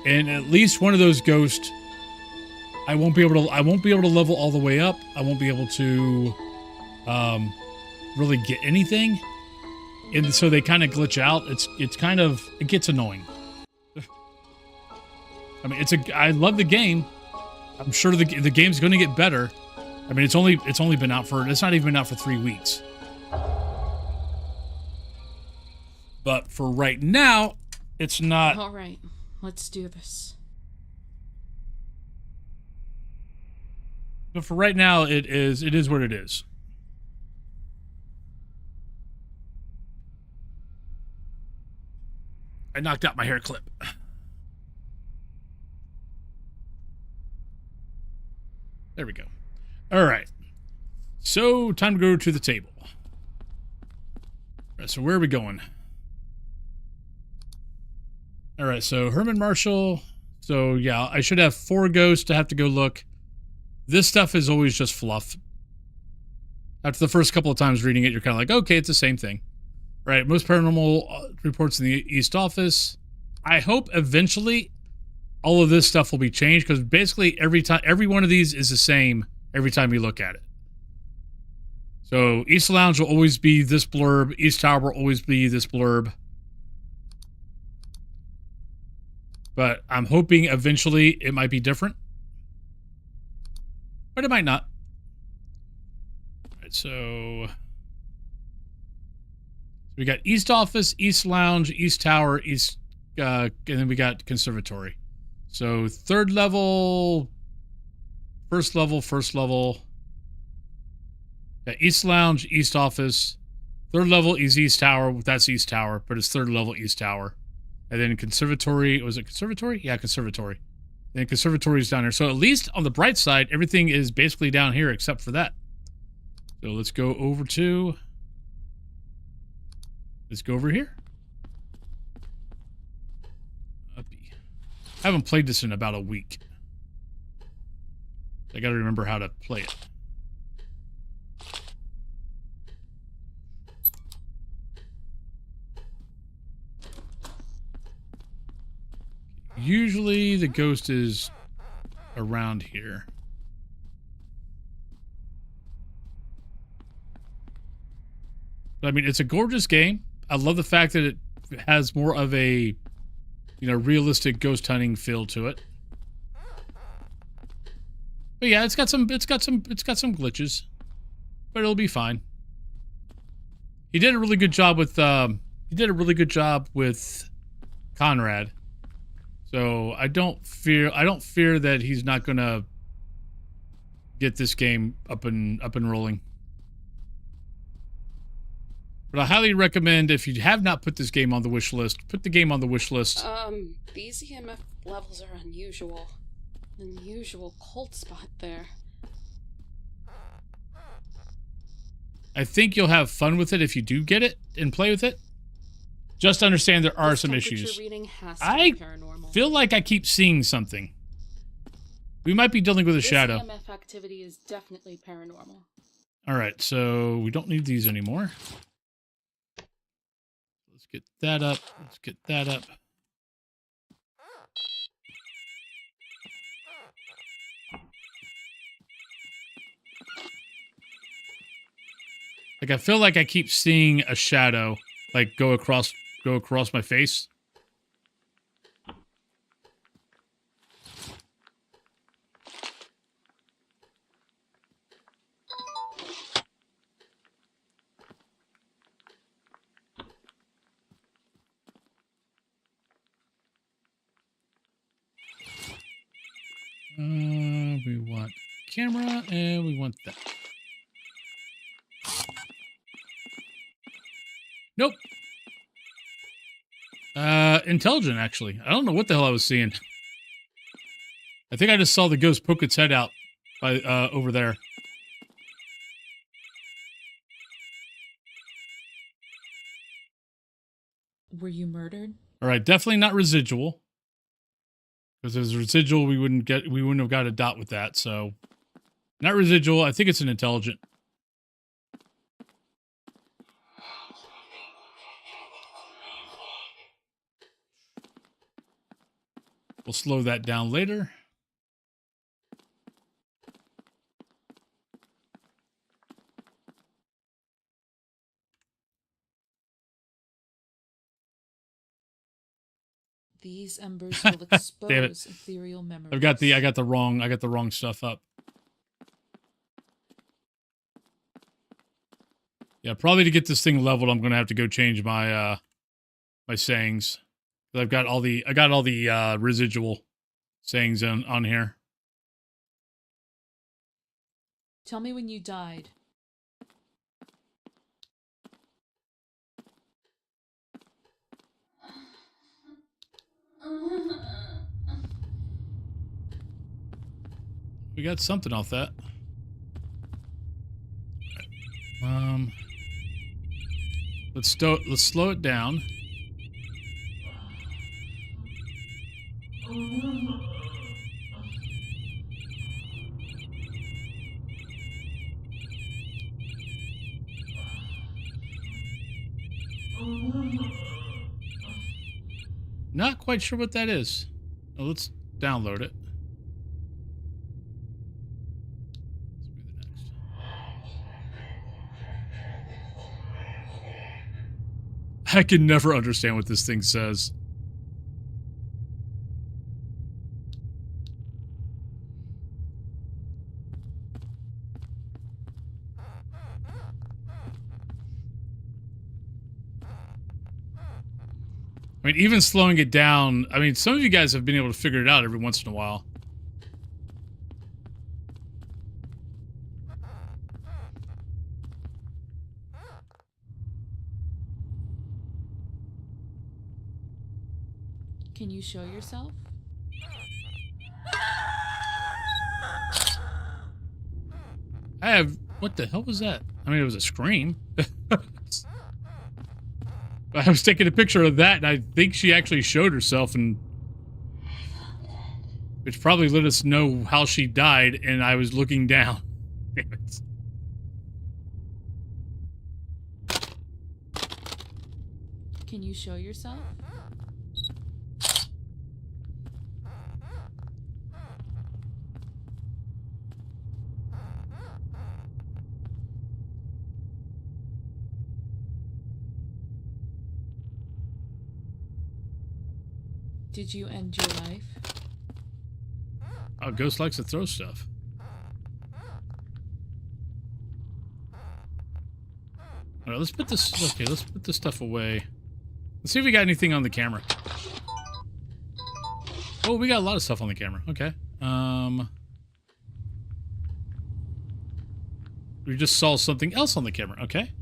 [SPEAKER 1] and at least one of those ghosts I won't be able to level all the way up. I won't be able to really get anything, and so they kind of glitch out. It gets annoying. I mean, I love the game. I'm sure the game's going to get better. I mean, it's not even been out for 3 weeks. But for right now, it's not.
[SPEAKER 9] All right, let's do this.
[SPEAKER 1] But for right now, it is what it is. I knocked out my hair clip. There we go. All right. So, time to go to the table. All right, so where are we going? All right, so Herman Marshall. So, yeah, I should have 4 ghosts to have to go look. This stuff is always just fluff. After the first couple of times reading it, you're kind of like, okay, it's the same thing. Right, most paranormal reports in the East Office. I hope eventually all of this stuff will be changed, because basically every one of these is the same every time you look at it. So East Lounge will always be this blurb. East Tower will always be this blurb. But I'm hoping eventually it might be different. But it might not. All right, so we got East Office, East Lounge, East Tower, and then we got Conservatory. So 3rd level, first level. Yeah, East Lounge, East Office, Third level is East Tower. That's East Tower, but it's third level East Tower. And then Conservatory, was it Conservatory? Yeah, Conservatory. And Conservatory is down here. So at least on the bright side, everything is basically down here except for that. So let's go over to... Let's go over here. Uppy. I haven't played this in about a week. I gotta remember how to play it. Usually the ghost is around here. But I mean, it's a gorgeous game. I love the fact that it has more of a, you know, realistic ghost hunting feel to it. But yeah, it's got some glitches, but it'll be fine. He did a really good job with Conrad. So I don't fear that he's not gonna get this game up and rolling. But I highly recommend, if you have not put this game on the wish list, put the game on the wish list.
[SPEAKER 9] These EMF levels are unusual. Unusual cold spot there.
[SPEAKER 1] I think you'll have fun with it if you do get it and play with it. Just understand there are some issues. I feel like I keep seeing something. We might be dealing with a shadow.
[SPEAKER 9] This EMF activity is definitely paranormal.
[SPEAKER 1] All right, so we don't need these anymore. Let's get that up. Let's get that up. Like, I feel like I keep seeing a shadow, like, go across my face. We want camera, and we want that. Nope. Intelligent, actually. I don't know what the hell I was seeing. I think I just saw the ghost poke its head out by over there.
[SPEAKER 9] Were you murdered?
[SPEAKER 1] All right, definitely not residual. Because if it was residual, we wouldn't have got a dot with that. So, not residual. I think it's an intelligent. We'll slow that down later.
[SPEAKER 9] These embers will expose ethereal memories.
[SPEAKER 1] I got the wrong stuff up. Yeah, probably to get this thing leveled, I'm gonna have to go change my my sayings. I got all the residual sayings on here.
[SPEAKER 9] Tell me when you died.
[SPEAKER 1] We got something off that. Let's slow it down. Not quite sure what that is. Oh, let's download it. I can never understand what this thing says. I mean, even slowing it down, I mean, some of you guys have been able to figure it out every once in a while.
[SPEAKER 10] Can you show yourself?
[SPEAKER 1] I have... What the hell was that? I mean, it was a scream. I was taking a picture of that, and I think she actually showed herself, and which probably let us know how she died, and I was looking down. Damn it.
[SPEAKER 10] Can you show yourself? Did you end your life?
[SPEAKER 1] Oh, Ghost likes to throw stuff. Alright, let's put this... Okay, let's put this stuff away. Let's see if we got anything on the camera. Oh, we got a lot of stuff on the camera. Okay. We just saw something else on the camera. Okay.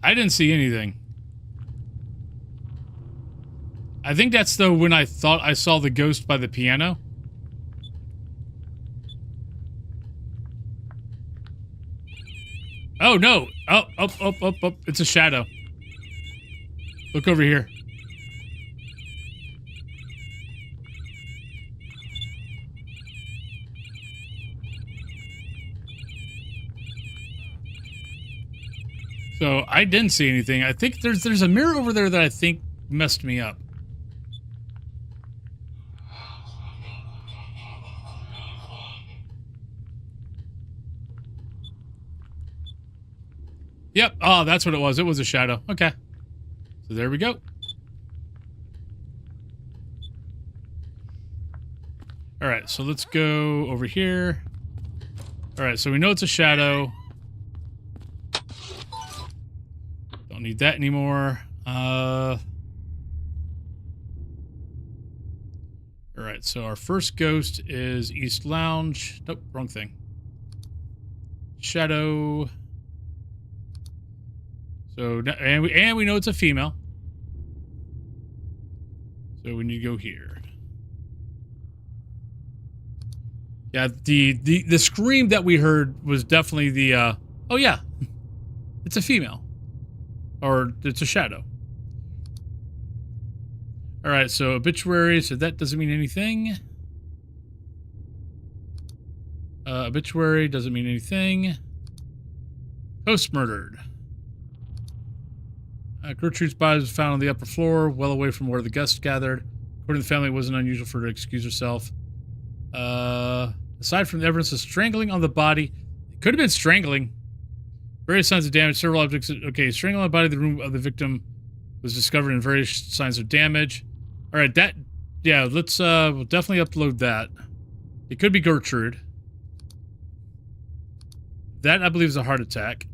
[SPEAKER 1] I didn't see anything. I think that's though when I thought I saw the ghost by the piano. Oh no! Oh, up. It's a shadow. Look over here. So I didn't see anything. I think there's a mirror over there that I think messed me up. Yep. Oh, that's what it was. It was a shadow. Okay. So there we go. All right. So let's go over here. All right. So we know it's a shadow. Don't need that anymore. All right. So our first ghost is East Lounge. Nope. Wrong thing. Shadow. So, and we know it's a female. So we need to go here. Yeah, the scream that we heard was definitely the, oh yeah, it's a female. Or it's a shadow. Alright, so obituary, so that doesn't mean anything. Obituary doesn't mean anything. Host murdered. Gertrude's body was found on the upper floor, well away from where the guests gathered. According to the family, it wasn't unusual for her to excuse herself. Aside from the evidence of strangling on the body, it could have been strangling. Various signs of damage, several objects. Okay, strangling on the body of the room of the victim was discovered in various signs of damage. All right, that, yeah, let's, we'll definitely upload that. It could be Gertrude. That, I believe, is a heart attack.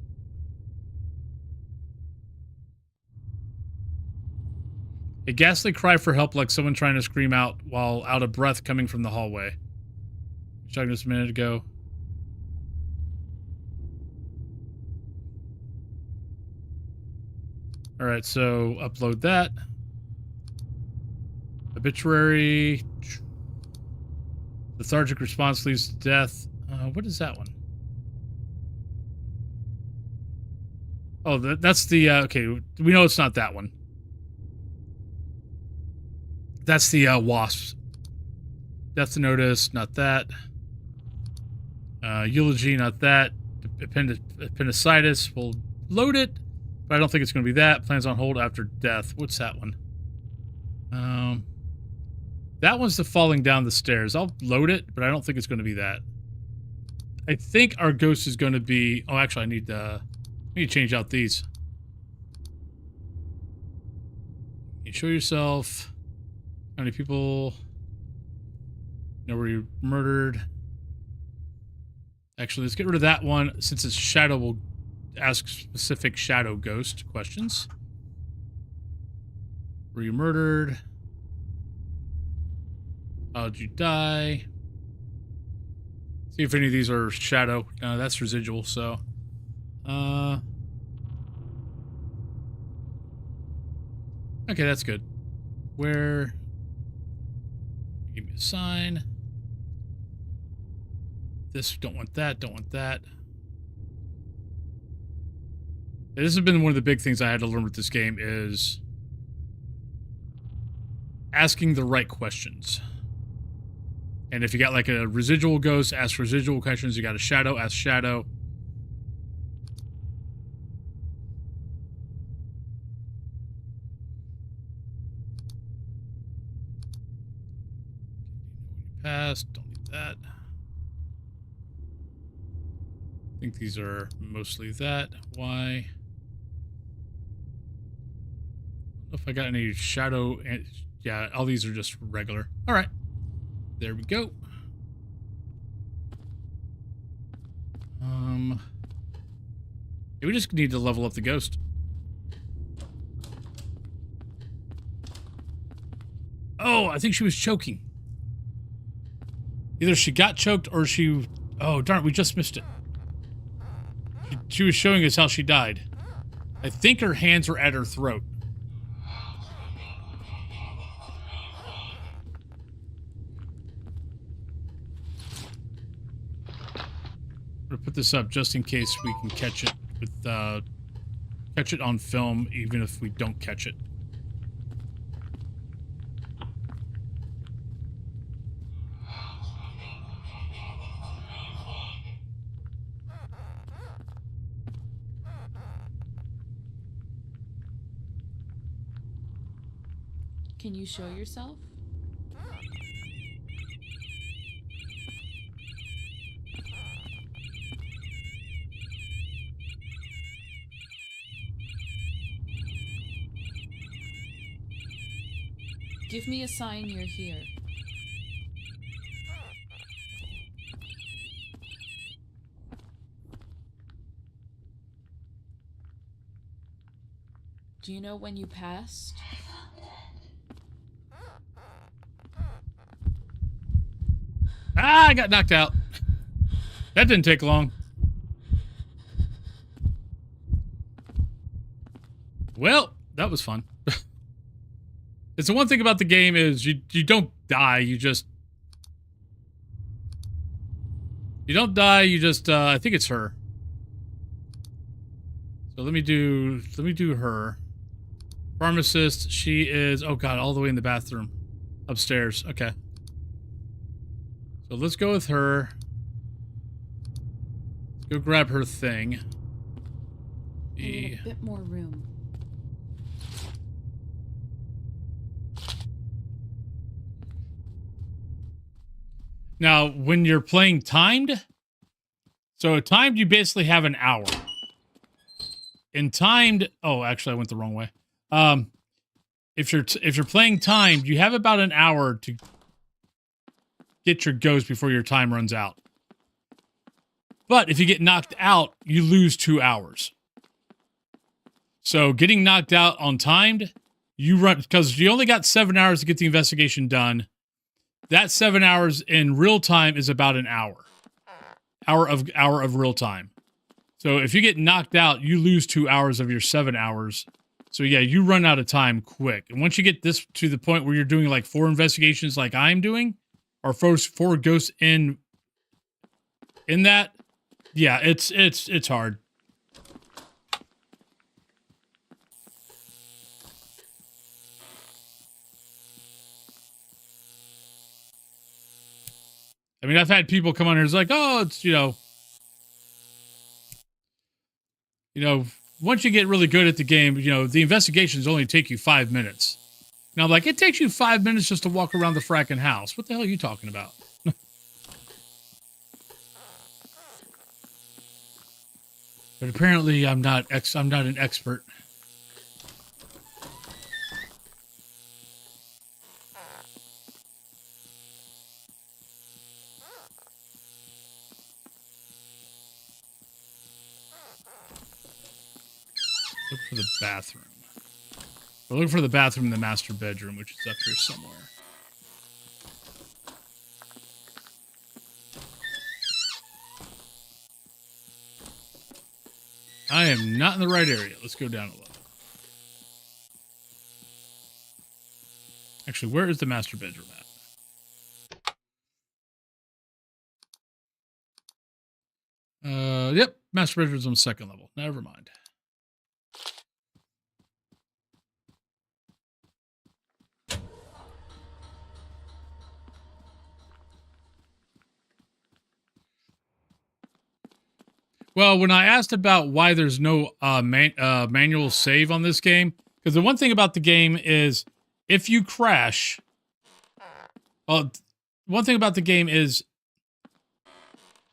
[SPEAKER 1] A ghastly cry for help, like someone trying to scream out while out of breath, coming from the hallway. I was talking just a minute ago. All right, so upload that. Obituary. Lethargic response leads to death. What is that one? Oh, that's the, okay, we know it's not that one. That's the wasps. Death notice, not that. Eulogy, not that. Appendicitis, we'll load it, but I don't think it's going to be that. Plans on hold after death. What's that one? That one's the falling down the stairs. I'll load it, but I don't think it's going to be that. I think our ghost is going to be... Oh, actually, I need to change out these. You show yourself... How many people know where you murdered? Actually, let's get rid of that one. Since it's shadow, we'll ask specific shadow ghost questions. Were you murdered? How did you die? See if any of these are shadow. No, that's residual, so. Okay, that's good. Where? Give me a sign. This, don't want that, don't want that. This has been one of the big things I had to learn with this game is asking the right questions. And if you got like a residual ghost, ask residual questions. You got a shadow, ask shadow. Pass, don't need that. I think these are mostly that. Why? I don't know if I got any shadow. Yeah, all these are just regular. All right. There we go. We just need to level up the ghost. Oh, I think she was choking. Either she got choked or she... Oh, darn, we just missed it. She was showing us how she died. I think her hands were at her throat. I'm gonna put this up just in case we can catch it with catch it on film, even if we don't catch it.
[SPEAKER 10] Can you show yourself? Give me a sign you're here. Do you know when you passed?
[SPEAKER 1] Ah, I got knocked out. That didn't take long. Well, that was fun. It's the one thing about the game is you don't die, you just... You don't die, you just, I think it's her. So let me do her. Pharmacist, she is, oh god, all the way in the bathroom. Upstairs, okay. So let's go with her. Let's go grab her thing.
[SPEAKER 10] I need a bit more room.
[SPEAKER 1] Now, when you're playing timed, so timed you basically have an hour. In timed, oh, actually I went the wrong way. If you're playing timed, you have about an hour to get your ghost before your time runs out. But if you get knocked out, you lose 2 hours. So getting knocked out on timed, you run, because you only got 7 hours to get the investigation done. That 7 hours in real time is about an hour. Hour of real time. So if you get knocked out, you lose 2 hours of your 7 hours. So yeah, you run out of time quick. And once you get this to the point where you're doing like 4 investigations like I'm doing, or 4 ghosts in that, yeah, it's hard. I mean, I've had people come on here, it's like, oh, it's, you know, once you get really good at the game, you know, the investigations only take you 5 minutes. Now, I'm like, it takes you 5 minutes just to walk around the fracking house. What the hell are you talking about? But apparently, I'm not an expert. Look for the bathroom. We're looking for the bathroom in the master bedroom, which is up here somewhere. I am not in the right area. Let's go down a level. Actually, where is the master bedroom at? Yep, master bedroom's on the second level. Never mind. Well, when I asked about why there's no manual save on this game, because the one thing about the game is if you crash, one thing about the game is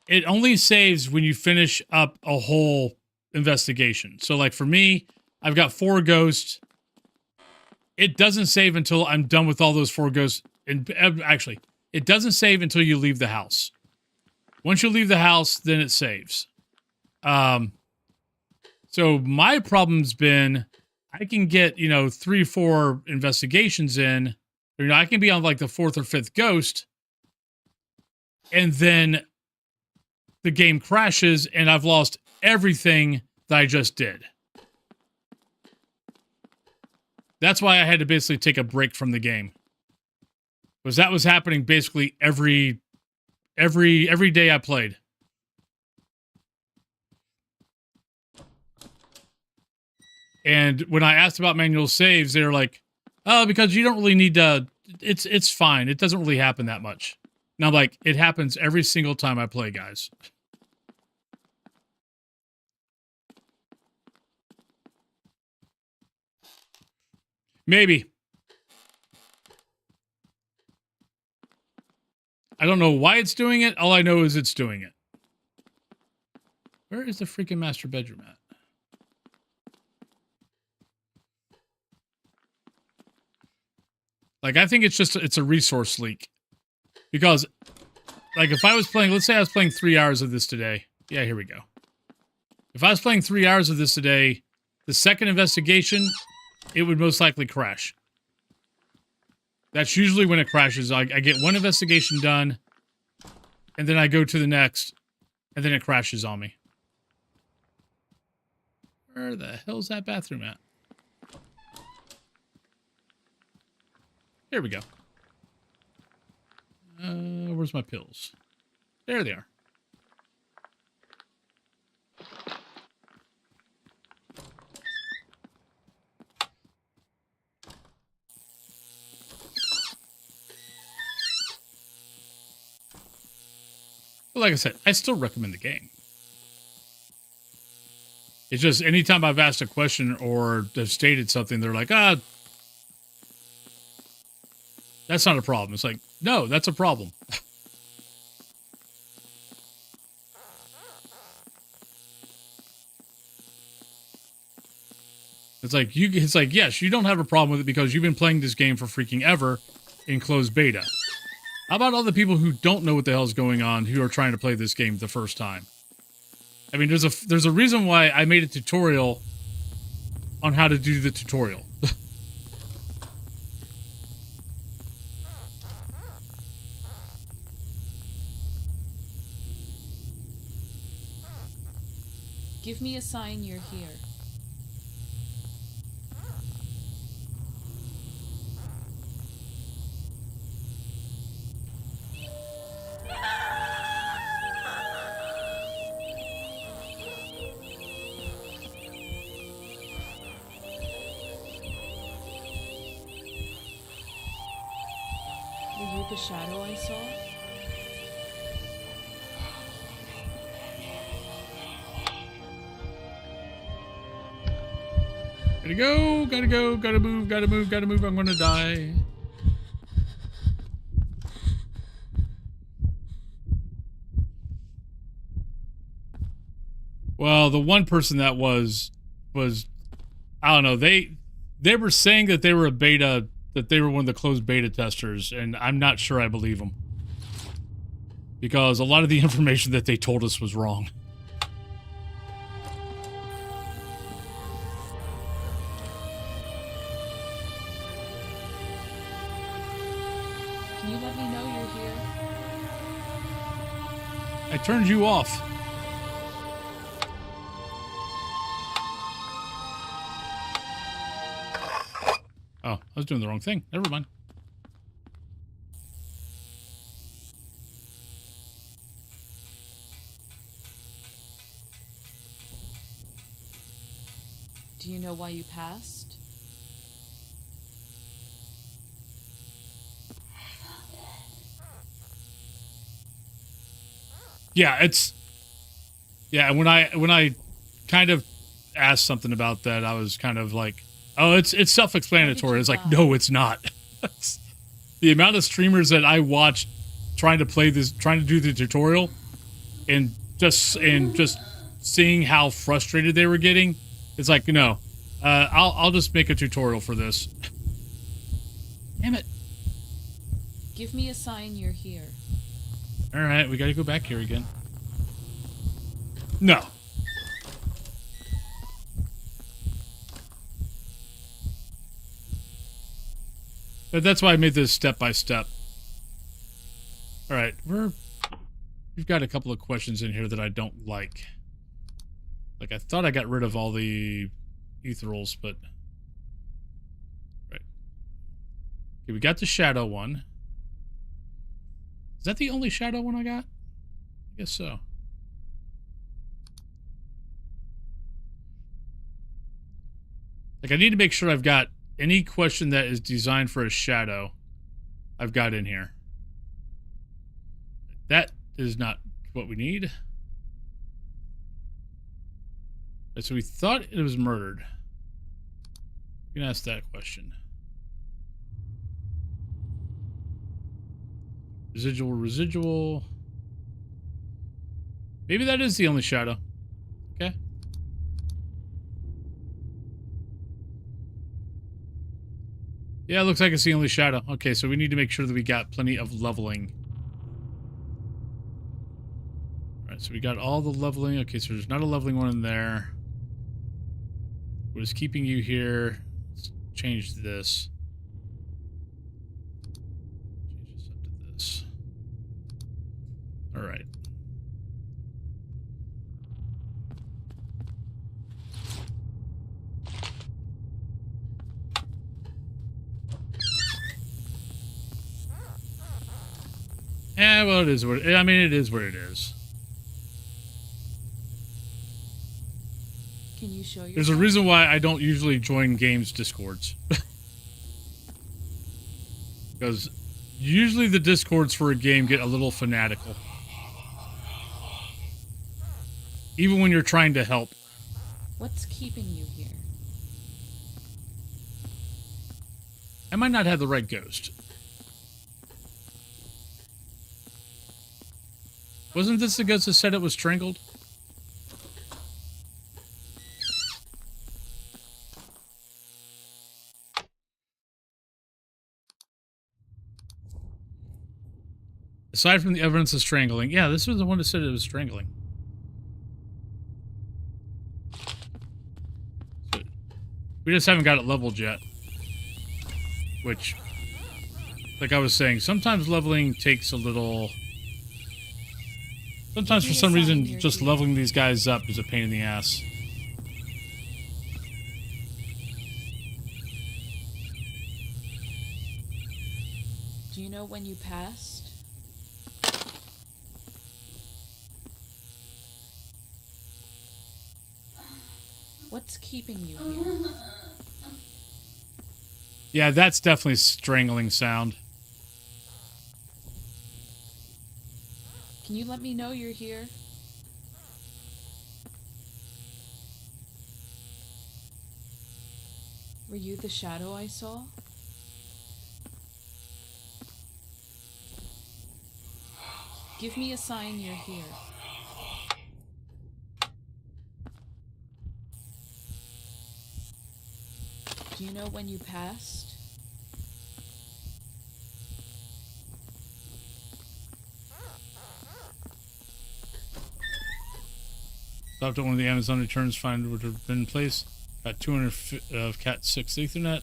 [SPEAKER 1] it only saves when you finish up a whole investigation. So like for me, I've got 4 ghosts. It doesn't save until I'm done with all those 4 ghosts. And actually, it doesn't save until you leave the house. Once you leave the house, then it saves. So my problem's been, I can get, 3 or 4 investigations in, or, I can be on like the 4th or 5th ghost, and then the game crashes and I've lost everything that I just did. That's why I had to basically take a break from the game. Because that was happening basically every day I played. And when I asked about manual saves, they were like, "Oh, because you don't really need to. It's fine. It doesn't really happen that much." And I'm like, "It happens every single time I play, guys." Maybe. I don't know why it's doing it. All I know is it's doing it. Where is the freaking master bedroom at? Like, I think it's a resource leak. Because, like, if I was playing, let's say I was playing 3 hours of this today. Yeah, here we go. If I was playing 3 hours of this today, the second investigation, it would most likely crash. That's usually when it crashes. I get one investigation done, and then I go to the next, and then it crashes on me. Where the hell's that bathroom at? Here we go. Where's my pills? There they are. But like I said, I still recommend the game. It's just anytime I've asked a question or have stated something, they're like, that's not a problem. It's like, no, that's a problem. It's like, yes, you don't have a problem with it because you've been playing this game for freaking ever in closed beta. How about all the people who don't know what the hell's going on who are trying to play this game the first time? I mean, there's a reason why I made a tutorial on how to do the tutorial.
[SPEAKER 10] Give me a sign you're here. Were you the shadow I saw?
[SPEAKER 1] Gotta go, gotta move, I'm gonna die. Well, the one person that was, I don't know, they were saying that they were a beta, that they were one of the closed beta testers, and I'm not sure I believe them. Because a lot of the information that they told us was wrong.
[SPEAKER 10] Can you let me know you're here?
[SPEAKER 1] I turned you off. Oh, I was doing the wrong thing. Never mind.
[SPEAKER 10] Do you know why you passed?
[SPEAKER 1] Yeah, when I kind of asked something about that, I was kind of like, oh, it's self-explanatory. It's like, no, it's not. The amount of streamers that I watched trying to do the tutorial, and just seeing how frustrated they were getting, it's like, no, I'll just make a tutorial for this. Damn it!
[SPEAKER 10] Give me a sign you're here.
[SPEAKER 1] All right, we got to go back here again. No. But that's why I made this step by step. All right, we've got a couple of questions in here that I don't like. Like, I thought I got rid of all the ethereals, but right. Okay, we got the shadow one. Is that the only shadow one I got? I guess so. Like, I need to make sure I've got any question that is designed for a shadow, I've got in here. That is not what we need. Right, so we thought it was murdered. You can ask that question. Residual. Maybe that is the only shadow. Okay. Yeah, it looks like it's the only shadow. Okay, so we need to make sure that we got plenty of leveling. Alright, so we got all the leveling. Okay, so there's not a leveling one in there. What is keeping you here? Let's change this. Change this up to this. Alright. Yeah, well, it is what it is what it is.
[SPEAKER 10] Can you show yourself?
[SPEAKER 1] There's a reason why I don't usually join games Discords. Because usually the Discords for a game get a little fanatical. Even when you're trying to help.
[SPEAKER 10] What's keeping you here?
[SPEAKER 1] I might not have the right ghost. Wasn't this the ghost that said it was strangled? Aside from the evidence of strangling. Yeah, this was the one that said it was strangling. So, we just haven't got it leveled yet. Which, like I was saying, sometimes leveling takes a little... Sometimes for some reason, just leveling these guys up is a pain in the ass.
[SPEAKER 10] Do you know when you passed? What's keeping you here?
[SPEAKER 1] Yeah, that's definitely strangling sound.
[SPEAKER 10] Can you let me know you're here? Were you the shadow I saw? Give me a sign you're here. Do you know when you passed?
[SPEAKER 1] Stopped at one of the Amazon returns, find would have been in place. Got 200 of Cat 6 Ethernet.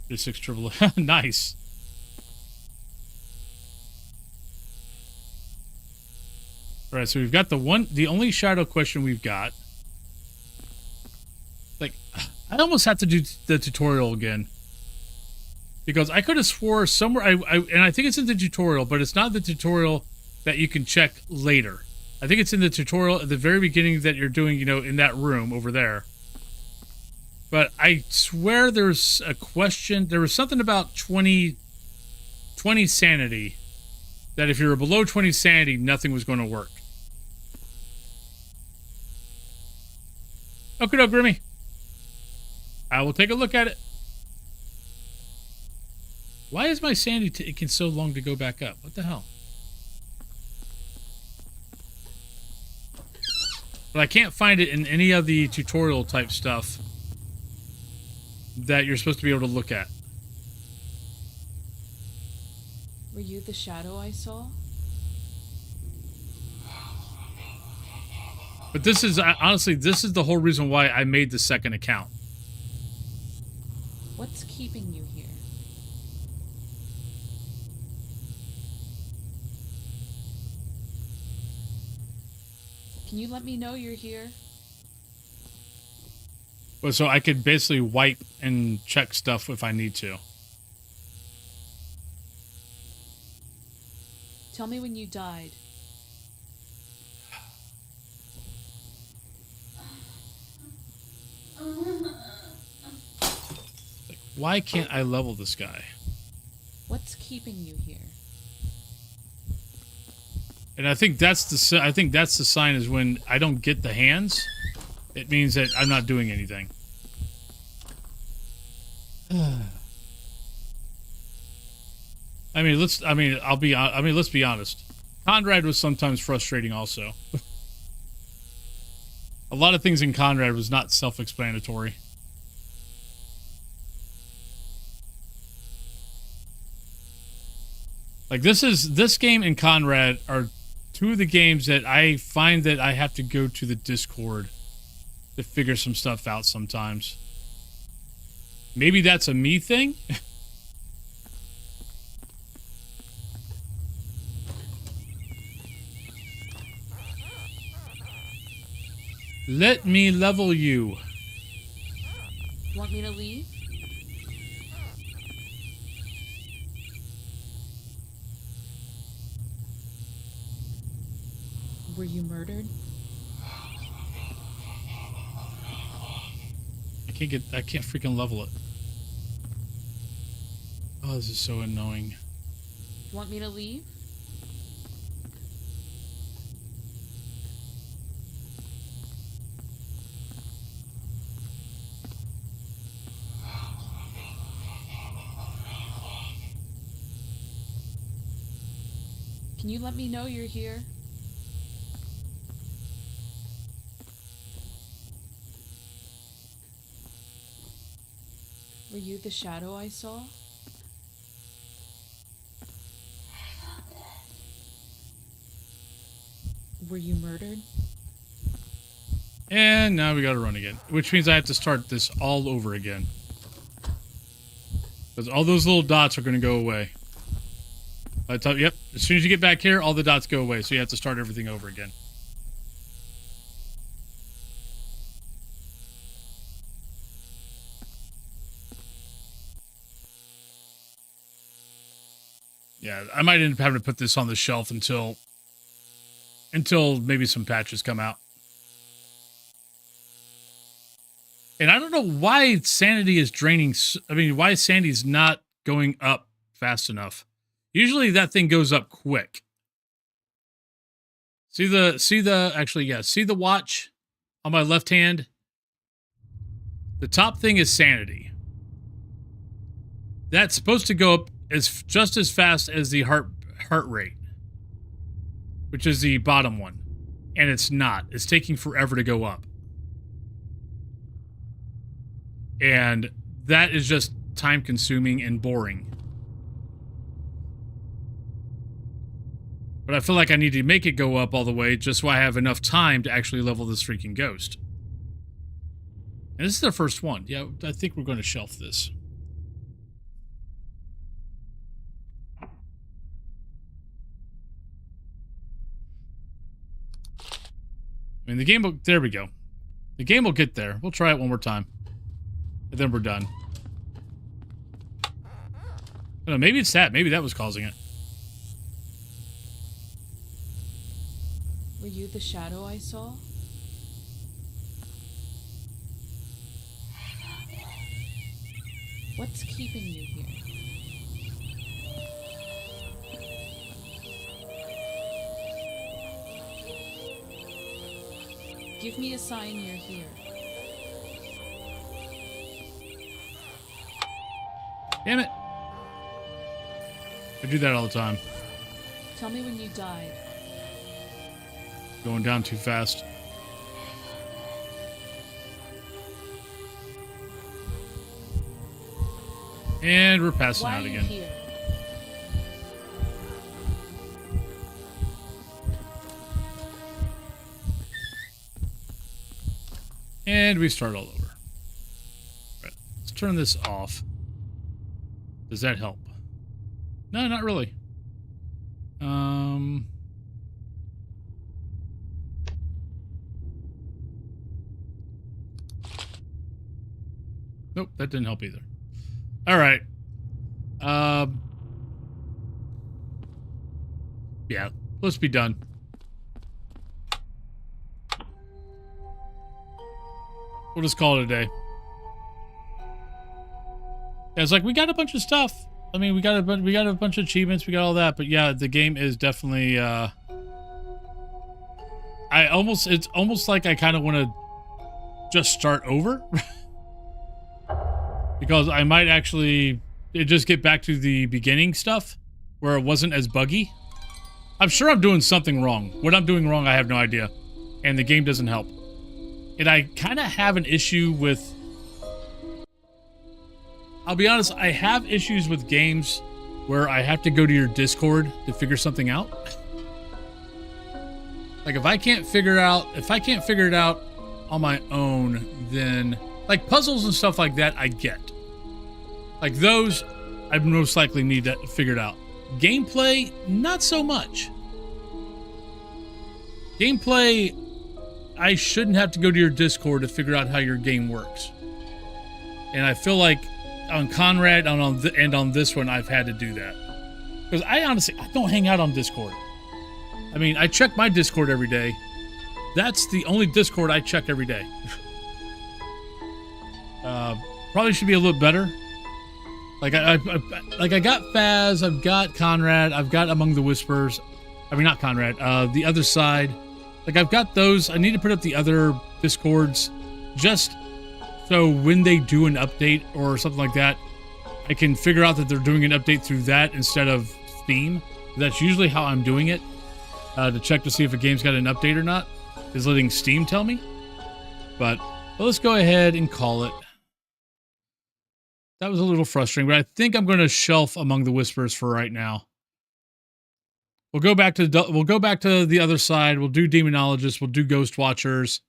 [SPEAKER 1] 36 triple. Nice. All right, so we've got the only shadow question we've got. Like, I almost have to do the tutorial again. Because I could have swore somewhere, and I think it's in the tutorial, but it's not the tutorial that you can check later. I think it's in the tutorial at the very beginning that you're doing, you know, in that room over there. But I swear there's a question, there was something about 20 sanity, that if you were below 20 sanity, nothing was going to work. Okay, no, Grimmy. I will take a look at it. Why is my sanity taking so long to go back up? What the hell? But I can't find it in any of the tutorial type stuff that you're supposed to be able to look at.
[SPEAKER 10] Were you the shadow I saw?
[SPEAKER 1] But this is, honestly, this is the whole reason why I made the second account.
[SPEAKER 10] What's keeping you here? Can you let me know you're here?
[SPEAKER 1] Well, so I could basically wipe and check stuff if I need to.
[SPEAKER 10] Tell me when you died.
[SPEAKER 1] Like, why can't I level this guy?
[SPEAKER 10] What's keeping you here?
[SPEAKER 1] And I think that's the sign is when I don't get the hands, it means that I'm not doing anything. Let's be honest. Conrad was sometimes frustrating also. A lot of things in Conrad was not self-explanatory. Like this game and Conrad are two of the games that I find that I have to go to the Discord to figure some stuff out sometimes. Maybe that's a me thing? Let me level you.
[SPEAKER 10] Want me to leave? Were you murdered?
[SPEAKER 1] I can't freaking level it. Oh, this is so annoying.
[SPEAKER 10] Want me to leave? Can you let me know you're here? Were you the shadow I saw? Were you murdered?
[SPEAKER 1] And now we gotta run again. Which means I have to start this all over again. Because all those little dots are gonna go away. Yep, as soon as you get back here, all the dots go away, so you have to start everything over again. Yeah, I might end up having to put this on the shelf until maybe some patches come out. And I don't know why sanity is draining. I mean, why sanity's not going up fast enough. Usually that thing goes up quick. See the watch on my left hand? The top thing is sanity. That's supposed to go up just as fast as the heart rate, which is the bottom one. And it's not. It's taking forever to go up. And that is just time consuming and boring. But I feel like I need to make it go up all the way just so I have enough time to actually level this freaking ghost. And this is the first one. Yeah, I think we're going to shelf this. I mean, the game will... There we go. The game will get there. We'll try it one more time. And then we're done. I don't know, maybe it's that. Maybe that was causing it.
[SPEAKER 10] Were you the shadow I saw? What's keeping you here? Give me a sign you're here.
[SPEAKER 1] Damn it. I do that all the time.
[SPEAKER 10] Tell me when you died.
[SPEAKER 1] Going down too fast. And we're passing
[SPEAKER 10] Why
[SPEAKER 1] out
[SPEAKER 10] are you
[SPEAKER 1] again.
[SPEAKER 10] here?
[SPEAKER 1] And we start all over. Right, let's turn this off. Does that help? No, not really. Nope, that didn't help either. All right. Yeah, let's be done. We'll just call it a day. Yeah, it's like we got a bunch of stuff. I mean, we got a bunch of achievements. We got all that, but yeah, the game is definitely. It's almost like I kind of want to just start over because I might actually just get back to the beginning stuff where it wasn't as buggy. I'm sure I'm doing something wrong. What I'm doing wrong, I have no idea, and the game doesn't help. And I kind of have an issue with... I'll be honest, I have issues with games where I have to go to your Discord to figure something out. Like, if I can't figure it out on my own, then... Like, puzzles and stuff like that, I get. Like, those, I most likely need that figured out. Gameplay, not so much. Gameplay... I shouldn't have to go to your Discord to figure out how your game works. And I feel like on Conrad and on this one, I've had to do that. Because I don't hang out on Discord. I mean, I check my Discord every day. That's the only Discord I check every day. Probably should be a little better. Like I got Phaz, I've got Conrad, I've got Among the Whispers. I mean, not Conrad. The Other Side. Like, I've got those. I need to put up the other Discords just so when they do an update or something like that, I can figure out that they're doing an update through that instead of Steam. That's usually how I'm doing it, to check to see if a game's got an update or not, is letting Steam tell me. But well, let's go ahead and call it. That was a little frustrating, but I think I'm going to shelf Among the Whispers for right now. We'll go back to the Other Side. We'll do Demonologist. We'll do Ghost Watchers.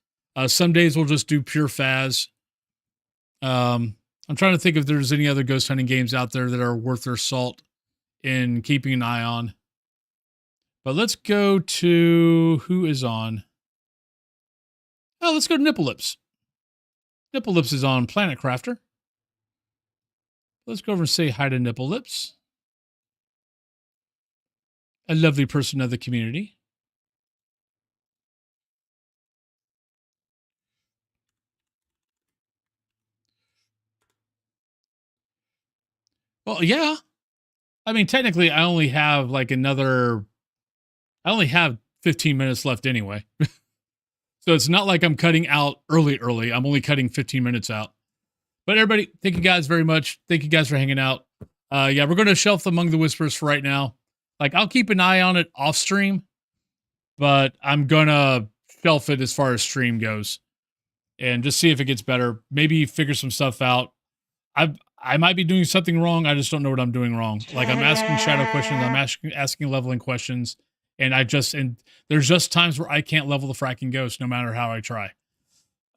[SPEAKER 1] Some days we'll just do pure Phaz. I'm trying to think if there's any other ghost hunting games out there that are worth their salt in keeping an eye on. But let's go to who is on. Oh, let's go to Nipple Lips. Nipple Lips is on Planet Crafter. Let's go over and say hi to Nipple Lips. A lovely person of the community. Well, yeah. I mean, technically, I only have 15 minutes left anyway. So it's not like I'm cutting out early. I'm only cutting 15 minutes out. But everybody, thank you guys very much. Thank you guys for hanging out. Yeah, we're going to shelf Among the Whispers for right now. Like, I'll keep an eye on it off stream, but I'm going to shelf it as far as stream goes and just see if it gets better. Maybe figure some stuff out. I might be doing something wrong. I just don't know what I'm doing wrong. Like, I'm asking shadow questions. I'm asking leveling questions. And there's just times where I can't level the fracking ghost no matter how I try.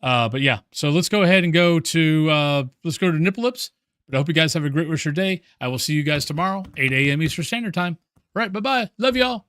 [SPEAKER 1] But yeah, so let's go ahead and go to Nipple Lips. But I hope you guys have a great rest of your day. I will see you guys tomorrow, 8 a.m. Eastern Standard Time. All right, bye-bye. Love y'all.